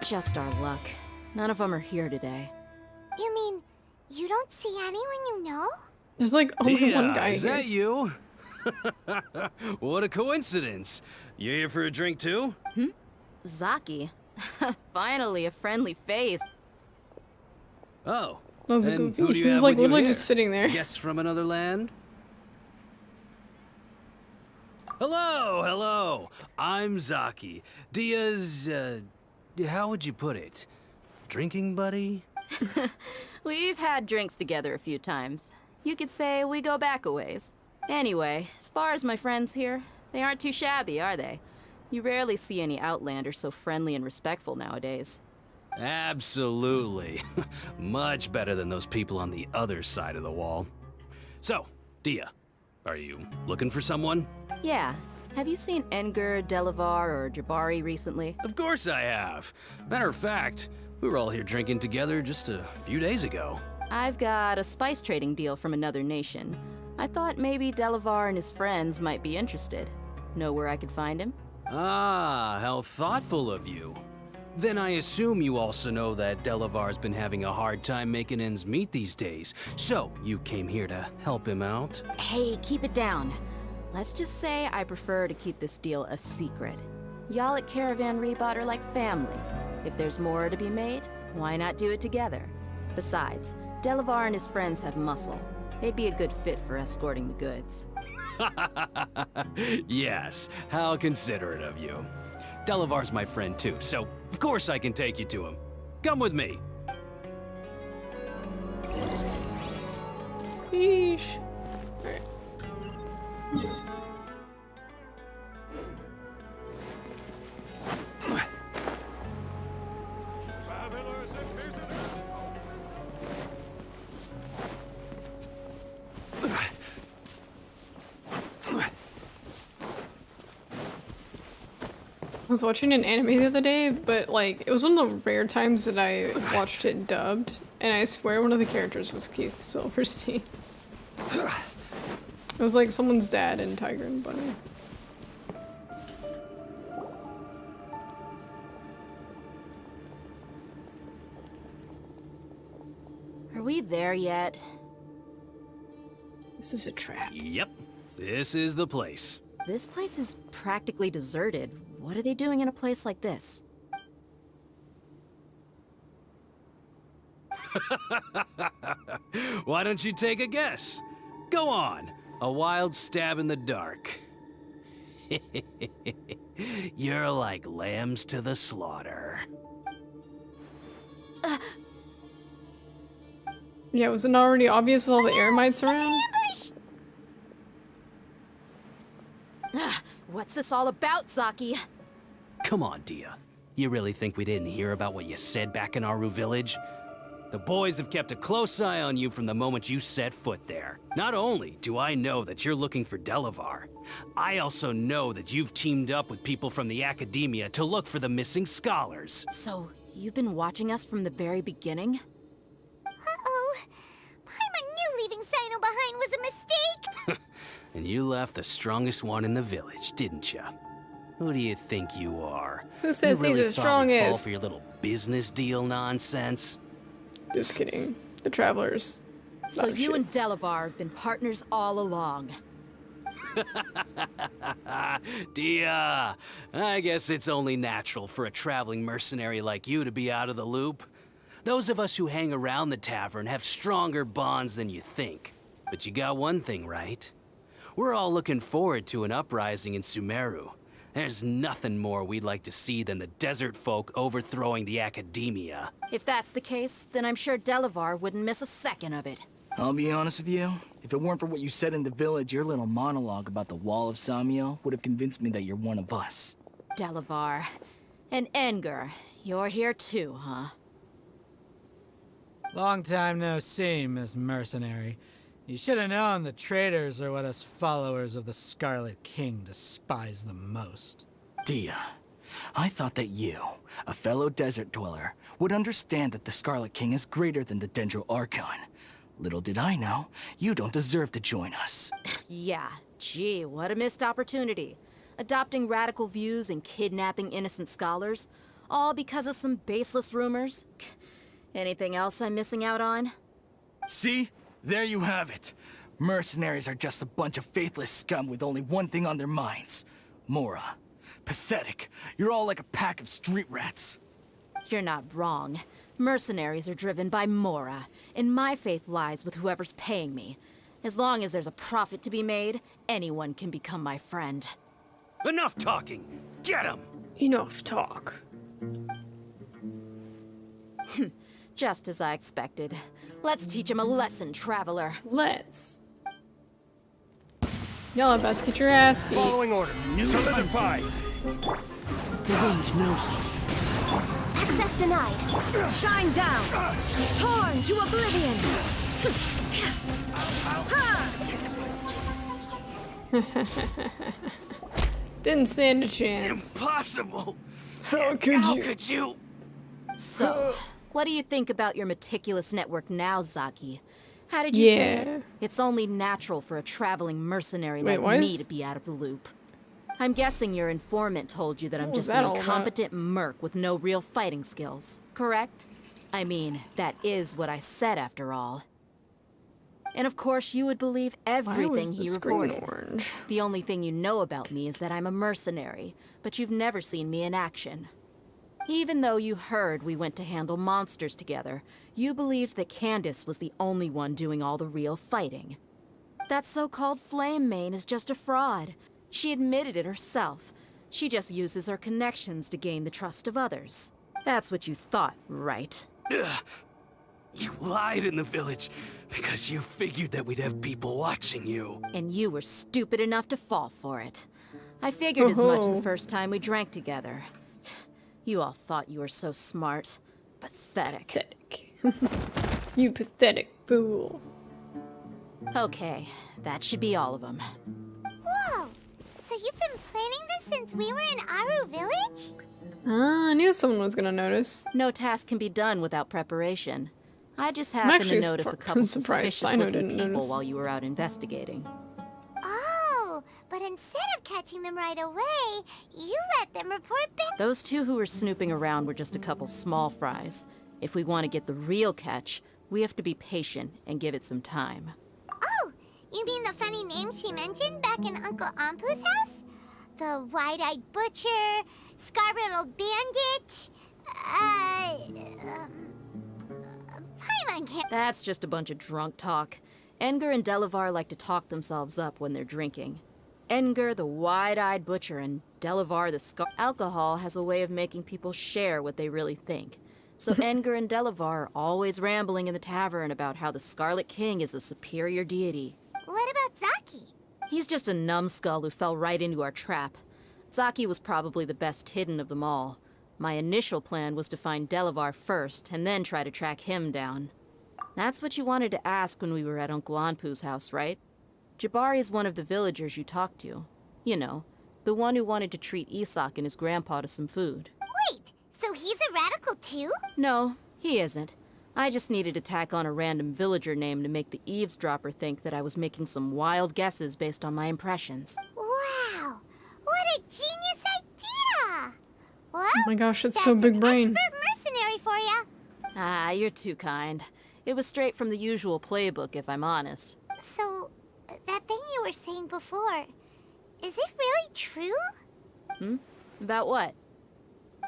Speaker 20: Just our luck. None of them are here today.
Speaker 8: You mean, you don't see anyone you know?
Speaker 1: There's like only one guy
Speaker 3: Is
Speaker 1: here.
Speaker 3: that you? What a coincidence. You here for a drink too?
Speaker 20: Zaki. Finally, a friendly face.
Speaker 3: Oh.
Speaker 1: That was
Speaker 3: and
Speaker 1: goofy.
Speaker 3: who do
Speaker 1: He
Speaker 3: you
Speaker 1: was
Speaker 3: have
Speaker 1: like
Speaker 3: with you
Speaker 1: literally
Speaker 3: here?
Speaker 1: just sitting there.
Speaker 3: Guests from another land? Hello, hello. I'm Zaki. Dia's, how would you put it? Drinking buddy?
Speaker 20: We've had drinks together a few times. You could say we go back a ways. Anyway, as far as my friends here, they aren't too shabby, are they? You rarely see any Outlanders so friendly and respectful nowadays.
Speaker 3: Absolutely. Much better than those people on the other side of the wall. So, Dia, are you looking for someone?
Speaker 20: Yeah. Have you seen Engur, Delavar, or Jabari recently?
Speaker 3: Of course I have. Matter of fact, we were all here drinking together just a few days ago.
Speaker 20: I've got a spice trading deal from another nation. I thought maybe Delavar and his friends might be interested. Know where I could find him?
Speaker 3: Ah, how thoughtful of you. Then I assume you also know that Delavar's been having a hard time making ends meet these days. So, you came here to help him out?
Speaker 20: Hey, keep it down. Let's just say I prefer to keep this deal a secret. Y'all at Caravan Rebot are like family. If there's more to be made, why not do it together? Besides, Delavar and his friends have muscle. They'd be a good fit for escorting the goods.
Speaker 3: Yes, how considerate of you.
Speaker 11: Delavar's my friend too, so of course I can take you to him. Come with me.
Speaker 1: Yeesh. Alright. I was watching an anime the other day, but like it was one of the rare times that I watched it dubbed, and I swear one of the characters was Keith Silverstein. It was like someone's dad in Tiger and Bunny.
Speaker 20: Are we there yet?
Speaker 1: This is a trap.
Speaker 11: Yep, this is the place.
Speaker 20: This place is practically deserted. What are they doing in a place like this?
Speaker 11: Why don't you take a guess? Go on, a wild stab in the dark. You're like lambs to the slaughter.
Speaker 1: Yeah, was it not already obvious with all the eremites around?
Speaker 20: What's this all about, Zaki?
Speaker 11: Come on, Dia. You really think we didn't hear about what you said back in Aru village? The boys have kept a close eye on you from the moment you set foot there. Not only do I know that you're looking for Delavar, I also know that you've teamed up with people from the Academia to look for the missing scholars.
Speaker 20: So, you've been watching us from the very beginning?
Speaker 8: Uh-oh. Paimon knew leaving Cyno behind was a mistake!
Speaker 11: And you left the strongest one in the village, didn't you? Who do you think you are?
Speaker 1: Who says
Speaker 11: you really
Speaker 1: he's the
Speaker 11: thought we'd fall
Speaker 1: strongest?
Speaker 11: for your little business deal nonsense?
Speaker 1: Just kidding. The travelers.
Speaker 20: So you and Delavar have been partners all along.
Speaker 11: Dia, I guess it's only natural for a traveling mercenary like you to be out of the loop. Those of us who hang around the tavern have stronger bonds than you think. But you got one thing right. We're all looking forward to an uprising in Sumeru. There's nothing more we'd like to see than the desert folk overthrowing the Academia.
Speaker 20: If that's the case, then I'm sure Delavar wouldn't miss a second of it.
Speaker 5: I'll be honest with you. If it weren't for what you said in the village, your little monologue about the Wall of Samiel would have convinced me that you're one of us.
Speaker 20: Delavar. And Engar, you're here too, huh?
Speaker 22: Long time no see, Miss Mercenary. You should have known the traitors are what us followers of the Scarlet King despise the most.
Speaker 5: Dia, I thought that you, a fellow desert dweller, would understand that the Scarlet King is greater than the Dendro Archon. Little did I know, you don't deserve to join us.
Speaker 20: Yeah, gee, what a missed opportunity. Adopting radical views and kidnapping innocent scholars, all because of some baseless rumors. Anything else I'm missing out on?
Speaker 5: See? There you have it. Mercenaries are just a bunch of faithless scum with only one thing on their minds. Mora. Pathetic. You're all like a pack of street rats.
Speaker 20: You're not wrong. Mercenaries are driven by Mora, and my faith lies with whoever's paying me. As long as there's a profit to be made, anyone can become my friend.
Speaker 11: Enough talking! Get him!
Speaker 1: Enough talk.
Speaker 20: Just as I expected. Let's teach him a lesson, traveler.
Speaker 1: Let's. Y'all about to get your ass beat.
Speaker 23: Following orders. Solidify.
Speaker 7: The range knows me. Access denied. Shine down. Torn to oblivion.
Speaker 1: Didn't stand a chance.
Speaker 11: Impossible!
Speaker 1: How could
Speaker 11: you?
Speaker 20: So, what do you think about your meticulous network now, Zaki? How did you say it? It's only natural for a traveling mercenary like me to be out of the loop. I'm guessing your informant told you that I'm just an incompetent merc with no real fighting skills, correct? I mean, that is what I said after all. And of course, you would believe everything he reported.
Speaker 1: Orange?
Speaker 20: The only thing you know about me is that I'm a mercenary, but you've never seen me in action. Even though you heard we went to handle monsters together, you believed that Candace was the only one doing all the real fighting. That so-called Flame Mane is just a fraud. She admitted it herself. She just uses her connections to gain the trust of others. That's what you thought, right?
Speaker 11: Ugh. You lied in the village because you figured that we'd have people watching you.
Speaker 20: And you were stupid enough to fall for it. I figured as much the first time we drank together. You all thought you were so smart. Pathetic.
Speaker 1: You pathetic fool.
Speaker 20: Okay, that should be all of them.
Speaker 8: Whoa! So you've been planning this since we were in Aru Village?
Speaker 1: I knew someone was gonna notice.
Speaker 20: No task can be done without preparation. I just happened to notice a couple suspicious-looking people while you were out investigating.
Speaker 8: Oh, but instead of catching them right away, you let them report back.
Speaker 20: Those two who were snooping around were just a couple small fries. If we want to get the real catch, we have to be patient and give it some time.
Speaker 8: Oh, you mean the funny name she mentioned back in Uncle Ampu's house? The wide-eyed butcher, scar-riddled bandit, Paimon can't...
Speaker 20: That's just a bunch of drunk talk. Engar and Delavar like to talk themselves up when they're drinking. Engar, the wide-eyed butcher, and Delavar, the scar... Alcohol has a way of making people share what they really think. So Engar and Delavar are always rambling in the tavern about how the Scarlet King is a superior deity.
Speaker 8: What about Zaki?
Speaker 20: He's just a numbskull who fell right into our trap. Zaki was probably the best hidden of them all. My initial plan was to find Delavar first, and then try to track him down. That's what you wanted to ask when we were at Uncle Anpu's house, right? Jabari is one of the villagers you talked to. You know, the one who wanted to treat Isak and his grandpa to some food.
Speaker 8: Wait, so he's a radical too?
Speaker 20: No, he isn't. I just needed to tack on a random villager name to make the eavesdropper think that I was making some wild guesses based on my impressions.
Speaker 8: Wow, what a genius idea! Well,
Speaker 1: Oh my gosh, it's so big brain.
Speaker 8: expert mercenary for ya.
Speaker 20: Ah, you're too kind. It was straight from the usual playbook, if I'm honest.
Speaker 8: So, that thing you were saying before, is it really true?
Speaker 20: About what?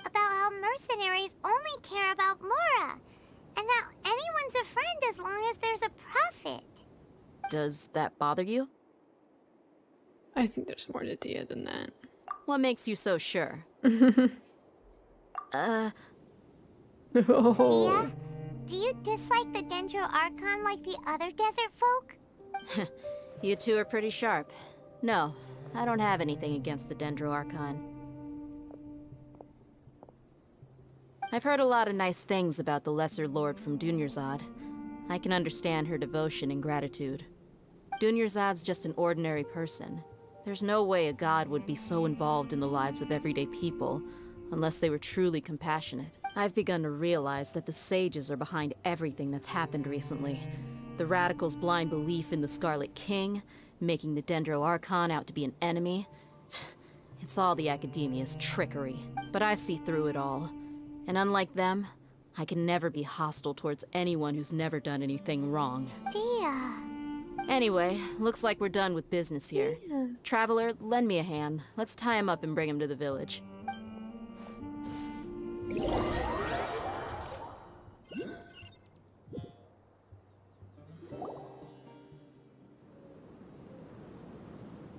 Speaker 8: About how mercenaries only care about Mora, and that anyone's a friend as long as there's a profit.
Speaker 20: Does that bother you?
Speaker 1: I think there's more to Dia than that.
Speaker 20: What makes you so sure?
Speaker 8: Dia, do you dislike the Dendro Archon like the other desert folk?
Speaker 20: You two are pretty sharp. No, I don't have anything against the Dendro Archon. I've heard a lot of nice things about the Lesser Lord from Dunyarzad. I can understand her devotion and gratitude. Dunyarzad's just an ordinary person. There's no way a god would be so involved in the lives of everyday people, unless they were truly compassionate. I've begun to realize that the sages are behind everything that's happened recently. The radicals' blind belief in the Scarlet King, making the Dendro Archon out to be an enemy. It's all the academia's trickery. But I see through it all. And unlike them, I can never be hostile towards anyone who's never done anything wrong.
Speaker 8: Dia.
Speaker 20: Anyway, looks like we're done with business here. Traveler, lend me a hand. Let's tie him up and bring him to the village.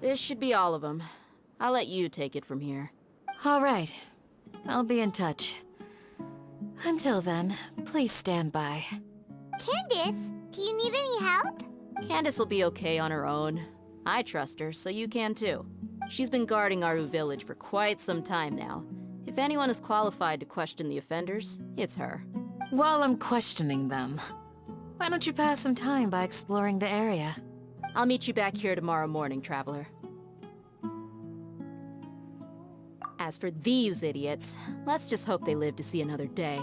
Speaker 20: This should be all of them. I'll let you take it from here.
Speaker 21: All right. I'll be in touch. Until then, please stand by.
Speaker 8: Candace, do you need any help?
Speaker 20: Candace will be okay on her own. I trust her, so you can too. She's been guarding Aru Village for quite some time now. If anyone is qualified to question the offenders, it's her.
Speaker 21: While I'm questioning them, why don't you pass some time by exploring the area?
Speaker 20: I'll meet you back here tomorrow morning, Traveler. As for these idiots, let's just hope they live to see another day.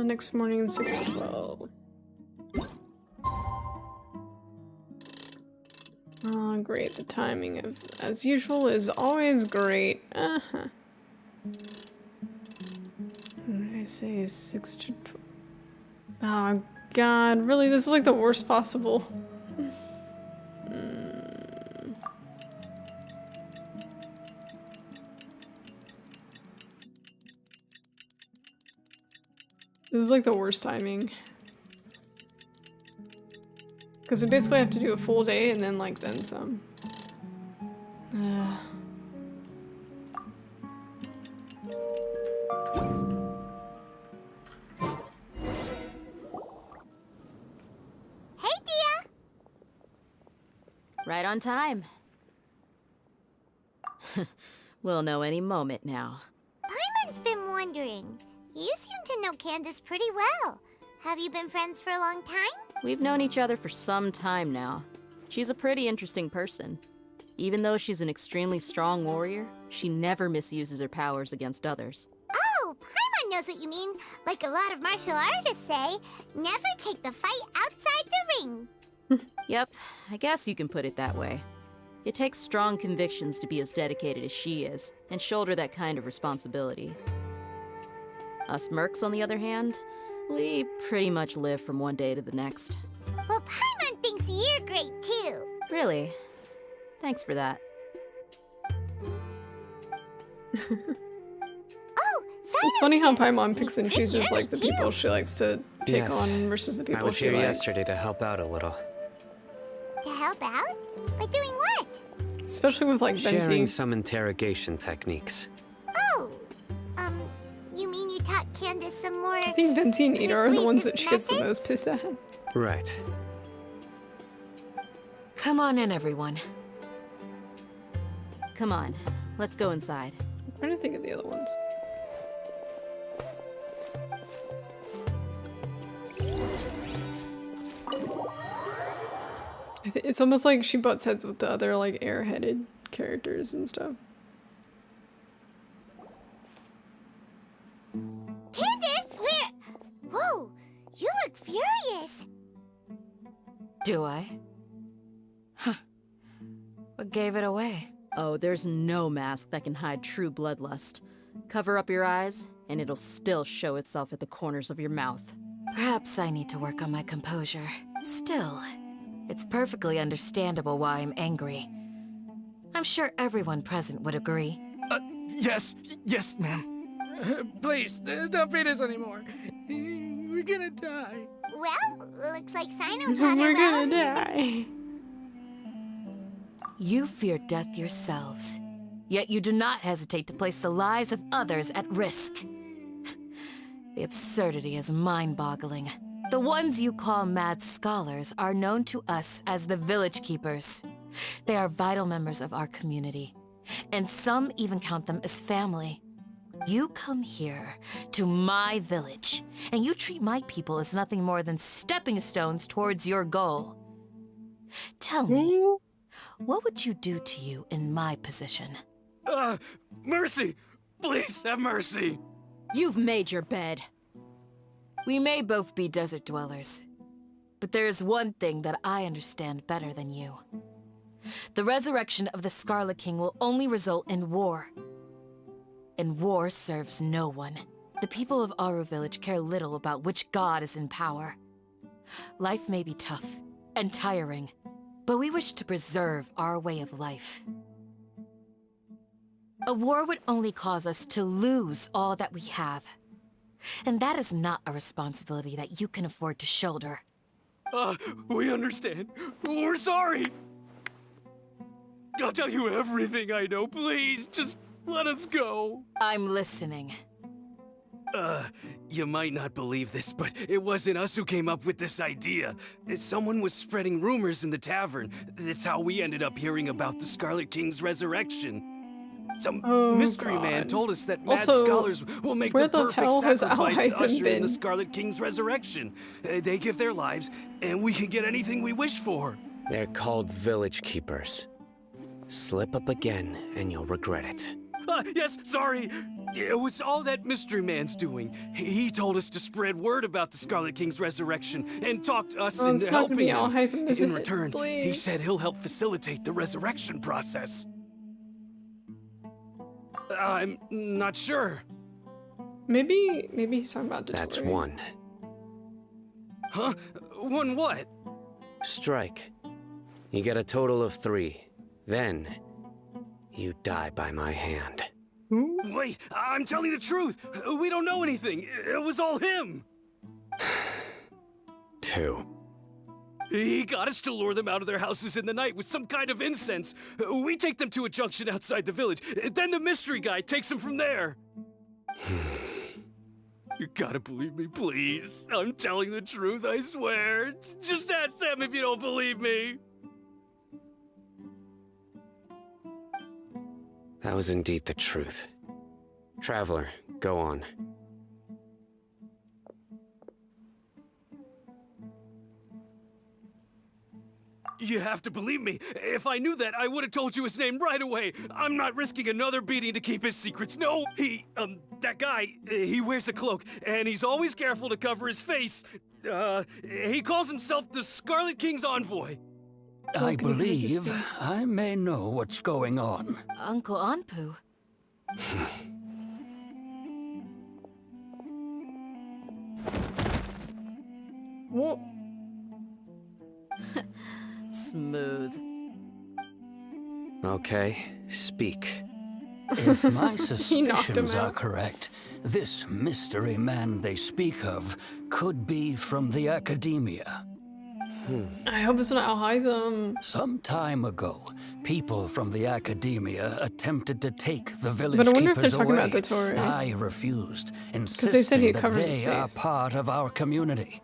Speaker 1: Next morning, 6 to 12. Oh, great. The timing of, as usual, is always great. What did I say? 6 to 12. Oh, God. Really? This is like the worst possible. This is like the worst timing. Because we basically have to do a full day and then like then some.
Speaker 8: Hey, Dia!
Speaker 20: Right on time. We'll know any moment now.
Speaker 8: Paimon's been wondering. You seem to know Candace pretty well. Have you been friends for a long time?
Speaker 20: We've known each other for some time now. She's a pretty interesting person. Even though she's an extremely strong warrior, she never misuses her powers against others.
Speaker 8: Oh, Paimon knows what you mean. Like a lot of martial artists say, never take the fight outside the ring.
Speaker 20: Yep, I guess you can put it that way. It takes strong convictions to be as dedicated as she is, and shoulder that kind of responsibility. Us mercs, on the other hand, we pretty much live from one day to the next.
Speaker 8: Well, Paimon thinks you're great too.
Speaker 20: Really? Thanks for that.
Speaker 1: It's funny how Paimon picks and chooses like the people she likes to take on versus the
Speaker 6: I
Speaker 1: people
Speaker 6: was
Speaker 1: she
Speaker 6: here
Speaker 1: likes.
Speaker 6: yesterday to help out a little.
Speaker 8: To help out? By doing what?
Speaker 1: Especially with like
Speaker 6: Sharing
Speaker 1: Venti.
Speaker 6: some interrogation techniques.
Speaker 8: Oh, you mean you taught Candace some more?
Speaker 1: I think Venti and Ida are the ones that she gets the most pissed at.
Speaker 6: Right.
Speaker 21: Come on in, everyone.
Speaker 20: Come on, let's go inside.
Speaker 1: I'm trying to think of the other ones. It's almost like she butts heads with the other like airheaded characters and stuff.
Speaker 8: Candace, where? Whoa, you look furious.
Speaker 21: Do I? Huh. What gave it away?
Speaker 20: Oh, there's no mask that can hide true bloodlust. Cover up your eyes, and it'll still show itself at the corners of your mouth.
Speaker 21: Perhaps I need to work on my composure. Still, it's perfectly understandable why I'm angry. I'm sure everyone present would agree.
Speaker 5: Yes, ma'am. Please, don't beat us anymore. We're gonna die.
Speaker 8: Well, looks like Cyno taught her
Speaker 1: We're
Speaker 8: well.
Speaker 1: gonna die.
Speaker 21: You fear death yourselves, yet you do not hesitate to place the lives of others at risk. The absurdity is mind-boggling. The ones you call mad scholars are known to us as the Village Keepers. They are vital members of our community, and some even count them as family. You come here, to my village, and you treat my people as nothing more than stepping stones towards your goal. Tell me, what would you do to you in my position?
Speaker 3: Mercy! Please have mercy!
Speaker 20: You've made your bed.
Speaker 21: We may both be desert dwellers, but there is one thing that I understand better than you. The resurrection of the Scarlet King will only result in war. And war serves no one. The people of Aru Village care little about which god is in power. Life may be tough and tiring, but we wish to preserve our way of life. A war would only cause us to lose all that we have. And that is not a responsibility that you can afford to shoulder.
Speaker 3: We understand. We're sorry! I'll tell you everything I know, please. Just let us go.
Speaker 21: I'm listening.
Speaker 11: You might not believe this, but it wasn't us who came up with this idea. Someone was spreading rumors in the tavern. That's how we ended up hearing about the Scarlet King's resurrection. Some mystery man told us that mad scholars will make the perfect sacrifice to usher in the Scarlet King's resurrection. They give their lives, and we can get anything we wish for.
Speaker 6: They're called Village Keepers. Slip up again, and you'll regret it.
Speaker 11: Yes, sorry. It was all that mystery man's doing. He told us to spread word about the Scarlet King's resurrection and talk to us into helping him. In return, he said he'll help facilitate the resurrection process. I'm not sure.
Speaker 1: Maybe he's talking about Detroit.
Speaker 6: That's one.
Speaker 11: Huh? One what?
Speaker 6: Strike. You get a total of 3. Then, you die by my hand.
Speaker 11: Wait, I'm telling the truth. We don't know anything. It was all him.
Speaker 6: 2.
Speaker 11: He got us to lure them out of their houses in the night with some kind of incense. We take them to a junction outside the village. Then the mystery guy takes them from there. You gotta believe me, please. I'm telling the truth, I swear. Just ask them if you don't believe me.
Speaker 6: That was indeed the truth. Traveler, go on.
Speaker 11: You have to believe me. If I knew that, I would have told you his name right away. I'm not risking another beating to keep his secrets. No, that guy, he wears a cloak, and he's always careful to cover his face. He calls himself the Scarlet King's envoy.
Speaker 19: I believe I may know what's going on.
Speaker 21: Uncle Anpu.
Speaker 1: What?
Speaker 20: Smooth.
Speaker 6: Okay, speak.
Speaker 19: If my suspicions are correct, this mystery man they speak of could be from the academia.
Speaker 1: I hope it's not Alhaitham.
Speaker 19: Some time ago, people from the academia attempted to take the village
Speaker 1: But I wonder if they're
Speaker 19: keepers
Speaker 1: talking
Speaker 19: away.
Speaker 1: about Dottore.
Speaker 19: I refused, insisting
Speaker 1: they said he
Speaker 19: that
Speaker 1: covers his
Speaker 19: they are
Speaker 1: face.
Speaker 19: part of our community.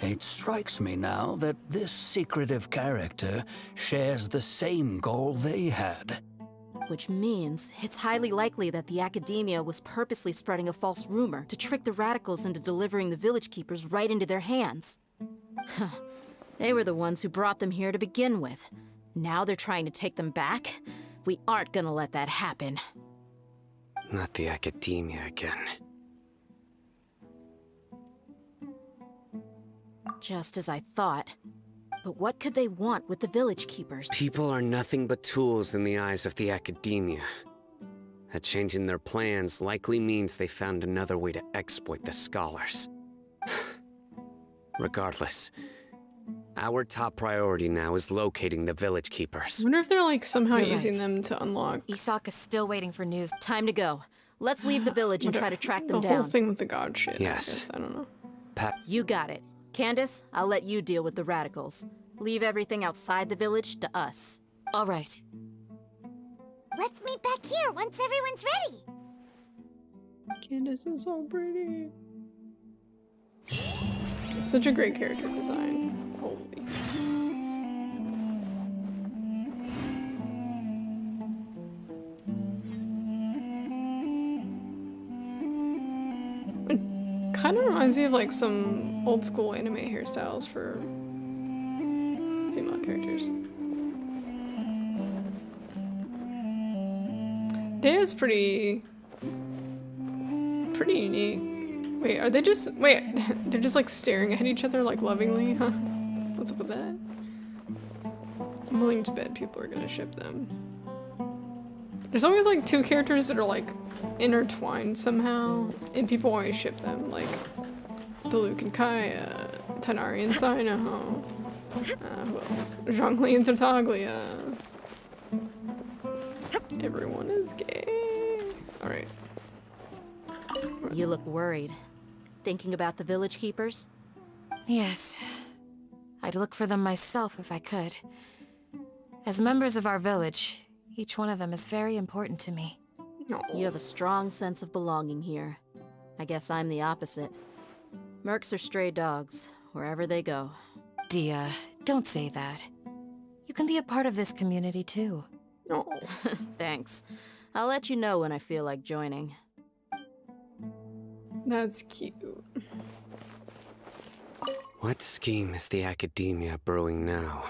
Speaker 19: It strikes me now that this secretive character shares the same goal they had.
Speaker 20: Which means it's highly likely that the academia was purposely spreading a false rumor to trick the radicals into delivering the village keepers right into their hands. They were the ones who brought them here to begin with. Now they're trying to take them back? We aren't gonna let that happen.
Speaker 6: Not the academia again.
Speaker 20: Just as I thought. But what could they want with the village keepers?
Speaker 6: People are nothing but tools in the eyes of the academia. A change in their plans likely means they found another way to exploit the scholars. Regardless, our top priority now is locating the village keepers.
Speaker 1: I wonder if they're like somehow
Speaker 20: You're
Speaker 1: using
Speaker 20: right.
Speaker 1: them to unlock
Speaker 21: Isak is still waiting for news.
Speaker 20: Time to go. Let's leave the village and try to track them
Speaker 1: the
Speaker 20: down.
Speaker 1: whole thing with the god shit.
Speaker 6: Yes.
Speaker 1: I guess. I don't know.
Speaker 20: You got it. Candace, I'll let you deal with the radicals. Leave everything outside the village to us.
Speaker 21: All right.
Speaker 8: Let's meet back here once everyone's ready.
Speaker 1: Candace is so pretty. Such a great character design. Holy. Kind of reminds me of like some old school anime hairstyles for female characters. Dea's pretty unique. Wait, are they just they're just like staring at each other like lovingly, huh? What's up with that? I'm willing to bet people are gonna ship them. There's always like two characters that are like intertwined somehow, and people always ship them, like the Luke and Kaya, Tanari and Cyno, who else? Zhongli and Tartaglia. Everyone is gay. Alright.
Speaker 20: You look worried. Thinking about the village keepers?
Speaker 21: Yes. I'd look for them myself if I could. As members of our village, each one of them is very important to me.
Speaker 20: You have a strong sense of belonging here. I guess I'm the opposite. Mercs are stray dogs, wherever they go.
Speaker 21: Dia, don't say that. You can be a part of this community too.
Speaker 1: No.
Speaker 20: Thanks. I'll let you know when I feel like joining.
Speaker 1: That's cute.
Speaker 6: What scheme is the academia brewing now?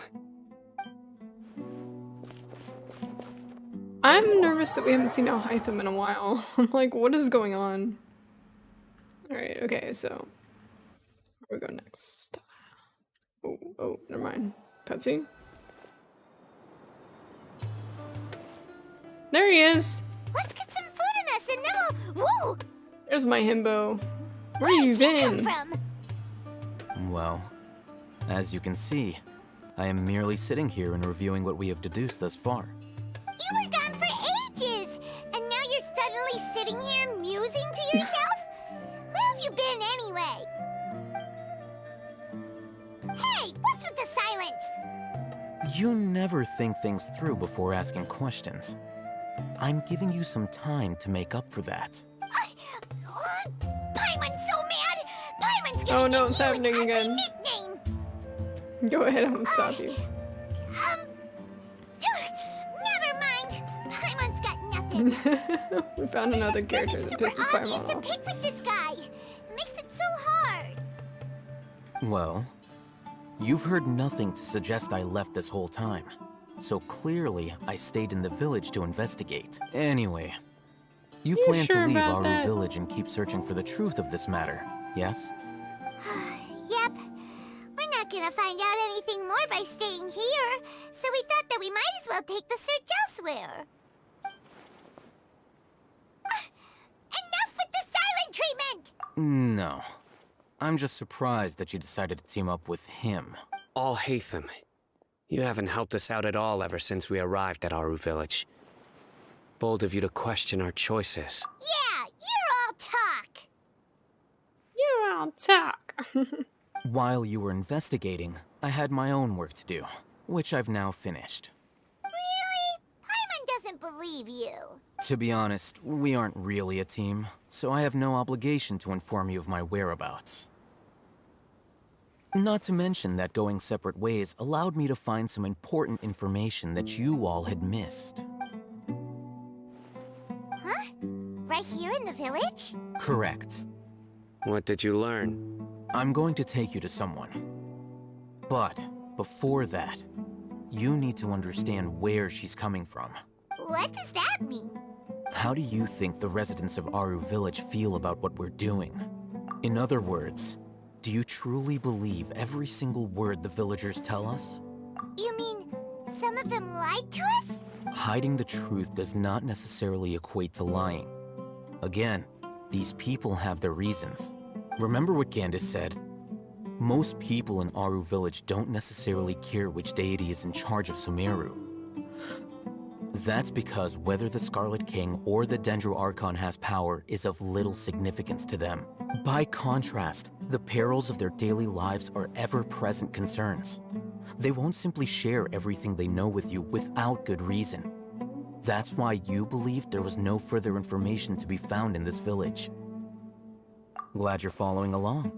Speaker 1: I'm nervous that we haven't seen Alhaitham in a while. I'm like, what is going on? Alright, okay, so where do we go next? Oh, never mind. Cutscene? There he is!
Speaker 8: Let's get some food in us and then we'll... Woo!
Speaker 1: There's my himbo. Where you been?
Speaker 18: Well, as you can see, I am merely sitting here and reviewing what we have deduced thus far.
Speaker 8: You were gone for ages, and now you're suddenly sitting here musing to yourself? Where have you been anyway? Hey, what's with the
Speaker 18: You never think things through before asking questions. I'm giving you some time to make up for that.
Speaker 8: Paimon's so mad! Paimon's gonna
Speaker 1: Oh no,
Speaker 8: give
Speaker 1: it's
Speaker 8: you
Speaker 1: happening
Speaker 8: an ugly
Speaker 1: again.
Speaker 8: nickname!
Speaker 1: Go ahead, I'm gonna stop you.
Speaker 8: Never mind! Paimon's got nothing.
Speaker 1: We found another character that pisses Paimon
Speaker 8: to
Speaker 1: off.
Speaker 8: pick with this guy. It makes it so hard.
Speaker 18: Well, you've heard nothing to suggest I left this whole time. So clearly, I stayed in the village to investigate. Anyway, you plan
Speaker 1: sure
Speaker 18: to leave
Speaker 1: about
Speaker 18: Aru
Speaker 1: that?
Speaker 18: village and keep searching for the truth of this matter, yes?
Speaker 8: Yep. We're not gonna find out anything more by staying here, so we thought that we might as well take the search elsewhere. Enough with the silent treatment!
Speaker 18: No. I'm just surprised that you decided to team up with him.
Speaker 6: Alhaitham, you haven't helped us out at all ever since we arrived at Aru village. Bold of you to question our choices.
Speaker 8: Yeah, you're all talk.
Speaker 1: You're all talk.
Speaker 18: While you were investigating, I had my own work to do, which I've now finished.
Speaker 8: Really? Paimon doesn't believe you.
Speaker 18: To be honest, we aren't really a team, so I have no obligation to inform you of my whereabouts. Not to mention that going separate ways allowed me to find some important information that you all had missed.
Speaker 8: Huh? Right here in the village?
Speaker 18: Correct.
Speaker 6: What did you learn?
Speaker 18: I'm going to take you to someone. But before that, you need to understand where she's coming from.
Speaker 8: What does that mean?
Speaker 18: How do you think the residents of Aru village feel about what we're doing? In other words, do you truly believe every single word the villagers tell us?
Speaker 8: You mean some of them lied to us?
Speaker 18: Hiding the truth does not necessarily equate to lying. Again, these people have their reasons. Remember what Candace said? Most people in Aru village don't necessarily care which deity is in charge of Sumeru. That's because whether the Scarlet King or the Dendro Archon has power is of little significance to them. By contrast, the perils of their daily lives are ever-present concerns. They won't simply share everything they know with you without good reason. That's why you believed there was no further information to be found in this village. Glad you're following along.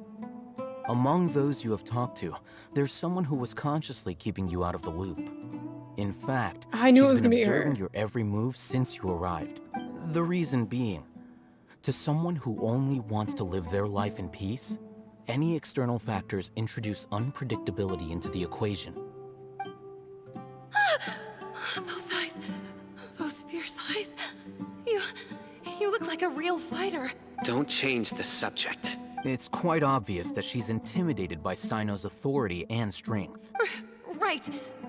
Speaker 18: Among those you have talked to, there's someone who was consciously keeping you out of the loop. In fact,
Speaker 1: I knew it
Speaker 18: she's
Speaker 1: was
Speaker 18: been
Speaker 1: gonna be her.
Speaker 18: observing your every move since you arrived. The reason being, to someone who only wants to live their life in peace, any external factors introduce unpredictability into the equation.
Speaker 13: Those eyes. Those fierce eyes. You look like a real fighter.
Speaker 6: Don't change the subject.
Speaker 18: It's quite obvious that she's intimidated by Cyno's authority and strength.
Speaker 13: Right.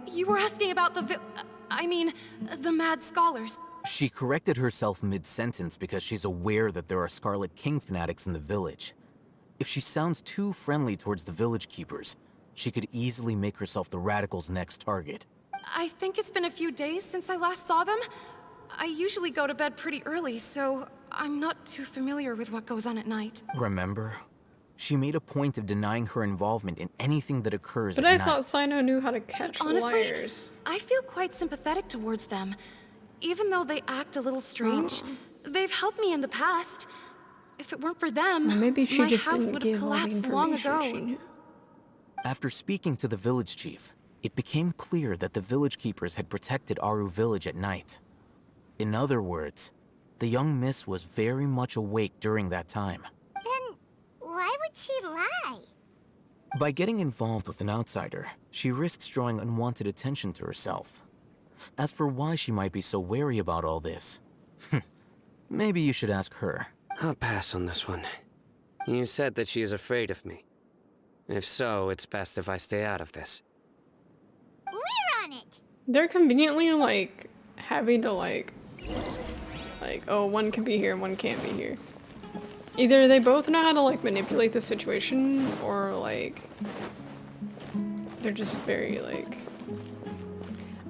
Speaker 13: You were asking about the mad scholars.
Speaker 18: She corrected herself mid-sentence because she's aware that there are Scarlet King fanatics in the village. If she sounds too friendly towards the village keepers, she could easily make herself the Radicals' next target.
Speaker 13: I think it's been a few days since I last saw them. I usually go to bed pretty early, so I'm not too familiar with what goes on at night.
Speaker 18: Remember? She made a point of denying her involvement in anything that occurs
Speaker 1: But
Speaker 18: at
Speaker 1: I
Speaker 18: night.
Speaker 1: thought Cyno knew how to catch
Speaker 13: Honestly,
Speaker 1: liars.
Speaker 13: I feel quite sympathetic towards them. Even though they act a little strange, they've helped me in the past. If it weren't for them,
Speaker 1: Well, maybe she
Speaker 13: my
Speaker 1: just
Speaker 13: house
Speaker 1: didn't
Speaker 13: would have
Speaker 1: give all the
Speaker 13: collapsed long
Speaker 1: information
Speaker 13: ago.
Speaker 1: she knew.
Speaker 18: After speaking to the village chief, it became clear that the village keepers had protected Aru village at night. In other words, the young miss was very much awake during that time.
Speaker 8: Then why would she lie?
Speaker 18: By getting involved with an outsider, she risks drawing unwanted attention to herself. As for why she might be so wary about all this, maybe you should ask her.
Speaker 6: I'll pass on this one. You said that she is afraid of me. If so, it's best if I stay out of this.
Speaker 8: We're on it!
Speaker 1: They're conveniently, like, having to, like, oh, one can be here and one can't be here. Either they both know how to, like, manipulate the situation, or, like, they're just very, like...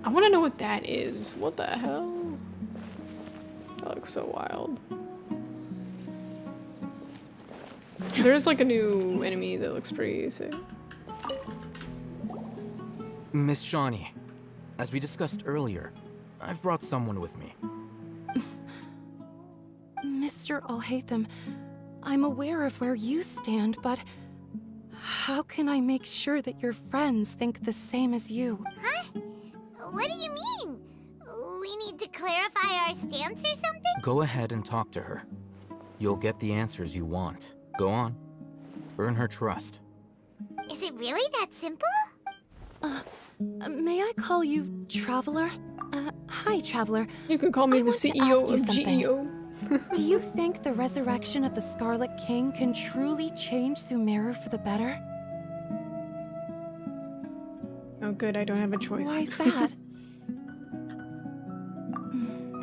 Speaker 1: I want to know what that is. What the hell? That looks so wild. There's, like, a new enemy that looks pretty sick.
Speaker 18: Miss Shawnee, As we discussed earlier, I've brought someone with me.
Speaker 13: Mr. Alhaitham, I'm aware of where you stand, but how can I make sure that your friends think the same as you?
Speaker 8: Huh? What do you mean? We need to clarify our stance or something?
Speaker 18: Go ahead and talk to her. You'll get the answers you want. Go on. Earn her trust.
Speaker 8: Is it really that simple?
Speaker 13: May I call you Traveler? Hi, Traveler.
Speaker 1: You can call me the CEO of GEO.
Speaker 13: Do you think the resurrection of the Scarlet King can truly change Sumeru for the better?
Speaker 1: Oh good, I don't have a choice.
Speaker 13: Why is that?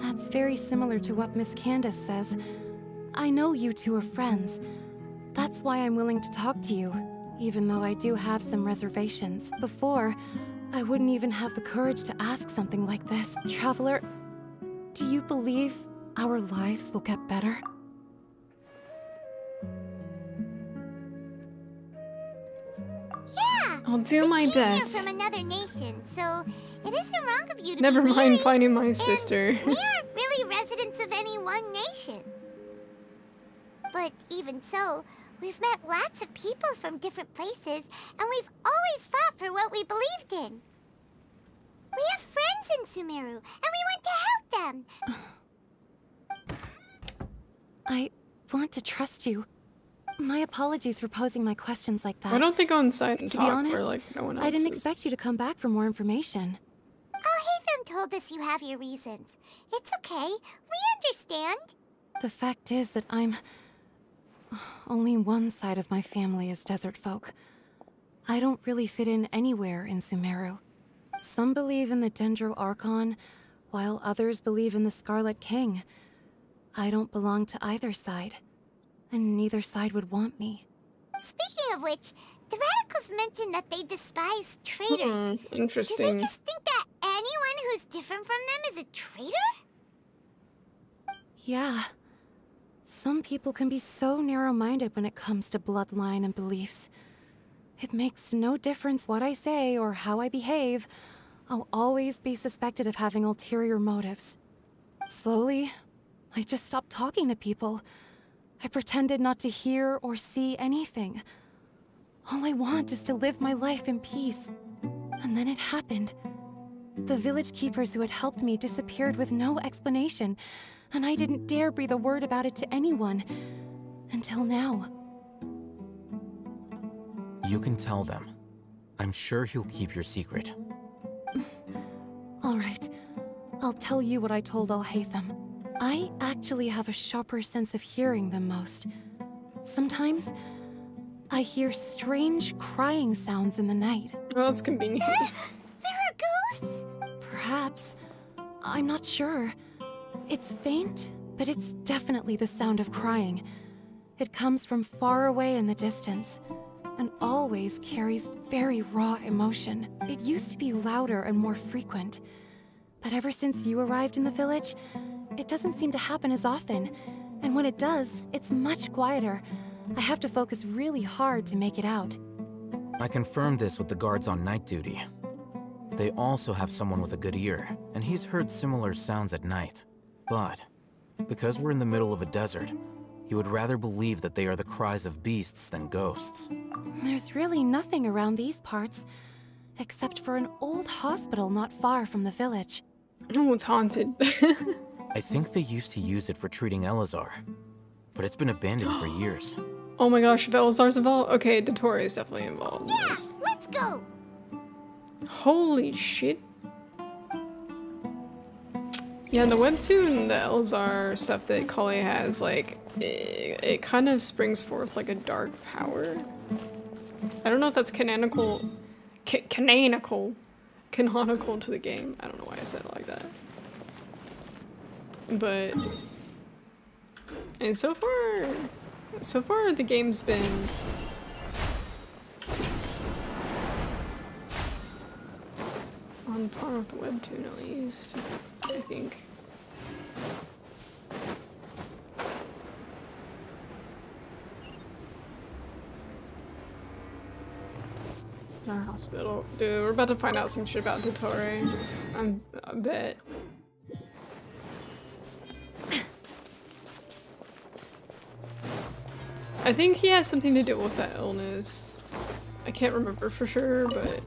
Speaker 13: That's very similar to what Miss Candace says. I know you two are friends. That's why I'm willing to talk to you, even though I do have some reservations. Before, I wouldn't even have the courage to ask something like this. Traveler, do you believe our lives will get better?
Speaker 8: Yeah!
Speaker 1: I'll do my best.
Speaker 8: We're from another nation, so it isn't wrong of you to
Speaker 1: Never
Speaker 8: be
Speaker 1: mind
Speaker 8: weary,
Speaker 1: finding my sister.
Speaker 8: and we aren't really residents of any one nation. But even so, we've met lots of people from different places, and we've always fought for what we believed in. We have friends in Sumeru, and we want to help them.
Speaker 13: I want to trust you. My apologies for posing my questions like that.
Speaker 1: Why don't they go inside and
Speaker 13: To
Speaker 1: talk
Speaker 13: be honest,
Speaker 1: where, like, no one else
Speaker 13: I didn't
Speaker 1: is?
Speaker 13: expect you to come back for more information.
Speaker 8: Alhaitham told us you have your reasons. It's okay. We understand.
Speaker 13: The fact is that only one side of my family is desert folk. I don't really fit in anywhere in Sumeru. Some believe in the Dendro Archon, while others believe in the Scarlet King. I don't belong to either side, and neither side would want me.
Speaker 8: Speaking of which, the radicals mentioned that they despise traitors.
Speaker 1: Interesting.
Speaker 8: Do they just think that anyone who's different from them is a traitor?
Speaker 13: Yeah. Some people can be so narrow-minded when it comes to bloodline and beliefs. It makes no difference what I say or how I behave. I'll always be suspected of having ulterior motives. Slowly, I just stopped talking to people. I pretended not to hear or see anything. All I want is to live my life in peace. And then it happened. The village keepers who had helped me disappeared with no explanation, and I didn't dare breathe a word about it to anyone. Until now.
Speaker 18: You can tell them. I'm sure he'll keep your secret.
Speaker 13: All right. I'll tell you what I told Alhaitham. I actually have a sharper sense of hearing than most. Sometimes, I hear strange crying sounds in the night.
Speaker 1: Well, that's convenient.
Speaker 8: There are ghosts?
Speaker 13: Perhaps. I'm not sure. It's faint, but it's definitely the sound of crying. It comes from far away in the distance, and always carries very raw emotion. It used to be louder and more frequent, but ever since you arrived in the village, it doesn't seem to happen as often, and when it does, it's much quieter. I have to focus really hard to make it out.
Speaker 18: I confirmed this with the guards on night duty. They also have someone with a good ear, and he's heard similar sounds at night. But, because we're in the middle of a desert, he would rather believe that they are the cries of beasts than ghosts.
Speaker 13: There's really nothing around these parts, except for an old hospital not far from the village.
Speaker 1: Oh, it's haunted.
Speaker 18: I think they used to use it for treating Elazar, but it's been abandoned for years.
Speaker 1: Oh my gosh, if Elazar's involved? Okay, Dottore is definitely involved.
Speaker 8: Yeah, let's go!
Speaker 1: Holy shit. Yeah, in the webtoon, the Elazar stuff that Kale has, like, it kind of springs forth like a dark power. I don't know if that's canonical to the game. I don't know why I said it like that. But, and so far the game's been on par with the webtoon at least, I think. It's our hospital. Dude, we're about to find out some shit about Dottore. I bet. I think he has something to do with that illness. I can't remember for sure, but...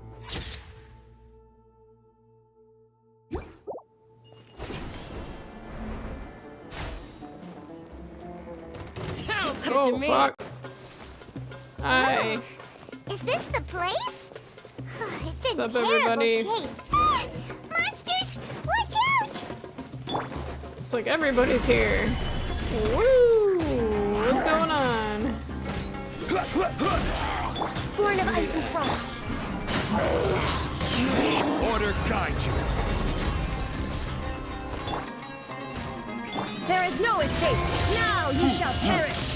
Speaker 13: Sounds good
Speaker 1: oh,
Speaker 13: to me.
Speaker 1: fuck. Hi.
Speaker 8: Is this the place? It's in
Speaker 1: What's up,
Speaker 8: terrible
Speaker 1: everybody?
Speaker 8: shape. Ah, monsters, watch out!
Speaker 1: Looks like everybody's here. Woo! What's going on?
Speaker 15: Born of ice and frost.
Speaker 23: Order guide you.
Speaker 7: There is no escape. Now you shall perish.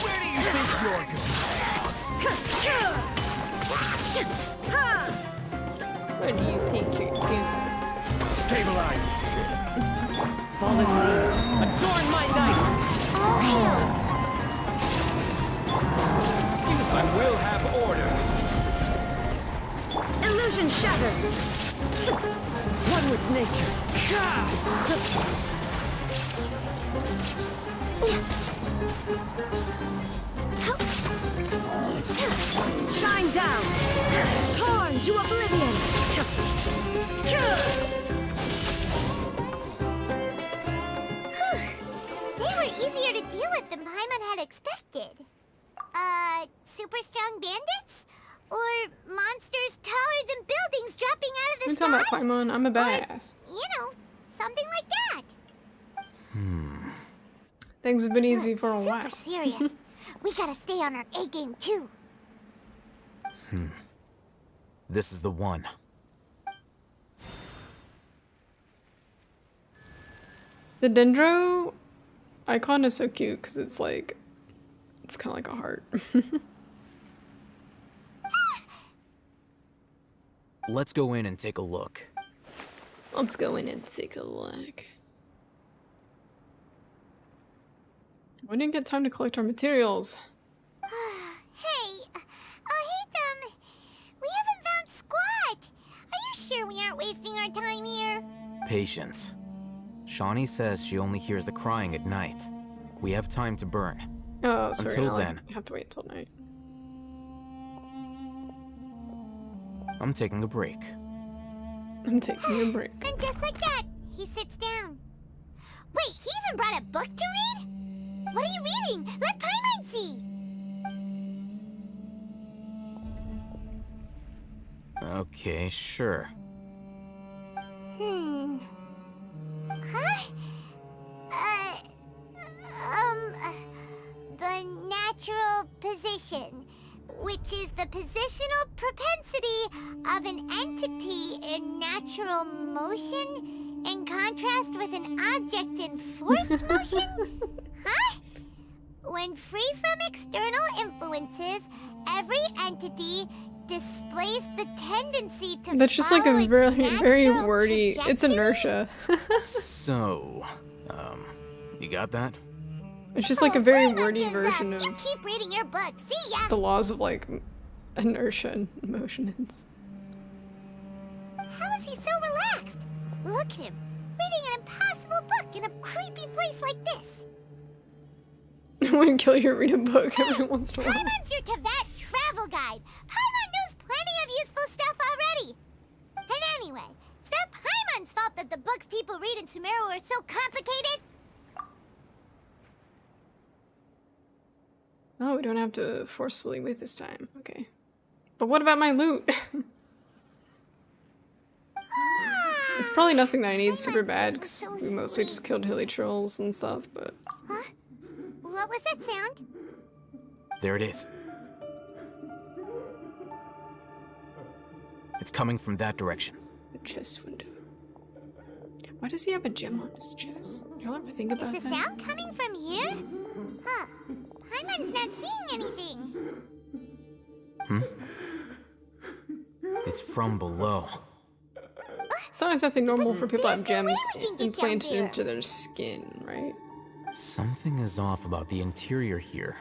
Speaker 23: Where do you think you're going?
Speaker 1: Where do you think you're going?
Speaker 23: Stabilize.
Speaker 2: Fallen leaves, adorn my night!
Speaker 8: All hail!
Speaker 23: I will have order.
Speaker 7: Illusion shattered.
Speaker 2: One with nature.
Speaker 7: Shine down. Torn to oblivion.
Speaker 8: They were easier to deal with than Paimon had expected. Super strong bandits? Or monsters taller than buildings dropping out of the
Speaker 1: I'm
Speaker 8: sky?
Speaker 1: talking about Paimon. I'm a badass.
Speaker 8: You know, something like that.
Speaker 1: Things have been easy for a while.
Speaker 8: Super serious. We gotta stay on our A game too.
Speaker 18: This is the one.
Speaker 1: The Dendro icon is so cute because it's like, it's kind of like a heart.
Speaker 18: Let's go in and take a look.
Speaker 1: Let's go in and take a look. We didn't get time to collect our materials.
Speaker 8: Hey, we haven't found squat. Are you sure we aren't wasting our time here?
Speaker 18: Patience. Shawnee says she only hears the crying at night. We have time to burn.
Speaker 1: Oh, sorry.
Speaker 18: Until
Speaker 1: I'll
Speaker 18: then,
Speaker 1: have to wait till night.
Speaker 18: I'm taking a break.
Speaker 1: I'm taking a break.
Speaker 8: And just like that, he sits down. Wait, he even brought a book to read? What are you reading? Let Paimon see.
Speaker 18: Okay, sure.
Speaker 8: Huh? The natural position, which is the positional propensity of an entity in natural motion in contrast with an object in forced motion? Huh? When free from external influences, every entity displays the tendency to
Speaker 1: That's just like a very wordy. It's inertia.
Speaker 18: So, you got that?
Speaker 1: It's just like a very wordy version of
Speaker 8: Keep reading your book. See ya.
Speaker 1: the laws of like inertia and motions.
Speaker 8: How is he so relaxed? Look at him, reading an impossible book in a creepy place like this.
Speaker 1: I wouldn't kill you to read a book every once in a while.
Speaker 8: Paimon's your Teyvat travel guide. Paimon knows plenty of useful stuff already. And anyway, it's not Paimon's fault that the books people read in Sumeru are so complicated.
Speaker 1: Oh, we don't have to forcefully wait this time. Okay. But what about my loot? It's probably nothing that I need super bad because we mostly just killed hilly trolls and stuff, but...
Speaker 8: Huh? What was that sound?
Speaker 18: There it is. It's coming from that direction.
Speaker 1: The chest window. Why does he have a gem on his chest? Do y'all ever think about
Speaker 8: Is the
Speaker 1: that?
Speaker 8: sound coming from here? Huh. Paimon's not seeing anything.
Speaker 18: It's from below.
Speaker 1: It's not exactly normal for people to have gems
Speaker 8: can get down
Speaker 1: implanted
Speaker 8: there.
Speaker 1: into their skin, right?
Speaker 18: Something is off about the interior here.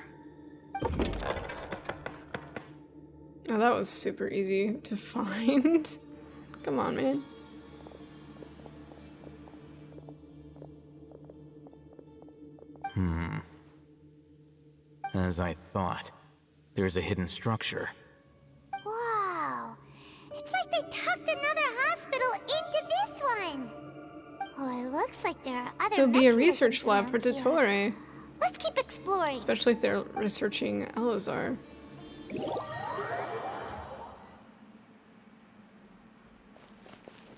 Speaker 1: Oh, that was super easy to find. Come on, man.
Speaker 18: As I thought, there's a hidden structure.
Speaker 8: Wow. It's like they tucked another hospital into this one. Oh, it looks like there are other
Speaker 1: There'll be a
Speaker 8: mechanisms
Speaker 1: research lab for
Speaker 8: around here.
Speaker 1: Dottore.
Speaker 8: Let's keep exploring.
Speaker 1: Especially if they're researching Elazar.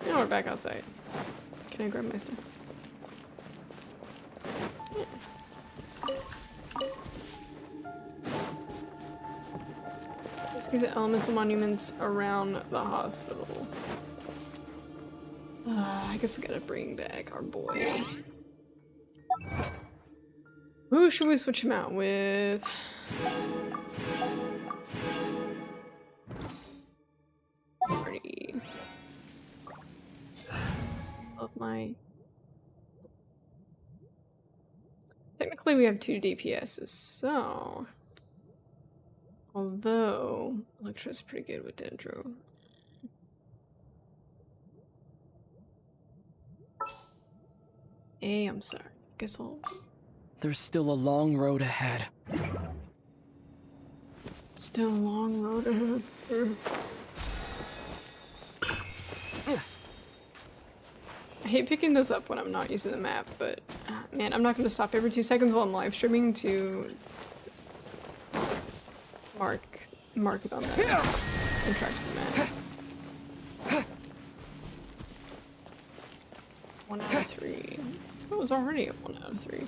Speaker 1: Now we're back outside. Can I grab my stuff? Yeah. Let's get the elemental monuments around the hospital. I guess we gotta bring back our boy. Who should we switch him out with? Pretty. Love my. Technically, we have 2 DPSs, so. Although, Electra's pretty good with Dendro. Hey, I'm sorry. Guess I'll.
Speaker 5: There's still a long road ahead.
Speaker 1: Still a long road ahead. I hate picking this up when I'm not using the map, but man, I'm not going to stop every 2 seconds while I'm live streaming to mark it on that and track the map. 1 out of 3. I thought it was already at 1 out of 3.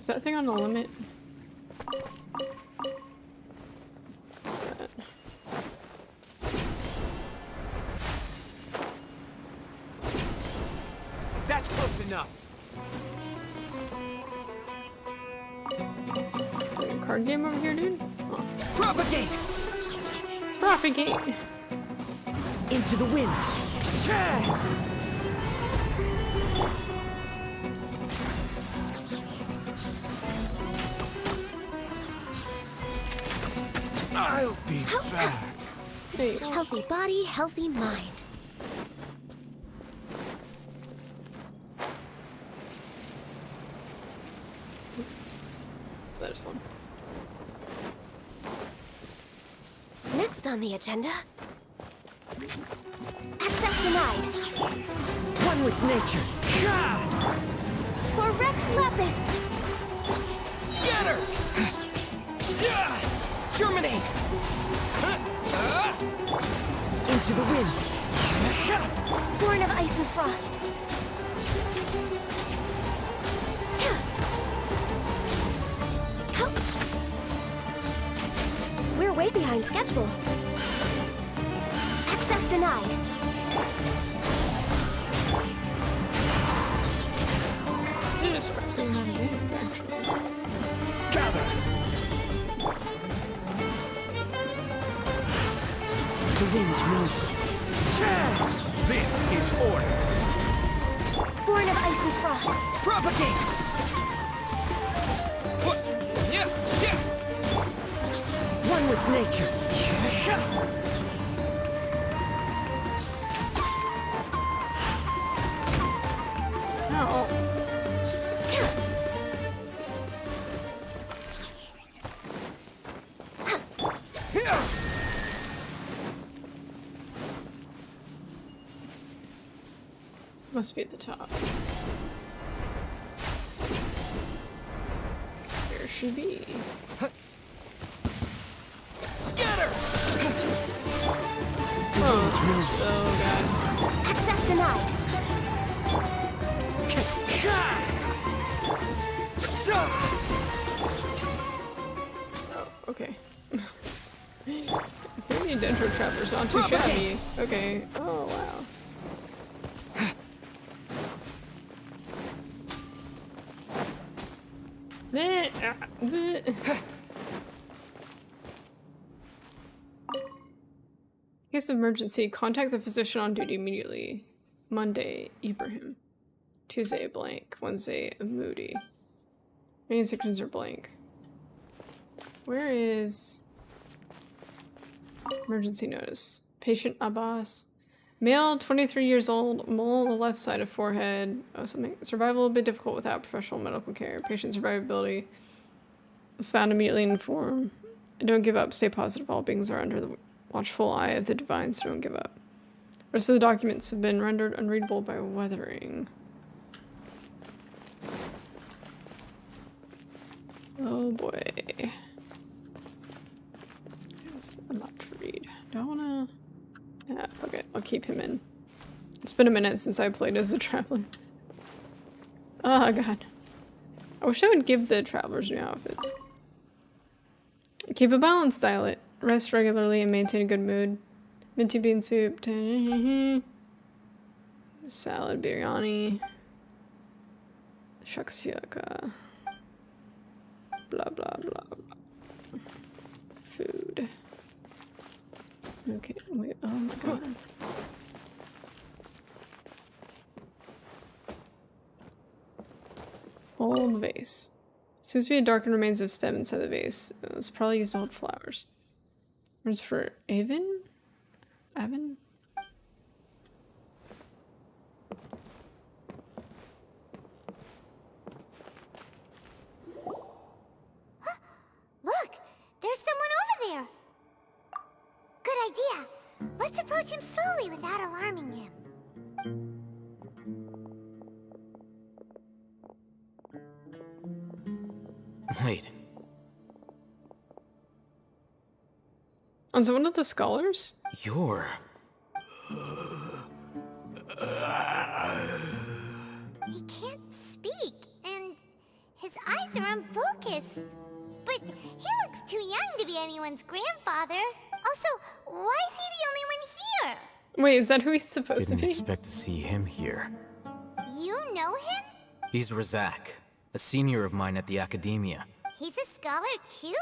Speaker 1: Is that thing on the limit? What's that?
Speaker 23: That's close enough.
Speaker 1: Card game over here, dude? Huh.
Speaker 2: Propagate!
Speaker 1: Propagate!
Speaker 2: Into the wind!
Speaker 23: I'll be back.
Speaker 1: There you go.
Speaker 9: Healthy body, healthy mind.
Speaker 1: There's one.
Speaker 9: Next on the agenda. Access denied.
Speaker 2: One with nature!
Speaker 9: For Rex Lapis.
Speaker 2: Scatter! Germinate! Into the wind!
Speaker 9: Born of ice and frost. We're way behind schedule. Access denied.
Speaker 1: They're just pressing on damage, actually.
Speaker 23: Gather.
Speaker 2: The wind knows me.
Speaker 23: This is order.
Speaker 9: Born of ice and frost.
Speaker 2: Propagate! One with nature.
Speaker 1: Ow. Must be at the top. There she be.
Speaker 2: Scatter!
Speaker 1: Oh god.
Speaker 9: Access denied.
Speaker 1: Oh, okay. Maybe Dendro Trapper's not too shabby. Okay. Oh wow. In case of emergency, contact the physician on duty immediately. Monday, Ibrahim. Tuesday, blank. Wednesday, Moody. Many sections are blank. Where is emergency notice? Patient Abbas. Male, 23 years old, mole on the left side of forehead. Oh, something. Survival a bit difficult without professional medical care. Patient survivability was found immediately in form. Don't give up. Stay positive. All beings are under the watchful eye of the divine, so don't give up. The rest of the documents have been rendered unreadable by weathering. Oh boy. There's a lot to read. Do I wanna... Yeah, fuck it. I'll keep him in. It's been a minute since I played as the Traveler. Oh god. I wish I would give the Travelers new outfits. Keep a balanced diet. Rest regularly and maintain a good mood. Minty bean soup. Salad, biryani. Shakshuka. Blah, blah, blah, blah. Food. Okay, wait, oh my god. Old vase. Seems to be a darkened remains of stem inside the vase. It was probably used to hold flowers. Words for Avon? Avon?
Speaker 8: Look! There's someone over there! Good idea. Let's approach him slowly without alarming him.
Speaker 18: Wait.
Speaker 1: Was it one of the scholars?
Speaker 18: You're...
Speaker 8: He can't speak, and his eyes are unfocused. But he looks too young to be anyone's grandfather. Also, why is he the only one here?
Speaker 1: Wait, is that who he's supposed to be?
Speaker 18: Didn't expect to see him here.
Speaker 8: You know him?
Speaker 18: He's Razak, a senior of mine at the academia.
Speaker 8: He's a scholar too?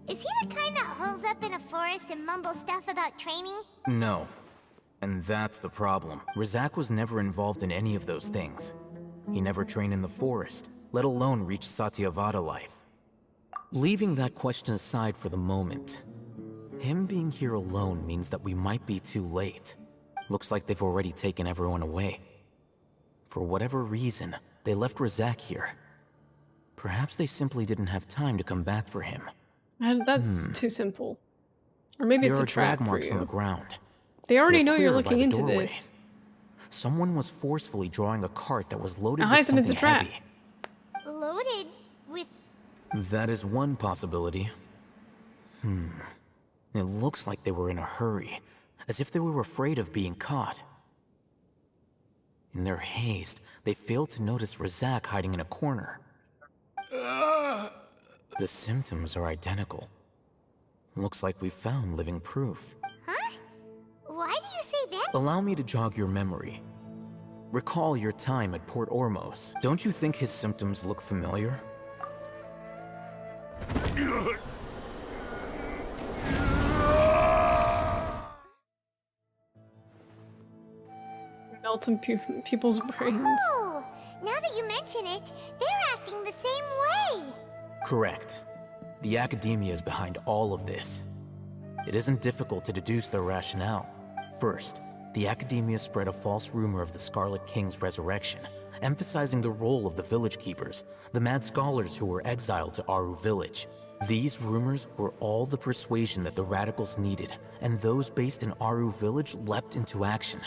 Speaker 8: Is he the kind that holes up in a forest and mumbles stuff about training?
Speaker 18: No. And that's the problem. Razak was never involved in any of those things. He never trained in the forest, let alone reach Satyavada life. Leaving that question aside for the moment, him being here alone means that we might be too late. Looks like they've already taken everyone away. For whatever reason, they left Razak here. Perhaps they simply didn't have time to come back for him.
Speaker 1: That's too simple. Or maybe it's a trap
Speaker 18: drag marks
Speaker 1: for
Speaker 18: on
Speaker 1: you.
Speaker 18: the ground.
Speaker 1: They already
Speaker 18: They're
Speaker 1: know you're
Speaker 18: clear by
Speaker 1: looking
Speaker 18: the
Speaker 1: into
Speaker 18: doorway.
Speaker 1: this.
Speaker 18: Someone was forcefully drawing a cart that was loaded
Speaker 1: How
Speaker 18: with
Speaker 1: come it's a
Speaker 18: something
Speaker 1: trap?
Speaker 18: heavy.
Speaker 8: Loaded with...
Speaker 18: That is one possibility. It looks like they were in a hurry, as if they were afraid of being caught. In their haste, they failed to notice Razak hiding in a corner. The symptoms are identical. Looks like we found living proof.
Speaker 8: Huh? Why do you say that?
Speaker 18: Allow me to jog your memory. Recall your time at Port Ormos. Don't you think his symptoms look familiar?
Speaker 1: Melt in people's brains.
Speaker 8: Oh, now that you mention it, they're acting the same way.
Speaker 18: Correct. The academia is behind all of this. It isn't difficult to deduce their rationale. First, the academia spread a false rumor of the Scarlet King's resurrection, emphasizing the role of the village keepers, the mad scholars who were exiled to Aru village. These rumors were all the persuasion that the radicals needed, and those based in Aru village leapt into action.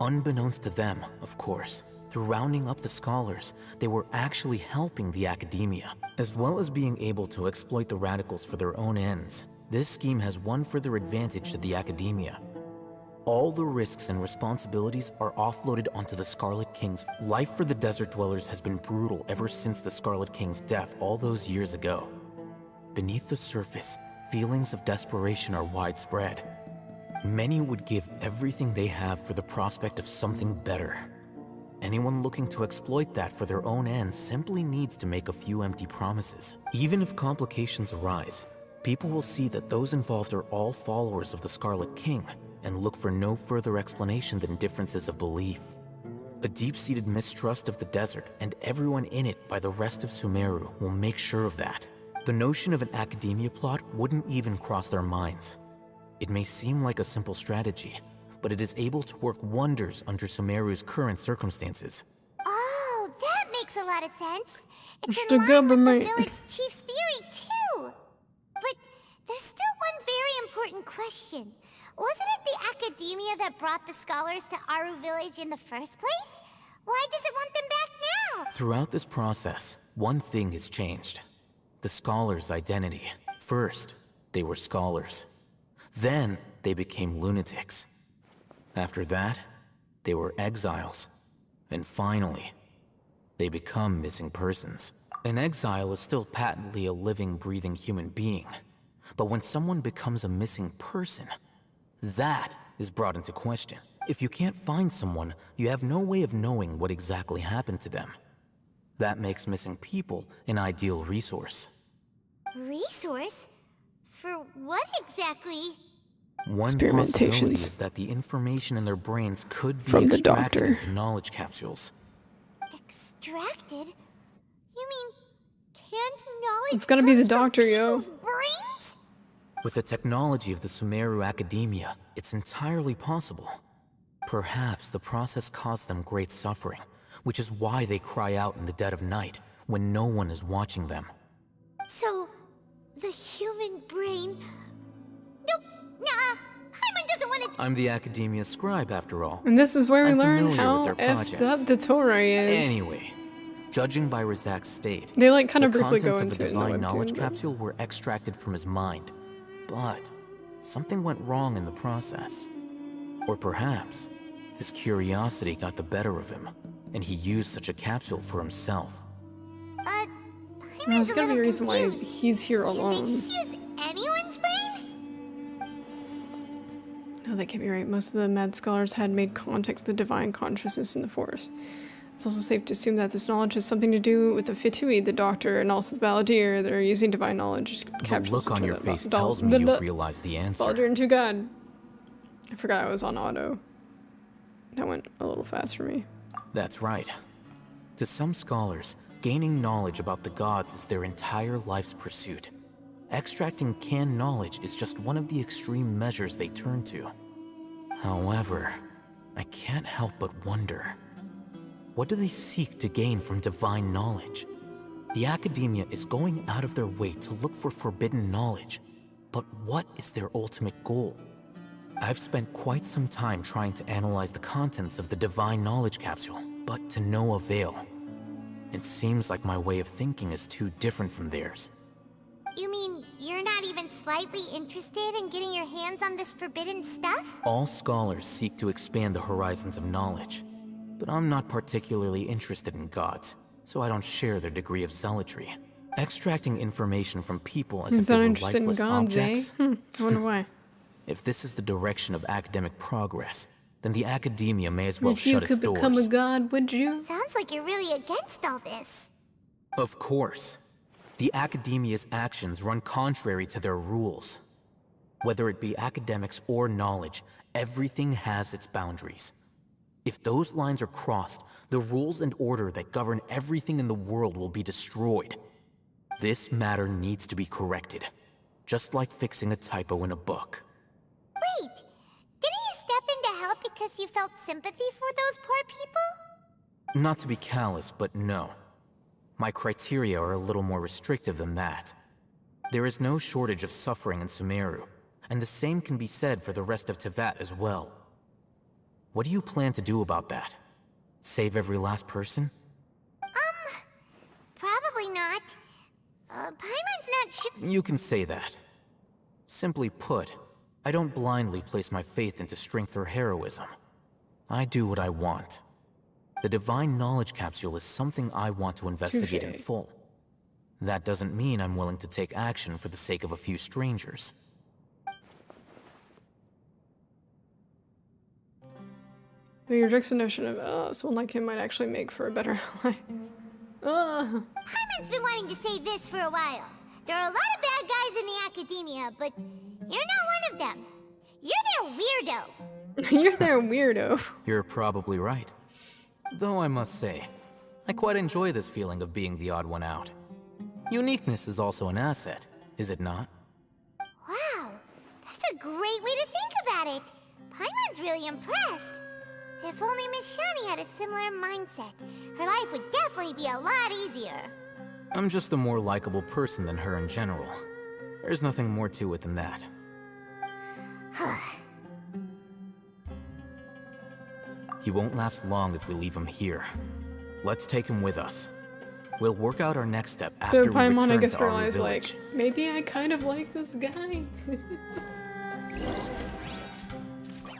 Speaker 18: Unbeknownst to them, of course, through rounding up the scholars, they were actually helping the academia, as well as being able to exploit the radicals for their own ends. This scheme has one further advantage to the academia. All the risks and responsibilities are offloaded onto the Scarlet King's. Life for the desert dwellers has been brutal ever since the Scarlet King's death all those years ago. Beneath the surface, feelings of desperation are widespread. Many would give everything they have for the prospect of something better. Anyone looking to exploit that for their own ends simply needs to make a few empty promises. Even if complications arise, people will see that those involved are all followers of the Scarlet King and look for no further explanation than differences of belief. A deep-seated mistrust of the desert and everyone in it by the rest of Sumeru will make sure of that. The notion of an academia plot wouldn't even cross their minds. It may seem like a simple strategy, but it is able to work wonders under Sumeru's current circumstances.
Speaker 8: Oh, that makes a lot of sense. It's
Speaker 1: The
Speaker 8: in line with
Speaker 1: government.
Speaker 8: the village chief's theory, too. But there's still one very important question. Wasn't it the academia that brought the scholars to Aru village in the first place? Why does it want them back now?
Speaker 18: Throughout this process, one thing has changed. The scholars' identity. First, they were scholars. Then, they became lunatics. After that, they were exiles. And finally, they become missing persons. An exile is still patently a living, breathing human being. But when someone becomes a missing person, that is brought into question. If you can't find someone, you have no way of knowing what exactly happened to them. That makes missing people an ideal resource.
Speaker 8: Resource? For what exactly?
Speaker 18: One possibility is that the information in their brains could be
Speaker 1: From the
Speaker 18: extracted
Speaker 1: doctor.
Speaker 18: into knowledge capsules.
Speaker 8: Extracted? You mean canned knowledge?
Speaker 1: It's gotta be the
Speaker 8: comes from
Speaker 1: doctor, yo.
Speaker 8: people's brains?
Speaker 18: With the technology of the Sumeru Academia, it's entirely possible. Perhaps the process caused them great suffering, which is why they cry out in the dead of night when no one is watching them.
Speaker 8: So, the human brain... Nope, nah, Hyman doesn't want to...
Speaker 18: I'm the Academia scribe, after all.
Speaker 1: And this is where we
Speaker 18: I'm
Speaker 1: learn
Speaker 18: familiar
Speaker 1: how
Speaker 18: with their
Speaker 1: effed up
Speaker 18: projects.
Speaker 1: the Torah is.
Speaker 18: Anyway, judging by Razak's state,
Speaker 1: They, like, kinda
Speaker 18: the
Speaker 1: briefly go
Speaker 18: contents
Speaker 1: into
Speaker 18: of
Speaker 1: it
Speaker 18: the
Speaker 1: in the
Speaker 18: divine knowledge
Speaker 1: webtoon, but-
Speaker 18: capsule were extracted from his mind. But something went wrong in the process. Or perhaps his curiosity got the better of him, and he used such a capsule for himself.
Speaker 1: There's gotta be a reason why he's here alone.
Speaker 8: Just use anyone's brain?
Speaker 1: No, that can't be right. Most of the mad scholars had made contact with the divine consciousness in the forest. It's also safe to assume that this knowledge has something to do with the Fitui, the doctor, and also the Balladeer that are using divine knowledge
Speaker 18: The
Speaker 1: capsules
Speaker 18: look on
Speaker 1: to
Speaker 18: your
Speaker 1: the
Speaker 18: face tells me you've realized the answer.
Speaker 1: Balladeer and Two God. I forgot I was on auto. That went a little fast for me.
Speaker 18: That's right. To some scholars, gaining knowledge about the gods is their entire life's pursuit. Extracting canned knowledge is just one of the extreme measures they turn to. However, I can't help but wonder, what do they seek to gain from divine knowledge? The Academia is going out of their way to look for forbidden knowledge, but what is their ultimate goal? I've spent quite some time trying to analyze the contents of the divine knowledge capsule, but to no avail. It seems like my way of thinking is too different from theirs.
Speaker 8: You mean you're not even slightly interested in getting your hands on this forbidden stuff?
Speaker 18: All scholars seek to expand the horizons of knowledge, but I'm not particularly interested in gods, so I don't share their degree of zealotry. Extracting information from people as if
Speaker 1: He's
Speaker 18: they
Speaker 1: not
Speaker 18: were
Speaker 1: interested in
Speaker 18: lifeless
Speaker 1: gods,
Speaker 18: objects?
Speaker 1: I wonder why.
Speaker 18: If this is the direction of academic progress, then the Academia may as well
Speaker 1: If you
Speaker 18: shut its
Speaker 1: could
Speaker 18: doors.
Speaker 1: become a god, would you?
Speaker 8: Sounds like you're really against all this.
Speaker 18: Of course. The Academia's actions run contrary to their rules. Whether it be academics or knowledge, everything has its boundaries. If those lines are crossed, the rules and order that govern everything in the world will be destroyed. This matter needs to be corrected, just like fixing a typo in a book.
Speaker 8: Wait, didn't you step in to help because you felt sympathy for those poor people?
Speaker 18: Not to be callous, but no. My criteria are a little more restrictive than that. There is no shortage of suffering in Sumeru, and the same can be said for the rest of Teyvat as well. What do you plan to do about that? Save every last person?
Speaker 8: Probably not. Paimon's not sure.
Speaker 18: You can say that. Simply put, I don't blindly place my faith into strength or heroism. I do what I want. The divine knowledge capsule is something I want to investigate in full. That doesn't mean I'm willing to take action for the sake of a few strangers.
Speaker 1: He rejects the notion of, someone like him might actually make for a better life.
Speaker 8: Paimon's been wanting to say this for a while. There are a lot of bad guys in the Academia, but you're not one of them. You're their weirdo.
Speaker 1: You're their weirdo.
Speaker 18: You're probably right. Though I must say, I quite enjoy this feeling of being the odd one out. Uniqueness is also an asset, is it not?
Speaker 8: Wow, that's a great way to think about it. Paimon's really impressed. If only Miss Shani had a similar mindset, her life would definitely be a lot easier.
Speaker 18: I'm just a more likable person than her in general. There's nothing more to it than that. He won't last long if we leave him here. Let's take him with us. We'll work out our next step after we
Speaker 1: Paimon, I
Speaker 18: return
Speaker 1: guess,
Speaker 18: to our
Speaker 1: realized,
Speaker 18: village.
Speaker 1: like, maybe I kind of like this guy.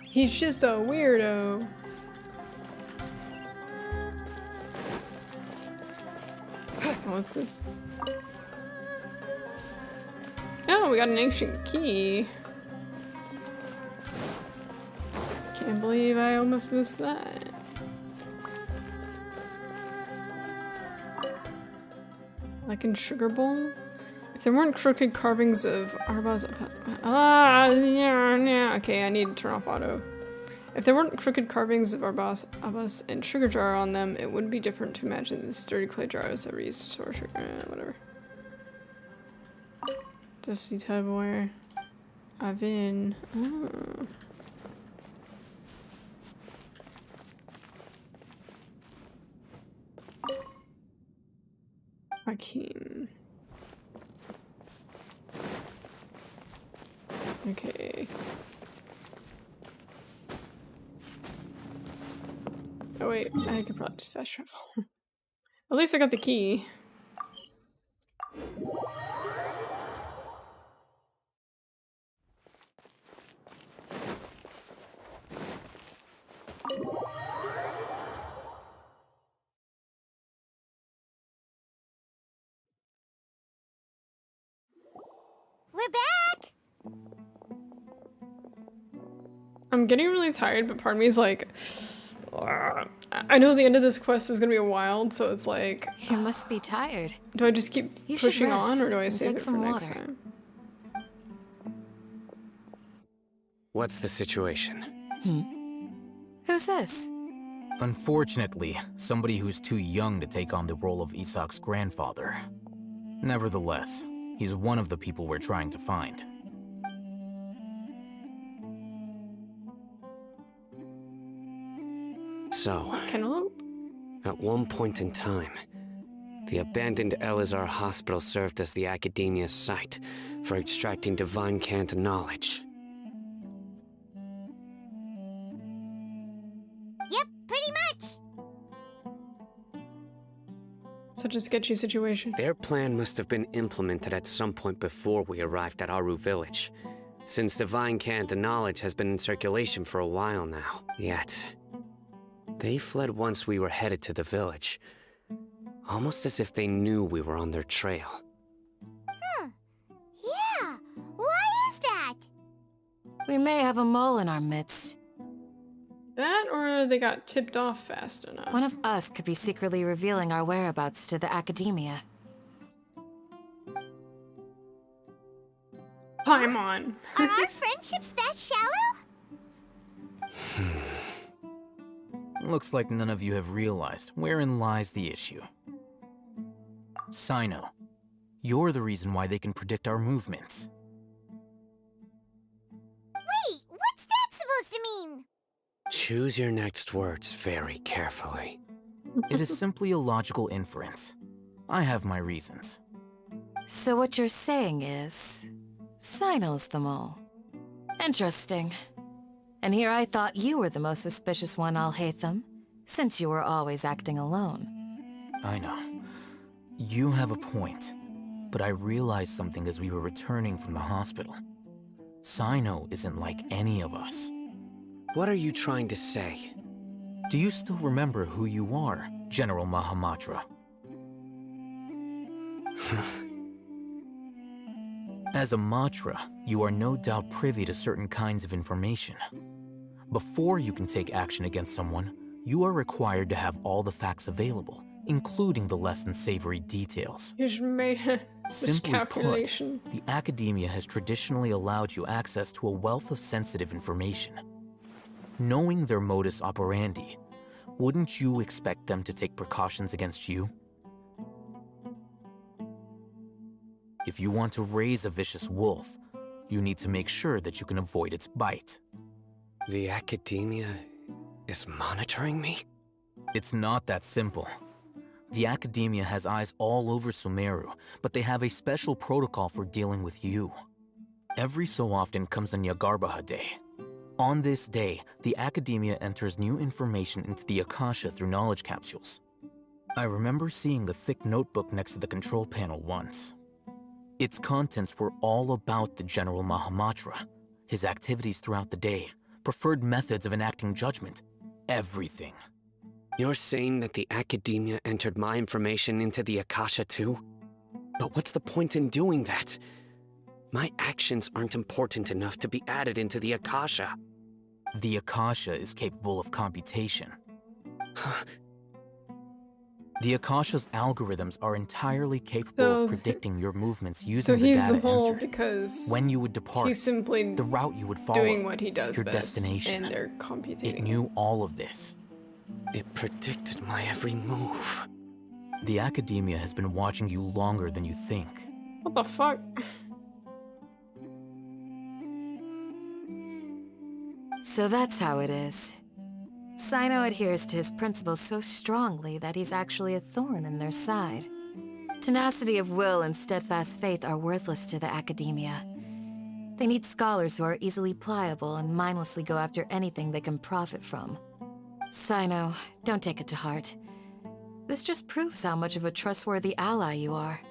Speaker 1: He's just a weirdo. What's this? Oh, we got an ancient key. Can't believe I almost missed that. Like in Sugar Bowl? If there weren't crooked carvings of Arbas... okay, I need to turn off auto. If there weren't crooked carvings of Arbas and Sugar Jar on them, it would be different to imagine this dirty clay jar was ever used to store sugar. Whatever. Dusty tubware. Avin. Oh. Hakim. Okay. Oh wait, I could probably just fast travel. At least I got the key.
Speaker 8: We're back!
Speaker 1: I'm getting really tired, but part of me is like, I know the end of this quest is gonna be a while, so it's like...
Speaker 21: You must be tired.
Speaker 1: Do I just keep
Speaker 21: You should
Speaker 1: pushing on, or
Speaker 21: rest
Speaker 1: do I
Speaker 21: and
Speaker 1: save
Speaker 21: take
Speaker 1: it for
Speaker 21: some
Speaker 1: next
Speaker 21: water.
Speaker 1: time?
Speaker 6: What's the situation?
Speaker 21: Who's this?
Speaker 18: Unfortunately, somebody who's too young to take on the role of Isak's grandfather. Nevertheless, he's one of the people we're trying to find.
Speaker 6: So,
Speaker 1: Cantaloupe?
Speaker 6: at one point in time, the abandoned Elazar Hospital served as the Academia's site for extracting divine cant knowledge.
Speaker 8: Yep, pretty much.
Speaker 1: Such a sketchy situation.
Speaker 6: Their plan must have been implemented at some point before we arrived at Aru village, since divine cant knowledge has been in circulation for a while now. Yet, they fled once we were headed to the village, almost as if they knew we were on their trail.
Speaker 8: Huh. Yeah, why is that?
Speaker 21: We may have a mole in our midst.
Speaker 1: That, or they got tipped off fast enough.
Speaker 21: One of us could be secretly revealing our whereabouts to the Academia.
Speaker 1: Paimon.
Speaker 8: Are our friendships that shallow?
Speaker 18: Looks like none of you have realized wherein lies the issue. Cyno, you're the reason why they can predict our movements.
Speaker 8: Wait, what's that supposed to mean?
Speaker 6: Choose your next words very carefully.
Speaker 18: It is simply a logical inference. I have my reasons.
Speaker 21: So what you're saying is, Cyno's the mole. Interesting. And here I thought you were the most suspicious one, Alhaitham, since you were always acting alone.
Speaker 18: I know. You have a point, but I realized something as we were returning from the hospital. Cyno isn't like any of us.
Speaker 6: What are you trying to say?
Speaker 18: Do you still remember who you are, General Mahamatra? As a Matra, you are no doubt privy to certain kinds of information. Before you can take action against someone, you are required to have all the facts available, including the less than savory details.
Speaker 1: You just made a
Speaker 18: Simply
Speaker 1: miscalculation.
Speaker 18: put, the Academia has traditionally allowed you access to a wealth of sensitive information. Knowing their modus operandi, wouldn't you expect them to take precautions against you? If you want to raise a vicious wolf, you need to make sure that you can avoid its bite.
Speaker 6: The academia is monitoring me?
Speaker 18: It's not that simple. The academia has eyes all over Sumeru, but they have a special protocol for dealing with you. Every so often comes a Nyagarbaha Day. On this day, the academia enters new information into the Akasha through knowledge capsules. I remember seeing a thick notebook next to the control panel once. Its contents were all about the General Mahamatra, his activities throughout the day, preferred methods of enacting judgment, everything.
Speaker 6: You're saying that the academia entered my information into the Akasha too? But what's the point in doing that? My actions aren't important enough to be added into the Akasha.
Speaker 18: The Akasha is capable of computation. The Akasha's algorithms are entirely capable of predicting your movements using the data
Speaker 1: So he's the mole
Speaker 18: entered.
Speaker 1: because
Speaker 18: when you would depart,
Speaker 1: he's simply
Speaker 18: the route you would follow,
Speaker 1: doing what he does
Speaker 18: your
Speaker 1: best,
Speaker 18: destination.
Speaker 1: and they're computing.
Speaker 18: It knew all of this.
Speaker 6: It predicted my every move.
Speaker 18: The academia has been watching you longer than you think.
Speaker 1: What the fuck?
Speaker 21: So that's how it is. Cyno adheres to his principles so strongly that he's actually a thorn in their side. Tenacity of will and steadfast faith are worthless to the academia. They need scholars who are easily pliable and mindlessly go after anything they can profit from. Cyno, don't take it to heart. This just proves how much of a trustworthy ally you are.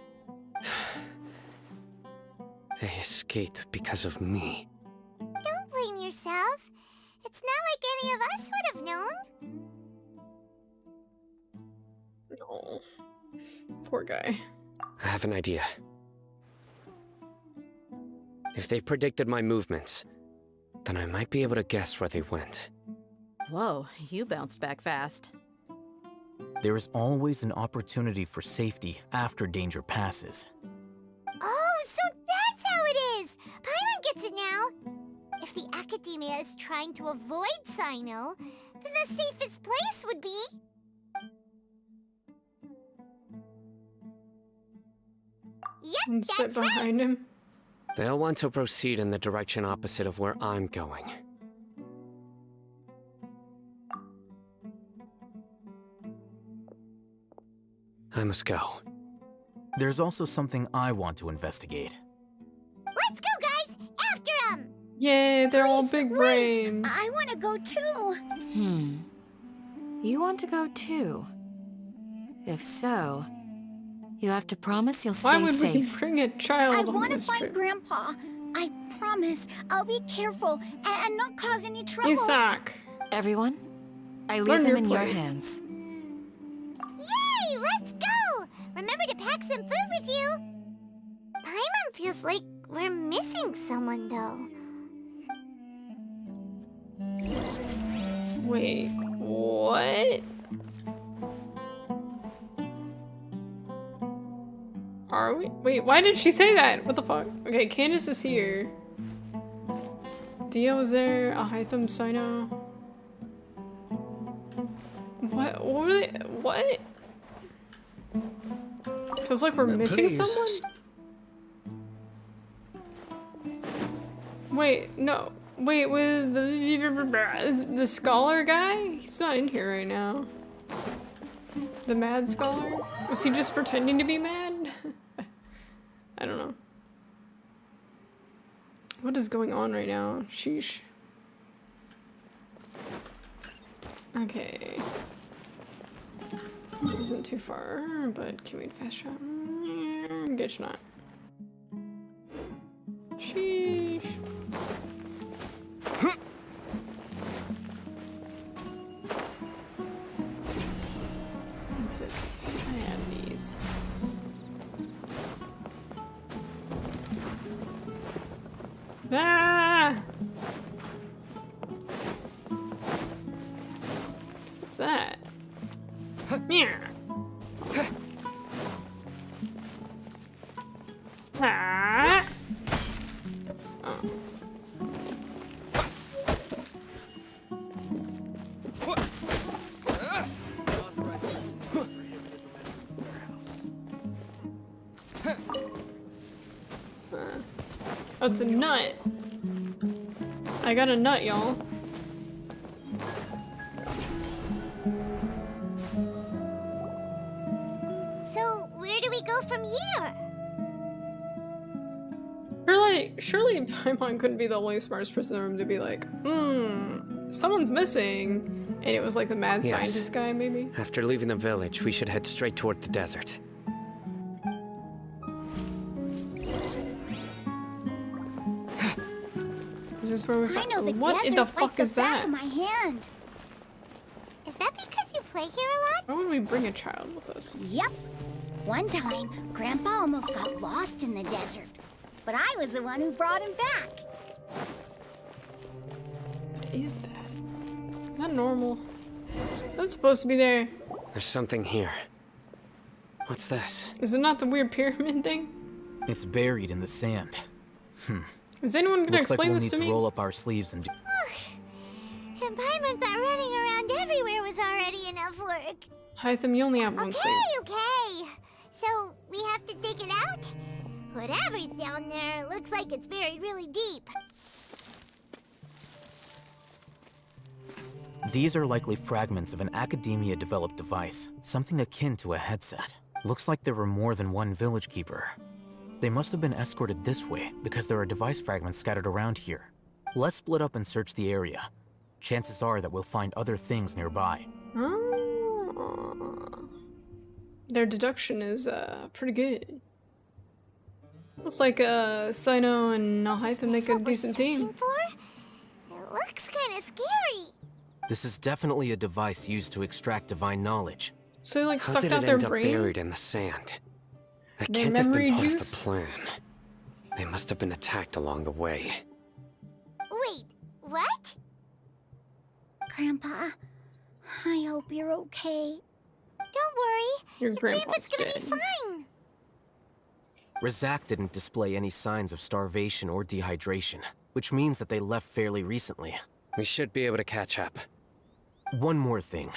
Speaker 6: They escaped because of me.
Speaker 8: Don't blame yourself. It's not like any of us would have known.
Speaker 1: Oh, poor guy.
Speaker 6: I have an idea. If they predicted my movements, then I might be able to guess where they went.
Speaker 20: Whoa, you bounced back fast.
Speaker 18: There is always an opportunity for safety after danger passes.
Speaker 8: Oh, so that's how it is! Paimon gets it now! If the academia is trying to avoid Cyno, then the safest place would be... Yep,
Speaker 1: And sit
Speaker 8: that's right!
Speaker 1: behind him.
Speaker 6: They'll want to proceed in the direction opposite of where I'm going. I must go.
Speaker 18: There's also something I want to investigate.
Speaker 8: Let's go, guys! After them!
Speaker 1: Yay, they're all big brain.
Speaker 15: I want to go too.
Speaker 21: You want to go too? If so, you have to promise you'll stay
Speaker 1: Why would
Speaker 21: safe.
Speaker 1: we bring a child
Speaker 15: I
Speaker 1: on
Speaker 15: want to
Speaker 1: this
Speaker 15: find
Speaker 1: trip?
Speaker 15: Grandpa. I promise I'll be careful and not cause any trouble.
Speaker 1: Isak!
Speaker 21: Everyone, I leave
Speaker 1: Learn
Speaker 21: him
Speaker 1: your
Speaker 21: in your
Speaker 1: place.
Speaker 21: hands.
Speaker 8: Yay! Let's go! Remember to pack some food with you! Paimon feels like we're missing someone, though.
Speaker 1: Wait, what? Are we? Wait, why did she say that? What the fuck? Okay, Candace is here. Dia was there, Ahaitam, Cyno. What were they? What? Feels like we're missing
Speaker 19: Please.
Speaker 1: someone? Wait, no. Wait, with the scholar guy? He's not in here right now. The mad scholar? Was he just pretending to be mad? I don't know. What is going on right now? Sheesh. Okay. This isn't too far, but can we fast travel? Guess not. Sheesh. That's it. I have these. Ah! What's that? Meow. Ah! Oh. Oh, it's a nut. I got a nut, y'all.
Speaker 8: So, where do we go from here?
Speaker 1: Surely Paimon couldn't be the only smartest person in the room to be like, someone's missing. And it was like the mad scientist guy, maybe?
Speaker 6: After leaving the village, we should head straight toward the desert.
Speaker 1: Is this where we
Speaker 15: I know the
Speaker 1: what
Speaker 15: desert
Speaker 1: in the
Speaker 15: like
Speaker 1: fuck
Speaker 15: the
Speaker 1: is
Speaker 15: back
Speaker 1: that?
Speaker 15: of my hand.
Speaker 8: Is that because you play here a lot?
Speaker 1: Why would we bring a child with us?
Speaker 15: Yep. One time, Grandpa almost got lost in the desert. But I was the one who brought him back.
Speaker 1: What is that? Is that normal? That's supposed to be there.
Speaker 6: There's something here. What's this?
Speaker 1: Is it not the weird pyramid thing?
Speaker 18: It's buried in the sand.
Speaker 1: Is anyone gonna
Speaker 18: Looks like
Speaker 1: explain
Speaker 18: we'll
Speaker 1: this to
Speaker 18: need
Speaker 1: me?
Speaker 18: to roll up our sleeves and do.
Speaker 8: And Paimon thought running around everywhere was already enough work.
Speaker 1: Hytham, you only have one sleeve.
Speaker 8: Okay. So, we have to dig it out? Whatever's down there, looks like it's buried really deep.
Speaker 18: These are likely fragments of an academia-developed device, something akin to a headset. Looks like there were more than one village keeper. They must have been escorted this way because there are device fragments scattered around here. Let's split up and search the area. Chances are that we'll find other things nearby.
Speaker 1: Oh. Their deduction is pretty good. Looks like Cyno and Hytham make a decent team.
Speaker 8: It looks kind of scary.
Speaker 18: This is definitely a device used to extract divine knowledge.
Speaker 1: So they like
Speaker 6: How
Speaker 1: sucked
Speaker 6: did
Speaker 1: out
Speaker 6: it
Speaker 1: their
Speaker 6: end up
Speaker 1: brain?
Speaker 6: buried in the sand? That
Speaker 1: Their
Speaker 6: can't have
Speaker 1: memory
Speaker 6: been part
Speaker 1: juice?
Speaker 6: of the plan. They must have been attacked along the way.
Speaker 8: Wait, what?
Speaker 15: Grandpa, I hope you're okay.
Speaker 8: Don't worry.
Speaker 1: Your grandpa's
Speaker 8: gonna
Speaker 1: dead.
Speaker 8: be fine.
Speaker 18: Razak didn't display any signs of starvation or dehydration, which means that they left fairly recently.
Speaker 6: We should be able to catch up.
Speaker 18: One more thing.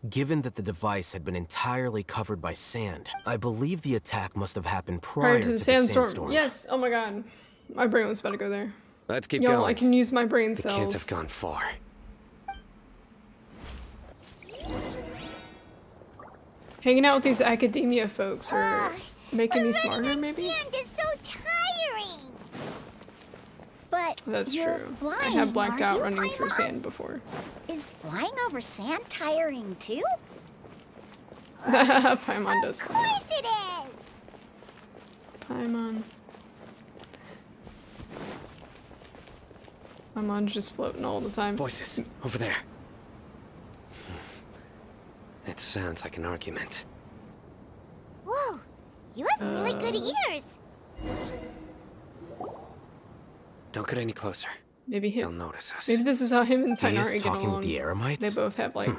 Speaker 18: Given that the device had been entirely covered by sand, I believe the attack must have happened prior
Speaker 1: to the sandstorm. Yes. Oh my god. My brain was about to go there.
Speaker 6: Let's keep
Speaker 1: Yo,
Speaker 6: going.
Speaker 1: I can use my brain
Speaker 6: We
Speaker 1: cells.
Speaker 6: can't have gone far.
Speaker 1: Hanging out with these academia folks are making me smarter, maybe?
Speaker 8: Sand is so tiring.
Speaker 15: But
Speaker 1: That's
Speaker 15: you're
Speaker 1: true. I
Speaker 15: flying,
Speaker 1: have blacked out
Speaker 15: aren't you,
Speaker 1: running through
Speaker 15: Paimon?
Speaker 1: sand before.
Speaker 15: Is flying over sand tiring too?
Speaker 1: Paimon does
Speaker 8: Of
Speaker 1: fly.
Speaker 8: course it is.
Speaker 1: Paimon. Paimon's just floating all the time.
Speaker 6: Voices, over there. It sounds like an argument.
Speaker 8: Whoa, you have really good ears.
Speaker 18: Don't get any closer.
Speaker 1: Maybe
Speaker 18: They'll notice us.
Speaker 1: Maybe this is how him and
Speaker 18: He is
Speaker 1: Tainari get
Speaker 18: talking
Speaker 1: along.
Speaker 18: with the Eremites?
Speaker 1: They both have like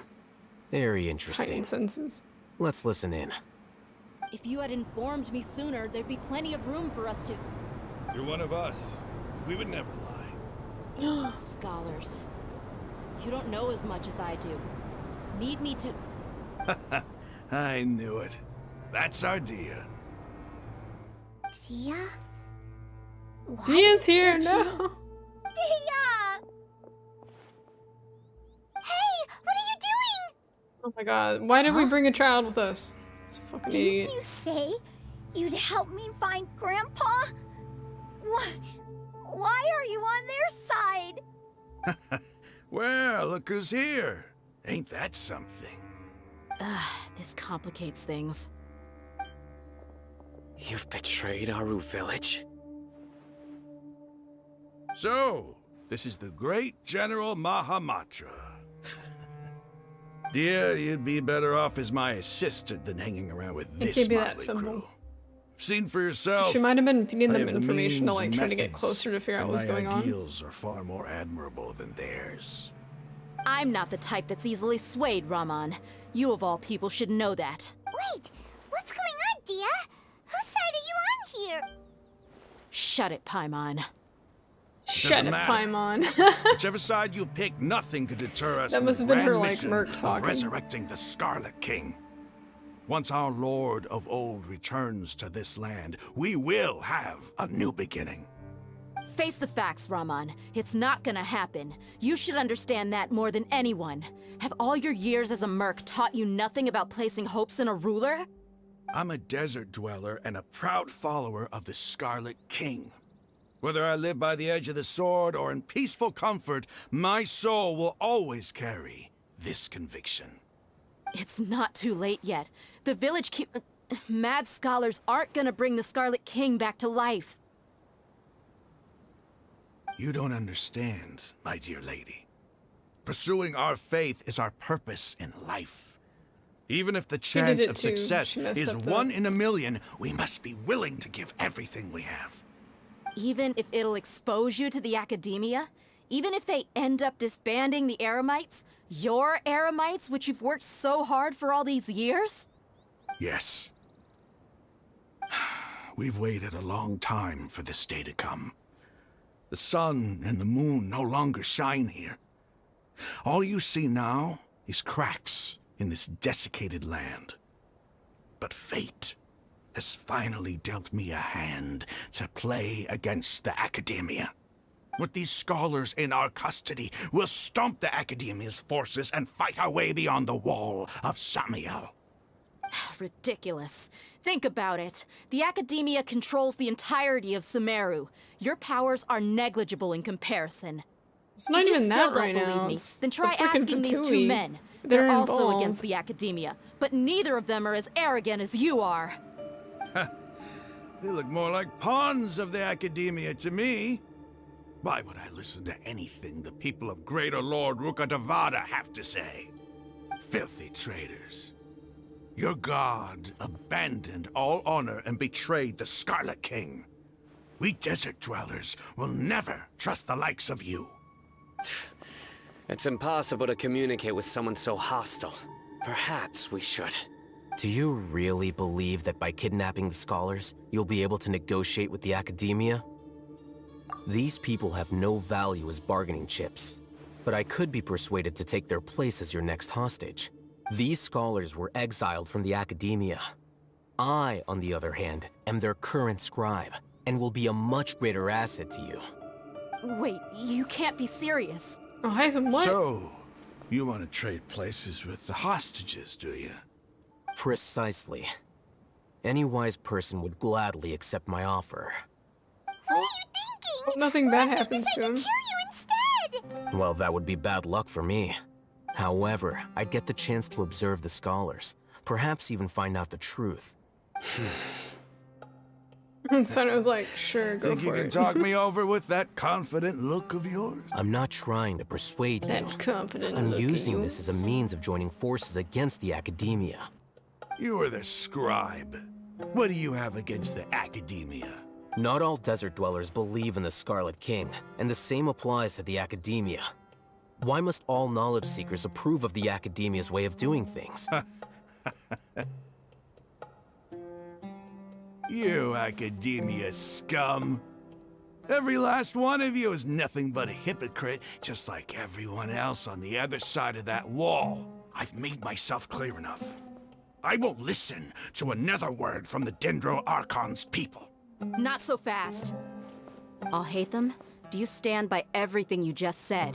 Speaker 18: Very interesting.
Speaker 1: heightened senses.
Speaker 18: Let's listen in.
Speaker 12: If you had informed me sooner, there'd be plenty of room for us to...
Speaker 14: You're one of us. We would never lie.
Speaker 12: Scholars. You don't know as much as I do. Need me to...
Speaker 14: I knew it. That's our Dia.
Speaker 15: Dia?
Speaker 1: Dia's here, no!
Speaker 15: Dia!
Speaker 8: Hey, what are you doing?
Speaker 1: Oh my god, why did we bring a child with us? This fucking
Speaker 15: Didn't
Speaker 1: idiot.
Speaker 15: you say you'd help me find Grandpa? Why are you on their side?
Speaker 14: Well, look who's here. Ain't that something?
Speaker 20: This complicates things.
Speaker 6: You've betrayed Aru village?
Speaker 14: So, this is the great General Mahamatra. Dear, you'd be better off as my assistant than hanging around with
Speaker 1: It
Speaker 14: this
Speaker 1: can't be that
Speaker 14: motley
Speaker 1: simple.
Speaker 14: crew. Seen for yourself.
Speaker 1: She might have been feeding
Speaker 14: I
Speaker 1: them
Speaker 14: have the
Speaker 1: information to
Speaker 14: means
Speaker 1: like
Speaker 14: and
Speaker 1: try to get
Speaker 14: methods,
Speaker 1: closer to figure out
Speaker 14: and
Speaker 1: what's
Speaker 14: my
Speaker 1: going on.
Speaker 14: ideals are far more admirable than theirs.
Speaker 20: I'm not the type that's easily swayed, Raman. You of all people should know that.
Speaker 8: Wait, what's going on, Dia? Whose side are you on here?
Speaker 20: Shut it, Paimon.
Speaker 1: Shut
Speaker 14: Doesn't
Speaker 1: it,
Speaker 14: matter.
Speaker 1: Paimon.
Speaker 14: Whichever side you pick, nothing could deter us
Speaker 1: That
Speaker 14: from
Speaker 1: must
Speaker 14: the
Speaker 1: have been her,
Speaker 14: grand
Speaker 1: like,
Speaker 14: mission
Speaker 1: Merc
Speaker 14: of
Speaker 1: talking.
Speaker 14: resurrecting the Scarlet King. Once our Lord of Old returns to this land, we will have a new beginning.
Speaker 20: Face the facts, Raman. It's not gonna happen. You should understand that more than anyone. Have all your years as a merc taught you nothing about placing hopes in a ruler?
Speaker 14: I'm a desert dweller and a proud follower of the Scarlet King. Whether I live by the edge of the sword or in peaceful comfort, my soul will always carry this conviction.
Speaker 20: It's not too late yet. The village mad scholars aren't gonna bring the Scarlet King back to life.
Speaker 14: You don't understand, my dear lady. Pursuing our faith is our purpose in life. Even if the chance of success is 1 in a million, we must be willing to give everything we have.
Speaker 20: Even if it'll expose you to the academia? Even if they end up disbanding the Eremites? Your Eremites, which you've worked so hard for all these years?
Speaker 14: Yes. We've waited a long time for this day to come. The sun and the moon no longer shine here. All you see now is cracks in this desiccated land. But fate has finally dealt me a hand to play against the Academia. With these scholars in our custody, we'll stomp the Academia's forces and fight our way beyond the wall of Samiel.
Speaker 20: Ridiculous. Think about it. The Academia controls the entirety of Sumeru. Your powers are negligible in comparison.
Speaker 1: It's not even that right now.
Speaker 20: Then try asking these two men. They're also against the Academia, but neither of them are as arrogant as you are.
Speaker 14: They look more like pawns of the Academia to me. Why would I listen to anything the people of Greater Lord Rukkhadevata have to say? Filthy traitors. Your god abandoned all honor and betrayed the Scarlet King. We desert dwellers will never trust the likes of you.
Speaker 6: It's impossible to communicate with someone so hostile. Perhaps we should.
Speaker 18: Do you really believe that by kidnapping the scholars, you'll be able to negotiate with the Academia? These people have no value as bargaining chips, but I could be persuaded to take their place as your next hostage. These scholars were exiled from the Academia. I, on the other hand, am their current scribe, and will be a much greater asset to you.
Speaker 20: Wait, you can't be serious.
Speaker 1: Oh, hi, what?
Speaker 14: So, you want to trade places with the hostages, do you?
Speaker 18: Precisely. Any wise person would gladly accept my offer.
Speaker 8: What are you thinking?
Speaker 1: Hope nothing bad happens to him.
Speaker 8: Kill you instead!
Speaker 18: Well, that would be bad luck for me. However, I'd get the chance to observe the scholars, perhaps even find out the truth.
Speaker 1: Cyno was like, sure, go
Speaker 14: Think
Speaker 1: for
Speaker 14: you
Speaker 1: it.
Speaker 14: can talk me over with that confident look of yours?
Speaker 18: I'm not trying to persuade you.
Speaker 1: That confident
Speaker 18: I'm
Speaker 1: look of
Speaker 18: using this
Speaker 1: yours.
Speaker 18: as a means of joining forces against the Academia.
Speaker 14: You are the scribe. What do you have against the Academia?
Speaker 18: Not all desert dwellers believe in the Scarlet King, and the same applies to the Academia. Why must all knowledge seekers approve of the Academia's way of doing things?
Speaker 14: You Academia scum. Every last one of you is nothing but a hypocrite, just like everyone else on the other side of that wall. I've made myself clear enough. I won't listen to another word from the Dendro Archon's people.
Speaker 20: Not so fast. I'll hate them. Do you stand by everything you just said?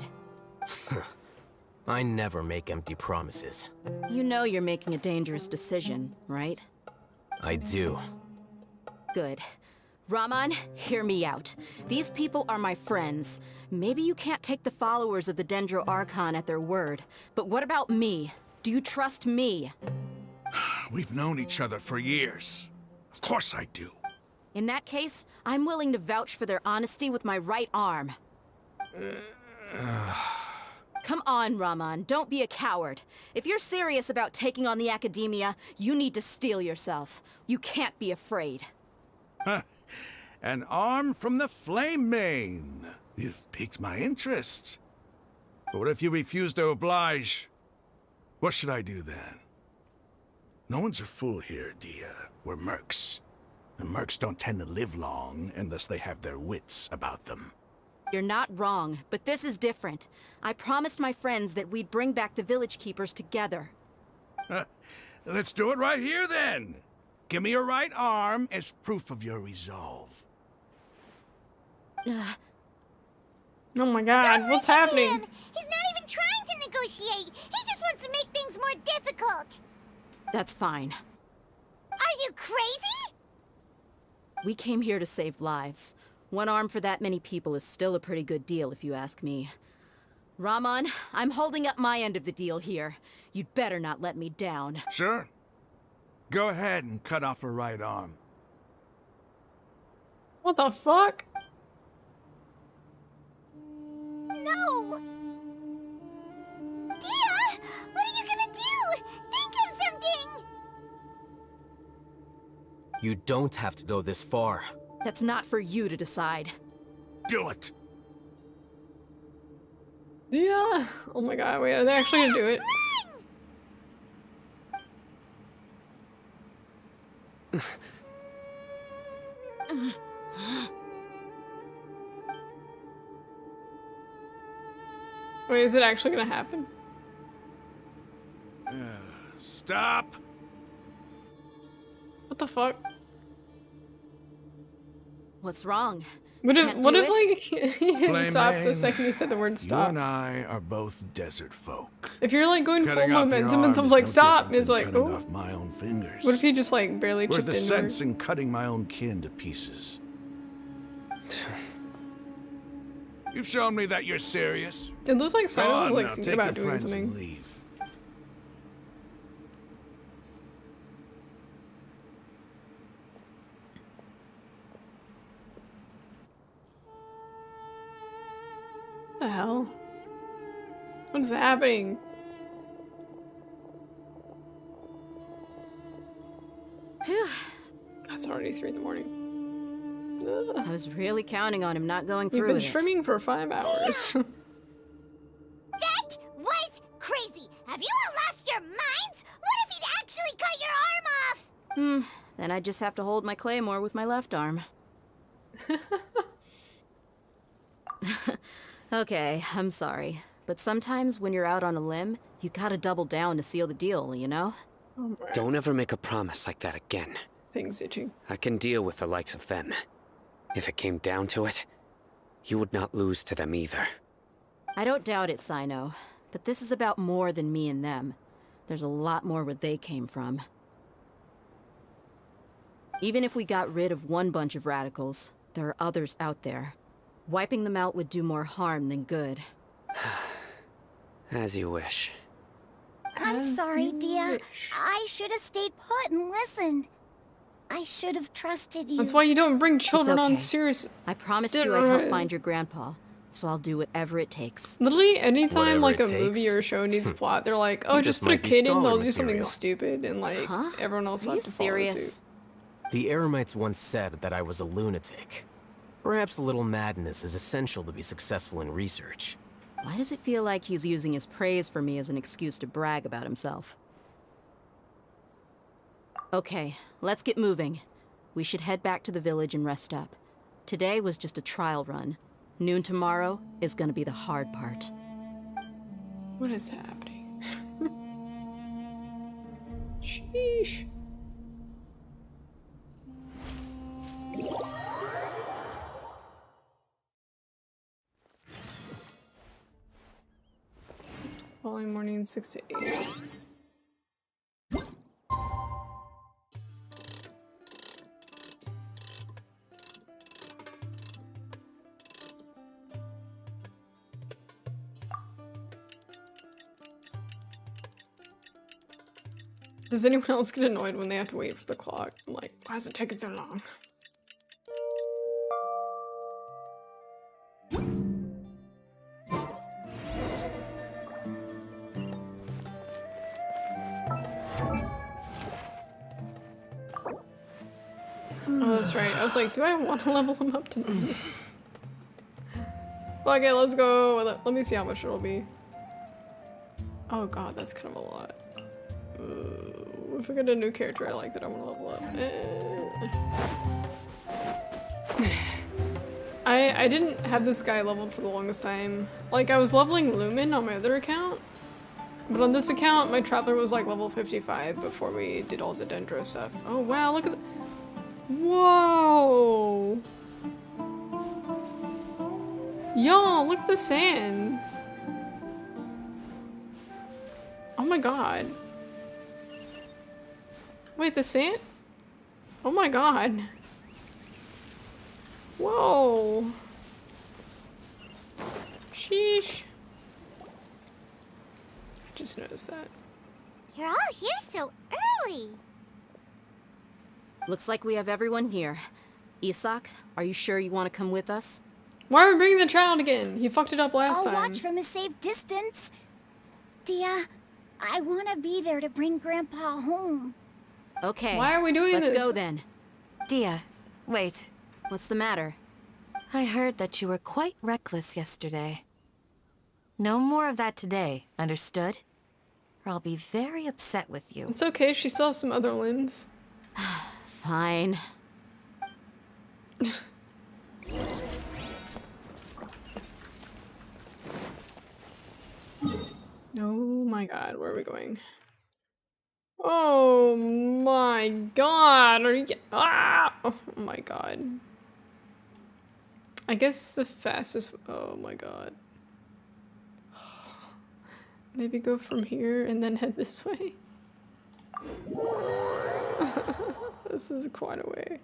Speaker 18: I never make empty promises.
Speaker 20: You know you're making a dangerous decision, right?
Speaker 18: I do.
Speaker 20: Good. Raman, hear me out. These people are my friends. Maybe you can't take the followers of the Dendro Archon at their word, but what about me? Do you trust me?
Speaker 14: We've known each other for years. Of course I do.
Speaker 20: In that case, I'm willing to vouch for their honesty with my right arm. Come on, Raman, don't be a coward. If you're serious about taking on the Academia, you need to steel yourself. You can't be afraid.
Speaker 14: An arm from the Flame Mane. You've piqued my interest. But what if you refuse to oblige? What should I do then? No one's a fool here, Dia. We're mercs. And mercs don't tend to live long unless they have their wits about them.
Speaker 20: You're not wrong, but this is different. I promised my friends that we'd bring back the village keepers together.
Speaker 14: Let's do it right here then. Give me your right arm as proof of your resolve.
Speaker 1: Oh my god, what's happening?
Speaker 8: He's not even trying to negotiate. He just wants to make things more difficult.
Speaker 20: That's fine.
Speaker 8: Are you crazy?
Speaker 20: We came here to save lives. One arm for that many people is still a pretty good deal, if you ask me. Rahman, I'm holding up my end of the deal here. You'd better not let me down.
Speaker 14: Sure. Go ahead and cut off her right arm.
Speaker 1: What the fuck?
Speaker 8: No! Dia! What are you gonna do? Think of something!
Speaker 18: You don't have to go this far.
Speaker 20: That's not for you to decide.
Speaker 14: Do it!
Speaker 1: Yeah. Oh my god, wait, are they actually gonna do it? Wait, is it actually gonna happen?
Speaker 14: Stop!
Speaker 1: What the fuck?
Speaker 20: What's wrong?
Speaker 1: What if,
Speaker 20: Can't do
Speaker 1: like, he didn't stop the
Speaker 14: Flaming,
Speaker 1: second he said the word
Speaker 14: You
Speaker 1: stop?
Speaker 14: and I are both desert folk.
Speaker 1: If you're like going full
Speaker 14: Cutting off your
Speaker 1: momentum
Speaker 14: arm
Speaker 1: and someone's
Speaker 14: is
Speaker 1: like,
Speaker 14: no
Speaker 1: stop,
Speaker 14: different
Speaker 1: it's
Speaker 14: than
Speaker 1: like,
Speaker 14: cutting
Speaker 1: oh.
Speaker 14: off my own fingers.
Speaker 1: What if he just like barely
Speaker 14: Where's
Speaker 1: chipped
Speaker 14: the
Speaker 1: in?
Speaker 14: sense in cutting my own kin to pieces? You've shown me that you're serious.
Speaker 1: It looks like
Speaker 14: Go
Speaker 1: Cyno
Speaker 14: on
Speaker 1: was like
Speaker 14: now,
Speaker 1: thinking
Speaker 14: take
Speaker 1: about
Speaker 14: your
Speaker 1: doing
Speaker 14: friends
Speaker 1: something.
Speaker 14: and leave.
Speaker 1: What the hell? What's happening?
Speaker 20: Phew.
Speaker 1: God, it's already 3 in the morning.
Speaker 20: I was really counting on him not going
Speaker 1: You've
Speaker 20: through
Speaker 1: been
Speaker 20: with it.
Speaker 1: streaming for 5 hours.
Speaker 8: That was crazy! Have you all lost your minds? What if he'd actually cut your arm off?
Speaker 20: Then I just have to hold my claymore with my left arm. Okay, I'm sorry. But sometimes when you're out on a limb, you gotta double down to seal the deal, you know?
Speaker 6: Don't ever make a promise like that again.
Speaker 1: Things itching.
Speaker 6: I can deal with the likes of them. If it came down to it, you would not lose to them either.
Speaker 20: I don't doubt it, Cyno. But this is about more than me and them. There's a lot more where they came from. Even if we got rid of one bunch of radicals, there are others out there. Wiping them out would do more harm than good.
Speaker 6: As you wish.
Speaker 15: I'm sorry, Dia. I should have stayed put and listened. I should have trusted you.
Speaker 1: That's why you don't bring children on
Speaker 20: okay.
Speaker 1: serious.
Speaker 20: I promised you I'd help find your grandpa, so I'll do whatever it takes.
Speaker 1: Literally, anytime
Speaker 18: Whatever
Speaker 1: like a
Speaker 18: it takes.
Speaker 1: movie or show needs plot, they're like, oh,
Speaker 18: You
Speaker 1: just
Speaker 18: just
Speaker 1: put a
Speaker 18: might be
Speaker 1: kid in,
Speaker 18: scholar
Speaker 1: they'll do something
Speaker 18: material.
Speaker 1: stupid, and like, everyone else will
Speaker 20: Are you
Speaker 1: have to follow suit.
Speaker 20: serious?
Speaker 18: The Eremites once said that I was a lunatic. Perhaps a little madness is essential to be successful in research.
Speaker 20: Why does it feel like he's using his praise for me as an excuse to brag about himself? Okay, let's get moving. We should head back to the village and rest up. Today was just a trial run. Noon tomorrow is gonna be the hard part.
Speaker 1: What is happening? Sheesh. Following morning, 6 to 8. Does anyone else get annoyed when they have to wait for the clock? I'm like, why is it taking so long? Oh, that's right. I was like, do I want to level him up tonight? Okay, let's go. Let me see how much it'll be. Oh god, that's kind of a lot. If I get a new character I like that I want to level up. I didn't have this guy leveled for the longest time. Like, I was leveling Lumen on my other account, but on this account, my Traveler was like level 55 before we did all the Dendro stuff. Oh wow, look at the— whoa! Yo, look at the sand. Oh my god. Wait, the sand? Oh my god. Whoa. Sheesh. I just noticed that.
Speaker 8: You're all here so early.
Speaker 20: Looks like we have everyone here. Isak, are you sure you want to come with us?
Speaker 1: Why are we bringing the child again? He fucked it up last time.
Speaker 15: I'll watch from a safe distance. Dia, I want to be there to bring Grandpa home.
Speaker 20: Okay.
Speaker 1: Why are we doing
Speaker 20: this?
Speaker 1: this?
Speaker 20: Let's go then.
Speaker 21: Dia, wait.
Speaker 20: What's the matter?
Speaker 21: I heard that you were quite reckless yesterday. No more of that today, understood? Or I'll be very upset with you.
Speaker 1: It's okay, she still has some other limbs.
Speaker 20: Fine.
Speaker 1: Oh my god, where are we going? Oh my god, are you ah! Oh my god. I guess the fastest, oh my god. Maybe go from here and then head this way. This is quite a way.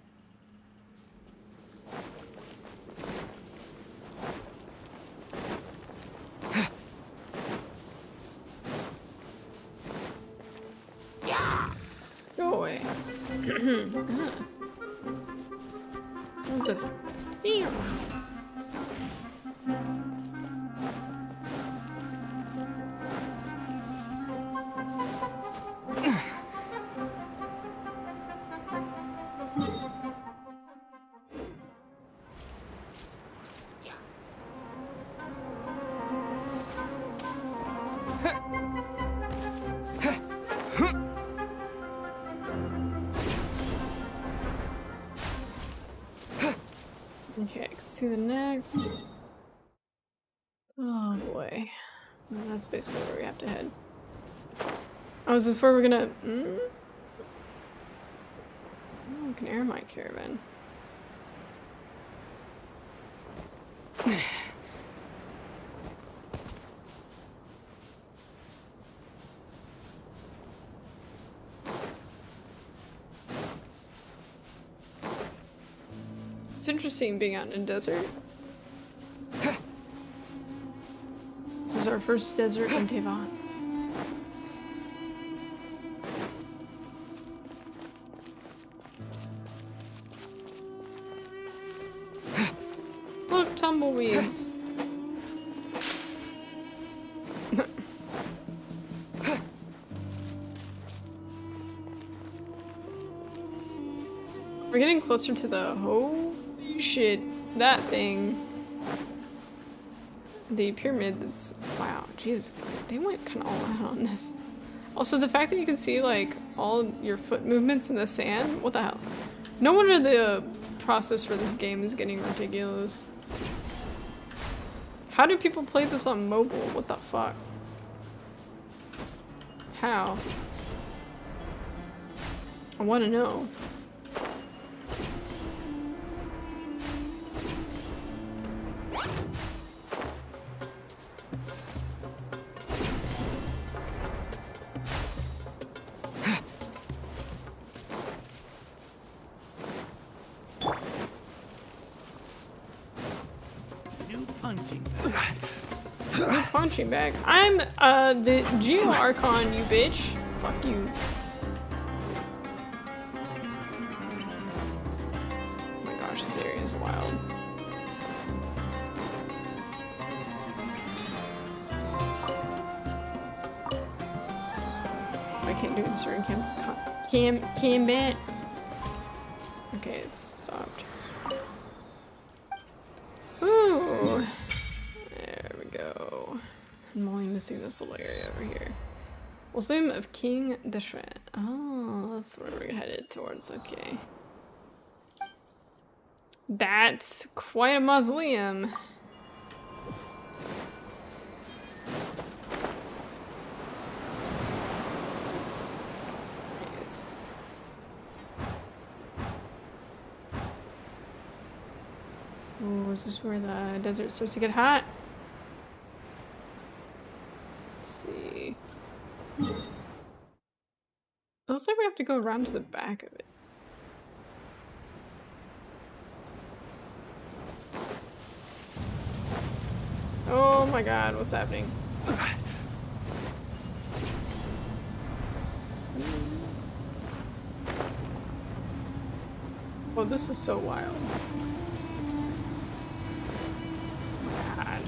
Speaker 1: Go away. What's this? Okay, I can see the next. Oh boy. Well, that's basically where we have to head. Oh, is this where we're gonna... Oh, I can air my caravan. It's interesting being out in a desert. This is our first desert in Teyvat. Look, tumbleweeds. We're getting closer to the holy shit, that thing. The pyramid that's, wow, jeez, they went kind of all out on this. Also, the fact that you can see like all your foot movements in the sand, what the hell? No wonder the process for this game is getting ridiculous. How do people play this on mobile? What the fuck? How? I want to know. Punching bag. I'm the Geo Archon, you bitch. Fuck you. Oh my gosh, this area is wild. I can't do this during combat. Okay, it's stopped. Ooh. There we go. I'm only missing this little area over here. Museum of King Deshret. Oh, that's where we're headed towards. Okay. That's quite a mausoleum. Nice. Ooh, is this where the desert starts to get hot? Let's see. It looks like we have to go around to the back of it. Oh my god, what's happening? Oh, this is so wild. Oh my god.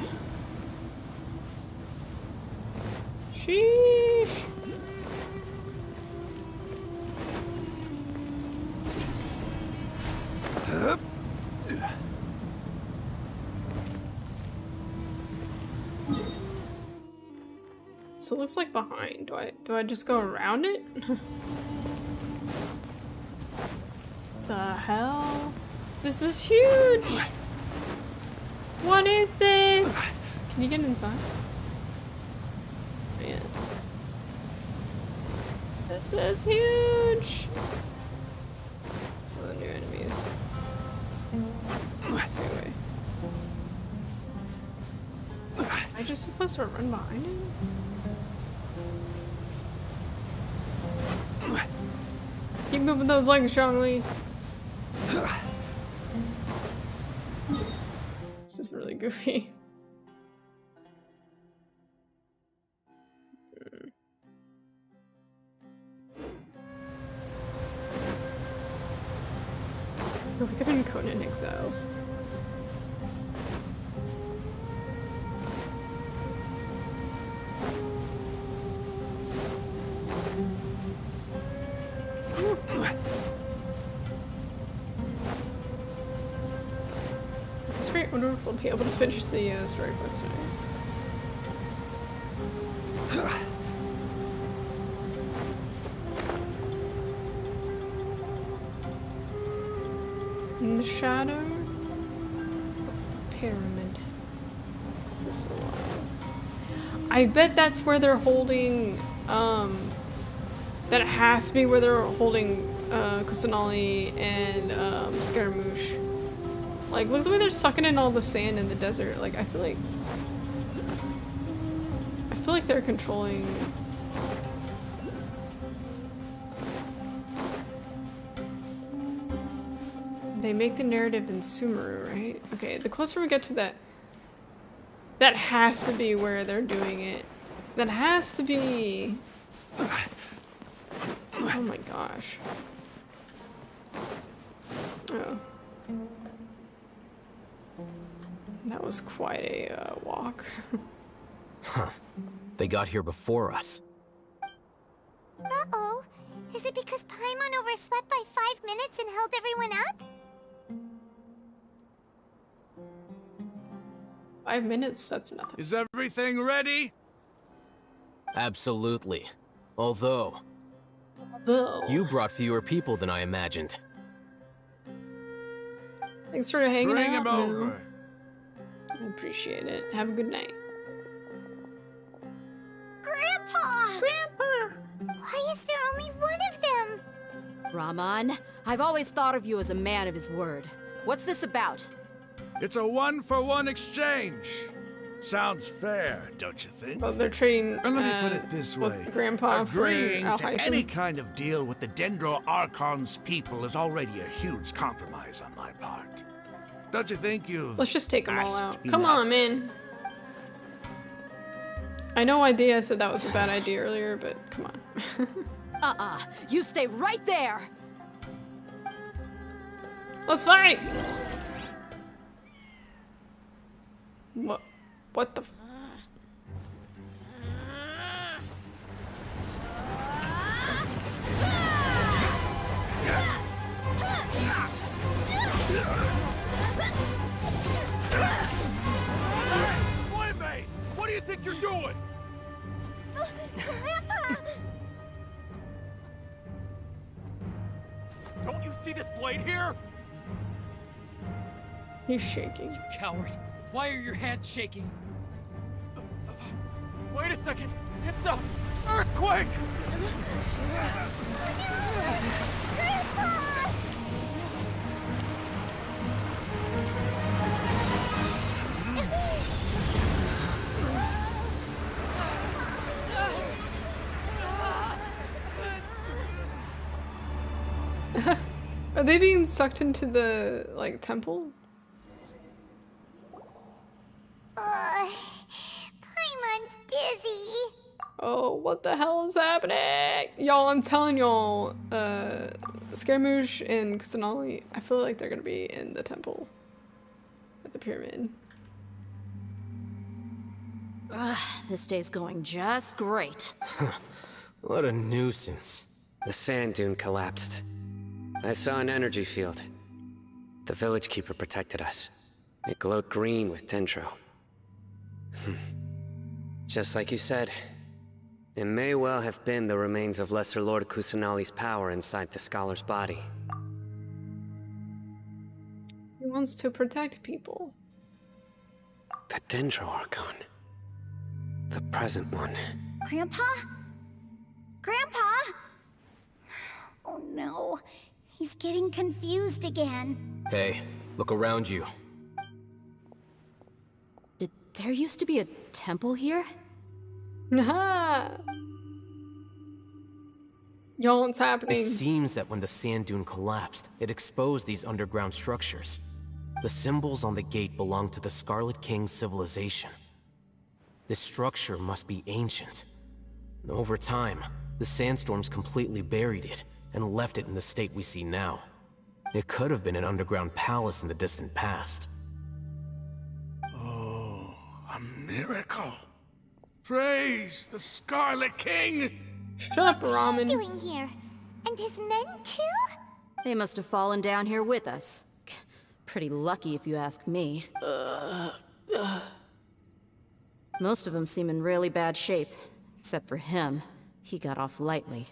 Speaker 1: Sheesh. So it looks like behind. Do I just go around it? The hell? This is huge! What is this? Can you get inside? Man. This is huge! It's one of the new enemies. Let's see, wait. Am I just supposed to run behind him? Keep moving those legs strongly. This is really goofy. Oh, we could have been Conan Exiles. That's great. I wonder if we'll be able to finish the story quest tonight. In the shadow of the pyramid. This is so wild. I bet that's where they're holding, that has to be where they're holding, Kusanali and, Scaramouche. Like, look at the way they're sucking in all the sand in the desert. Like, I feel like they're controlling. They make the narrative in Sumeru, right? Okay, the closer we get to that, that has to be where they're doing it. That has to be. Oh my gosh. Oh. That was quite a walk.
Speaker 18: Huh. They got here before us.
Speaker 8: Uh-oh. Is it because Paimon overslept by 5 minutes and held everyone up?
Speaker 1: 5 minutes? That's nothing.
Speaker 14: Is everything ready?
Speaker 18: Absolutely. Although, you brought fewer people than I imagined.
Speaker 1: Thanks for hanging out.
Speaker 14: Bring him
Speaker 1: man.
Speaker 14: over.
Speaker 1: I appreciate it. Have a good night.
Speaker 8: Grandpa!
Speaker 1: Grandpa!
Speaker 8: Why is there only one of them?
Speaker 20: Raman, I've always thought of you as a man of his word. What's this about?
Speaker 14: It's a 1-for-1 exchange. Sounds fair, don't you think?
Speaker 1: Well, they're trading.
Speaker 14: And let me put it this way:
Speaker 1: Grandpa
Speaker 14: agreeing
Speaker 1: for
Speaker 14: to any kind of deal with the Dendro Archon's people is already a huge compromise on my part. Don't you think you?
Speaker 1: Let's just take them all out.
Speaker 14: asked
Speaker 1: Come
Speaker 14: enough?
Speaker 1: on, man. I know I said that was a bad idea earlier, but come on.
Speaker 20: You stay right there!
Speaker 1: Let's fight! What the f-
Speaker 3: Playmate! What do you think you're doing?
Speaker 8: Grandpa!
Speaker 3: Don't you see this blade here?
Speaker 1: He's shaking.
Speaker 5: You coward! Why are your hands shaking?
Speaker 3: Wait a second! It's a earthquake!
Speaker 8: Grandpa!
Speaker 1: Are they being sucked into the, like, temple?
Speaker 8: Paimon's dizzy.
Speaker 1: Oh, what the hell is happening? Y'all, I'm telling y'all, Scaramouche and Kusanali, I feel like they're gonna be in the temple. At the pyramid.
Speaker 20: This day's going just great.
Speaker 6: What a nuisance. The sand dune collapsed. I saw an energy field. The village keeper protected us. It glowed green with dendro. Just like you said, it may well have been the remains of Lesser Lord Kusanali's power inside the scholar's body.
Speaker 1: He wants to protect people.
Speaker 6: The dendro archon. The present one.
Speaker 15: Grandpa? Grandpa? Oh no, he's getting confused again.
Speaker 18: Hey, look around you.
Speaker 20: Did there used to be a temple here?
Speaker 1: Nah. Y'all, what's happening?
Speaker 18: It seems that when the sand dune collapsed, it exposed these underground structures. The symbols on the gate belong to the Scarlet King's civilization. This structure must be ancient. Over time, the sandstorms completely buried it and left it in the state we see now. It could have been an underground palace in the distant past.
Speaker 14: Oh, a miracle. Praise the Scarlet King!
Speaker 1: Shut up, Ramen.
Speaker 8: What's he doing here? And his men too?
Speaker 20: They must have fallen down here with us. Pretty lucky if you ask me. Most of them seem in really bad shape. Except for him. He got off lightly.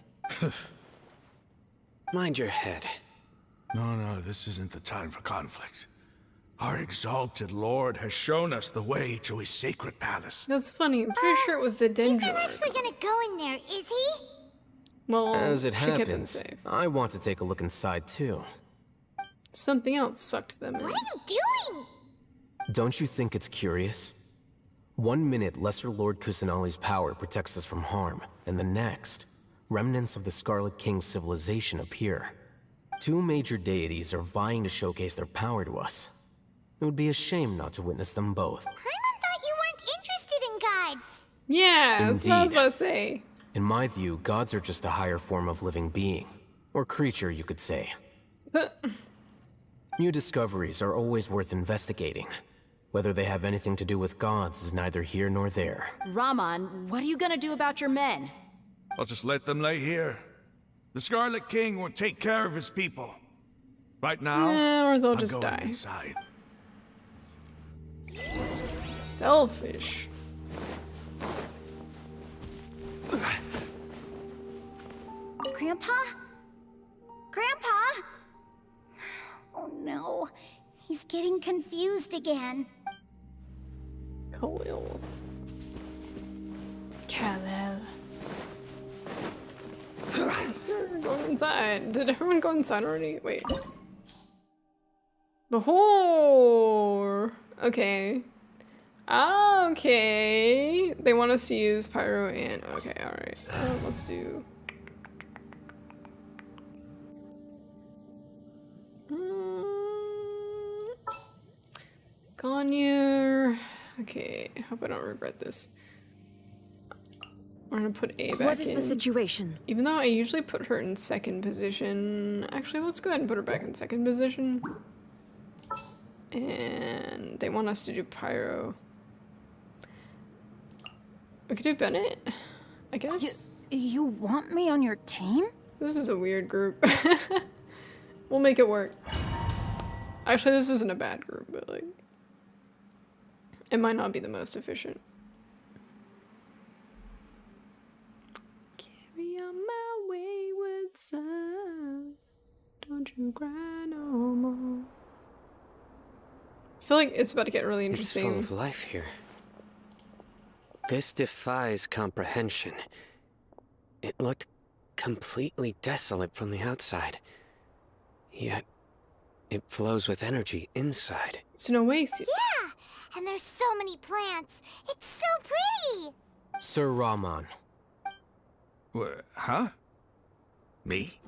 Speaker 6: Mind your head.
Speaker 14: No, this isn't the time for conflict. Our exalted lord has shown us the way to his sacred palace.
Speaker 1: That's funny. I'm pretty sure it was the dendro.
Speaker 8: He's not actually gonna go in there, is he?
Speaker 1: Well,
Speaker 18: As it
Speaker 1: she kept him
Speaker 18: happens,
Speaker 1: safe.
Speaker 18: I want to take a look inside too.
Speaker 1: Something else sucked them in.
Speaker 8: What are you doing?
Speaker 18: Don't you think it's curious? 1 minute, Lesser Lord Kusanali's power protects us from harm, and the next, remnants of the Scarlet King's civilization appear. 2 major deities are vying to showcase their power to us. It would be a shame not to witness them both.
Speaker 8: Paimon thought you weren't interested in gods.
Speaker 1: Yeah, that's what I was about to say.
Speaker 18: In my view, gods are just a higher form of living being. Or creature, you could say. New discoveries are always worth investigating. Whether they have anything to do with gods is neither here nor there.
Speaker 20: Raman, what are you gonna do about your men?
Speaker 14: I'll just let them lay here. The Scarlet King will take care of his people. Right now,
Speaker 1: or they'll
Speaker 14: I'm
Speaker 1: just
Speaker 14: going
Speaker 1: die.
Speaker 14: inside.
Speaker 1: Selfish.
Speaker 15: Grandpa? Grandpa? Oh no, he's getting confused again.
Speaker 1: Khalil. Yes, we're going inside. Did everyone go inside already? Wait. The whore. Okay. Okay. They want us to use pyro and okay, alright. Let's do. Ganyer. Okay, hope I don't regret this. We're gonna put A back in.
Speaker 7: What is the situation?
Speaker 1: Even though I usually put her in second position. Actually, let's go ahead and put her back in second position. And they want us to do pyro. We could do Bennett, I guess.
Speaker 15: You want me on your team?
Speaker 1: This is a weird group. We'll make it work. Actually, this isn't a bad group, but like, it might not be the most efficient. Carry on my wayward son. Don't you cry no more. I feel like it's about to get really interesting.
Speaker 6: It's full of life here. This defies comprehension. It looked completely desolate from the outside. Yet, it flows with energy inside.
Speaker 1: It's an oasis.
Speaker 8: Yeah, and there's so many plants. It's so pretty.
Speaker 18: Sir Rahman.
Speaker 14: Huh? Me?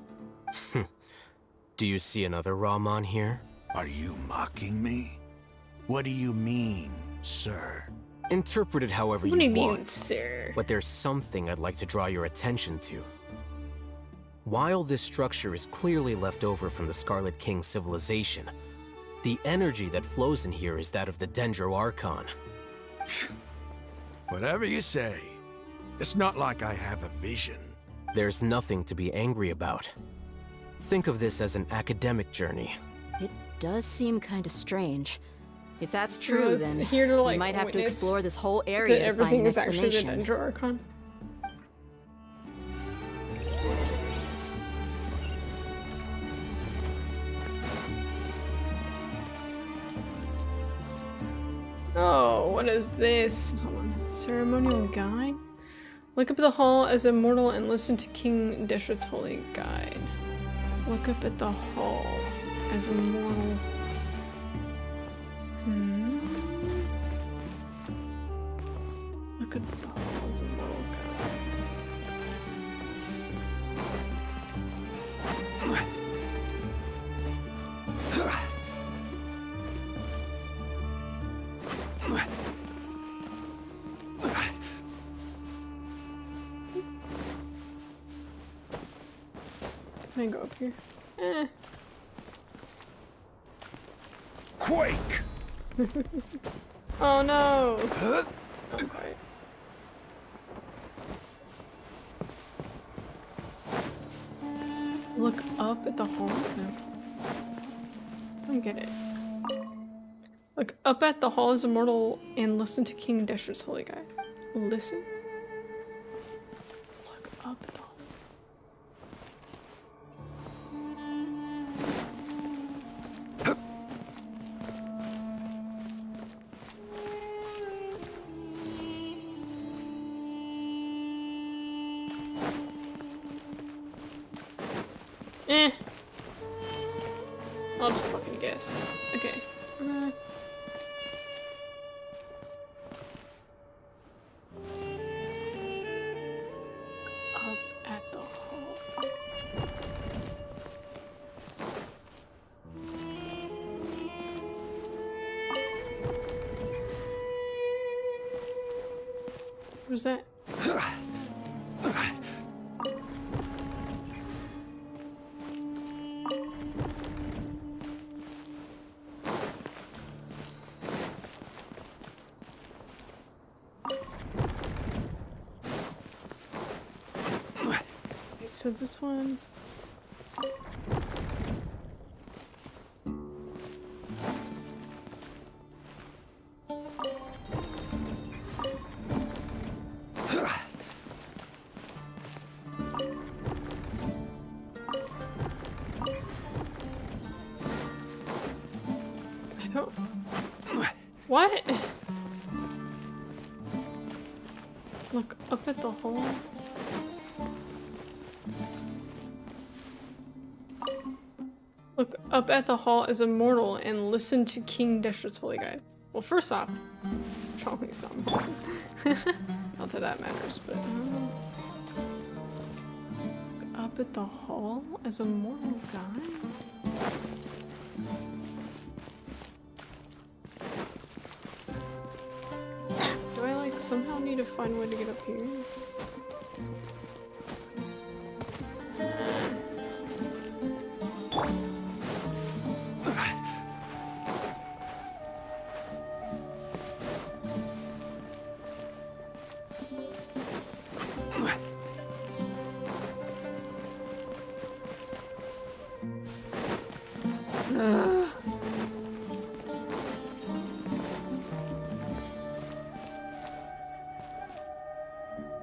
Speaker 18: Do you see another Rahman here?
Speaker 14: Are you mocking me? What do you mean, sir?
Speaker 18: Interpret it however
Speaker 1: What do
Speaker 18: you
Speaker 1: you mean,
Speaker 18: want.
Speaker 1: sir?
Speaker 18: But there's something I'd like to draw your attention to. While this structure is clearly left over from the Scarlet King civilization, the energy that flows in here is that of the Dendro Archon.
Speaker 14: Whatever you say. It's not like I have a vision.
Speaker 18: There's nothing to be angry about. Think of this as an academic journey.
Speaker 20: It does seem kind of strange. If that's true,
Speaker 1: was
Speaker 20: then
Speaker 1: here to, like,
Speaker 20: we might have to
Speaker 1: witness
Speaker 20: explore this whole area
Speaker 1: that
Speaker 20: to
Speaker 1: everything
Speaker 20: find
Speaker 1: is
Speaker 20: an
Speaker 1: actually the
Speaker 20: explanation.
Speaker 1: Dendro Archon. Oh, what is this? Hold on. Ceremonial guide? Look up the hall as immortal and listen to King Deshret's holy guide. Look up at the hall as immortal. Look up at the hall as immortal guide. Can I go up here?
Speaker 23: Quake!
Speaker 1: Oh no! Okay. Look up at the hall? No. I don't get it. Look up at the hall as immortal and listen to King Deshret's holy guide. Listen? Look up at the hall. I'll just fucking guess. Okay. Up at the hall. What was that? So this one. I don't. What? Look up at the hole. Look up at the hall as immortal and listen to King Deshret's holy guide. Well, first off, probably something. Not that that matters, but look up at the hall as immortal guide. Do I like somehow need to find a way to get up here?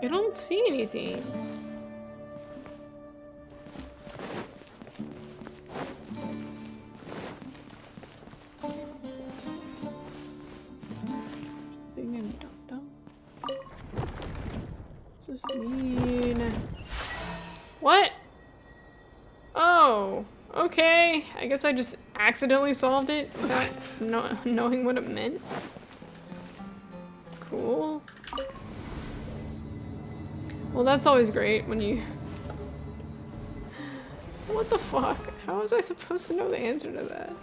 Speaker 1: I don't see anything. Thing and dum-dum. What's this mean? What? Oh, okay. I guess I just accidentally solved it without knowing what it meant. Cool. Well, that's always great when you What the fuck? How was I supposed to know the answer to that?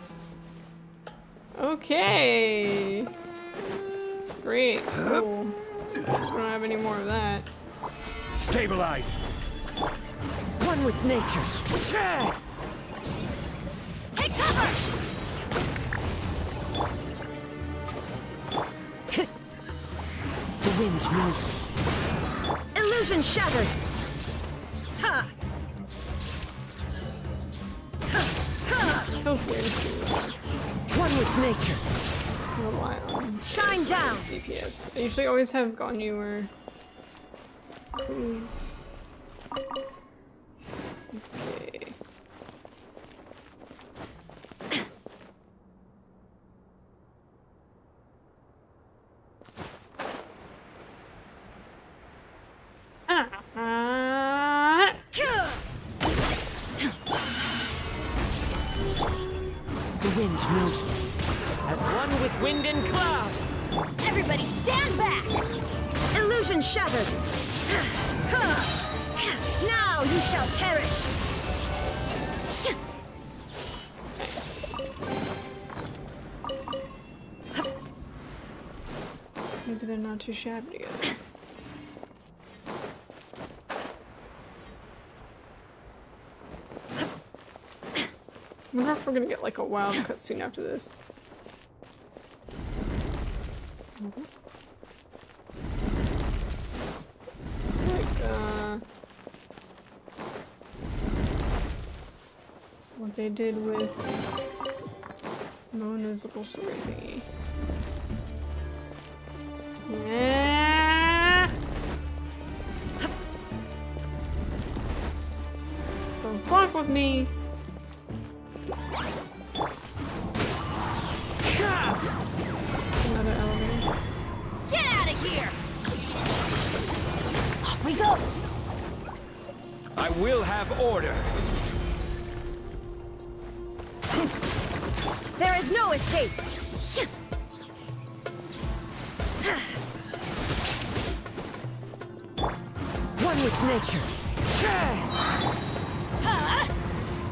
Speaker 1: Okay. Great. Cool. We don't have any more of that.
Speaker 2: Stabilize. One with nature.
Speaker 7: Take cover!
Speaker 2: The wind knows me.
Speaker 7: Illusion shattered! Ha!
Speaker 1: Those winds too.
Speaker 2: One with nature.
Speaker 1: Rely on
Speaker 7: Shine down!
Speaker 1: DPS. I usually always have Ganyu or. Okay.
Speaker 2: The wind knows me. As one with wind and cloud.
Speaker 7: Everybody stand back! Illusion shattered! Now you shall perish!
Speaker 1: Maybe they're not too shabby together. I wonder if we're gonna get like a wild cutscene after this. It's like, what they did with Mona's little story thingy. Yeah. Don't fuck with me. This is another elevator.
Speaker 7: Get out of here! Off we go!
Speaker 23: I will have order.
Speaker 7: There is no escape!
Speaker 2: One with nature.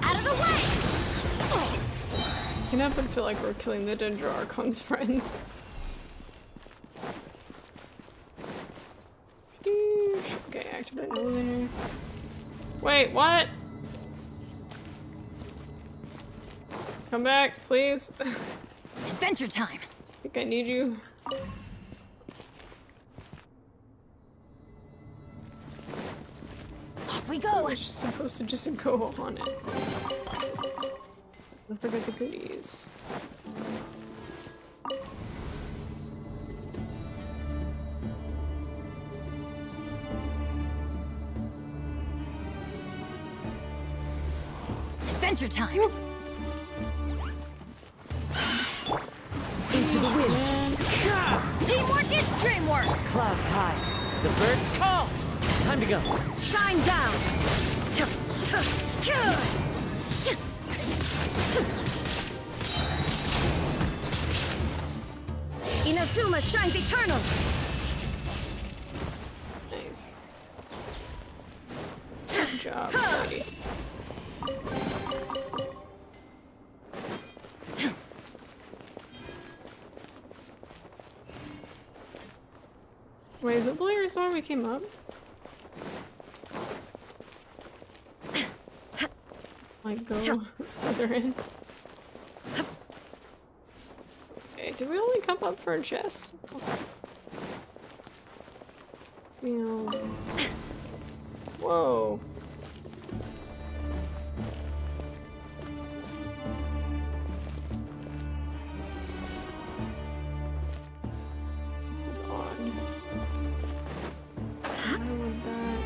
Speaker 7: Out of the way!
Speaker 1: I can't help but feel like we're killing the Dendro Archon's friends. Okay, activate elevator. Wait, what? Come back, please.
Speaker 7: Adventure time!
Speaker 1: I think I need you.
Speaker 7: Off we go!
Speaker 1: So we're supposed to just go on it. Don't forget the goodies.
Speaker 7: Adventure time!
Speaker 2: Into the wind.
Speaker 7: Teamwork is dreamwork!
Speaker 2: Clouds high. The birds call. Time to go.
Speaker 7: Shine down! Inazuma shines eternal!
Speaker 1: Nice. Good job, buddy. Wait, is it the resort we came up? Like, go further in? Okay, did we only come up for a chest? Meals. Whoa. This is odd. Why would that...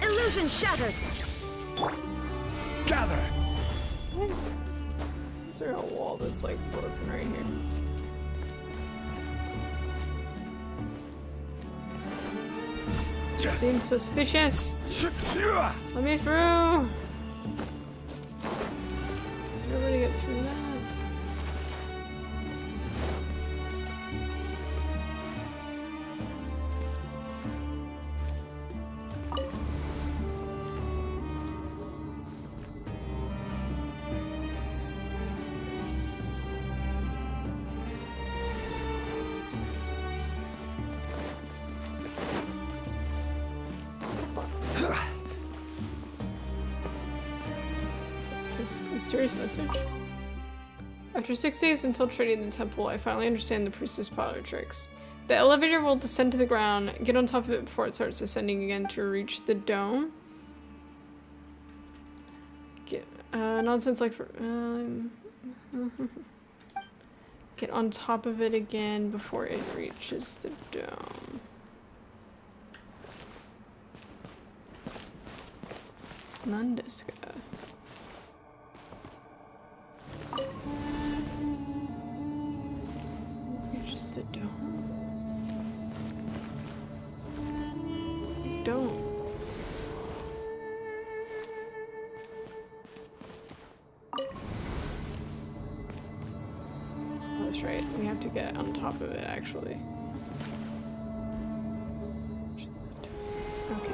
Speaker 7: Illusion shattered!
Speaker 23: Gather!
Speaker 1: Nice. Is there a wall that's like broken right here? Seems suspicious. Let me through. Is there a way to get through that? this mysterious message? After 6 days infiltrating the temple, I finally understand the priestess parlor tricks. The elevator will descend to the ground. Get on top of it before it starts descending again to reach the dome. Get nonsense like for get on top of it again before it reaches the dome. Nundiska. Reaches the dome. Dome. That's right. We have to get on top of it, actually. Okay.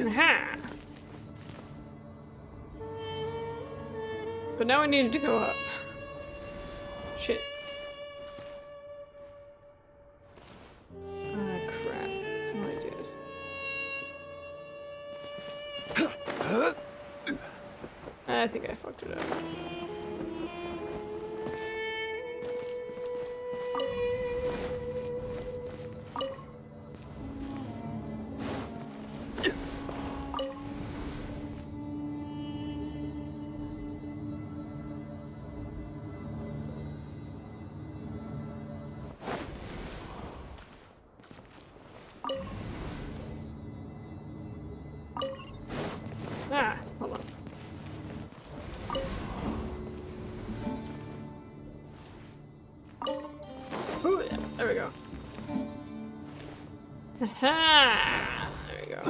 Speaker 1: Aha! But now we needed to go up. Shit. Ah, crap. How do I do this? I think I fucked it up. Ah, hold on. Ooh, yeah, there we go. Aha! There we go.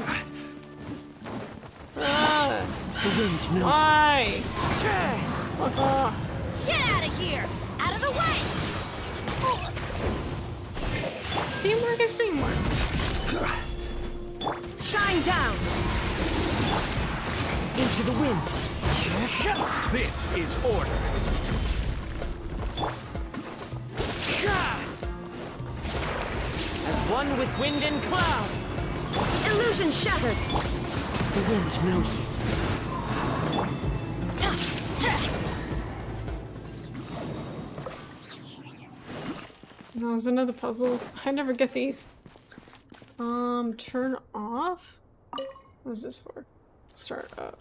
Speaker 1: Ah!
Speaker 2: The wind knows.
Speaker 1: Why? Fuck off.
Speaker 7: Get out of here! Out of the way!
Speaker 1: Teamwork is teamwork.
Speaker 7: Shine down!
Speaker 2: Into the wind.
Speaker 3: This is order.
Speaker 2: As one with wind and cloud.
Speaker 7: Illusion shattered!
Speaker 2: The wind knows me.
Speaker 1: No, there's another puzzle. I never get these. Turn off? What is this for? Start up.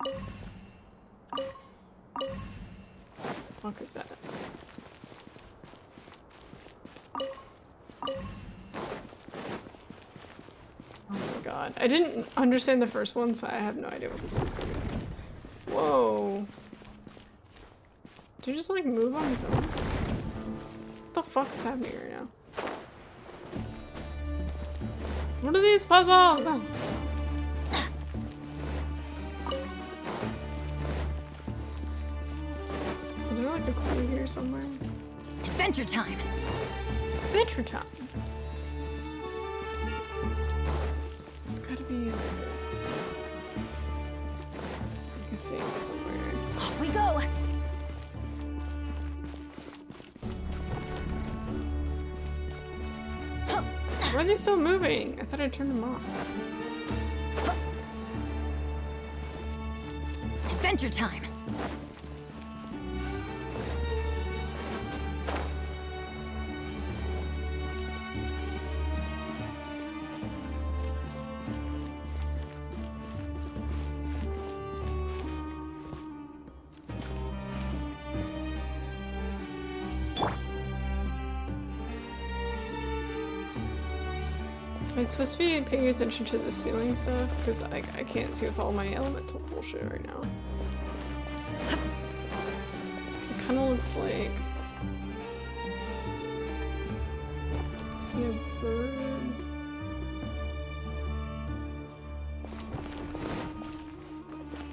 Speaker 1: What is that? Oh my god. I didn't understand the first one, so I have no idea what this one's gonna be. Whoa. Did you just like move on his own? What the fuck is happening right now? What are these puzzles? Is there like a clue here somewhere?
Speaker 7: Adventure time!
Speaker 1: Adventure time! There's gotta be like a thing somewhere.
Speaker 7: Off we go!
Speaker 1: Why are they still moving? I thought I turned them off.
Speaker 7: Adventure time!
Speaker 1: Am I supposed to be paying attention to the ceiling stuff? Because I can't see with all my elemental bullshit right now. It kind of looks like... See a bird?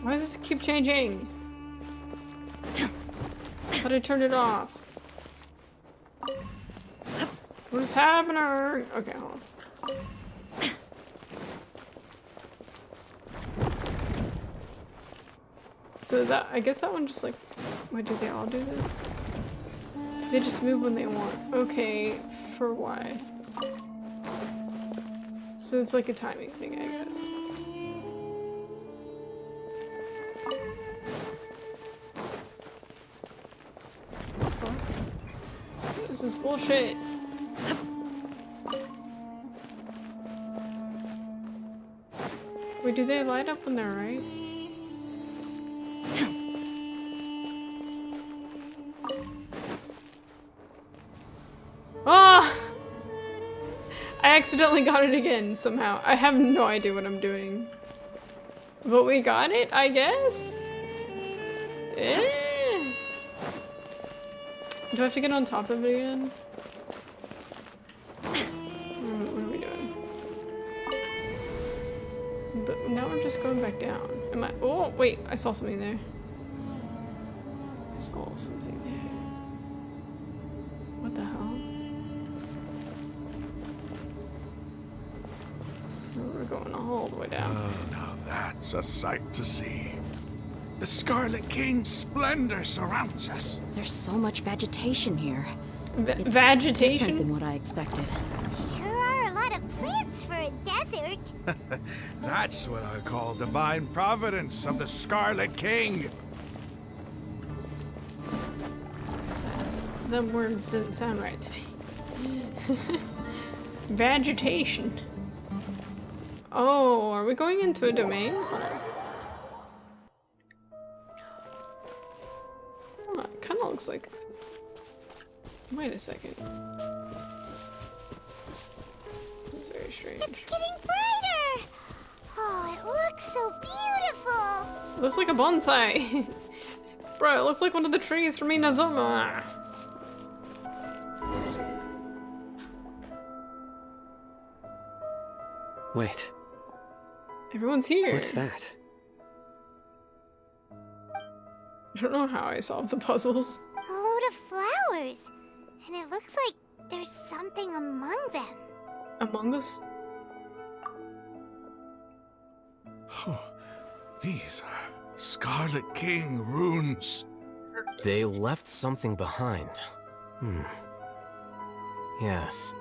Speaker 1: Why does this keep changing? Thought I turned it off. What is happening? Okay, hold on. So that, I guess that one just like, why do they all do this? They just move when they want. Okay, for why? So it's like a timing thing, I guess. This is bullshit. Wait, do they light up when they're right? Ah! I accidentally got it again somehow. I have no idea what I'm doing. But we got it, I guess? Eh. Do I have to get on top of it again? What are we doing? But now we're just going back down. Am I? Oh, wait, I saw something there. I saw something there. What the hell? We're going all the way down.
Speaker 14: Oh, now that's a sight to see. The Scarlet King's splendor surrounds us.
Speaker 20: There's so much vegetation here. It's
Speaker 1: Vegetation?
Speaker 20: different than what I expected.
Speaker 8: Sure are a lot of plants for a desert.
Speaker 14: That's what I call divine providence of the Scarlet King.
Speaker 1: Them words didn't sound right to me. Vegetation. Oh, are we going into a domain? Oh, it kind of looks like... Wait a second. This is very strange.
Speaker 8: It's getting brighter. Oh, it looks so beautiful.
Speaker 1: It looks like a bonsai. Bro, it looks like one of the trees from Inazuma.
Speaker 6: Wait.
Speaker 1: Everyone's here.
Speaker 6: What's that?
Speaker 1: I don't know how I solved the puzzles.
Speaker 8: A load of flowers. And it looks like there's something among them.
Speaker 1: Among Us?
Speaker 14: Oh, these are Scarlet King runes.
Speaker 18: They left something behind. Yes.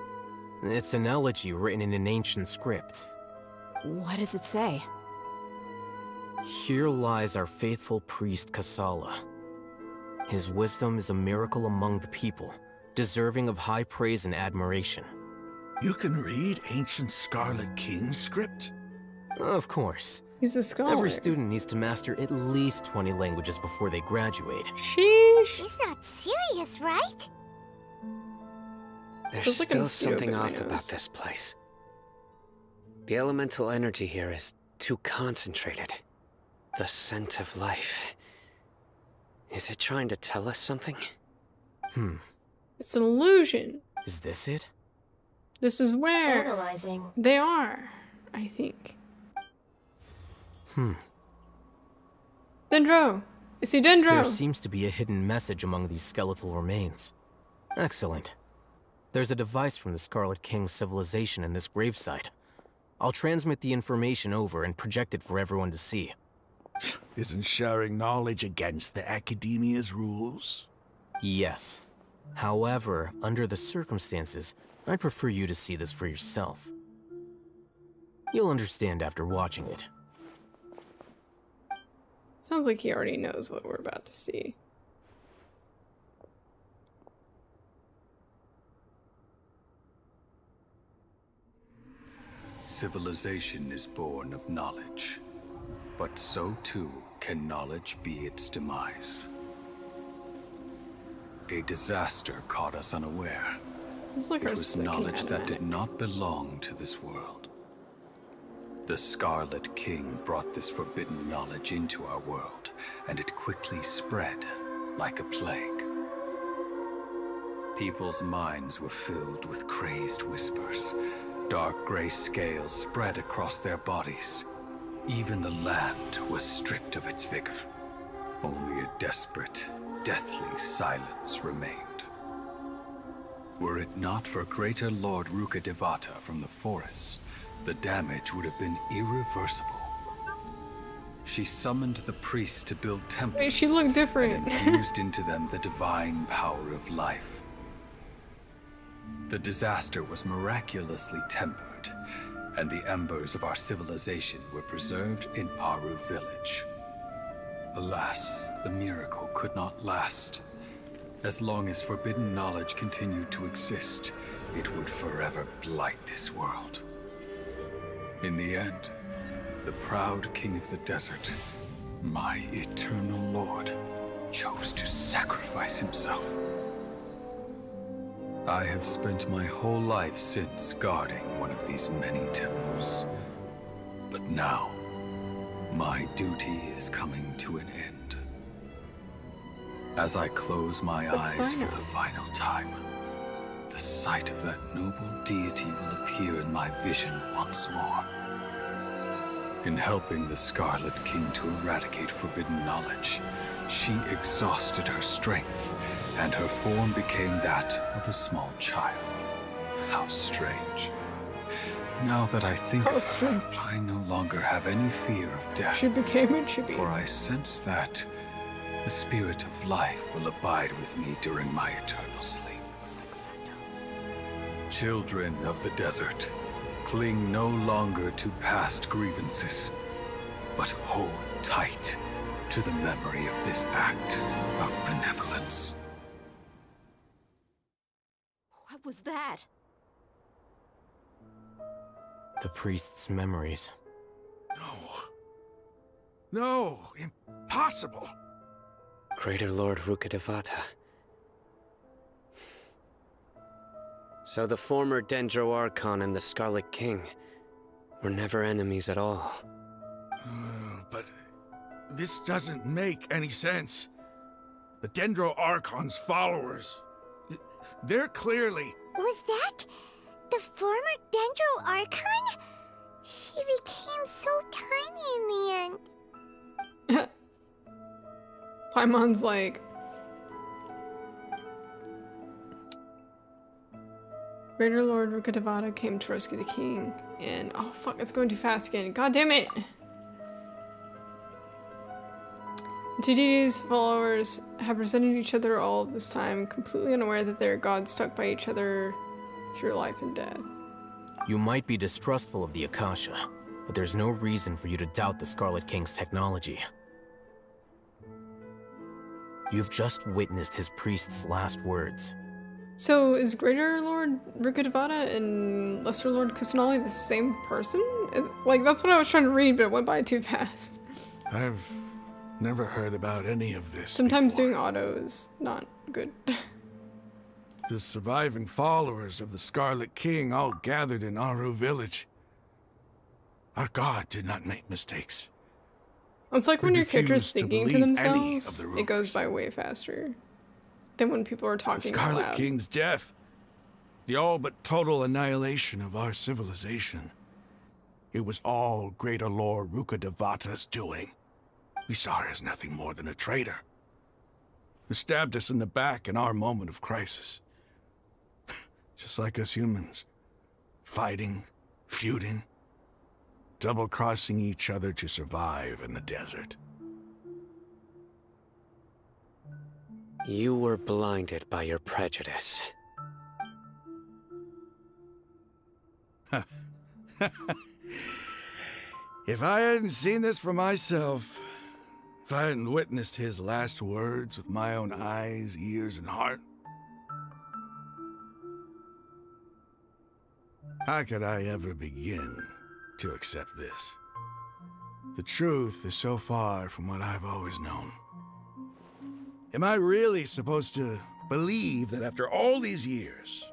Speaker 18: It's an elegy written in an ancient script.
Speaker 20: What does it say?
Speaker 18: Here lies our faithful priest Kasala. His wisdom is a miracle among the people, deserving of high praise and admiration.
Speaker 14: You can read ancient Scarlet King script?
Speaker 18: Of course.
Speaker 1: He's a scholar.
Speaker 18: Every student needs to master at least 20 languages before they graduate.
Speaker 1: Sheesh.
Speaker 8: He's not serious, right?
Speaker 6: There's
Speaker 1: like a
Speaker 6: still
Speaker 1: mosquito
Speaker 6: something
Speaker 1: bit in my
Speaker 6: off about
Speaker 1: nose.
Speaker 6: this place. The elemental energy here is too concentrated. The scent of life. Is it trying to tell us something?
Speaker 1: It's an illusion.
Speaker 18: Is this it?
Speaker 1: This is where
Speaker 15: Analyzing.
Speaker 1: they are, I think. Dendro! Is he Dendro?
Speaker 18: There seems to be a hidden message among these skeletal remains. Excellent. There's a device from the Scarlet King's civilization in this gravesite. I'll transmit the information over and project it for everyone to see.
Speaker 14: Isn't sharing knowledge against the Academia's rules?
Speaker 18: Yes. However, under the circumstances, I'd prefer you to see this for yourself. You'll understand after watching it.
Speaker 1: Sounds like he already knows what we're about to see.
Speaker 4: Civilization is born of knowledge, but so too can knowledge be its demise. A disaster caught us unaware.
Speaker 1: It's like
Speaker 4: It
Speaker 1: our
Speaker 4: was
Speaker 1: second
Speaker 4: knowledge that
Speaker 1: anime.
Speaker 4: did not belong to this world. The Scarlet King brought this forbidden knowledge into our world, and it quickly spread like a plague. People's minds were filled with crazed whispers. Dark gray scales spread across their bodies. Even the land was stripped of its vigor. Only a desperate, deathly silence remained. Were it not for greater Lord Rukkhadevata from the forests, the damage would have been irreversible. She summoned the priests to build temples.
Speaker 1: Wait, she looked different.
Speaker 4: And infused into them the divine power of life. The disaster was miraculously tempered, and the embers of our civilization were preserved in Aru village. Alas, the miracle could not last. As long as forbidden knowledge continued to exist, it would forever blight this world. In the end, the proud king of the desert, my eternal lord, chose to sacrifice himself. I have spent my whole life since guarding one of these many temples. But now, my duty is coming to an end. As I close my eyes for the final time, the sight of that noble deity will appear in my vision once more. In helping the Scarlet King to eradicate forbidden knowledge, she exhausted her strength, and her form became that of a small child. How strange. Now that I think of her, I no longer have any fear of death.
Speaker 1: She became a chibi.
Speaker 4: For I sense that the spirit of life will abide with me during my eternal sleep. Children of the desert, cling no longer to past grievances, but hold tight to the memory of this act of benevolence.
Speaker 20: What was that?
Speaker 18: The priest's memories.
Speaker 14: No, impossible.
Speaker 6: Greater Lord Rukkhadevata. So the former Dendro Archon and the Scarlet King were never enemies at all.
Speaker 14: But this doesn't make any sense. The Dendro Archon's followers, they're clearly...
Speaker 8: Was that the former Dendro Archon? She became so tiny in the end.
Speaker 1: Paimon's like... Greater Lord Rukkhadevata came to rescue the king, and oh fuck, it's going too fast again. God damn it! The two deities' followers have resented each other all of this time, completely unaware that they are gods stuck by each other through life and death.
Speaker 18: You might be distrustful of the Akasha, but there's no reason for you to doubt the Scarlet King's technology. You've just witnessed his priest's last words.
Speaker 1: So, is Greater Lord Rukkhadevata and Lesser Lord Kusanali the same person? Like, that's what I was trying to read, but it went by too fast.
Speaker 14: I've never heard about any of this
Speaker 1: Sometimes
Speaker 14: before.
Speaker 1: doing auto is not good.
Speaker 14: The surviving followers of the Scarlet King all gathered in Aru village. Our god did not make mistakes.
Speaker 1: It's like when your character is thinking to
Speaker 14: believe any of
Speaker 1: themselves,
Speaker 14: the
Speaker 1: it goes by way faster than when people are
Speaker 14: The
Speaker 1: talking out
Speaker 14: Scarlet
Speaker 1: loud.
Speaker 14: King's death, the all but total annihilation of our civilization. It was all Greater Lord Rukkhadevata's doing. We saw her as nothing more than a traitor, who stabbed us in the back in our moment of crisis. Just like us humans, fighting, feuding, double-crossing each other to survive in the desert.
Speaker 6: You were blinded by your prejudice.
Speaker 14: If I hadn't seen this for myself, if I hadn't witnessed his last words with my own eyes, ears, and heart, how could I ever begin to accept this? The truth is so far from what I've always known. Am I really supposed to believe that after all these years,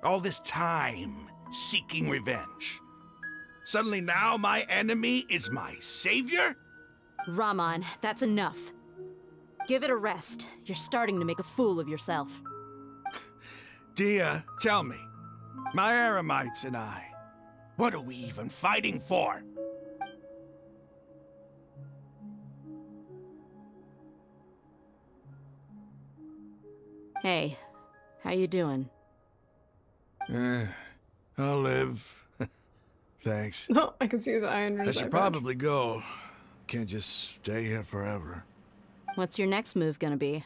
Speaker 14: all this time seeking revenge, suddenly now my enemy is my savior?
Speaker 20: Raman, that's enough. Give it a rest. You're starting to make a fool of yourself.
Speaker 14: Dia, tell me, my Aramites and I, what are we even fighting for?
Speaker 20: Hey, how you doing?
Speaker 14: I'll live. Thanks.
Speaker 1: No, I can see his eye under
Speaker 14: I
Speaker 1: his
Speaker 14: should
Speaker 1: eye patch.
Speaker 14: probably go. Can't just stay here forever.
Speaker 20: What's your next move gonna be?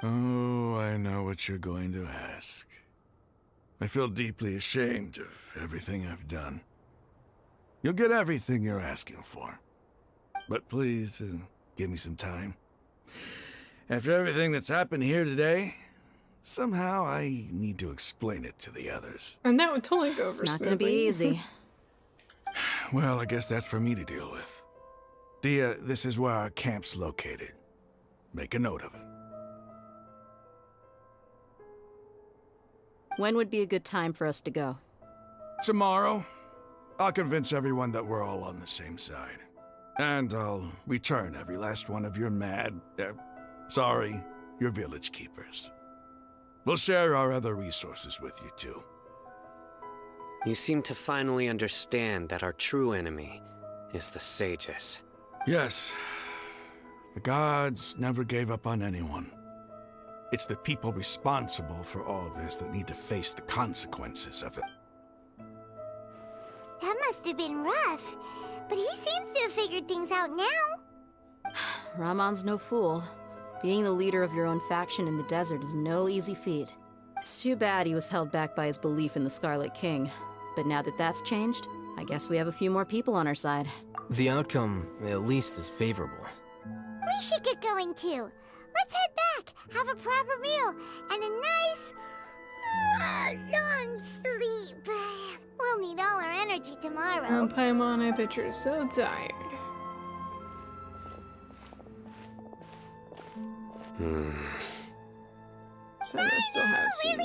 Speaker 14: Oh, I know what you're going to ask. I feel deeply ashamed of everything I've done. You'll get everything you're asking for. But please, give me some time. After everything that's happened here today, somehow I need to explain it to the others.
Speaker 1: And that would totally go over
Speaker 20: It's not
Speaker 1: smoothly.
Speaker 20: gonna be easy.
Speaker 14: Well, I guess that's for me to deal with. Dia, this is where our camp's located. Make a note of it.
Speaker 20: When would be a good time for us to go?
Speaker 14: Tomorrow, I'll convince everyone that we're all on the same side. And I'll return every last one of your your village keepers. We'll share our other resources with you too.
Speaker 6: You seem to finally understand that our true enemy is the sages.
Speaker 14: Yes. The gods never gave up on anyone. It's the people responsible for all this that need to face the consequences of it.
Speaker 8: That must have been rough, but he seems to have figured things out now.
Speaker 20: Ramon's no fool. Being the leader of your own faction in the desert is no easy feat. It's too bad he was held back by his belief in the Scarlet King. But now that that's changed, I guess we have a few more people on our side.
Speaker 18: The outcome, at least, is favorable.
Speaker 8: We should get going too. Let's head back, have a proper meal, and a nice, long sleep. We'll need all our energy tomorrow.
Speaker 1: Paimon, I bet you're so tired. So I still have some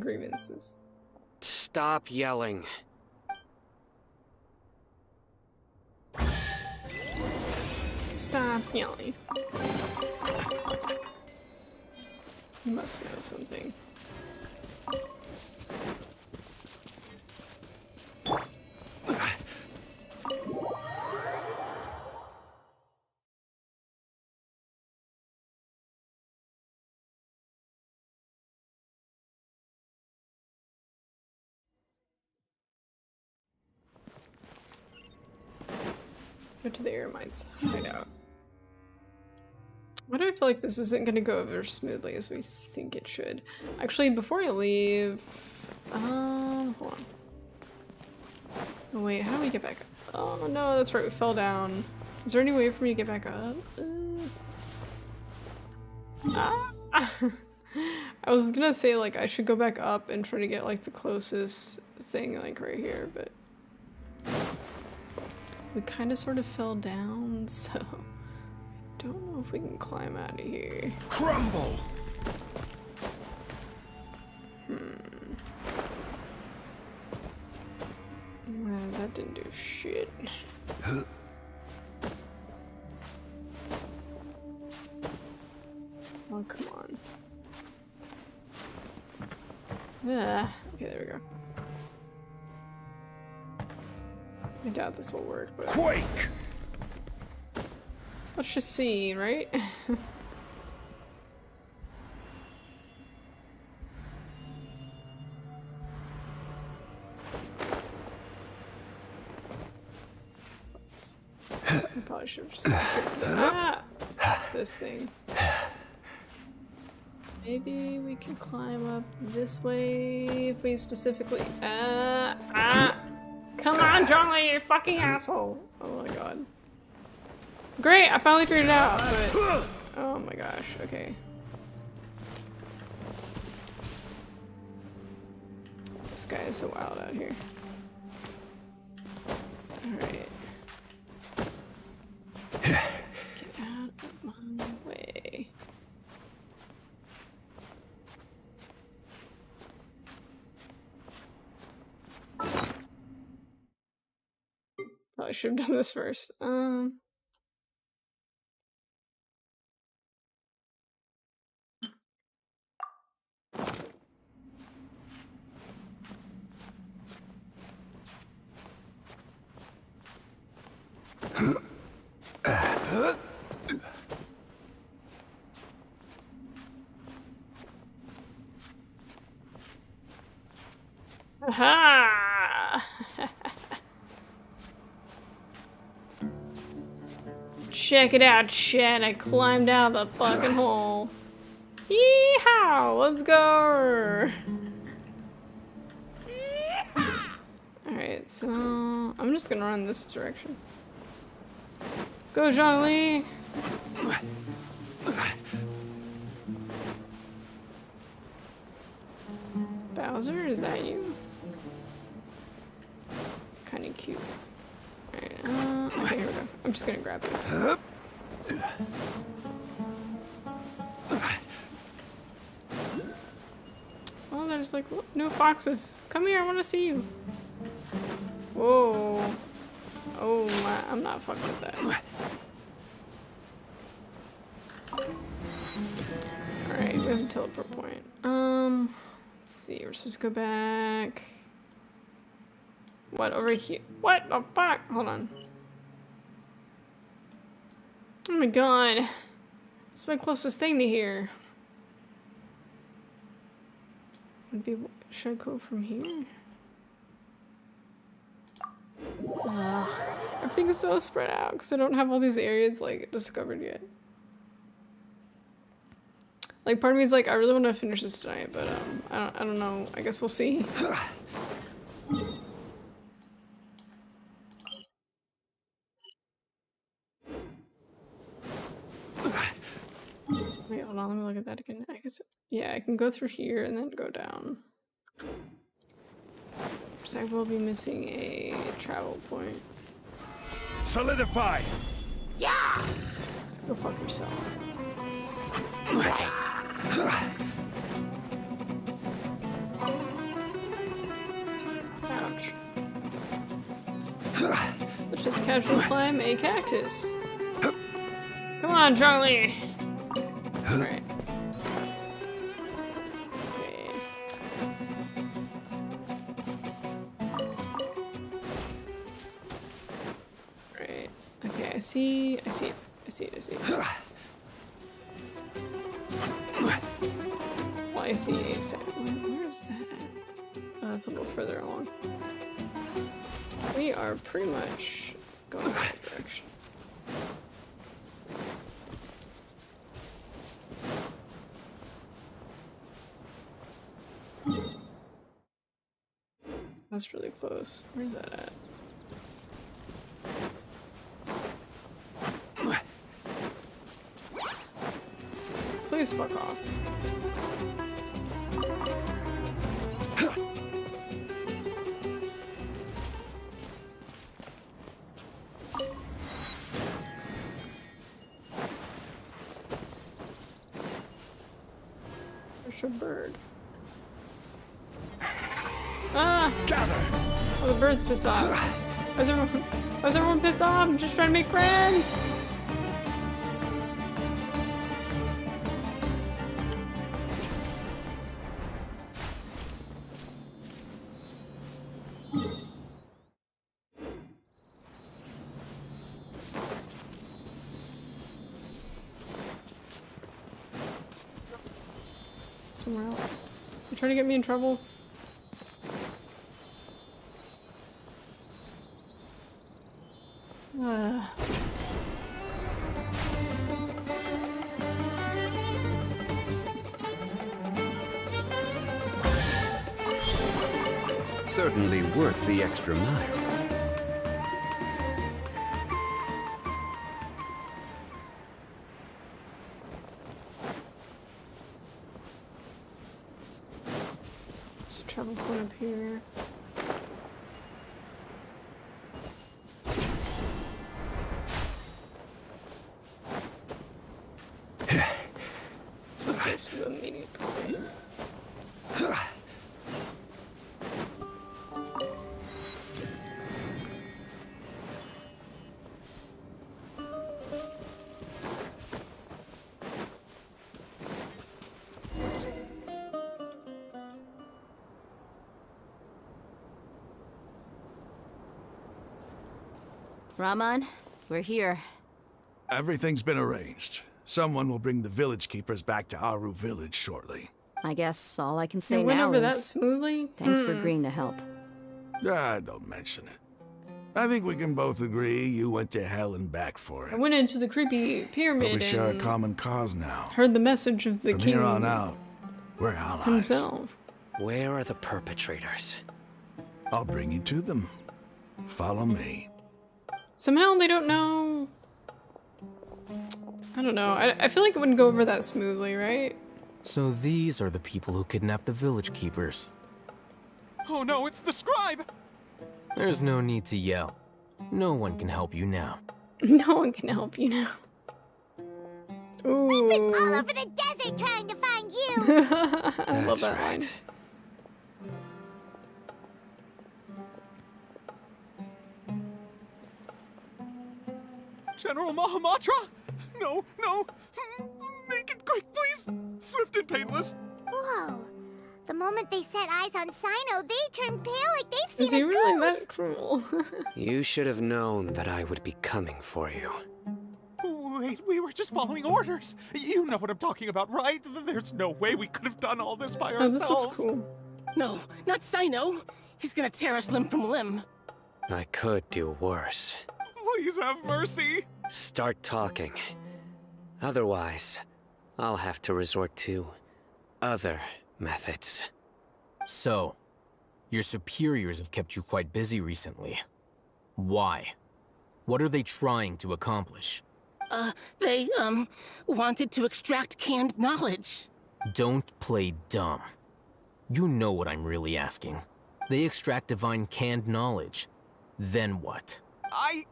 Speaker 1: grievances.
Speaker 6: Stop yelling.
Speaker 1: Stop yelling. You must know something. Go to the Eremites. Find out. Why do I feel like this isn't going to go over smoothly as we think it should? Actually, before I leave... hold on. Oh wait, how do we get back up? Oh no, that's right, we fell down. Is there any way for me to get back up? I was gonna say, like, I should go back up and try to get, like, the closest thing, like, right here, but... we kind of sort of fell down, so... I don't know if we can climb out of here.
Speaker 14: Crumble!
Speaker 1: Well, that didn't do shit. Oh, come on. Yeah. Okay, there we go. I doubt this will work, but...
Speaker 14: Quake!
Speaker 1: Let's just see, right? I probably should have just this thing. Maybe we can climb up this way if we specifically come on, Charlie, you fucking asshole! Oh my god. Great, I finally figured it out, but oh my gosh, okay. This guy is so wild out here. Alright. Get out of my way. Probably should have done this first. Aha! Check it out, Chad. I climbed out the fucking hole. Yeehaw! Let's go! Alright, so I'm just gonna run this direction. Go, Zhongli! Bowser, is that you? Kinda cute. Alright, okay, here we go. I'm just gonna grab this. Oh, there's like no foxes. Come here, I wanna see you. Whoa. Oh, I'm not fucking with that. Alright, we have a teleport point. Let's see, we're supposed to go back. What, over here? What the fuck? Hold on. Oh my god. It's my closest thing to here. Would be, should I go from here? Everything is so spread out because I don't have all these areas like discovered yet. Like part of me is like, I really want to finish this tonight, but I don't know. I guess we'll see. Wait, hold on, let me look at that again. I guess, yeah, I can go through here and then go down. So I will be missing a travel point.
Speaker 23: Solidify!
Speaker 1: Yeah! Go fuck yourself. Ouch. Let's just casually climb a cactus. Come on, Charlie! Alright. Okay. Right. Okay, I see it. Well, I see a set. Where's that? Oh, that's a little further along. We are pretty much going that direction. That's really close. Where's that at? Please fuck off. There's a bird. Ah! Oh, the bird's pissed off. Why is everyone pissed off? I'm just trying to make friends! Somewhere else. You trying to get me in trouble?
Speaker 10: Certainly worth the extra mile.
Speaker 1: There's a travel point up here. So close to the meeting point.
Speaker 20: Raman, we're here.
Speaker 14: Everything's been arranged. Someone will bring the village keepers back to Aru village shortly.
Speaker 20: I guess all I can say
Speaker 1: It went
Speaker 20: now
Speaker 1: over
Speaker 20: is
Speaker 1: that smoothly?
Speaker 20: thanks for agreeing to help.
Speaker 14: Don't mention it. I think we can both agree you went to hell and back for
Speaker 1: I
Speaker 14: it.
Speaker 1: went into the creepy pyramid
Speaker 14: But we share a
Speaker 1: and
Speaker 14: common cause now.
Speaker 1: heard the message of the
Speaker 14: From
Speaker 1: king
Speaker 14: here on out, we're allies.
Speaker 1: himself.
Speaker 6: Where are the perpetrators?
Speaker 14: I'll bring you to them. Follow me.
Speaker 1: Somehow they don't know. I don't know. I feel like it wouldn't go over that smoothly, right?
Speaker 18: So these are the people who kidnapped the village keepers.
Speaker 16: Oh no, it's the scribe!
Speaker 18: There's no need to yell. No one can help you now.
Speaker 1: No one can help you now. Ooh.
Speaker 8: We've been all over the desert trying to find you.
Speaker 1: I love
Speaker 6: That's
Speaker 1: that
Speaker 6: right.
Speaker 1: line.
Speaker 16: General Mahamatra? No, no. Make it quick, please. Swift and painless.
Speaker 8: Whoa. The moment they set eyes on Cyno, they turned pale like they've seen
Speaker 1: Is he
Speaker 8: a
Speaker 1: really
Speaker 8: ghost.
Speaker 1: that cruel?
Speaker 6: You should have known that I would be coming for you.
Speaker 16: Wait, we were just following orders. You know what I'm talking about, right? There's no way we could have done all this by
Speaker 1: Oh,
Speaker 16: ourselves.
Speaker 1: this looks cool.
Speaker 17: No, not Cyno. He's gonna tear us limb from limb.
Speaker 6: I could do worse.
Speaker 16: Please have mercy.
Speaker 6: Start talking. Otherwise, I'll have to resort to other methods.
Speaker 18: So, your superiors have kept you quite busy recently. Why? What are they trying to accomplish?
Speaker 17: They, wanted to extract canned knowledge.
Speaker 18: Don't play dumb. You know what I'm really asking. They extract divine canned knowledge. Then what?
Speaker 16: I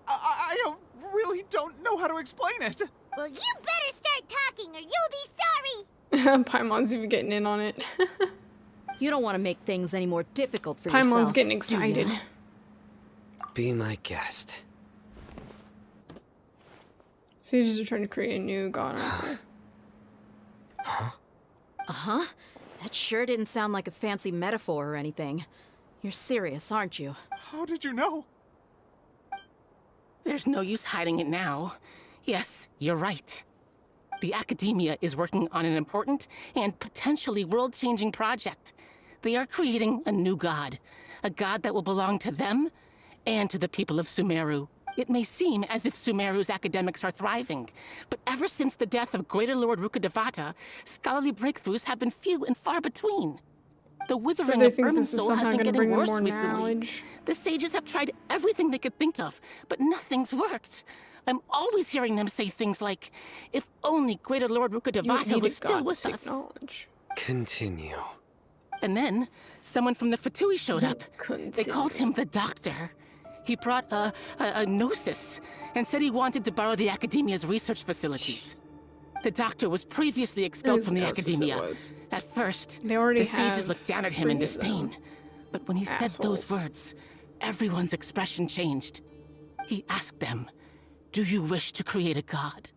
Speaker 16: really don't know how to explain it.
Speaker 8: Well, you better start talking or you'll be sorry.
Speaker 1: Paimon's even getting in on it.
Speaker 20: You don't want to make things any more difficult for yourself.
Speaker 1: Paimon's getting
Speaker 20: do
Speaker 1: excited.
Speaker 20: ya?
Speaker 6: Be my guest.
Speaker 1: Sages are trying to create a new god, aren't they?
Speaker 20: Uh-huh. That sure didn't sound like a fancy metaphor or anything. You're serious, aren't you?
Speaker 16: How did you know?
Speaker 17: There's no use hiding it now. Yes, you're right. The Academia is working on an important and potentially world-changing project. They are creating a new god. A god that will belong to them and to the people of Sumeru. It may seem as if Sumeru's academics are thriving, but ever since the death of Greater Lord Rukkhadevata, scholarly breakthroughs have been few and far between. The withering
Speaker 1: they
Speaker 17: of
Speaker 1: think this is
Speaker 17: Irminsul has
Speaker 1: somehow
Speaker 17: been
Speaker 1: gonna
Speaker 17: getting
Speaker 1: bring them
Speaker 17: worse
Speaker 1: more
Speaker 17: recently.
Speaker 1: knowledge.
Speaker 17: The sages have tried everything they could think of, but nothing's worked. I'm always hearing them say things like, if only Greater Lord Rukkhadevata was still with us.
Speaker 6: Continue.
Speaker 17: And then, someone from the Fatui showed up. They called him the Doctor. He brought a gnosis and said he wanted to borrow the Academia's research facilities. The Doctor was previously expelled from the Academia. At first, the sages looked down at him in disdain. But when he said those words, everyone's expression changed. He asked them, "Do you wish to create a god?"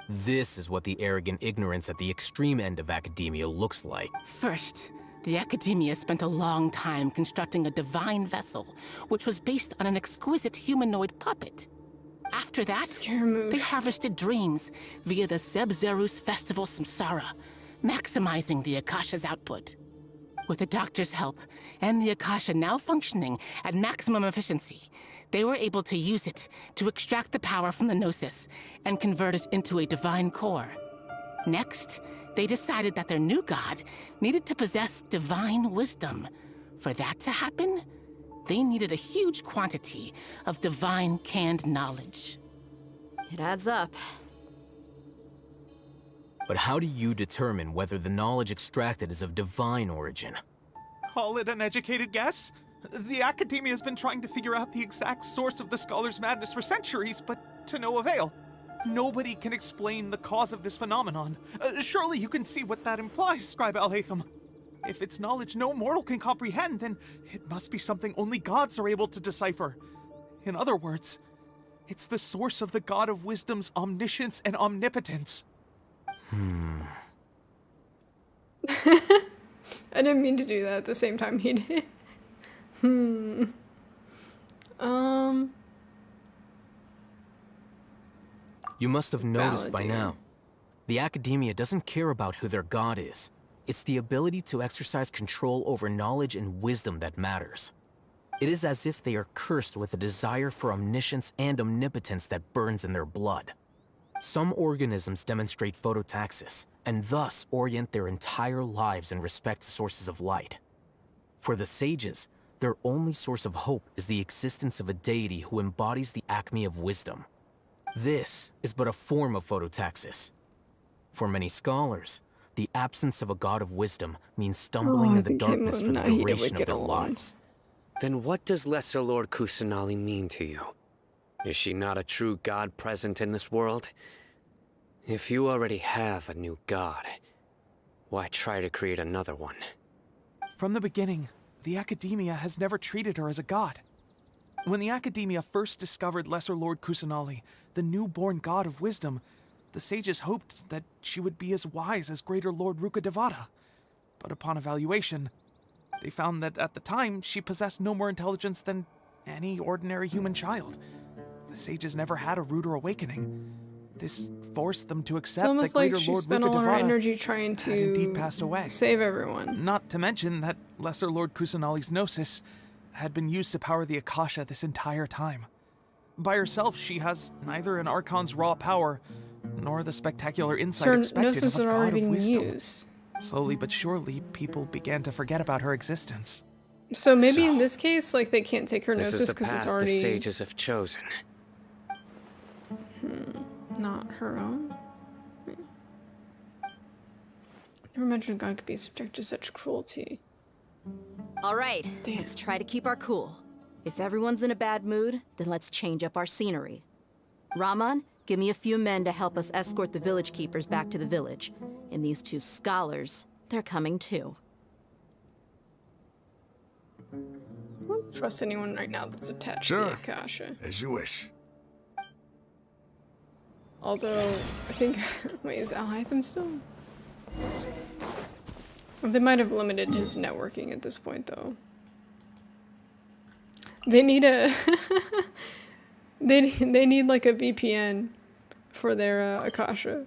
Speaker 18: This is what the arrogant ignorance at the extreme end of academia looks like.
Speaker 17: First, the Academia spent a long time constructing a divine vessel, which was based on an exquisite humanoid puppet. After that, they harvested dreams via the Zeb-Zerus Festival Samsara, maximizing the Akasha's output. With the Doctor's help, and the Akasha now functioning at maximum efficiency, they were able to use it to extract the power from the Gnosis and convert it into a divine core. Next, they decided that their new god needed to possess divine wisdom. For that to happen, they needed a huge quantity of divine canned knowledge.
Speaker 20: It adds up.
Speaker 18: But how do you determine whether the knowledge extracted is of divine origin?
Speaker 16: Call it an educated guess? The Academia has been trying to figure out the exact source of the Scholar's madness for centuries, but to no avail. Nobody can explain the cause of this phenomenon. Surely you can see what that implies, Scribe Al-Haytham. If it's knowledge no mortal can comprehend, then it must be something only gods are able to decipher. In other words, it's the source of the God of Wisdom's omniscience and omnipotence.
Speaker 1: I didn't mean to do that at the same time he did.
Speaker 18: You must have noticed by
Speaker 1: Validated.
Speaker 18: now. The Academia doesn't care about who their god is. It's the ability to exercise control over knowledge and wisdom that matters. It is as if they are cursed with a desire for omniscience and omnipotence that burns in their blood. Some organisms demonstrate phototaxis, and thus orient their entire lives in respect to sources of light. For the sages, Their only source of hope is the existence of a deity who embodies the acme of wisdom. This is but a form of phototaxis. For many scholars, the absence of a god of wisdom means stumbling in the darkness for the duration of their lives.
Speaker 6: Then what does Lesser Lord Kusanali mean to you? Is she not a true god present in this world? If you already have a new god, why try to create another one?
Speaker 16: From the beginning, the Academia has never treated her as a god. When the Academia first discovered Lesser Lord Kusanali, the newborn god of wisdom, the sages hoped that she would be as wise as Greater Lord Rukkhadevata. But upon evaluation, they found that at the time, she possessed no more intelligence than any ordinary human child. The sages never had a ruder awakening. This forced them to accept that
Speaker 1: almost
Speaker 16: Greater
Speaker 1: like she
Speaker 16: Lord
Speaker 1: spent all her
Speaker 16: Rukkhadevata
Speaker 1: energy trying to
Speaker 16: had indeed passed away.
Speaker 1: save everyone.
Speaker 16: Not to mention that Lesser Lord Kusanali's gnosis had been used to power the Akasha this entire time. By herself, she has neither an Archon's raw power, nor the spectacular insight
Speaker 1: her
Speaker 16: expected
Speaker 1: gnosis
Speaker 16: of a
Speaker 1: had
Speaker 16: god
Speaker 1: already
Speaker 16: of
Speaker 1: been
Speaker 16: wisdom.
Speaker 1: used.
Speaker 16: Slowly but surely, people began to forget about her existence.
Speaker 1: So maybe in this case, like, they can't take her
Speaker 6: This
Speaker 1: gnosis
Speaker 6: is the
Speaker 1: because it's
Speaker 6: path
Speaker 1: already
Speaker 6: the sages have chosen.
Speaker 1: not her own. Never imagined God could be subject to such cruelty.
Speaker 20: All right, let's try to keep our cool. If everyone's in a bad mood, then let's change up our scenery. Raman, give me a few men to help us escort the village keepers back to the village. And these two scholars, they're coming too.
Speaker 1: I don't trust anyone right now that's attached to the Akasha.
Speaker 14: As you wish.
Speaker 1: Although, I think... wait, is Alhaitham still? Well, they might have limited his networking at this point, though. They need a... they need, like, a VPN for their Akasha.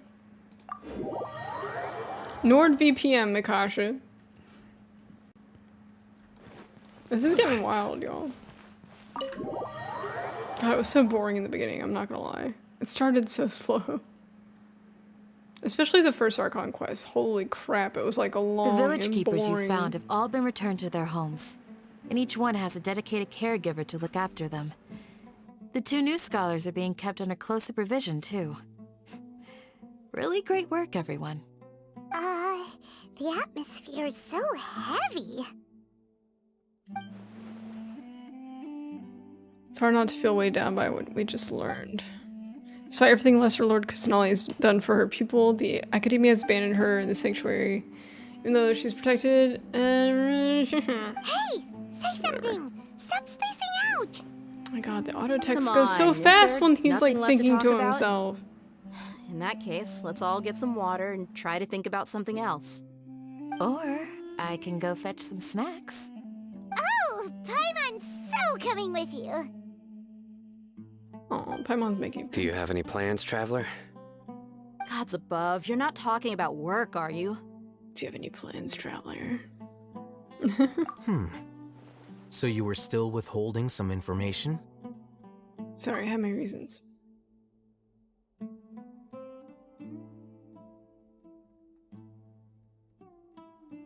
Speaker 1: NordVPN Akasha. This is getting wild, y'all. God, it was so boring in the beginning, I'm not gonna lie. It started so slow. Especially the first Archon quest. Holy crap, it was like a long
Speaker 21: The village
Speaker 1: and
Speaker 21: keepers
Speaker 1: boring...
Speaker 21: you found have all been returned to their homes, and each one has a dedicated caregiver to look after them. The two new scholars are being kept under close supervision, too. Really great work, everyone.
Speaker 8: The atmosphere is so heavy.
Speaker 1: It's hard not to feel weighed down by what we just learned. Despite everything Lesser Lord Kusanali has done for her people, the Academia has abandoned her in the sanctuary. Even though she's protected and...
Speaker 8: Hey! Say something! Stop spacing out!
Speaker 1: Oh my god, the auto text
Speaker 20: Come
Speaker 1: goes so
Speaker 20: on, is
Speaker 1: fast
Speaker 20: there
Speaker 1: when he's like
Speaker 20: nothing left to
Speaker 1: thinking
Speaker 20: talk
Speaker 1: to
Speaker 20: about?
Speaker 1: himself.
Speaker 20: In that case, let's all get some water and try to think about something else.
Speaker 21: Or I can go fetch some snacks.
Speaker 8: Oh, Paimon's so coming with you.
Speaker 1: Oh, Paimon's making
Speaker 6: Do you have any plans, Traveler?
Speaker 20: Gods above, you're not talking about work, are you?
Speaker 1: Do you have any plans, Traveler?
Speaker 18: So you were still withholding some information?
Speaker 1: Sorry, I have my reasons.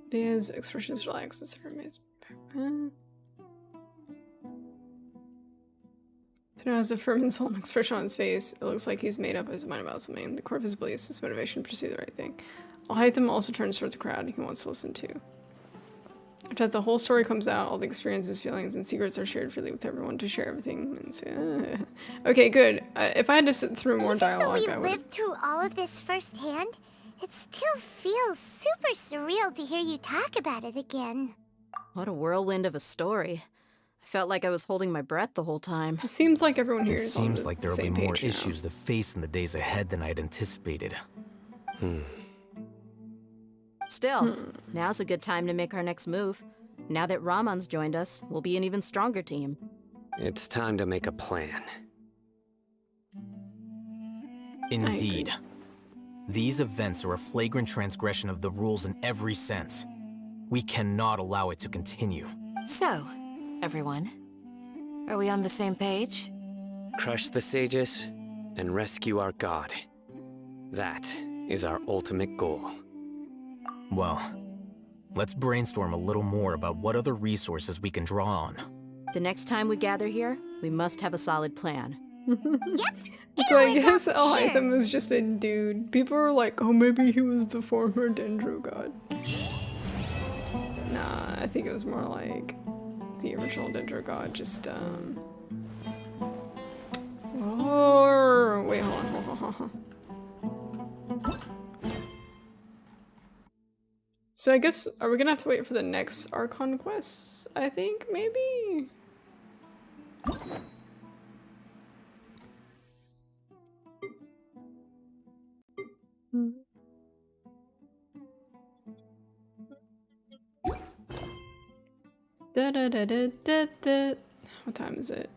Speaker 1: Dia's expression is relaxed as her mates. So now has a firm and solemn expression on his face. It looks like he's made up his mind about something. The core of his beliefs, his motivation to pursue the right thing. Alhaitham also turns towards the crowd he wants to listen to. After the whole story comes out, all the experiences, feelings, and secrets are shared freely with everyone to share everything. And so, okay, good. If I had to sit through more dialogue,
Speaker 8: Even though we lived through all of this firsthand, it still feels super surreal to hear you talk about it again.
Speaker 20: What a whirlwind of a story. I felt like I was holding my breath the whole time.
Speaker 1: It seems like everyone here
Speaker 18: It
Speaker 1: is
Speaker 18: seems
Speaker 1: on the
Speaker 18: like there will be
Speaker 1: same
Speaker 18: more
Speaker 1: page now.
Speaker 18: issues to face in the days ahead than I had anticipated.
Speaker 20: Still, now's a good time to make our next move. Now that Raman's joined us, we'll be an even stronger team.
Speaker 6: It's time to make a plan.
Speaker 18: Indeed. These events are a flagrant transgression of the rules in every sense. We cannot allow it to continue.
Speaker 21: So, everyone, are we on the same page?
Speaker 6: Crush the sages and rescue our god. That is our ultimate goal.
Speaker 18: Well, Let's brainstorm a little more about what other resources we can draw on.
Speaker 20: The next time we gather here, we must have a solid plan.
Speaker 15: Yep.
Speaker 1: So I guess Alhaitham is just a dude. People are like, oh, maybe he was the former Dendro god. Nah, I think it was more like the original Dendro god, just, Oh, wait, hold on. So I guess, are we gonna have to wait for the next Archon quests? I think, maybe? Da da da da da da. What time is it?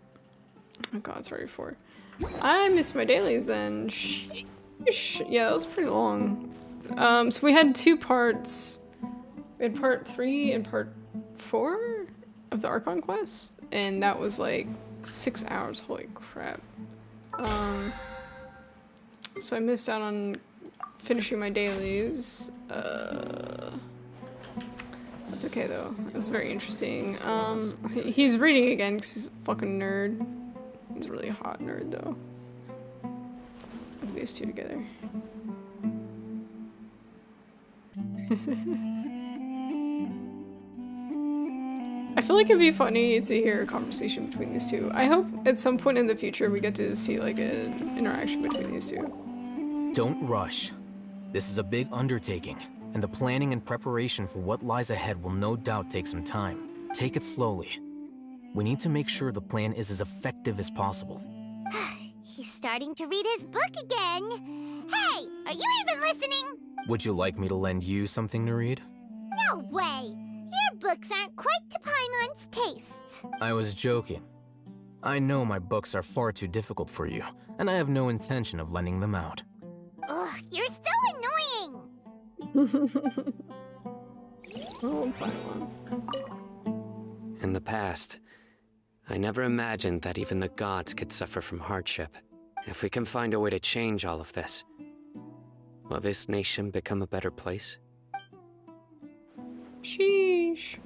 Speaker 1: Oh god, it's already 4. I missed my dailies then. Sheesh. Yeah, that was pretty long. So we had 2 parts. We had part 3 and part 4 of the Archon quest, and that was like 6 hours. Holy crap. So I missed out on finishing my dailies. That's okay though. It was very interesting. He's reading again because he's a fucking nerd. He's a really hot nerd though. Look at these 2 together. I feel like it'd be funny to hear a conversation between these 2. I hope at some point in the future we get to see like an interaction between these 2.
Speaker 18: Don't rush. This is a big undertaking, and the planning and preparation for what lies ahead will no doubt take some time. Take it slowly. We need to make sure the plan is as effective as possible.
Speaker 8: He's starting to read his book again. Hey, are you even listening?
Speaker 18: Would you like me to lend you something to read?
Speaker 8: No way. Your books aren't quite to Paimon's tastes.
Speaker 18: I was joking. I know my books are far too difficult for you, and I have no intention of lending them out.
Speaker 8: Ugh, you're so annoying.
Speaker 1: Oh, Paimon.
Speaker 6: In the past, I never imagined that even the gods could suffer from hardship. If we can find a way to change all of this, will this nation become a better place?
Speaker 1: Sheesh.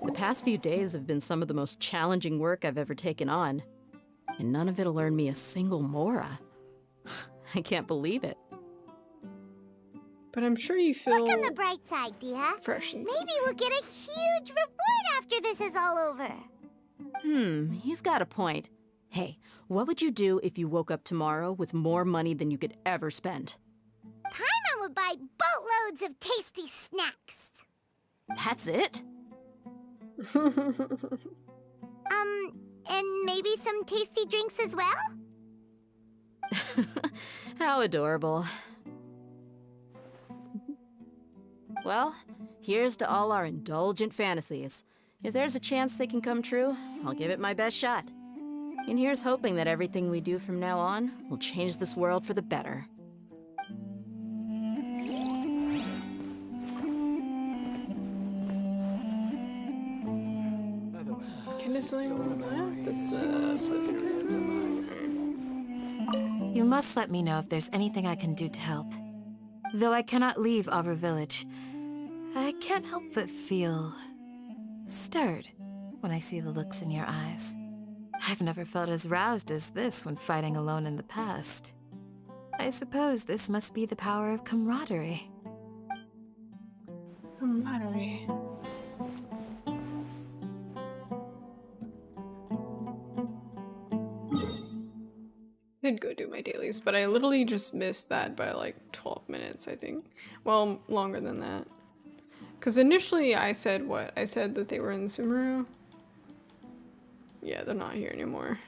Speaker 20: The past few days have been some of the most challenging work I've ever taken on, and none of it'll earn me a single mora. I can't believe it.
Speaker 1: But I'm sure you feel...
Speaker 8: Look on the bright side, Dia.
Speaker 1: Fresh and
Speaker 8: Maybe we'll get a huge reward after this is all over.
Speaker 20: You've got a point. Hey, what would you do if you woke up tomorrow with more money than you could ever spend?
Speaker 8: Paimon would buy boatloads of tasty snacks.
Speaker 20: That's it?
Speaker 8: And maybe some tasty drinks as well?
Speaker 20: How adorable. Well, here's to all our indulgent fantasies. If there's a chance they can come true, I'll give it my best shot. And here's hoping that everything we do from now on will change this world for the better.
Speaker 1: Is Candace the only one left? That's
Speaker 21: You must let me know if there's anything I can do to help. Though I cannot leave Arbor Village, I can't help but feel stirred when I see the looks in your eyes. I've never felt as roused as this when fighting alone in the past. I suppose this must be the power of camaraderie.
Speaker 1: Camaraderie. I'd go do my dailies, but I literally just missed that by like 12 minutes, I think. Well, longer than that. Because initially I said what? I said that they were in Sumeru. Yeah, they're not here anymore.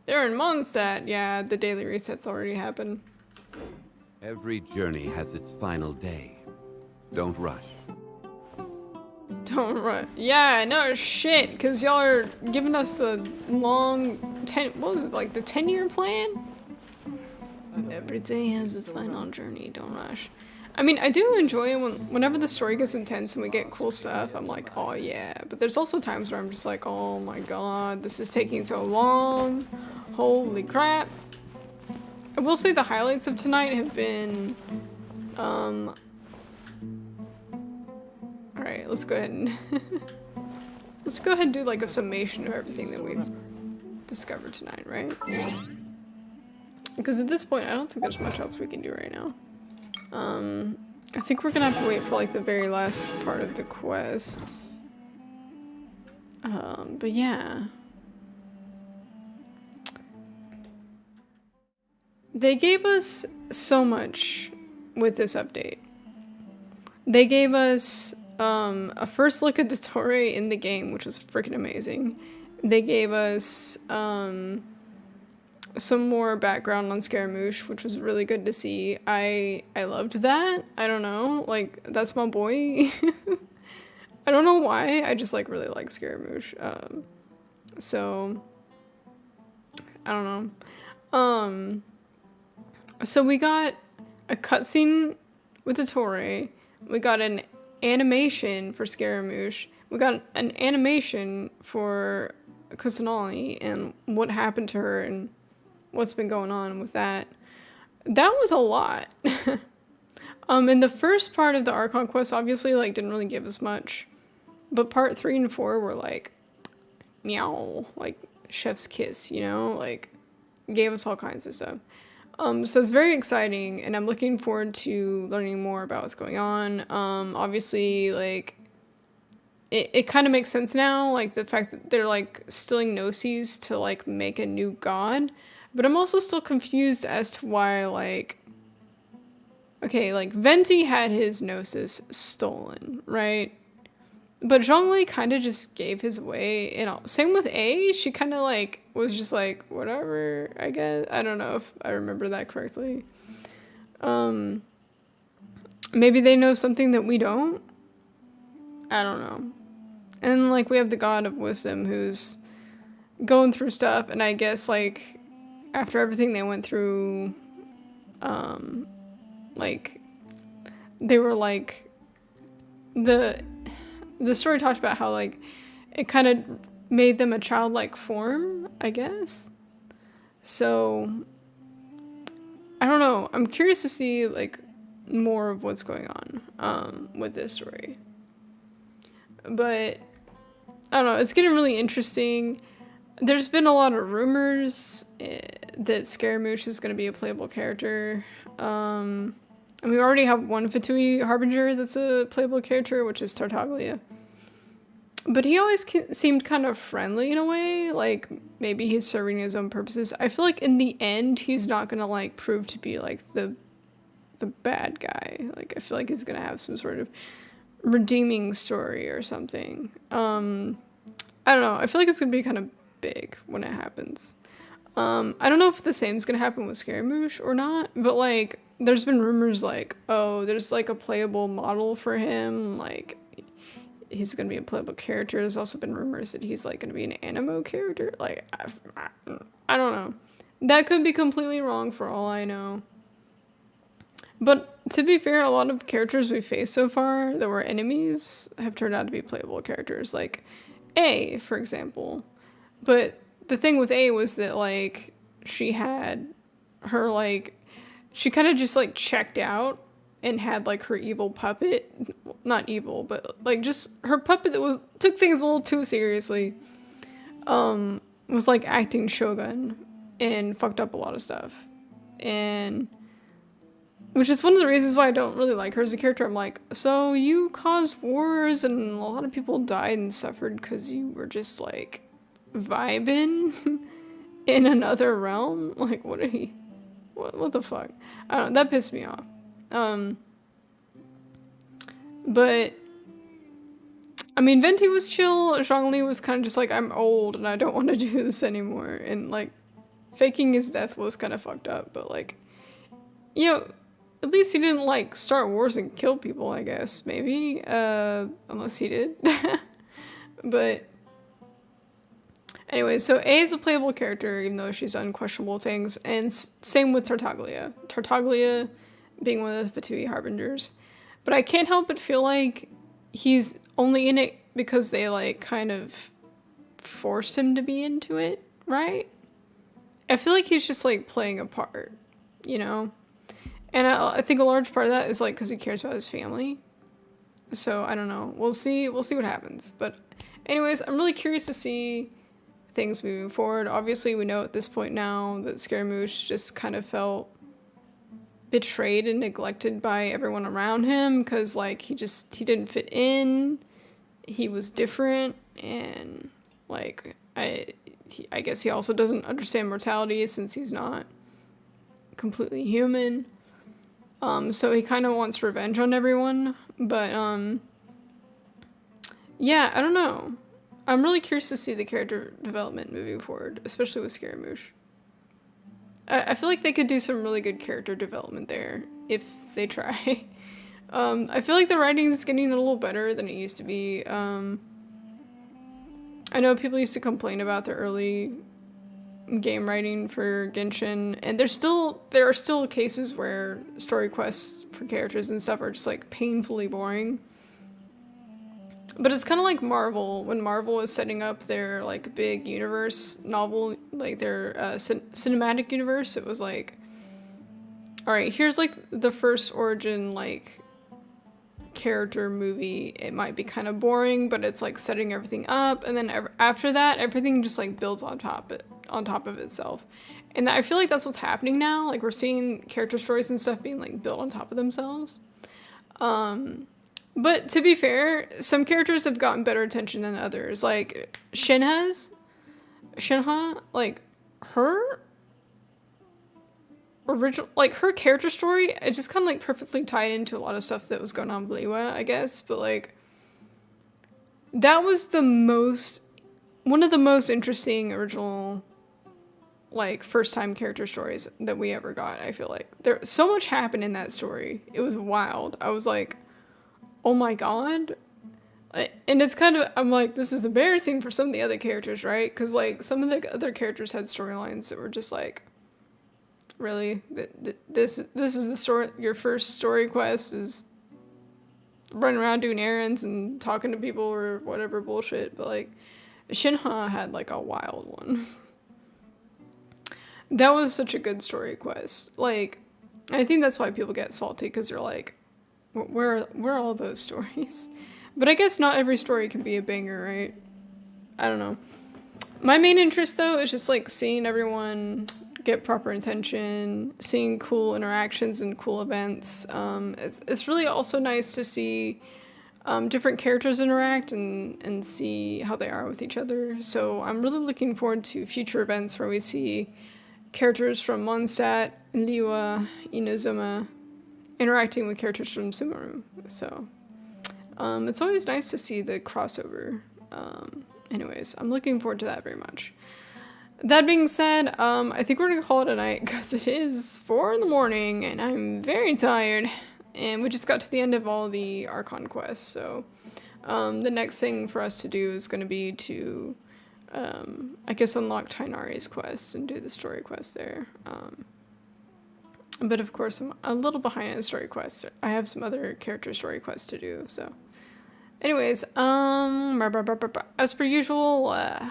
Speaker 1: They're in Mondstadt. Yeah, the daily reset's already happened.
Speaker 10: Every journey has its final day. Don't rush.
Speaker 1: Don't run. Yeah, no shit, because y'all are giving us the long what was it, like the 10-year plan? Every day has its final journey, don't rush. I mean, I do enjoy it whenever the story gets intense and we get cool stuff, I'm like, oh yeah. But there's also times where I'm just like, oh my god, this is taking so long. Holy crap. I will say the highlights of tonight have been, Alright, let's go ahead and let's go ahead and do like a summation of everything that we've discovered tonight, right? Because at this point, I don't think there's much else we can do right now. I think we're gonna have to wait for like the very last part of the quest. But yeah. They gave us so much with this update. They gave us a first look at Deshret in the game, which was freaking amazing. They gave us some more background on Scaramouche, which was really good to see. I loved that. I don't know, like, that's my boy. I don't know why, I just like really like Scaramouche. So I don't know. So we got a cutscene with Deshret. We got an animation for Scaramouche. We got an animation for Kusanali and what happened to her and what's been going on with that. That was a lot. And the first part of the Archon quest obviously like didn't really give us much. But part 3 and 4 were like, meow, like chef's kiss, you know, like gave us all kinds of stuff. So it's very exciting, and I'm looking forward to learning more about what's going on. Obviously, like, it kind of makes sense now, like, the fact that they're, like, stealing Gnosis to, like, make a new god. But I'm also still confused as to why, like, okay, like, Venti had his Gnosis stolen, right? But Zhongli kind of just gave his away, you know. Same with A, she kind of, like, was just like, whatever, I guess. I don't know if I remember that correctly. Maybe they know something that we don't? I don't know. And, like, we have the God of Wisdom who's going through stuff, and I guess, like, after everything they went through, like, they were, like, the story talked about how, like, it kind of made them a childlike form, I guess. So, I don't know. I'm curious to see, like, more of what's going on with this story. But, I don't know. It's getting really interesting. There's been a lot of rumors that Scaramouche is going to be a playable character. And we already have one Fatui Harbinger that's a playable character, which is Tartaglia. But he always seemed kind of friendly in a way, like maybe he's serving his own purposes. I feel like in the end, he's not gonna like prove to be like the bad guy. Like I feel like he's gonna have some sort of redeeming story or something. I don't know. I feel like it's gonna be kind of big when it happens. I don't know if the same's gonna happen with Scaramouche or not, but like there's been rumors like, oh, there's like a playable model for him, like he's gonna be a playable character. There's also been rumors that he's like gonna be an animo character. Like I don't know. That could be completely wrong for all I know. But to be fair, a lot of characters we faced so far that were enemies have turned out to be playable characters, like A, for example. But the thing with A was that like she had her like she kind of just like checked out and had like her evil puppet, not evil, but like just her puppet that took things a little too seriously, was like acting Shogun and fucked up a lot of stuff. And which is one of the reasons why I don't really like her as a character. I'm like, so you caused wars and a lot of people died and suffered because you were just like vibing in another realm? Like, what the fuck? I don't know, that pissed me off. But I mean, Venti was chill. Zhongli was kind of just like, I'm old and I don't want to do this anymore. And like, faking his death was kind of fucked up. But like, you know, at least he didn't like start wars and kill people, I guess. Maybe, unless he did. But anyway, so A is a playable character, even though she's done questionable things. And same with Tartaglia. Tartaglia being one of the Fatui Harbingers. But I can't help but feel like he's only in it because they, like, kind of forced him to be into it, right? I feel like he's just, like, playing a part, you know? And I think a large part of that is, like, because he cares about his family. So I don't know. We'll see what happens. But anyways, I'm really curious to see things moving forward. Obviously, we know at this point now that Scaramouche just kind of felt betrayed and neglected by everyone around him because, like, he didn't fit in. He was different, and, like, I guess he also doesn't understand mortality since he's not completely human. So he kind of wants revenge on everyone, but, yeah, I don't know. I'm really curious to see the character development moving forward, especially with Scaramouche. I feel like they could do some really good character development there if they try. I feel like the writing is getting a little better than it used to be. I know people used to complain about the early game writing for Genshin, and there are still cases where story quests for characters and stuff are just like painfully boring. But it's kind of like Marvel, when Marvel was setting up their, like, big universe novel, like, their cinematic universe. It was like, alright, here's, like, the first origin, like, character movie. It might be kind of boring, but it's, like, setting everything up, and then after that, everything just, like, builds on top of itself. And I feel like that's what's happening now. Like, we're seeing character stories and stuff being, like, built on top of themselves. But to be fair, some characters have gotten better attention than others. Like, Shinha, like, her original, like, her character story, it just kind of, like, perfectly tied into a lot of stuff that was going on with Liyue, I guess. But, like, that was one of the most interesting original, like, first-time character stories that we ever got, I feel like. So much happened in that story. It was wild. I was like, oh my god. And it's kind of, I'm like, this is embarrassing for some of the other characters, right? Because, like, some of the other characters had storylines that were just like, really? This is the story, your first story quest is running around doing errands and talking to people or whatever bullshit. But, like, Shinha had, like, a wild one. That was such a good story quest. Like, I think that's why people get salty, because they're like, where are all those stories? But I guess not every story can be a banger, right? I don't know. My main interest, though, is just, like, seeing everyone get proper attention, seeing cool interactions and cool events. It's really also nice to see different characters interact and see how they are with each other. So I'm really looking forward to future events where we see characters from Mondstadt, Liyue, Inazuma interacting with characters from Sumeru. So it's always nice to see the crossover. Anyways, I'm looking forward to that very much. That being said, I think we're gonna call it a night because it is 4 in the morning and I'm very tired. And we just got to the end of all the Archon quests, so the next thing for us to do is going to be to, I guess, unlock Tighnari's quest and do the story quest there. But of course, I'm a little behind in story quests. I have some other character story quests to do, so. Anyways, as per usual, I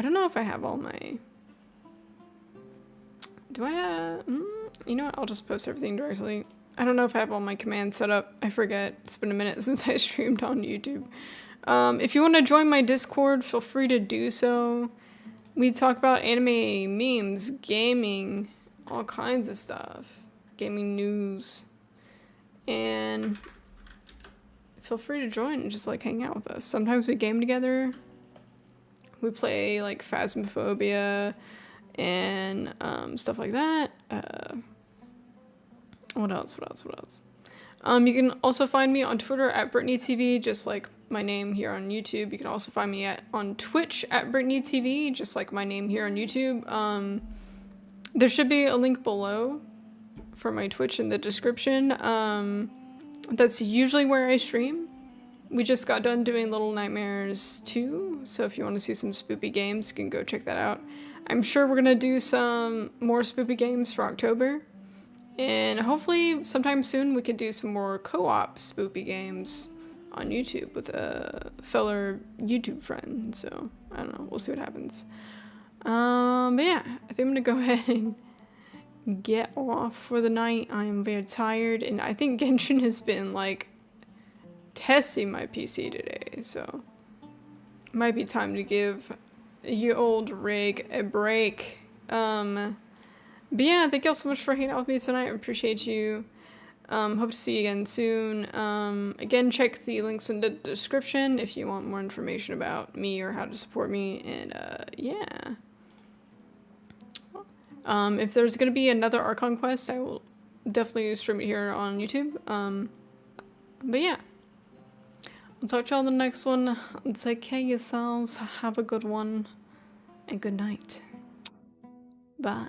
Speaker 1: don't know if I have all my... Do I have... You know what? I'll just post everything directly. I don't know if I have all my commands set up. I forget. It's been a minute since I streamed on YouTube. If you want to join my Discord, feel free to do so. We talk about anime, memes, gaming, all kinds of stuff. Gaming news. And feel free to join and just, like, hang out with us. Sometimes we game together. We play, like, Phasmophobia and stuff like that. What else? You can also find me on Twitter at BrittanyTV, just like my name here on YouTube. You can also find me on Twitch at BrittanyTV, just like my name here on YouTube. There should be a link below for my Twitch in the description. That's usually where I stream. We just got done doing Little Nightmares 2, so if you want to see some spoopy games, you can go check that out. I'm sure we're going to do some more spoopy games for October. And hopefully sometime soon we could do some more co-op spoopy games on YouTube with a fellow YouTube friend. So, I don't know. We'll see what happens. But yeah, I think I'm going to go ahead and get off for the night. I am very tired. And I think Genshin has been, like, testing my PC today, so might be time to give your old rig a break. But yeah, thank y'all so much for hanging out with me tonight. I appreciate you. Hope to see you again soon. Again, check the links in the description if you want more information about me or how to support me. And yeah. If there's going to be another Archon quest, I will definitely stream it here on YouTube. But yeah. I'll talk to y'all in the next one. Take care of yourselves. Have a good one. And good night. Bye.